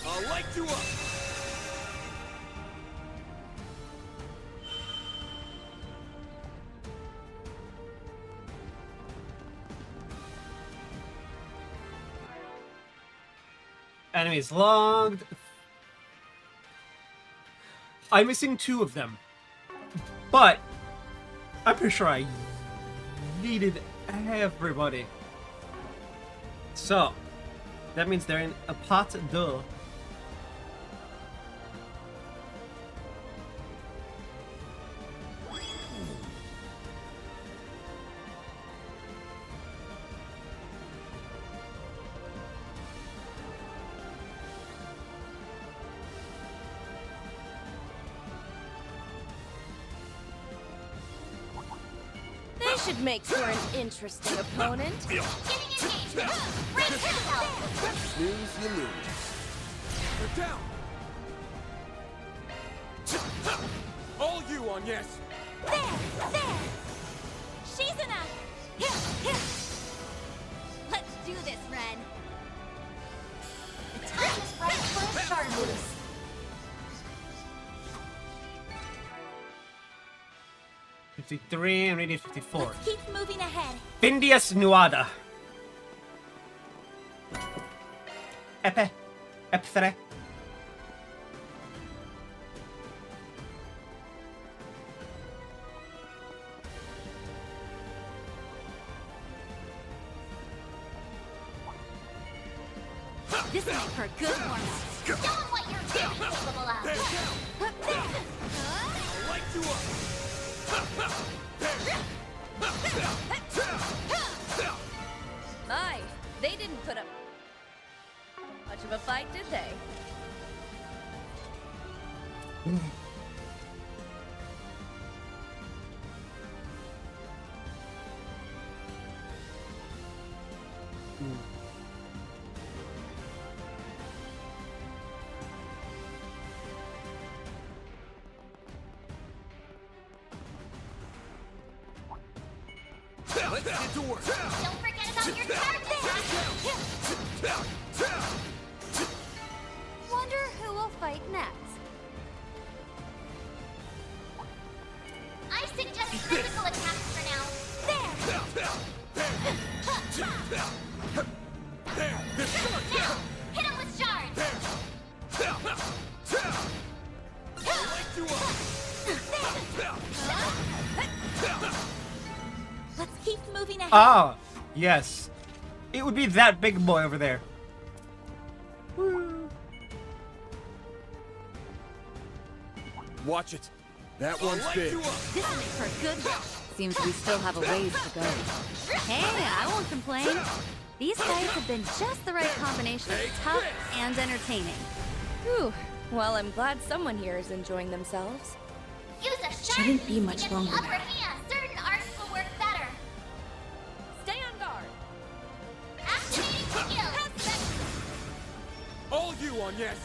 I'll light you up! Enemies logged. I'm missing 2 of them. But I'm pretty sure I needed everybody. So that means they're in a pot de. They should make for an interesting opponent. Snooze, you lose. They're down! All you on yes! There! She's enough! Here! Let's do this, Ren. The time is right for a shard boost. $53 and we need 54. Let's keep moving ahead. Findius Nuada. Epe. Epthre. This will make for a good warm-up. Show 'em what you're really capable of! I'll light you My, they didn't put up much of a fight, did they? Let's get to work! Don't forget about your target! Wonder who will fight next. I suggest physical attacks for now. There! This Now, hit him with shards! I'll light you up! Let's keep moving ahead. Ah, yes. It would be that big boy over there. Woo. Watch it. That one's big. This will make for a good rush. Seems we still have a ways to go. Hey, I won't complain. These guys have been just the right combination of tough and entertaining. Whew. Well, I'm glad someone here is enjoying themselves. Use a sharp Shouldn't be to much get longer the upper now. hand. Certain arts will work better. Stay on guard. Activating skill. All you on yes!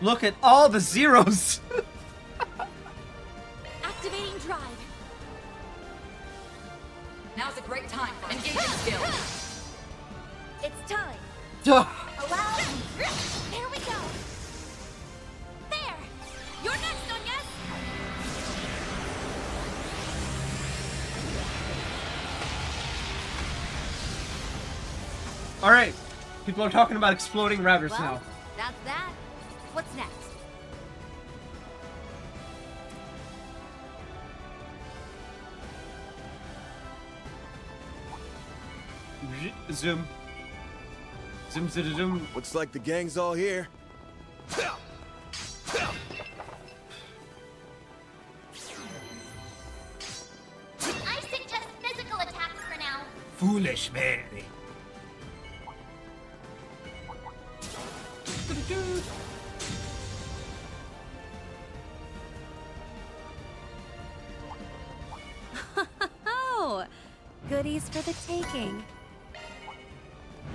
Look at all the zeros. Activating drive. Now's a great time for engaging skill. It's time. Allow me. There we go. There. You're next, on yes. All right. People are talking about exploding routers Well, now. that's that. What's next? Zoom. Zoom, zoom, zoom. Looks like the gang's all here. I suggest physical attacks for now. Foolish man. Oh, goodies for the taking.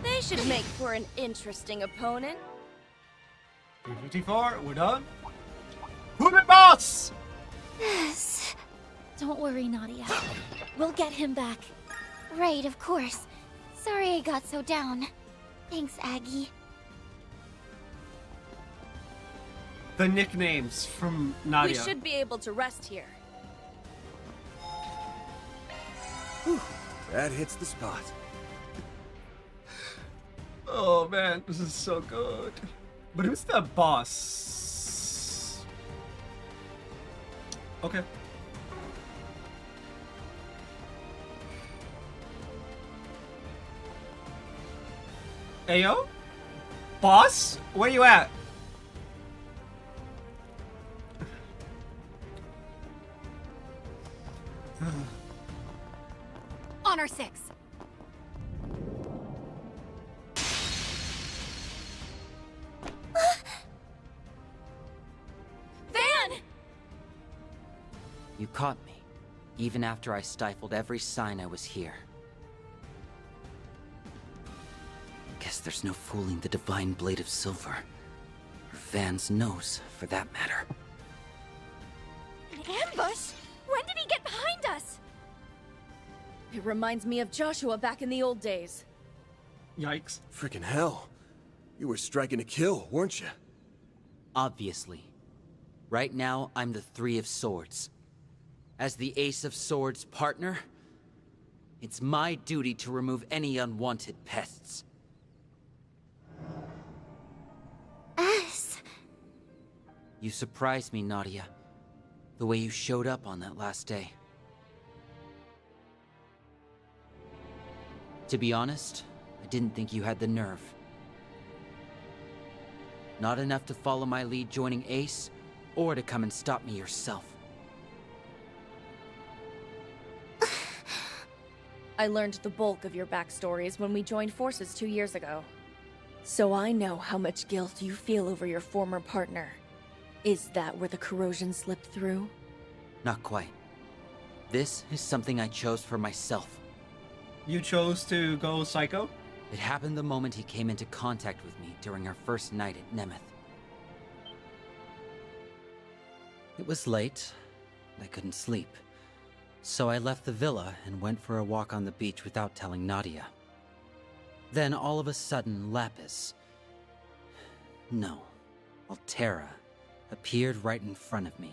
They should make for an interesting opponent. 354, we're done. Who the boss? Yes. Don't worry, Nadia. We'll get him back. Right, of course. Sorry I got so down. Thanks, Aggie. The nicknames from Nadia. We should be able to rest here. Whew, that hits the spot. Oh man, this is so good. But who's the boss? Okay. Ayo? Boss? Where you at? Honor 6. Van! You caught me, even after I stifled every sign I was here. Guess there's no fooling the Divine Blade of Silver. Or Van's nose, for that matter. An ambush? When did he get behind us? It reminds me of Joshua back in the old days. Yikes. Freaking hell. You were striking to kill, weren't you? Obviously. Right now, I'm the Three of Swords. As the Ace of Swords partner, it's my duty to remove any unwanted pests. Us? You surprised me, Nadia. The way you showed up on that last day. To be honest, I didn't think you had the nerve. Not enough to follow my lead joining Ace, or to come and stop me yourself. I learned the bulk of your backstories when we joined forces 2 years ago. So I know how much guilt you feel over your former partner. Is that where the corrosion slipped through? Not quite. This is something I chose for myself. You chose to go psycho? It happened the moment he came into contact with me during our first night at Nemeth. It was late. I couldn't sleep. So I left the villa and went for a walk on the beach without telling Nadia. Then all of a sudden, Lapis... No, Altera appeared right in front of me.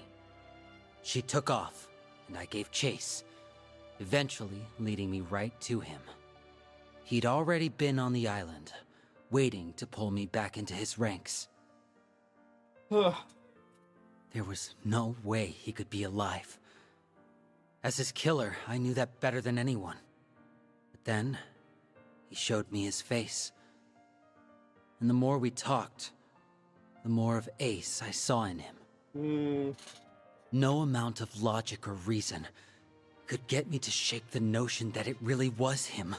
She took off, and I gave chase, eventually leading me right to him. He'd already been on the island, waiting to pull me back into his ranks. There was no way he could be alive. As his killer, I knew that better than anyone. But then, he showed me his face. And the more we talked, the more of Ace I saw in him. No amount of logic or reason could get me to shake the notion that it really was him.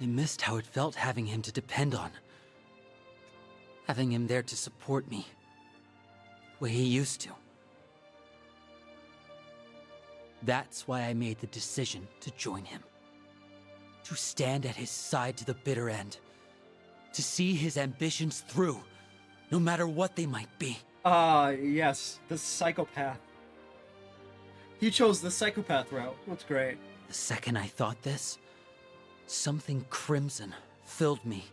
I missed how it felt having him to depend on. Having him there to support me, the way he used to. That's why I made the decision to join him. To stand at his side to the bitter end. To see his ambitions through, no matter what they might be. Yes, the psychopath. You chose the psychopath route. That's great. The second I thought this, something crimson filled me,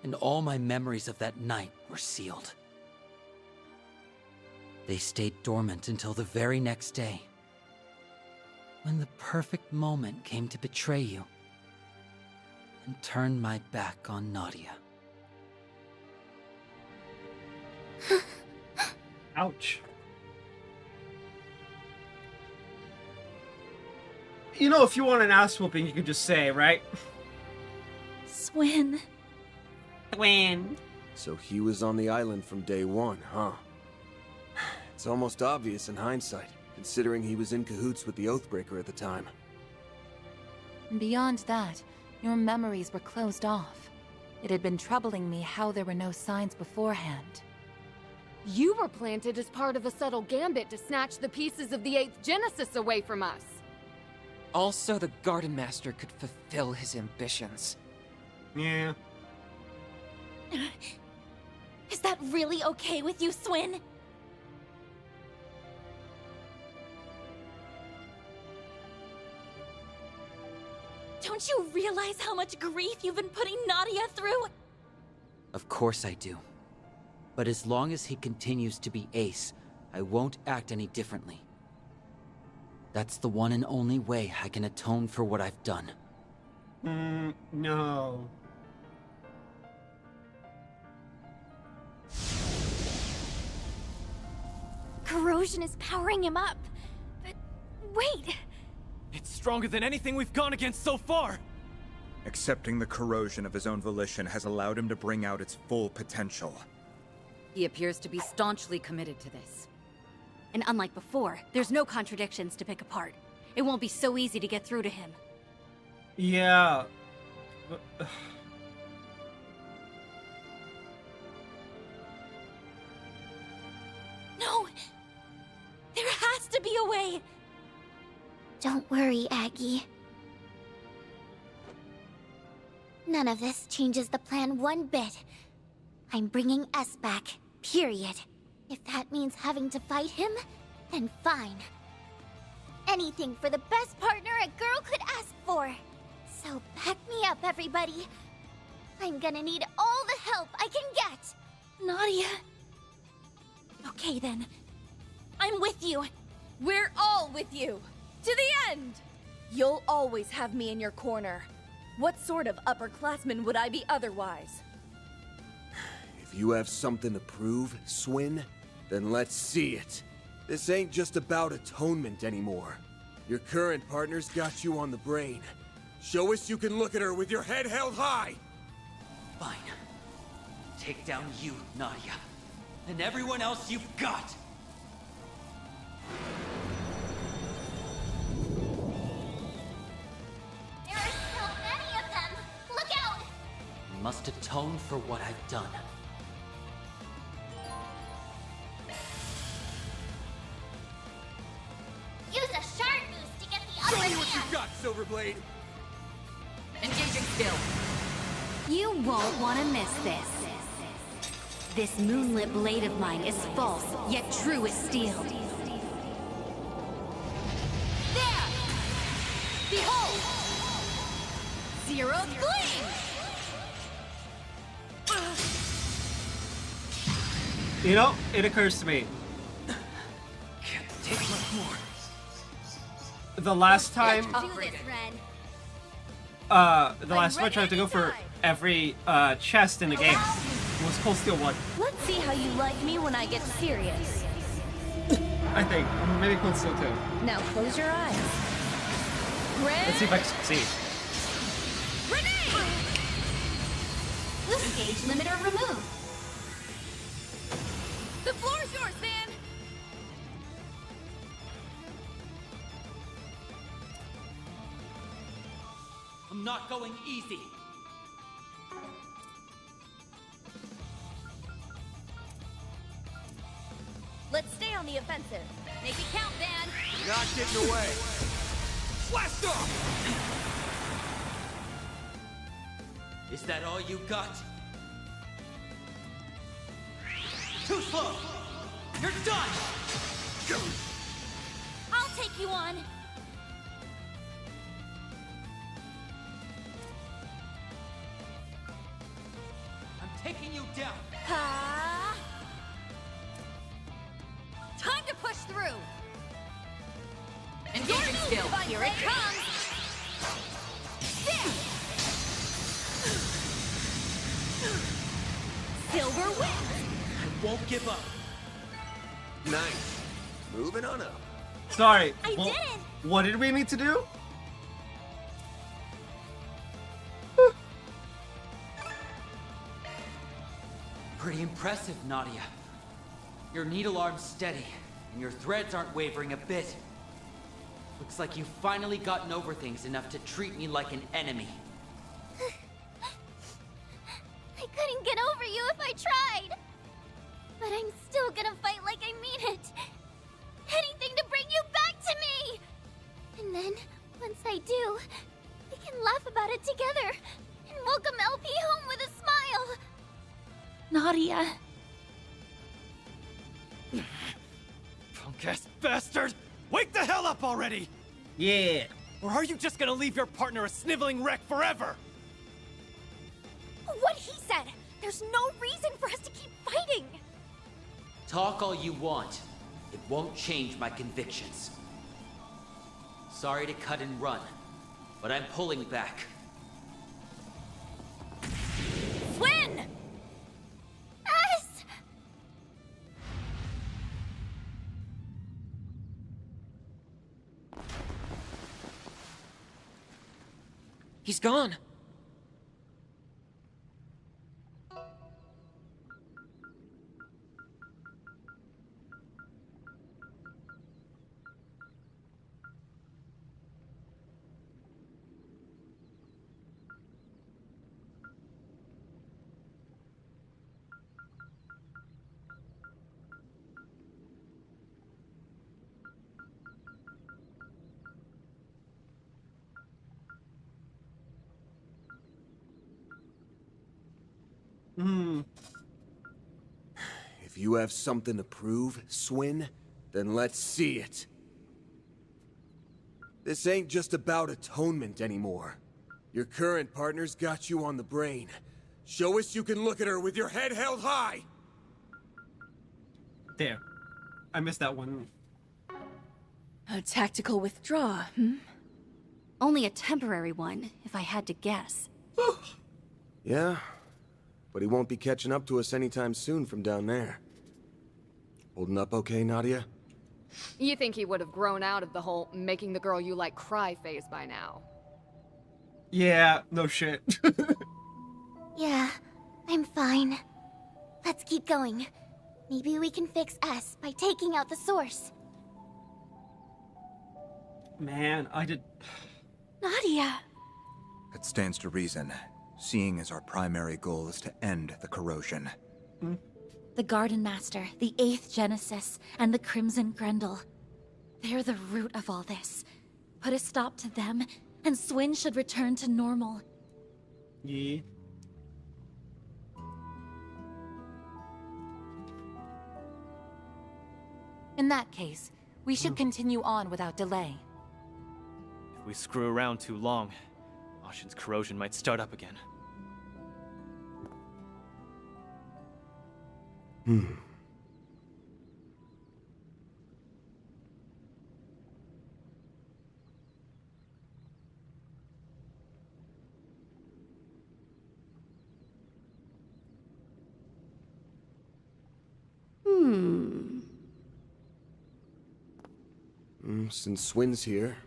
and all my memories of that night were sealed. They stayed dormant until the very next day, when the perfect moment came to betray you and turn my back on Nadia. Ouch. You know, if you want an ass whooping, you could just say, right? Swin. Swin. So he was on the island from day one, huh? It's almost obvious in hindsight, considering he was in cahoots with the Oathbreaker at the time. Beyond that, your memories were closed off. It had been troubling me how there were no signs beforehand. You were planted as part of a subtle gambit to snatch the pieces of the 8th Genesis away from us. Also, the Garden Master could fulfill his ambitions. Yeah. Is that really okay with you, Swin? Don't you realize how much grief you've been putting Nadia through? Of course I do. But as long as he continues to be Ace, I won't act any differently. That's the one and only way I can atone for what I've done. No. Corrosion is powering him up. But wait! It's stronger than anything we've gone against so far! Accepting the corrosion of his own volition has allowed him to bring out its full potential. He appears to be staunchly committed to this. And unlike before, there's no contradictions to pick apart. It won't be so easy to get through to him. Yeah. No! There has to be a way! Don't worry, Aggie. None of this changes the plan one bit. I'm bringing S back, period. If that means having to fight him, then fine. Anything for the best partner a girl could ask for. So back me up, everybody. I'm gonna need all the help I can get. Nadia. Okay then. I'm with you. We're all with you. To the end! You'll always have me in your corner. What sort of upperclassman would I be otherwise? If you have something to prove, Swin, then let's see it. This ain't just about atonement anymore. Your current partner's got you on the brain. Show us you can look at her with your head held high! Fine. Take down you, Nadia. And everyone else you've got! There are so many of them! Look out! Must atone for what I've done. Use a shard boost to get the Show upper me what you hand! got, Silverblade! Engaging skill. You won't want to miss this. This moonlit blade of mine is false, yet true as steel. There! Behold! Zero's Gleam! You know, it occurs to me. Can't take much more. The last time, Do this, Ren. the last time I tried to go for every chest in the game was Cold Steel 1. Let's see how you like me when I get serious. I think. Maybe Cold Steel 2. Now close your eyes. Let's see if I can succeed. Gauge limiter removed. The floor's yours, man! I'm not going easy. Let's stay on the offensive. Make it count, Dan! Not getting away! Blast off! Is that all you got? Too slow! You're done! I'll take you on. I'm taking you down! Ha! Time to push through. Engaging skill. Here it comes. There. Silver wins. I won't give up. Nice. Moving on up. Sorry. I well, did it. What did we need to do? Pretty impressive, Nadia. Your needle arm's steady, and your threads aren't wavering a bit. Looks like you've finally gotten over things enough to treat me like an enemy. I couldn't get over you if I tried. But I'm still gonna fight like I mean it. Anything to bring you back to me! And then, once I do, we can laugh about it together and welcome LP home with a smile. Nadia. Punk-ass bastard! Wake the hell up already! Yeah. Or are you just gonna leave your partner a sniveling wreck forever? What he said! There's no reason for us to keep fighting! Talk all you want. It won't change my convictions. Sorry to cut and run, but I'm pulling back. Flynn! Us! He's gone. If you have something to prove, Swin, then let's see it. This ain't just about atonement anymore. Your current partner's got you on the brain. Show us you can look at her with your head held high! There. I missed that one. A tactical withdraw, Only a temporary one, if I had to guess. Yeah, but he won't be catching up to us anytime soon from down there. Holding up okay, Nadia? You think he would have grown out of the whole making the girl you like cry phase by now? Yeah, no shit. Yeah, I'm fine. Let's keep going. Maybe we can fix S by taking out the source. Man, I did... Nadia! It stands to reason, seeing as our primary goal is to end the corrosion. The Garden Master, the 8th Genesis, and the Crimson Grendel. They're the root of all this. Put a stop to them, and Swin should return to normal. Yeah. In that case, we should continue on without delay. If we screw around too long, Ashen's corrosion might start up again. Since Swin's here,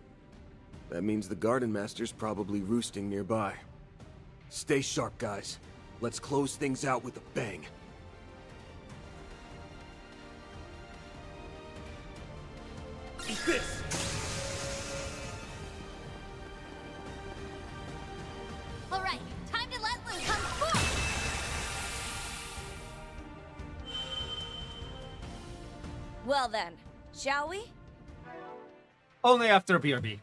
that means the Garden Master's probably roosting nearby. Stay sharp, guys. Let's close things out with a bang. Eat this! Alright, time to let loose! Come forth! Well then, shall we? Only after BRB.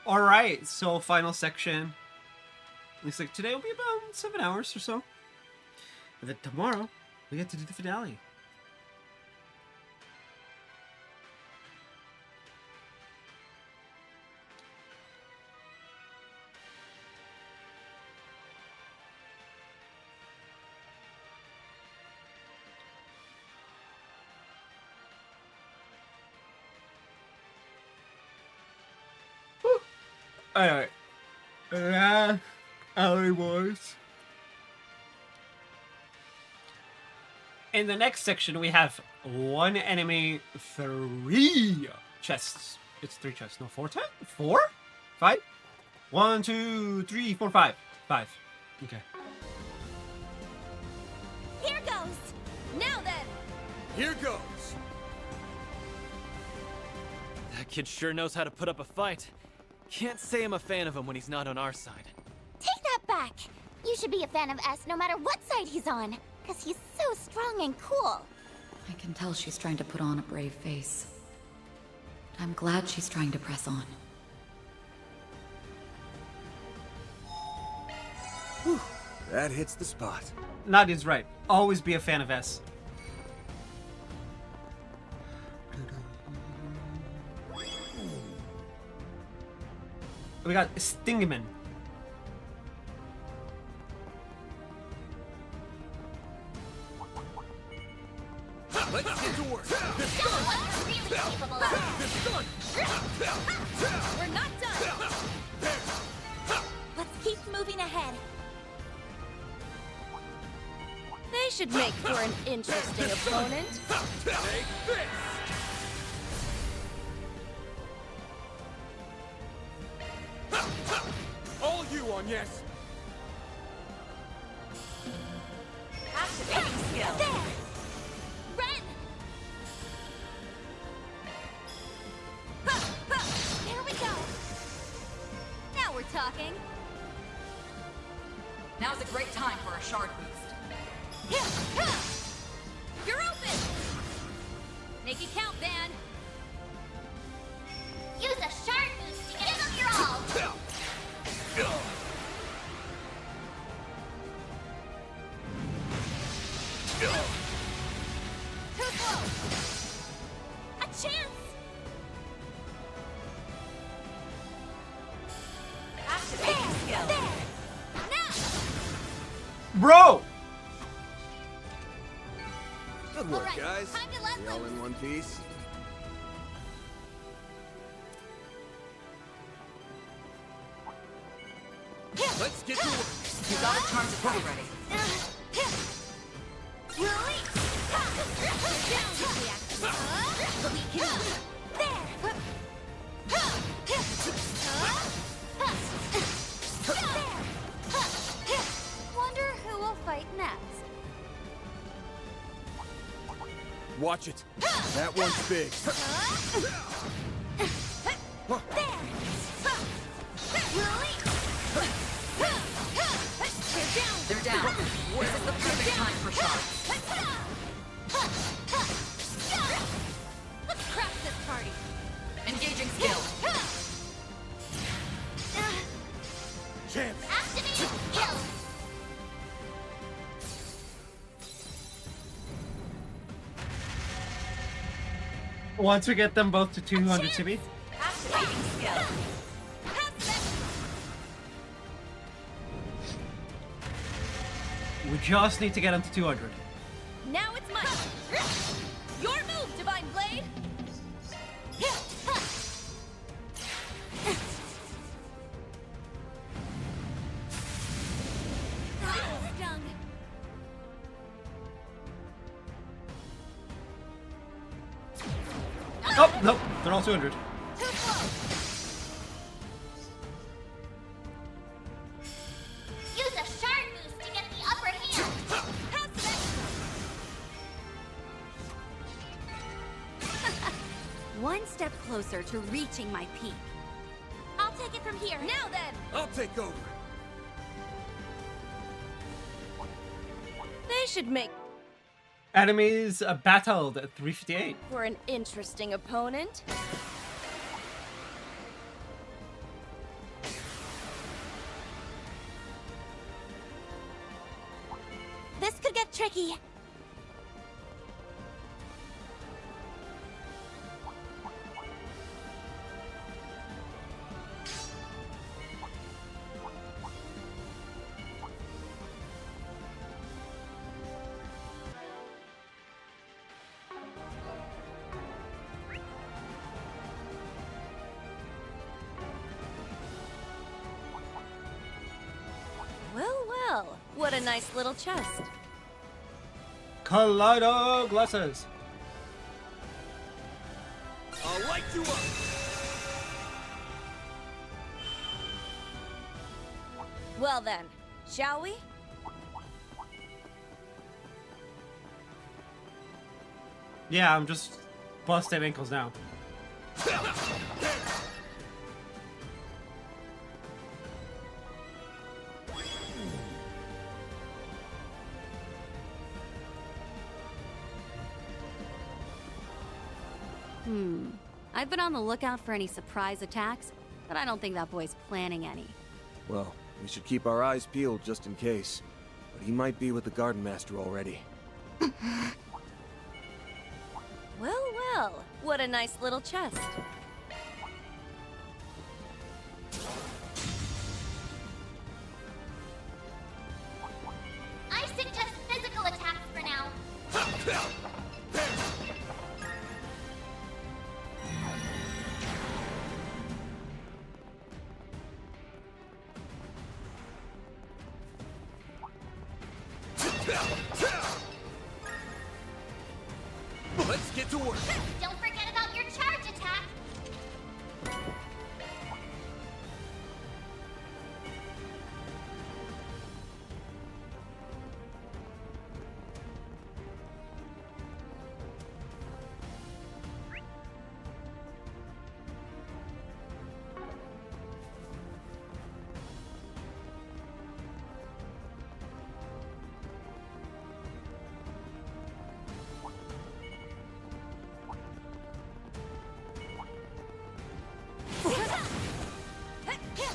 Alright, so final section. Looks like today will be about 7 hours or so. And then tomorrow, we get to do the finale. Alright. Alley boys. In the next section, we have one enemy, 3 chests. It's 3 chests. No, 4 chests? 4? 5? 1, 2, 3, 4, 5. 5. Okay. Here goes! Now then! Here goes! That kid sure knows how to put up a fight. Can't say I'm a fan of him when he's not on our side. Take that back! You should be a fan of S no matter what side he's on, because he's so strong and cool. I can tell she's trying to put on a brave face. I'm glad she's trying to press on. Whew, that hits the spot. Nadia's right. Always be a fan of S. We got Stingman. Let's get to work. We're not done! Let's keep moving ahead. They should make for an interesting opponent. Take this! All you on, yes. Activating skill. There! Ren! There we go! Now we're talking. Now's a great time for a shard boost. You're open! Make it count, Van. Use a shard boost to give them your all. Too slow! A chance! Activating skill. There! Now! Bro! Good work, Alright, guys. time to let We all loose. in one piece? Let's get to work. You got a charge to ready. Wonder who will fight next. Watch it. That one's big. They're down. This is the perfect time for shards. Let's crash this party. Engaging skill. Chance. Activating skill. Once we get them both to 200 CB. Activating skill. We just need to get them to 200. Now it's mine. Your move, Divine Blade. Stung. Oh, nope. They're all 200. Too slow. Use a shard boost to get the upper hand. One step closer to reaching my peak. I'll take it from here. Now then. I'll take over. They should make Enemies battled at 358. For an interesting opponent. This could get tricky. Well, what a nice little chest. Kaleido glasses. I'll light you up. Well then, shall we? Yeah, I'm just busting ankles now. I've been on the lookout for any surprise attacks, but I don't think that boy's planning any. Well, we should keep our eyes peeled just in case. But he might be with the Garden Master already. Well, what a nice little chest. I suggest physical attacks for now. Let's get to work. Don't forget about your charge attack.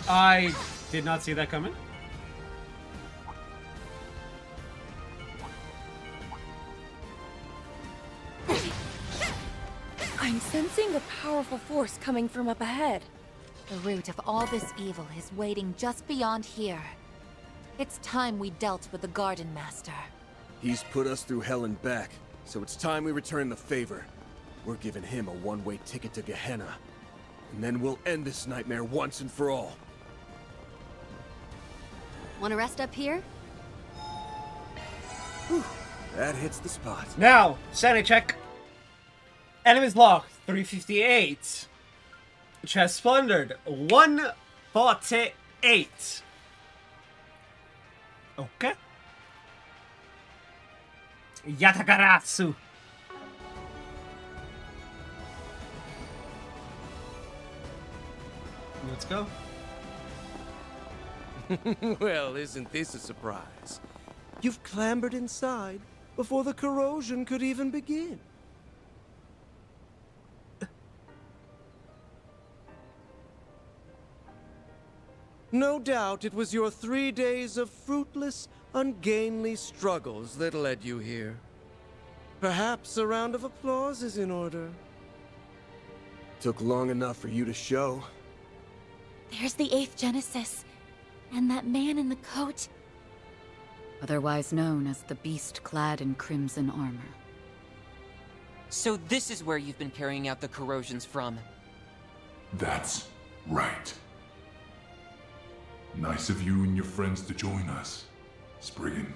I did not see that coming. I'm sensing a powerful force coming from up ahead. The root of all this evil is waiting just beyond here. It's time we dealt with the Garden Master. He's put us through hell and back, so it's time we return the favor. We're giving him a one-way ticket to Gehenna. And then we'll end this nightmare once and for all. Want to rest up here? Whew, that hits the spot. Now, sanity check. Enemies locked 358. Chest plundered 148. Okay. Yatagarasu. Let's go. Well, isn't this a surprise? You've clambered inside before the corrosion could even begin. No doubt it was your 3 days of fruitless, ungainly struggles that led you here. Perhaps a round of applause is in order. Took long enough for you to show. There's the 8th Genesis. And that man in the coat. Otherwise known as the beast clad in crimson armor. So this is where you've been carrying out the corrosions from. That's right. Nice of you and your friends to join us, Spriggan.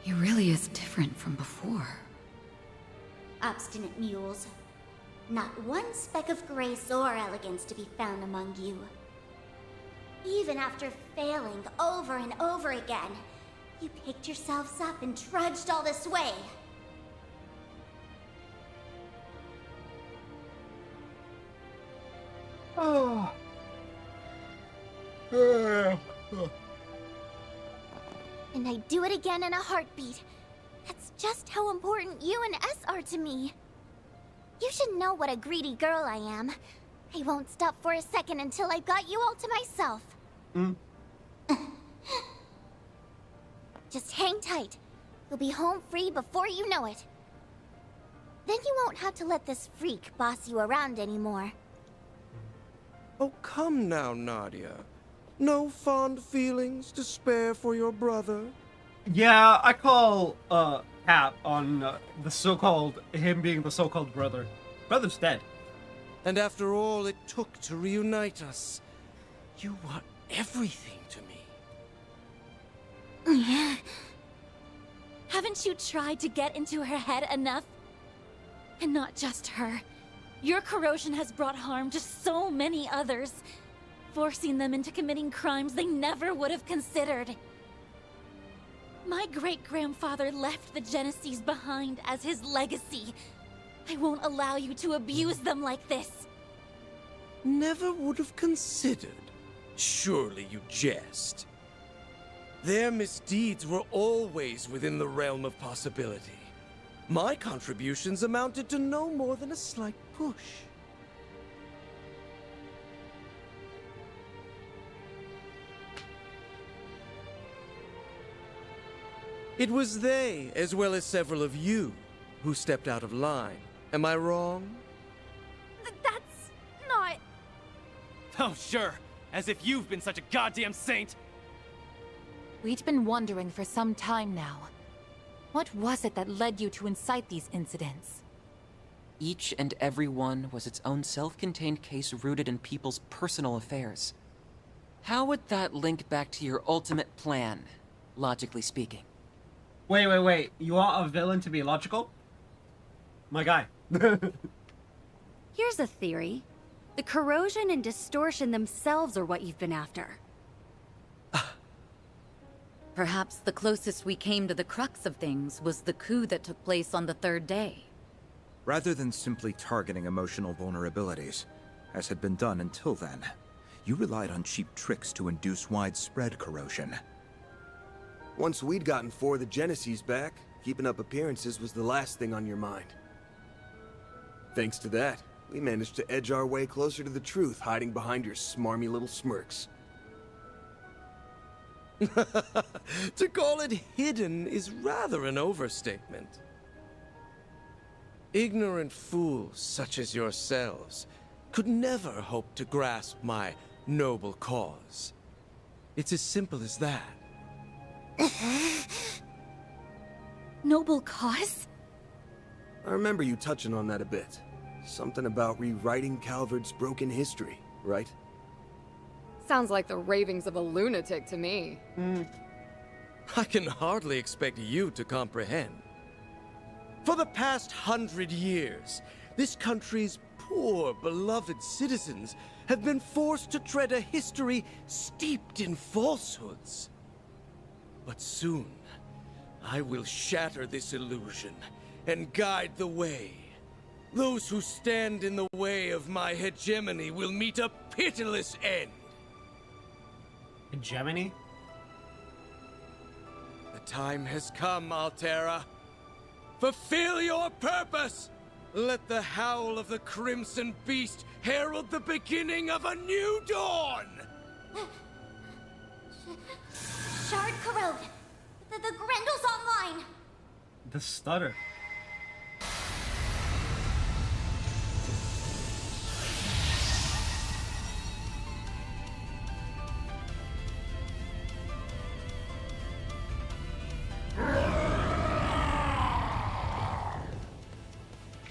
He really is different from before. Obstinate mules. Not one speck of grace or elegance to be found among you. Even after failing over and over again, you picked yourselves up and trudged all this way. And I'd do it again in a heartbeat. That's just how important you and S are to me. You should know what a greedy girl I am. I won't stop for a second until I've got you all to myself. Just hang tight. You'll be home free before you know it. Then you won't have to let this freak boss you around anymore. Oh, come now, Nadia. No fond feelings to spare for your brother? Yeah, I call Cap on the so-called him being the so-called brother. Brother's dead. And after all it took to reunite us, you were everything to me. Haven't you tried to get into her head enough? And not just her. Your corrosion has brought harm to so many others, forcing them into committing crimes they never would have considered. My great-grandfather left the Genesees behind as his legacy. I won't allow you to abuse them like this. Never would have considered. Surely you jest. Their misdeeds were always within the realm of possibility. My contributions amounted to no more than a slight push. It was they, as well as several of you, who stepped out of line. Am I wrong? That's not... Oh, sure. As if you've been such a goddamn saint. We'd been wondering for some time now. What was it that led you to incite these incidents? Each and every one was its own self-contained case rooted in people's personal affairs. How would that link back to your ultimate plan, logically speaking? Wait. You want a villain to be logical? My guy. Here's a theory. The corrosion and distortion themselves are what you've been after. Perhaps the closest we came to the crux of things was the coup that took place on the third day. Rather than simply targeting emotional vulnerabilities, as had been done until then, you relied on cheap tricks to induce widespread corrosion. Once we'd gotten 4 of the Genesees back, keeping up appearances was the last thing on your mind. Thanks to that, we managed to edge our way closer to the truth, hiding behind your smarmy little smirks. To call it hidden is rather an overstatement. Ignorant fools such as yourselves could never hope to grasp my noble cause. It's as simple as that. Noble cause? I remember you touching on that a bit. Something about rewriting Calvard's broken history, right? Sounds like the ravings of a lunatic to me. I can hardly expect you to comprehend. For the past 100 years, this country's poor, beloved citizens have been forced to tread a history steeped in falsehoods. But soon, I will shatter this illusion and guide the way. Those who stand in the way of my hegemony will meet a pitiless end. Hegemony? The time has come, Altera. Fulfill your purpose! Let the howl of the Crimson Beast herald the beginning of a new dawn! Shard corrode. The Grendel's online. The stutter.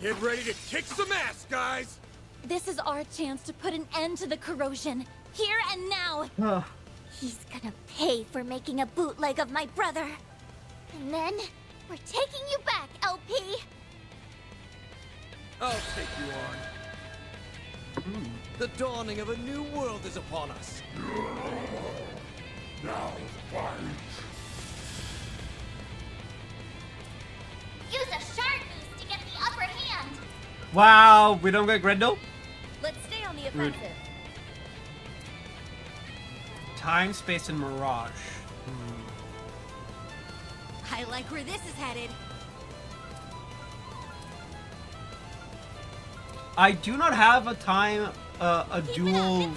Get ready to kick some ass, guys! This is our chance to put an end to the corrosion, here and now! He's gonna pay for making a bootleg of my brother. And then, we're taking you back, LP! I'll take you on. The dawning of a new world is upon us. Now fight! Use a shard boost to get the upper hand! Wow, we don't get Grendel? Let's stay on the Rude. offensive. Time, space, and mirage. I like where this is headed. I do not have a time, a dual...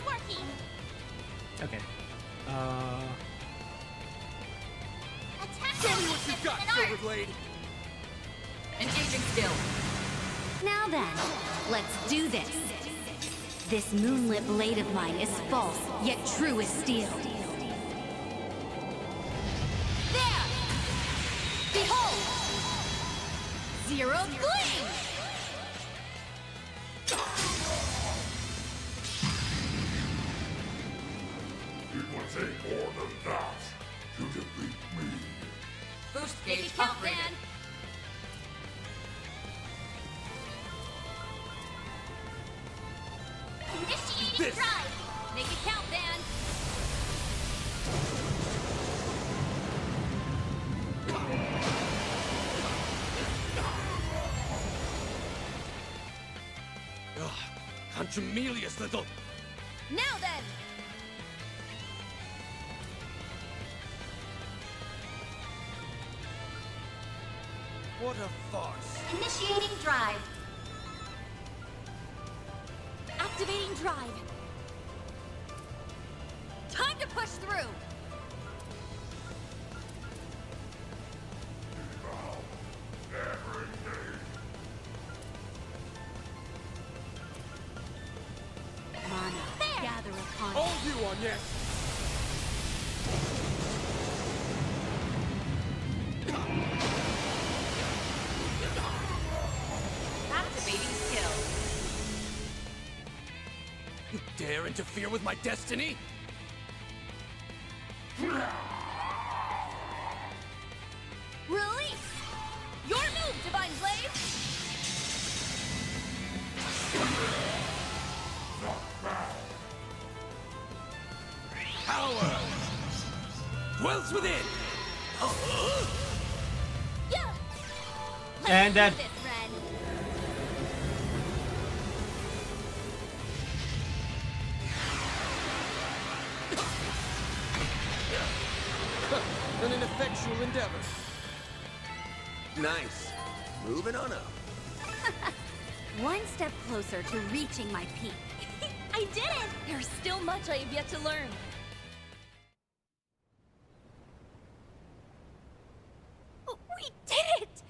Okay. Show me what you've got, Silverblade! Engaging skill. Now then, let's do this. This moonlit blade of mine is false, yet true as steel. There! Behold! Zero Gleam! It would take more than that to defeat me. Boost Make gauge it count, upgraded. Dan! Initiating drive! Make it count, Dan! Ugh, contumelious little... Now then! What a farce. Initiating drive. Activating drive. Time to push through! Mana, gather upon All you on, yes! Activating skill. You dare interfere with my destiny? Release! Your move, Divine Blade! Power! Dwells within! Yeah! And that... This, Ren. An ineffectual endeavor. Nice. Moving on up. One step closer to reaching my peak. I did it! There's still much I have yet to learn. We did it!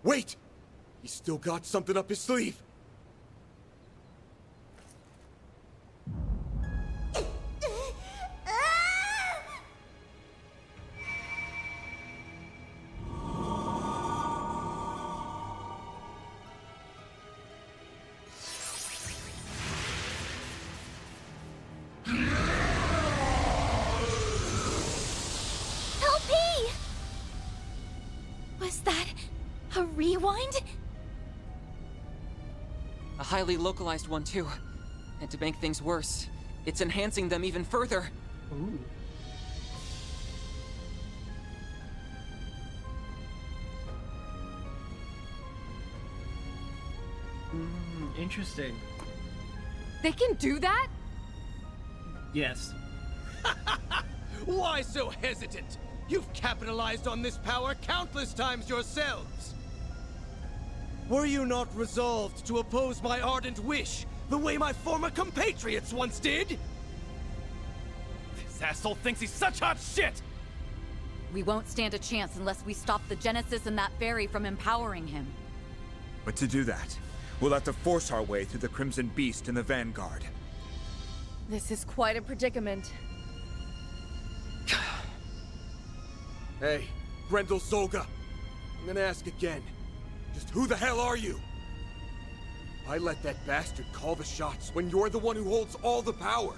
Wait! He's still got something up his sleeve. LP! Was that a rewind? A highly localized one, too. And to make things worse, it's enhancing them even further. Ooh. Interesting. They can do that? Yes. Why so hesitant? You've capitalized on this power countless times yourselves. Were you not resolved to oppose my ardent wish, the way my former compatriots once did? This asshole thinks he's such hot shit! We won't stand a chance unless we stop the Genesis and that fairy from empowering him. But to do that, we'll have to force our way through the Crimson Beast and the Vanguard. This is quite a predicament. Hey, Grendel Zolga. I'm gonna ask again. Just who the hell are you? Why let that bastard call the shots when you're the one who holds all the power?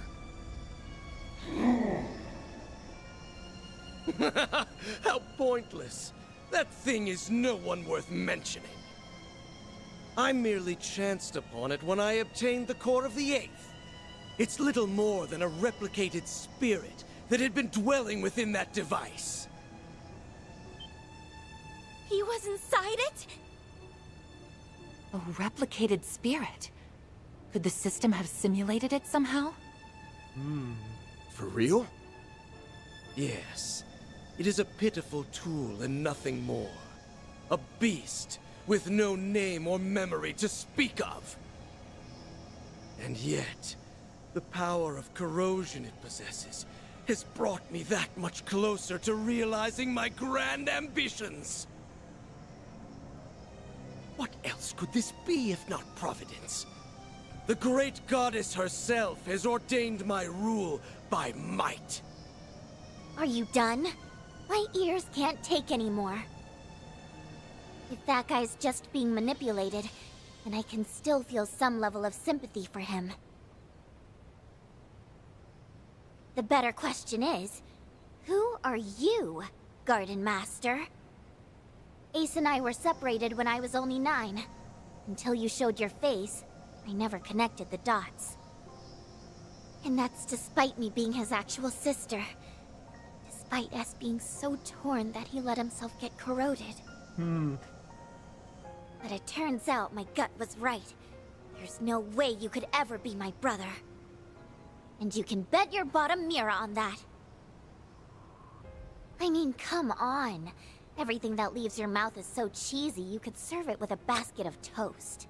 How pointless. That thing is no one worth mentioning. I merely chanced upon it when I obtained the core of the Eighth. It's little more than a replicated spirit that had been dwelling within that device. He was inside it? A replicated spirit. Could the system have simulated it somehow? For real? Yes. it is a pitiful tool and nothing more. A beast with no name or memory to speak of. And yet, the power of corrosion it possesses has brought me that much closer to realizing my grand ambitions. What else could this be if not Providence? The great goddess herself has ordained my rule by might. Are you done? My ears can't take anymore. If that guy's just being manipulated, then I can still feel some level of sympathy for him. The better question is, who are you, Garden Master? Ace and I were separated when I was only 9. Until you showed your face, I never connected the dots. And that's despite me being his actual sister. Despite us being so torn that he let himself get corroded. But it turns out my gut was right. There's no way you could ever be my brother. And you can bet your bottom mirror on that. I mean, come on. Everything that leaves your mouth is so cheesy, you could serve it with a basket of toast.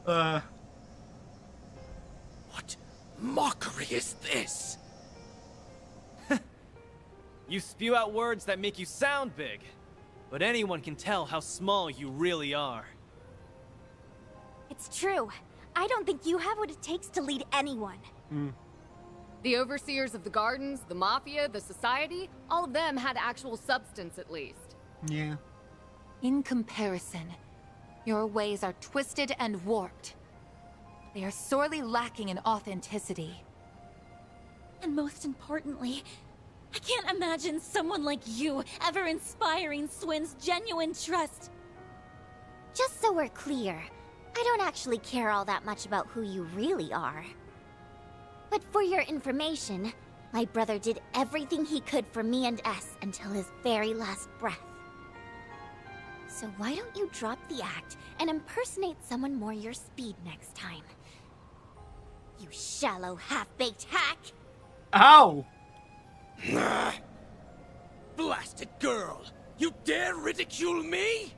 What mockery is this? You spew out words that make you sound big, but anyone can tell how small you really are. It's true. I don't think you have what it takes to lead anyone. The overseers of the gardens, the mafia, the society, all of them had actual substance at least. Yeah. In comparison, your ways are twisted and warped. They are sorely lacking in authenticity. And most importantly, I can't imagine someone like you ever inspiring Swin's genuine trust. Just so we're clear, I don't actually care all that much about who you really are. But for your information, my brother did everything he could for me and S until his very last breath. So why don't you drop the act and impersonate someone more your speed next time? You shallow, half-baked hack! Ow! Blasted girl! You dare ridicule me?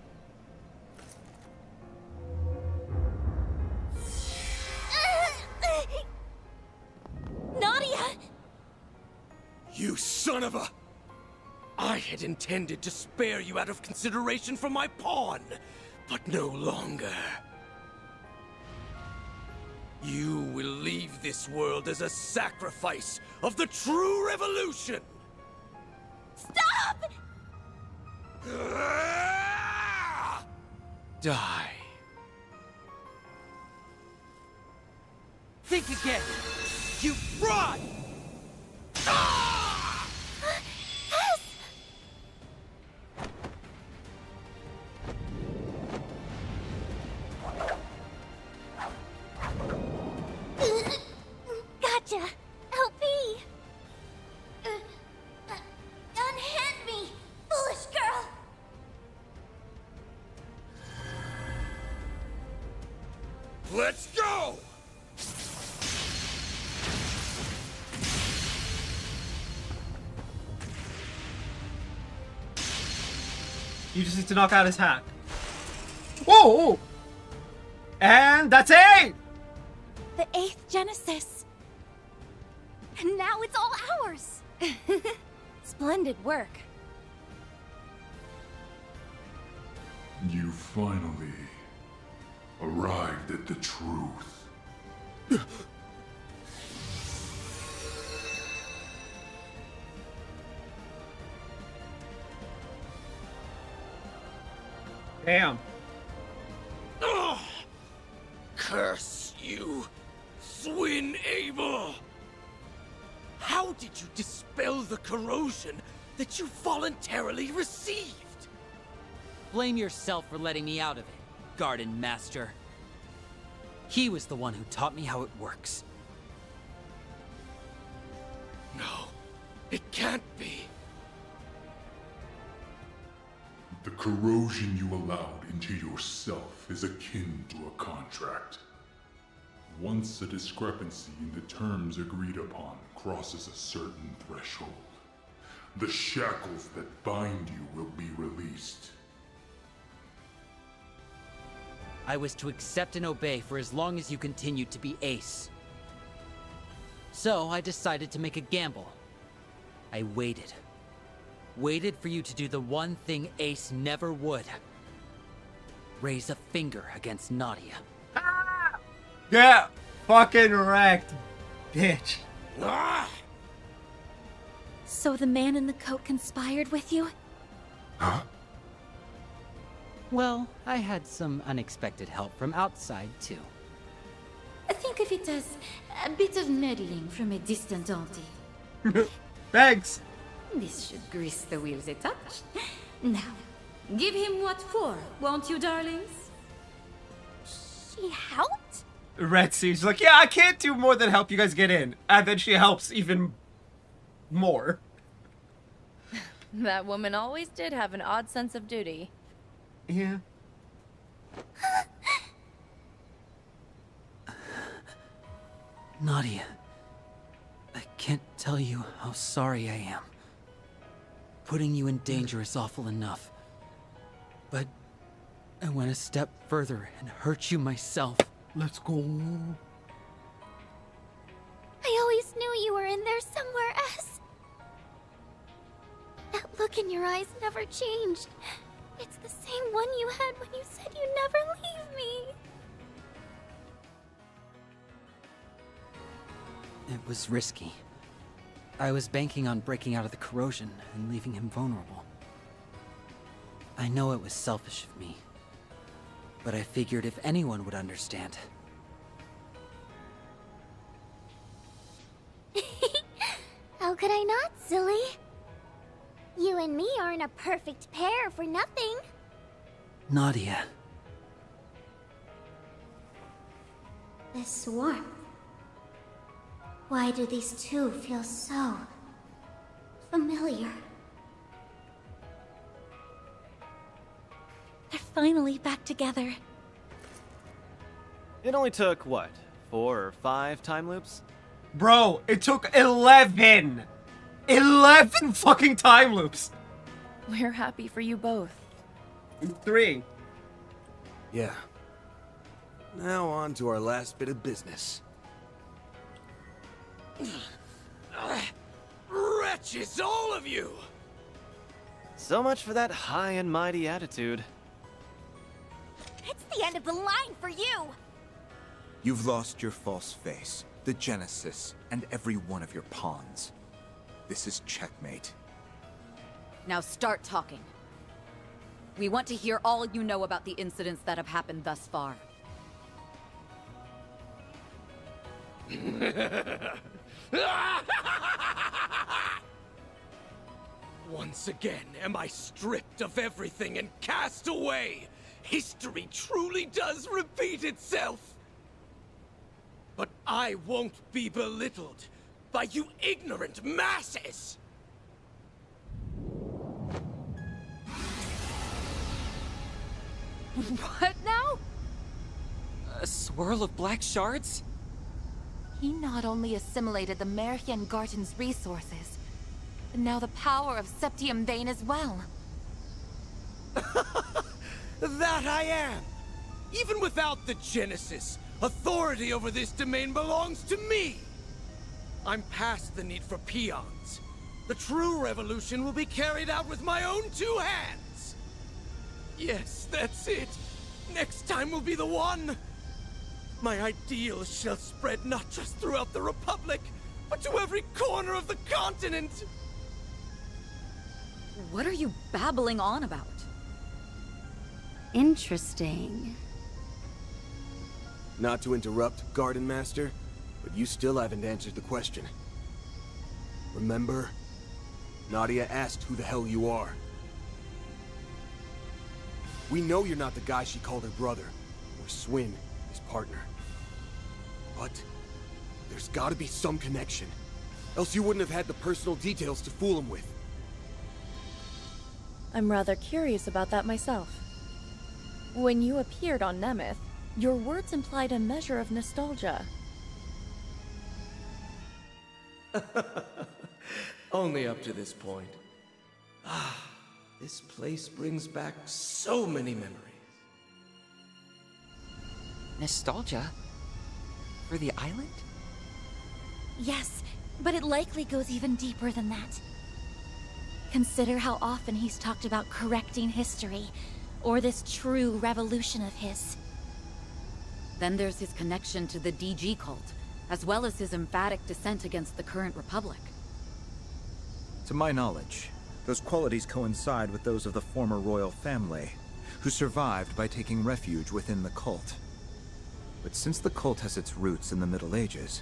Nadia! You son of a... I had intended to spare you out of consideration for my pawn, but no longer. You will leave this world as a sacrifice of the true revolution! Stop! Die. Think again! You fraud! Gotcha! Help me! Unhand me, foolish girl! Let's go! You just need to knock out his hack. Whoa! And that's it! The 8th Genesis. And now it's all ours. Splendid work. You finally arrived at the truth. Damn. Ugh! Curse you, Swin Abel! How did you dispel the corrosion that you voluntarily received? Blame yourself for letting me out of it, Garden Master. He was the one who taught me how it works. No, it can't be. The corrosion you allowed into yourself is akin to a contract. Once a discrepancy in the terms agreed upon crosses a certain threshold, the shackles that bind you will be released. I was to accept and obey for as long as you continued to be Ace. So I decided to make a gamble. I waited. Waited for you to do the one thing Ace never would. Raise a finger against Nadia. Yeah, fucking wrecked, bitch. So the man in the coat conspired with you? Huh? Well, I had some unexpected help from outside, too. Think of it as a bit of meddling from a distant auntie. Thanks. This should grease the wheels a touch. Now, give him what for, won't you, darlings? She helped? Red She's like, yeah, I can't do more than help you guys get in. And then she helps even more. That woman always did have an odd sense of duty. Yeah. Nadia, I can't tell you how sorry I am. Putting you in danger is awful enough. But I went a step further and hurt you myself. Let's go. I always knew you were in there somewhere else. That look in your eyes never changed. It's the same one you had when you said you'd never leave me. It was risky. I was banking on breaking out of the corrosion and leaving him vulnerable. I know it was selfish of me, but I figured if anyone would understand. How could I not, silly? You and me aren't a perfect pair for nothing. Nadia. This warmth. Why do these two feel so familiar? They're finally back together. It only took, what, 4 or 5 time loops? Bro, it took 11! 11 fucking time loops! We're happy for you both. 3. Yeah. Now on to our last bit of business. Wretches, all of you! So much for that high and mighty attitude. It's the end of the line for you! You've lost your false face, the Genesis, and every one of your pawns. This is checkmate. Now start talking. We want to hear all you know about the incidents that have happened thus far. Once again am I stripped of everything and cast away. History truly does repeat itself. But I won't be belittled by you ignorant masses. What now? A swirl of black shards? He not only assimilated the Merhian Garten's resources, but now the power of Septium Vein as well. That I am! Even without the Genesis, authority over this domain belongs to me! I'm past the need for peons. The true revolution will be carried out with my own 2 hands! Yes, that's it! Next time will be the one! My ideals shall spread not just throughout the Republic, but to every corner of the continent! What are you babbling on about? Interesting. Not to interrupt, Garden Master, but you still haven't answered the question. Remember? Nadia asked who the hell you are. We know you're not the guy she called her brother, or Swin, his partner. But there's gotta be some connection. Else you wouldn't have had the personal details to fool him with. I'm rather curious about that myself. When you appeared on Nemeth, Your words implied a measure of nostalgia. Only up to this point. This place brings back so many memories. Nostalgia? For the island? Yes, but it likely goes even deeper than that. Consider how often he's talked about correcting history, or this true revolution of his. Then there's his connection to the DG cult, as well as his emphatic dissent against the current republic. To my knowledge, those qualities coincide with those of the former royal family, who survived by taking refuge within the cult. But since the cult has its roots in the Middle Ages,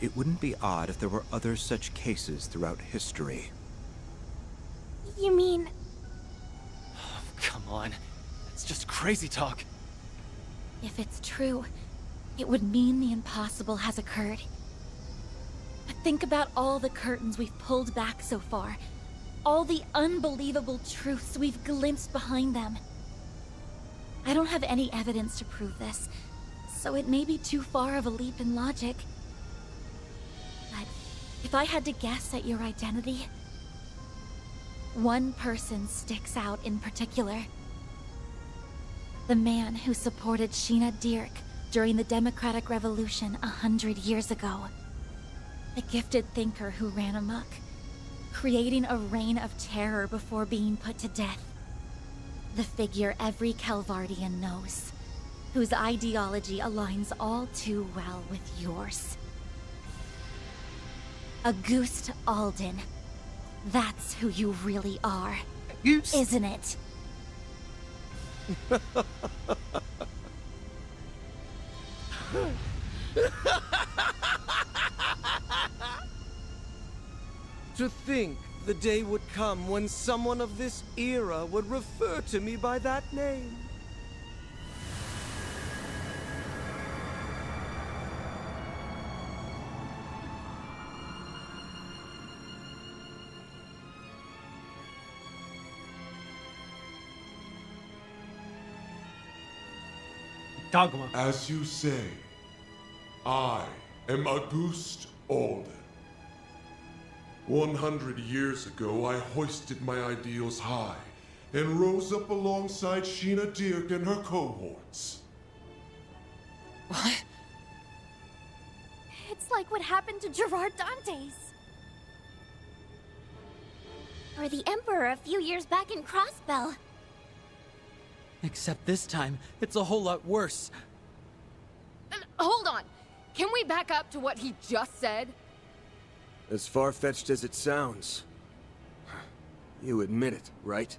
it wouldn't be odd if there were other such cases throughout history. You mean... Come on. It's just crazy talk. If it's true, it would mean the impossible has occurred. But think about all the curtains we've pulled back so far. All the unbelievable truths we've glimpsed behind them. I don't have any evidence to prove this, so it may be too far of a leap in logic. But if I had to guess at your identity, one person sticks out in particular. The man who supported Sheena Dirk during the Democratic Revolution 100 years ago. A gifted thinker who ran amok, creating a reign of terror before being put to death. The figure every Calvardian knows, whose ideology aligns all too well with yours. Auguste Alden. That's who you really are. Auguste. Isn't it? To think the day would come when someone of this era would refer to me by that name. Dogma. As you say, I am Auguste Alden. 100 years ago, I hoisted my ideals high and rose up alongside Sheena Dirk and her cohorts. What? It's like what happened to Gerard Dantes. Or the Emperor a few years back in Crossbell. Except this time, it's a whole lot worse. Hold on. Can we back up to what he just said? As far-fetched as it sounds. You admit it, right?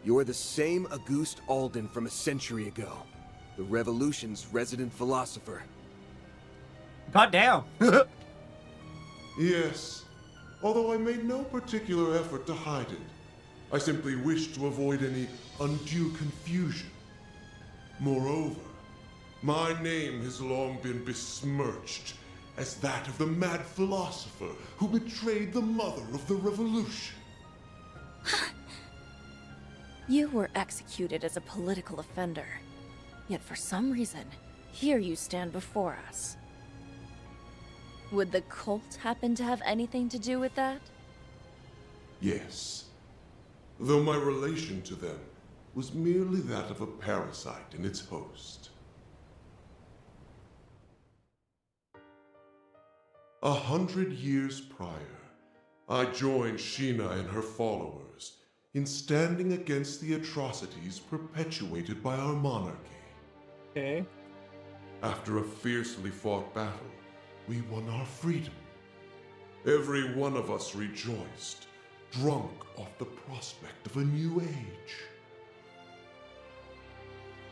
You're the same Auguste Alden from a century ago. The Revolution's resident philosopher. God damn. Yes, although I made no particular effort to hide it. I simply wished to avoid any undue confusion. Moreover, my name has long been besmirched as that of the mad philosopher who betrayed the mother of the revolution. You were executed as a political offender. Yet for some reason, here you stand before us. Would the cult happen to have anything to do with that? Yes, though my relation to them was merely that of a parasite in its host. 100 years prior, I joined Sheena and her followers in standing against the atrocities perpetuated by our monarchy. Okay. After a fiercely fought battle, we won our freedom. Every one of us rejoiced, drunk off the prospect of a new age.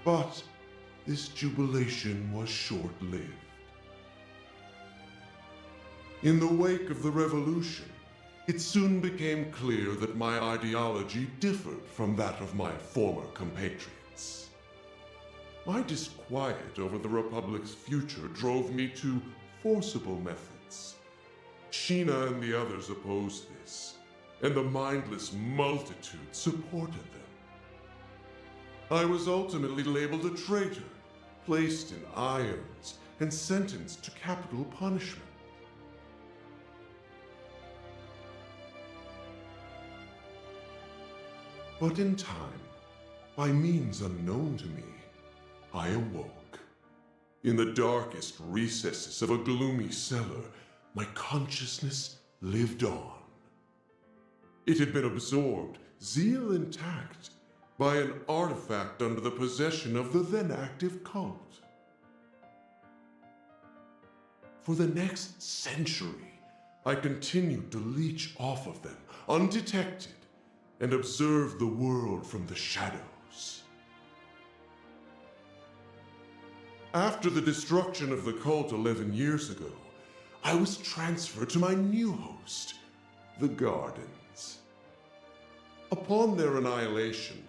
But this jubilation was short-lived. In the wake of the revolution, it soon became clear that my ideology differed from that of my former compatriots. My disquiet over the Republic's future drove me to forcible methods. Sheena and the others opposed this, and the mindless multitude supported them. I was ultimately labeled a traitor placed in irons, and sentenced to capital punishment. But in time, by means unknown to me, I awoke. In the darkest recesses of a gloomy cellar, my consciousness lived on. It had been absorbed, zeal intact, by an artifact under the possession of the then active cult. For the next century, I continued to leech off of them, undetected, and observe the world from the shadows. After the destruction of the cult 11 years ago, I was transferred to my new host, the Gardens. Upon their annihilation,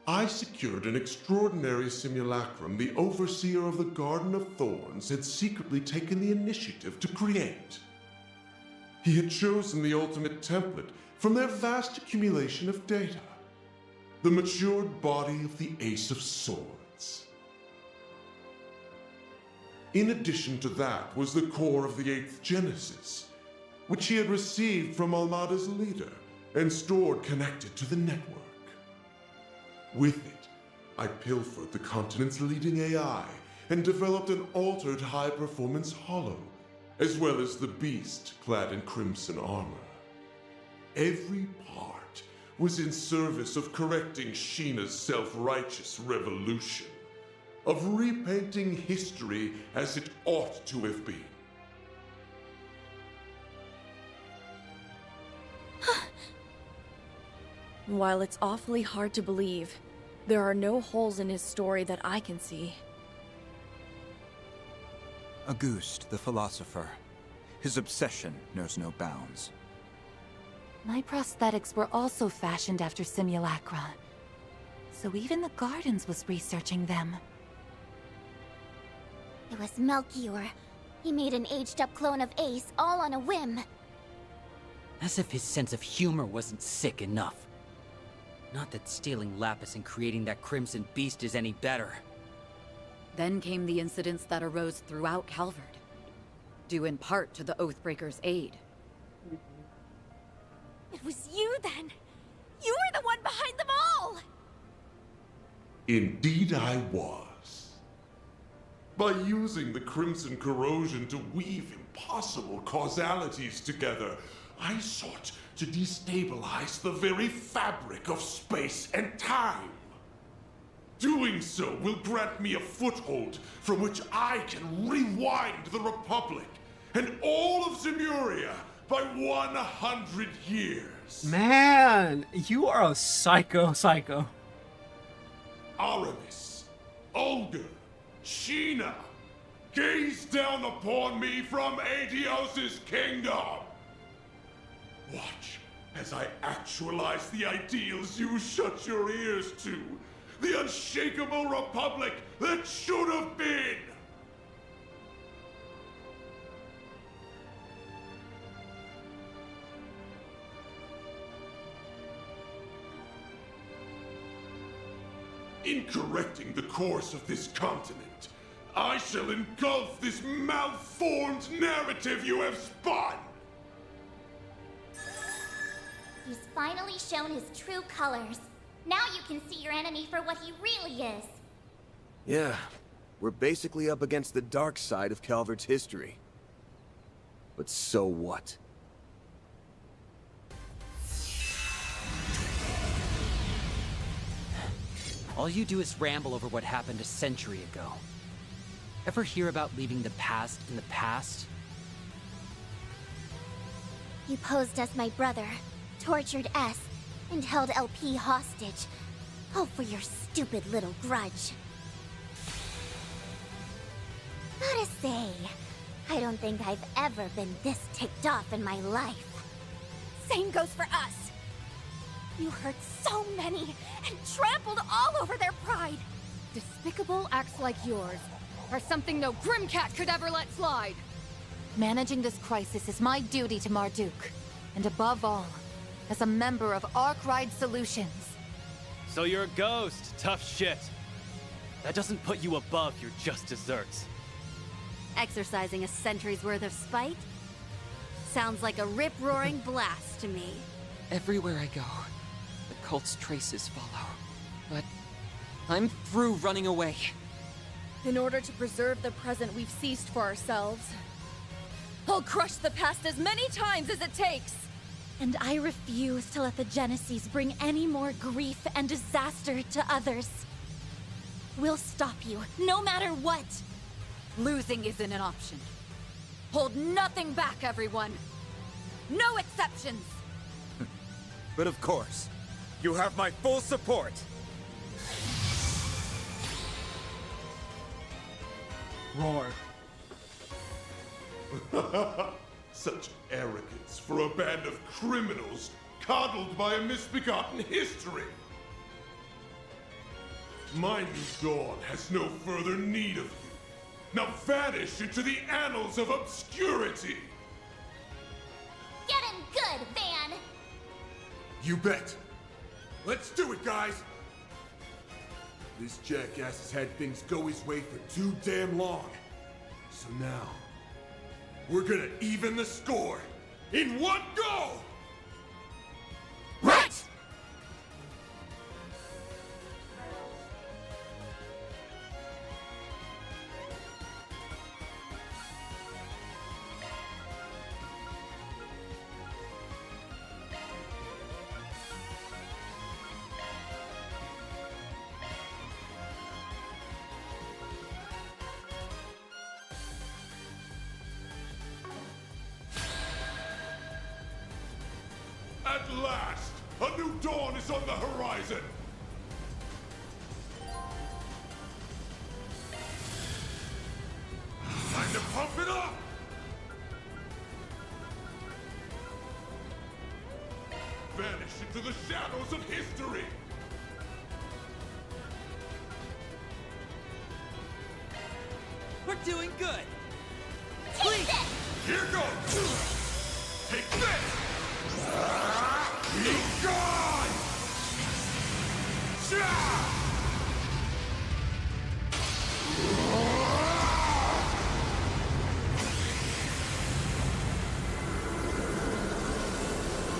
I secured an extraordinary simulacrum the overseer of the Garden of Thorns had secretly taken the initiative to create. He had chosen the ultimate template from their vast accumulation of data, the matured body of the Ace of Swords. In addition to that was the core of the 8th Genesis, which he had received from Almada's leader and stored connected to the network. With it, I pilfered the continent's leading AI and developed an altered high-performance hollow, as well as the beast clad in crimson armor. Every part was in service of correcting Sheena's self-righteous revolution, of repainting history as it ought to have been. While it's awfully hard to believe, there are no holes in his story that I can see. Auguste, the philosopher. His obsession knows no bounds. My prosthetics were also fashioned after simulacra. So even the Gardens was researching them. It was Melchior. He made an aged-up clone of Ace, all on a whim. As if his sense of humor wasn't sick enough. Not that stealing Lapis and creating that Crimson Beast is any better. Then came the incidents that arose throughout Calvard, due in part to the Oathbreaker's aid. It was you then! You were the one behind them all! Indeed I was. By using the Crimson Corrosion to weave impossible causalities together, I sought to destabilize the very fabric of space and time. Doing so will grant me a foothold from which I can rewind the Republic and all of Zemuria by 100 years. Man, you are a psycho. Aramis, Olga, Sheena, gaze down upon me from Aetios' kingdom. Watch as I actualize the ideals you shut your ears to. The unshakable republic that should have been. In correcting the course of this continent, I shall engulf this malformed narrative you have spun. He's finally shown his true colors. Now you can see your enemy for what he really is. Yeah, we're basically up against the dark side of Calvard's history. But so what? All you do is ramble over what happened a century ago. Ever hear about leaving the past in the past? You posed as my brother, tortured S, and held LP hostage. All for your stupid little grudge. Gotta say, I don't think I've ever been this ticked off in my life. Same goes for us. You hurt so many and trampled all over their pride. Despicable acts like yours are something no Grimcat could ever let slide. Managing this crisis is my duty to Marduk, and above all, as a member of Arkwright Solutions. So you're a ghost. Tough shit. That doesn't put you above your just desserts. Exercising a century's worth of spite? Sounds like a rip-roaring blast to me. Everywhere I go, the cult's traces follow. But I'm through running away. In order to preserve the present we've seized for ourselves, I'll crush the past as many times as it takes! And I refuse to let the Genesees bring any more grief and disaster to others. We'll stop you, no matter what! Losing isn't an option. Hold nothing back, everyone! No exceptions! But of course, you have my full support! Roar. Such arrogance for a band of criminals coddled by a misbegotten history! My new dawn has no further need of you. Now vanish into the annals of obscurity! Get him good, Van! You bet. Let's do it, guys! This jackass has had things go his way for too damn long. So now, we're gonna even the score in one go! Right! At last, a new dawn is on the horizon! Time to pump it up! Vanish into the shadows of history! We're doing good! Take this! Here goes! Take this! Be gone!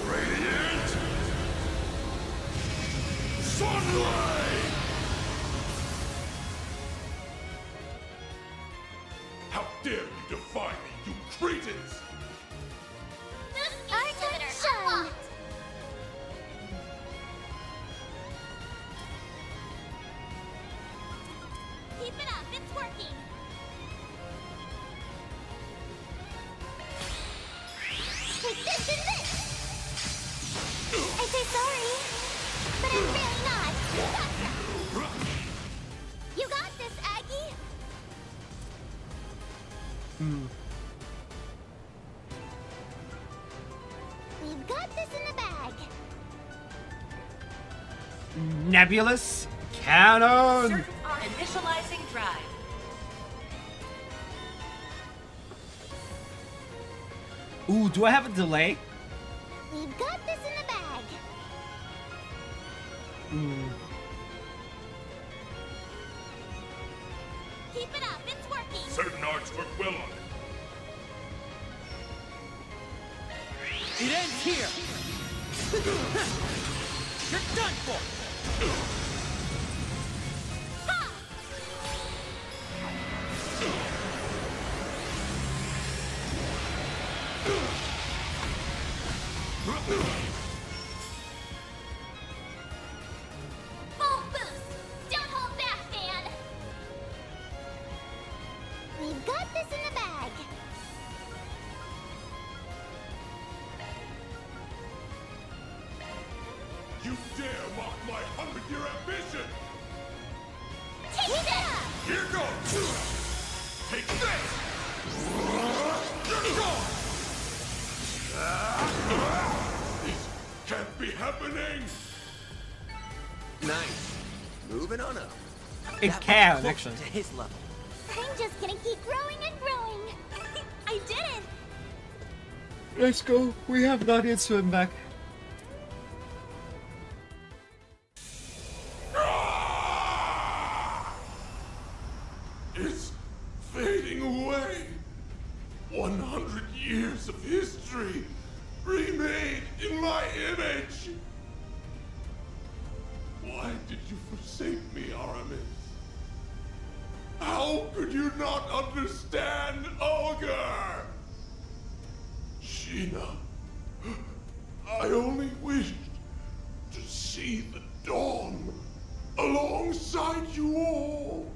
Radiant sunlight! How dare you defy me, you cretins! Our turn shine! Keep it up, it's working! Take this and this! I say sorry, but I'm really not! Gotcha! You got this, Aggie! We've got this in the bag. Nebulous cannon! Circuits are initializing drive. Ooh, do I have a delay? We've got this in the bag. Keep it up, it's working. Certain arts work well on it. It ends here! You're done for! Full boost! Don't hold back, Van! We've got this in the bag. You dare mock my 100-year ambition! Take this! Here goes! Take this! You're gone! This can't be happening! Nice. Moving on up. It That can, was close actually. to his level. I'm just gonna keep growing and growing. I did it! Let's go. We have Nadia swim back. 100 years of history remade in my image. Why did you forsake me, Aramis? How could you not understand Olga? Sheena, I only wished to see the dawn alongside you all.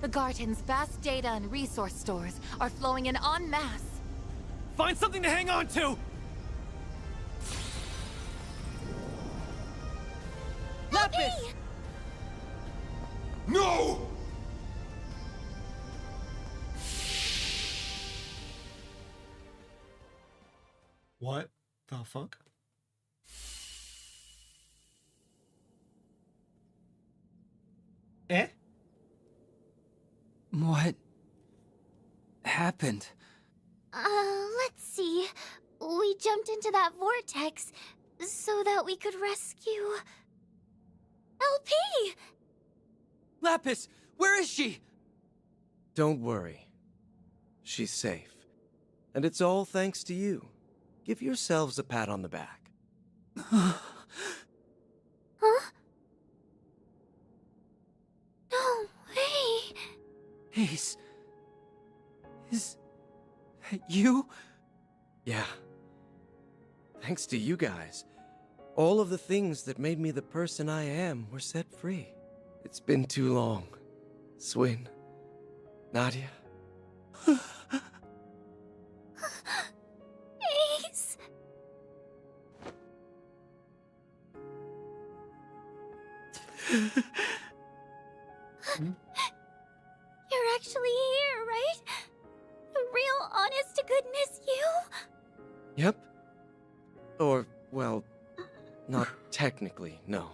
The Garden's vast data and resource stores are flowing in en masse. Find something to hang on to! Lapis! No! What the fuck? Eh? What happened? Let's see. We jumped into that vortex so that we could rescue... LP! Lapis, where is she? Don't worry. She's safe. And it's all thanks to you. Give yourselves a pat on the back. Huh? No way! Ace... Is... that you? Yeah. Thanks to you guys. All of the things that made me the person I am were set free. It's been too long. Swin. Nadia. Ace! You're actually here, right? The real, honest-to-goodness you? Yep. Or, well, not technically, no.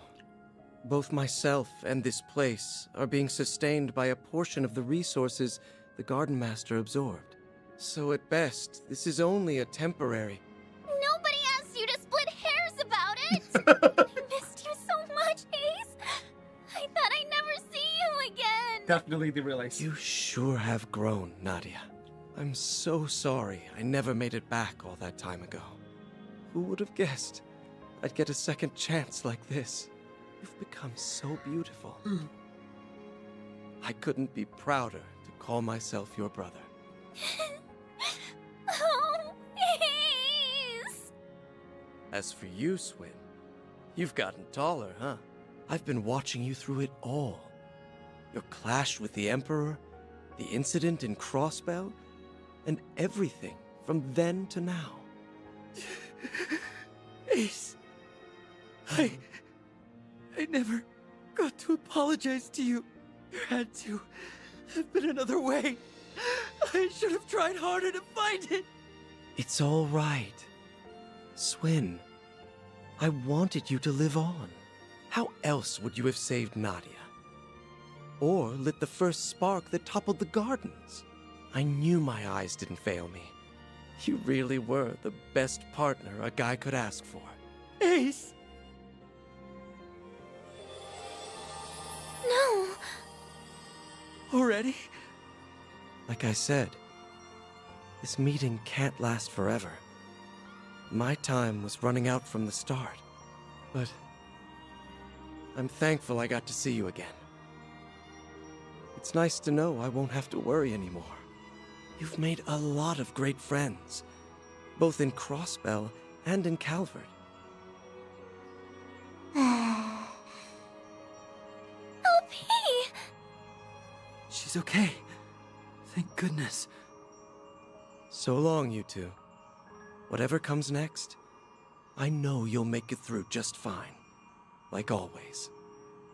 Both myself and this place are being sustained by a portion of the resources the Garden Master absorbed. So at best, this is only a temporary... Nobody asked you to split hairs about it! I missed you so much, Ace! I thought I'd never see you again! Definitely the real Ace. You sure have grown, Nadia. I'm so sorry I never made it back all that time ago. Who would have guessed I'd get a second chance like this? You've become so beautiful. I couldn't be prouder to call myself your brother. Oh, Ace! As for you, Swin, you've gotten taller, huh? I've been watching you through it all. Your clash with the Emperor, the incident in Crossbell, and everything from then to now. Ace... I never got to apologize to you. There had to have been another way. I should have tried harder to find it. It's all right. Swin, I wanted you to live on. How else would you have saved Nadia? Or lit the first spark that toppled the gardens? I knew my eyes didn't fail me. You really were the best partner a guy could ask for. Ace! No. Already? Like I said, this meeting can't last forever. My time was running out from the start, but I'm thankful I got to see you again. It's nice to know I won't have to worry anymore. You've made a lot of great friends, both in Crossbell and in Calvert. LP! She's okay. Thank goodness. So long, you two. Whatever comes next, I know you'll make it through just fine. Like always.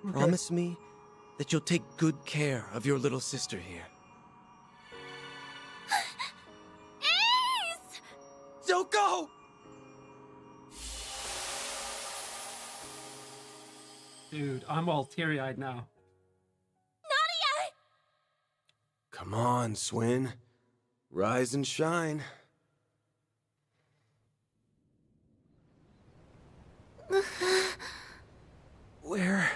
Okay. Promise me that you'll take good care of your little sister here. Ace! Don't go! Dude, I'm all teary-eyed now. Nadia! Come on, Swin. Rise and shine. Where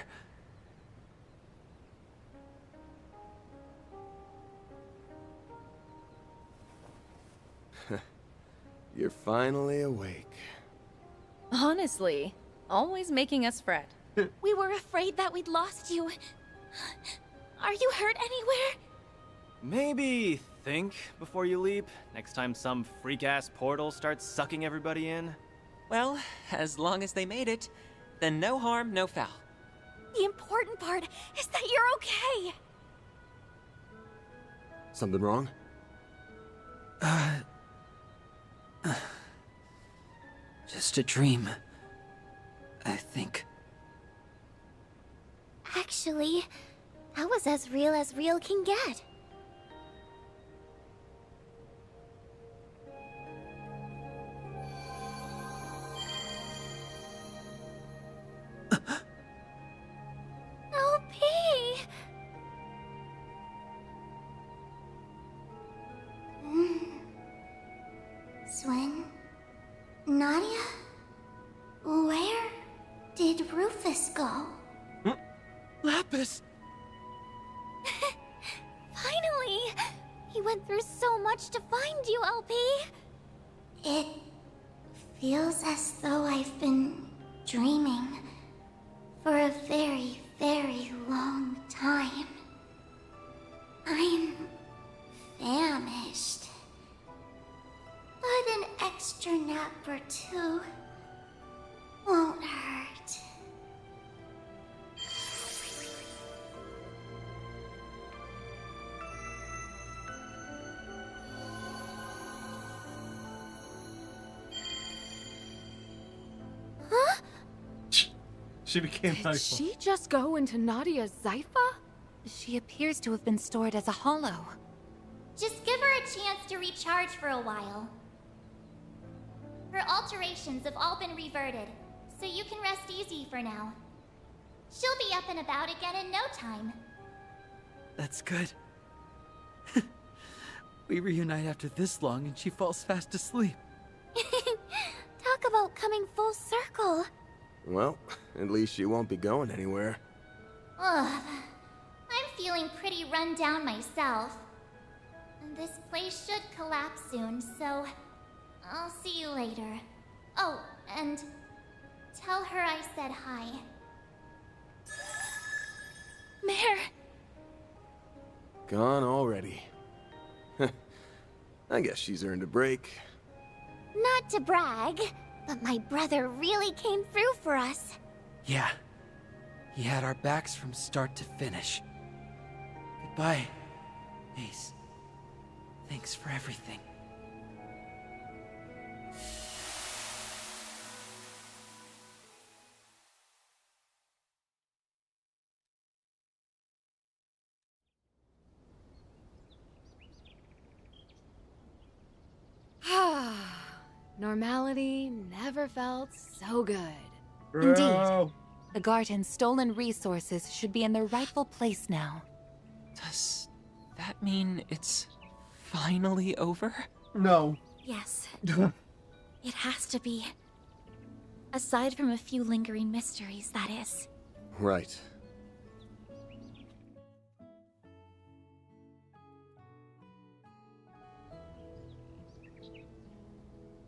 You're finally awake. Honestly, always making us fret. We were afraid that we'd lost you. Are you hurt anywhere? Maybe think before you leap, next time some freak-ass portal starts sucking everybody in. Well, as long as they made it, then no harm, no foul. The important part is that you're okay. Something wrong? Just a dream, I think. Actually, that was as real can get. LP! Swin? Nadia? Where did Rufus go? Lapis! Finally! He went through so much to find you, LP! It feels as though I've been dreaming for a very long time. I'm famished. But an extra nap or two won't hurt. Huh? She became Did Zypha. she just go into Nadia's Zypha? She appears to have been stored as a hollow. Just give her a chance to recharge for a while. Her alterations have all been reverted, so you can rest easy for now. She'll be up and about again in no time. That's good. We reunite after this long and she falls fast asleep. Talk about coming full circle. Well, at least she won't be going anywhere. Ugh. I'm feeling pretty run down myself. This place should collapse soon, so I'll see you later. Oh, and tell her I said hi. Mare! Gone already. I guess she's earned a break. Not to brag, but my brother really came through for us. Yeah. He had our backs from start to finish. Goodbye, Ace. Thanks for everything. Normality never felt so good. Indeed. The Garden's stolen resources should be in their rightful place now. Does that mean it's finally over? No. Yes. It has to be. Aside from a few lingering mysteries, that is. Right.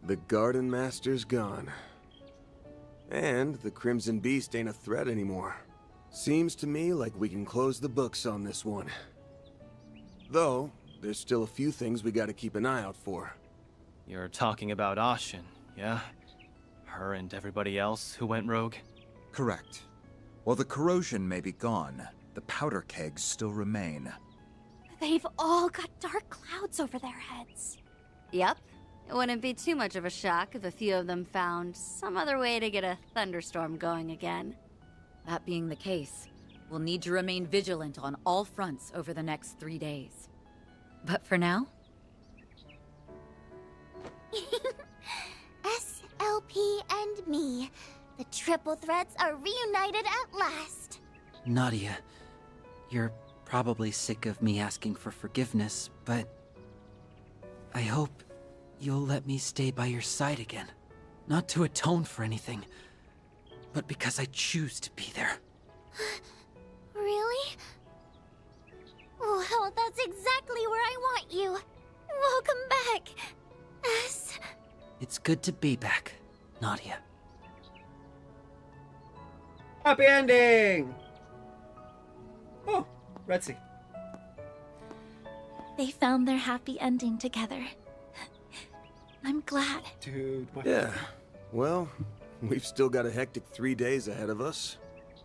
The Garden Master's gone. And the Crimson Beast ain't a threat anymore. Seems to me like we can close the books on this one. Though, there's still a few things we gotta keep an eye out for. You're talking about Ashen, yeah? Her and everybody else who went rogue? Correct. While the corrosion may be gone, the powder kegs still remain. They've all got dark clouds over their heads. Yep. It wouldn't be too much of a shock if a few of them found some other way to get a thunderstorm going again. That being the case, we'll need to remain vigilant on all fronts over the next 3 days. But for now... SLP and me. The triple threats are reunited at last. Nadia, you're probably sick of me asking for forgiveness, but I hope you'll let me stay by your side again. Not to atone for anything, but because I choose to be there. Really? Well, that's exactly where I want you. Welcome back, S. It It's good to be back, Nadia. Happy ending! Oh, Red Sea. They found their happy ending together. I'm glad. Dude, Yeah, well, we've still got a hectic 3 days ahead of us.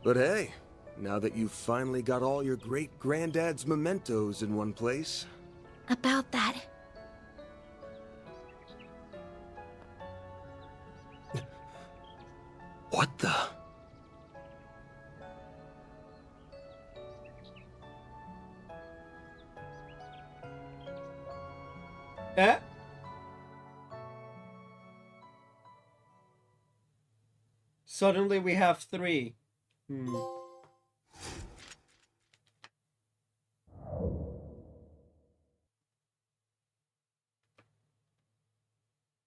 But hey, now that you've finally got all your great-granddad's mementos in one place... About that. What the... Eh? Suddenly we have 3.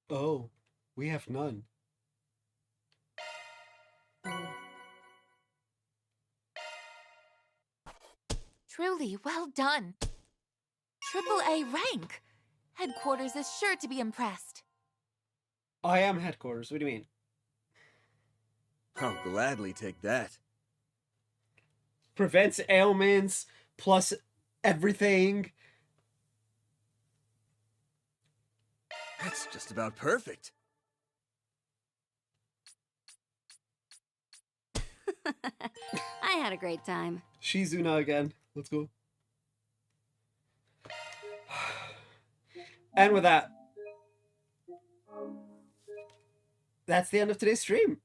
Oh, we have none. Truly, well done. Triple-A rank. Headquarters is sure to be impressed. I am headquarters. What do you mean? I'll gladly take that. Prevents ailments, plus everything. That's just about perfect. I had a great time. Shizuna again. Let's go. And with that, that's the end of today's stream.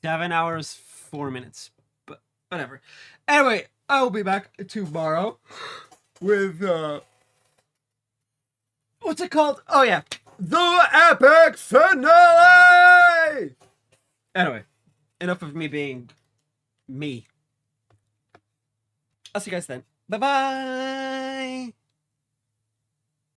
7 hours, 4 minutes. But whatever. Anyway, I will be back tomorrow with what's it called? Oh yeah. The epic finale! Anyway, enough of me being me. I'll see you guys then. Bye-bye!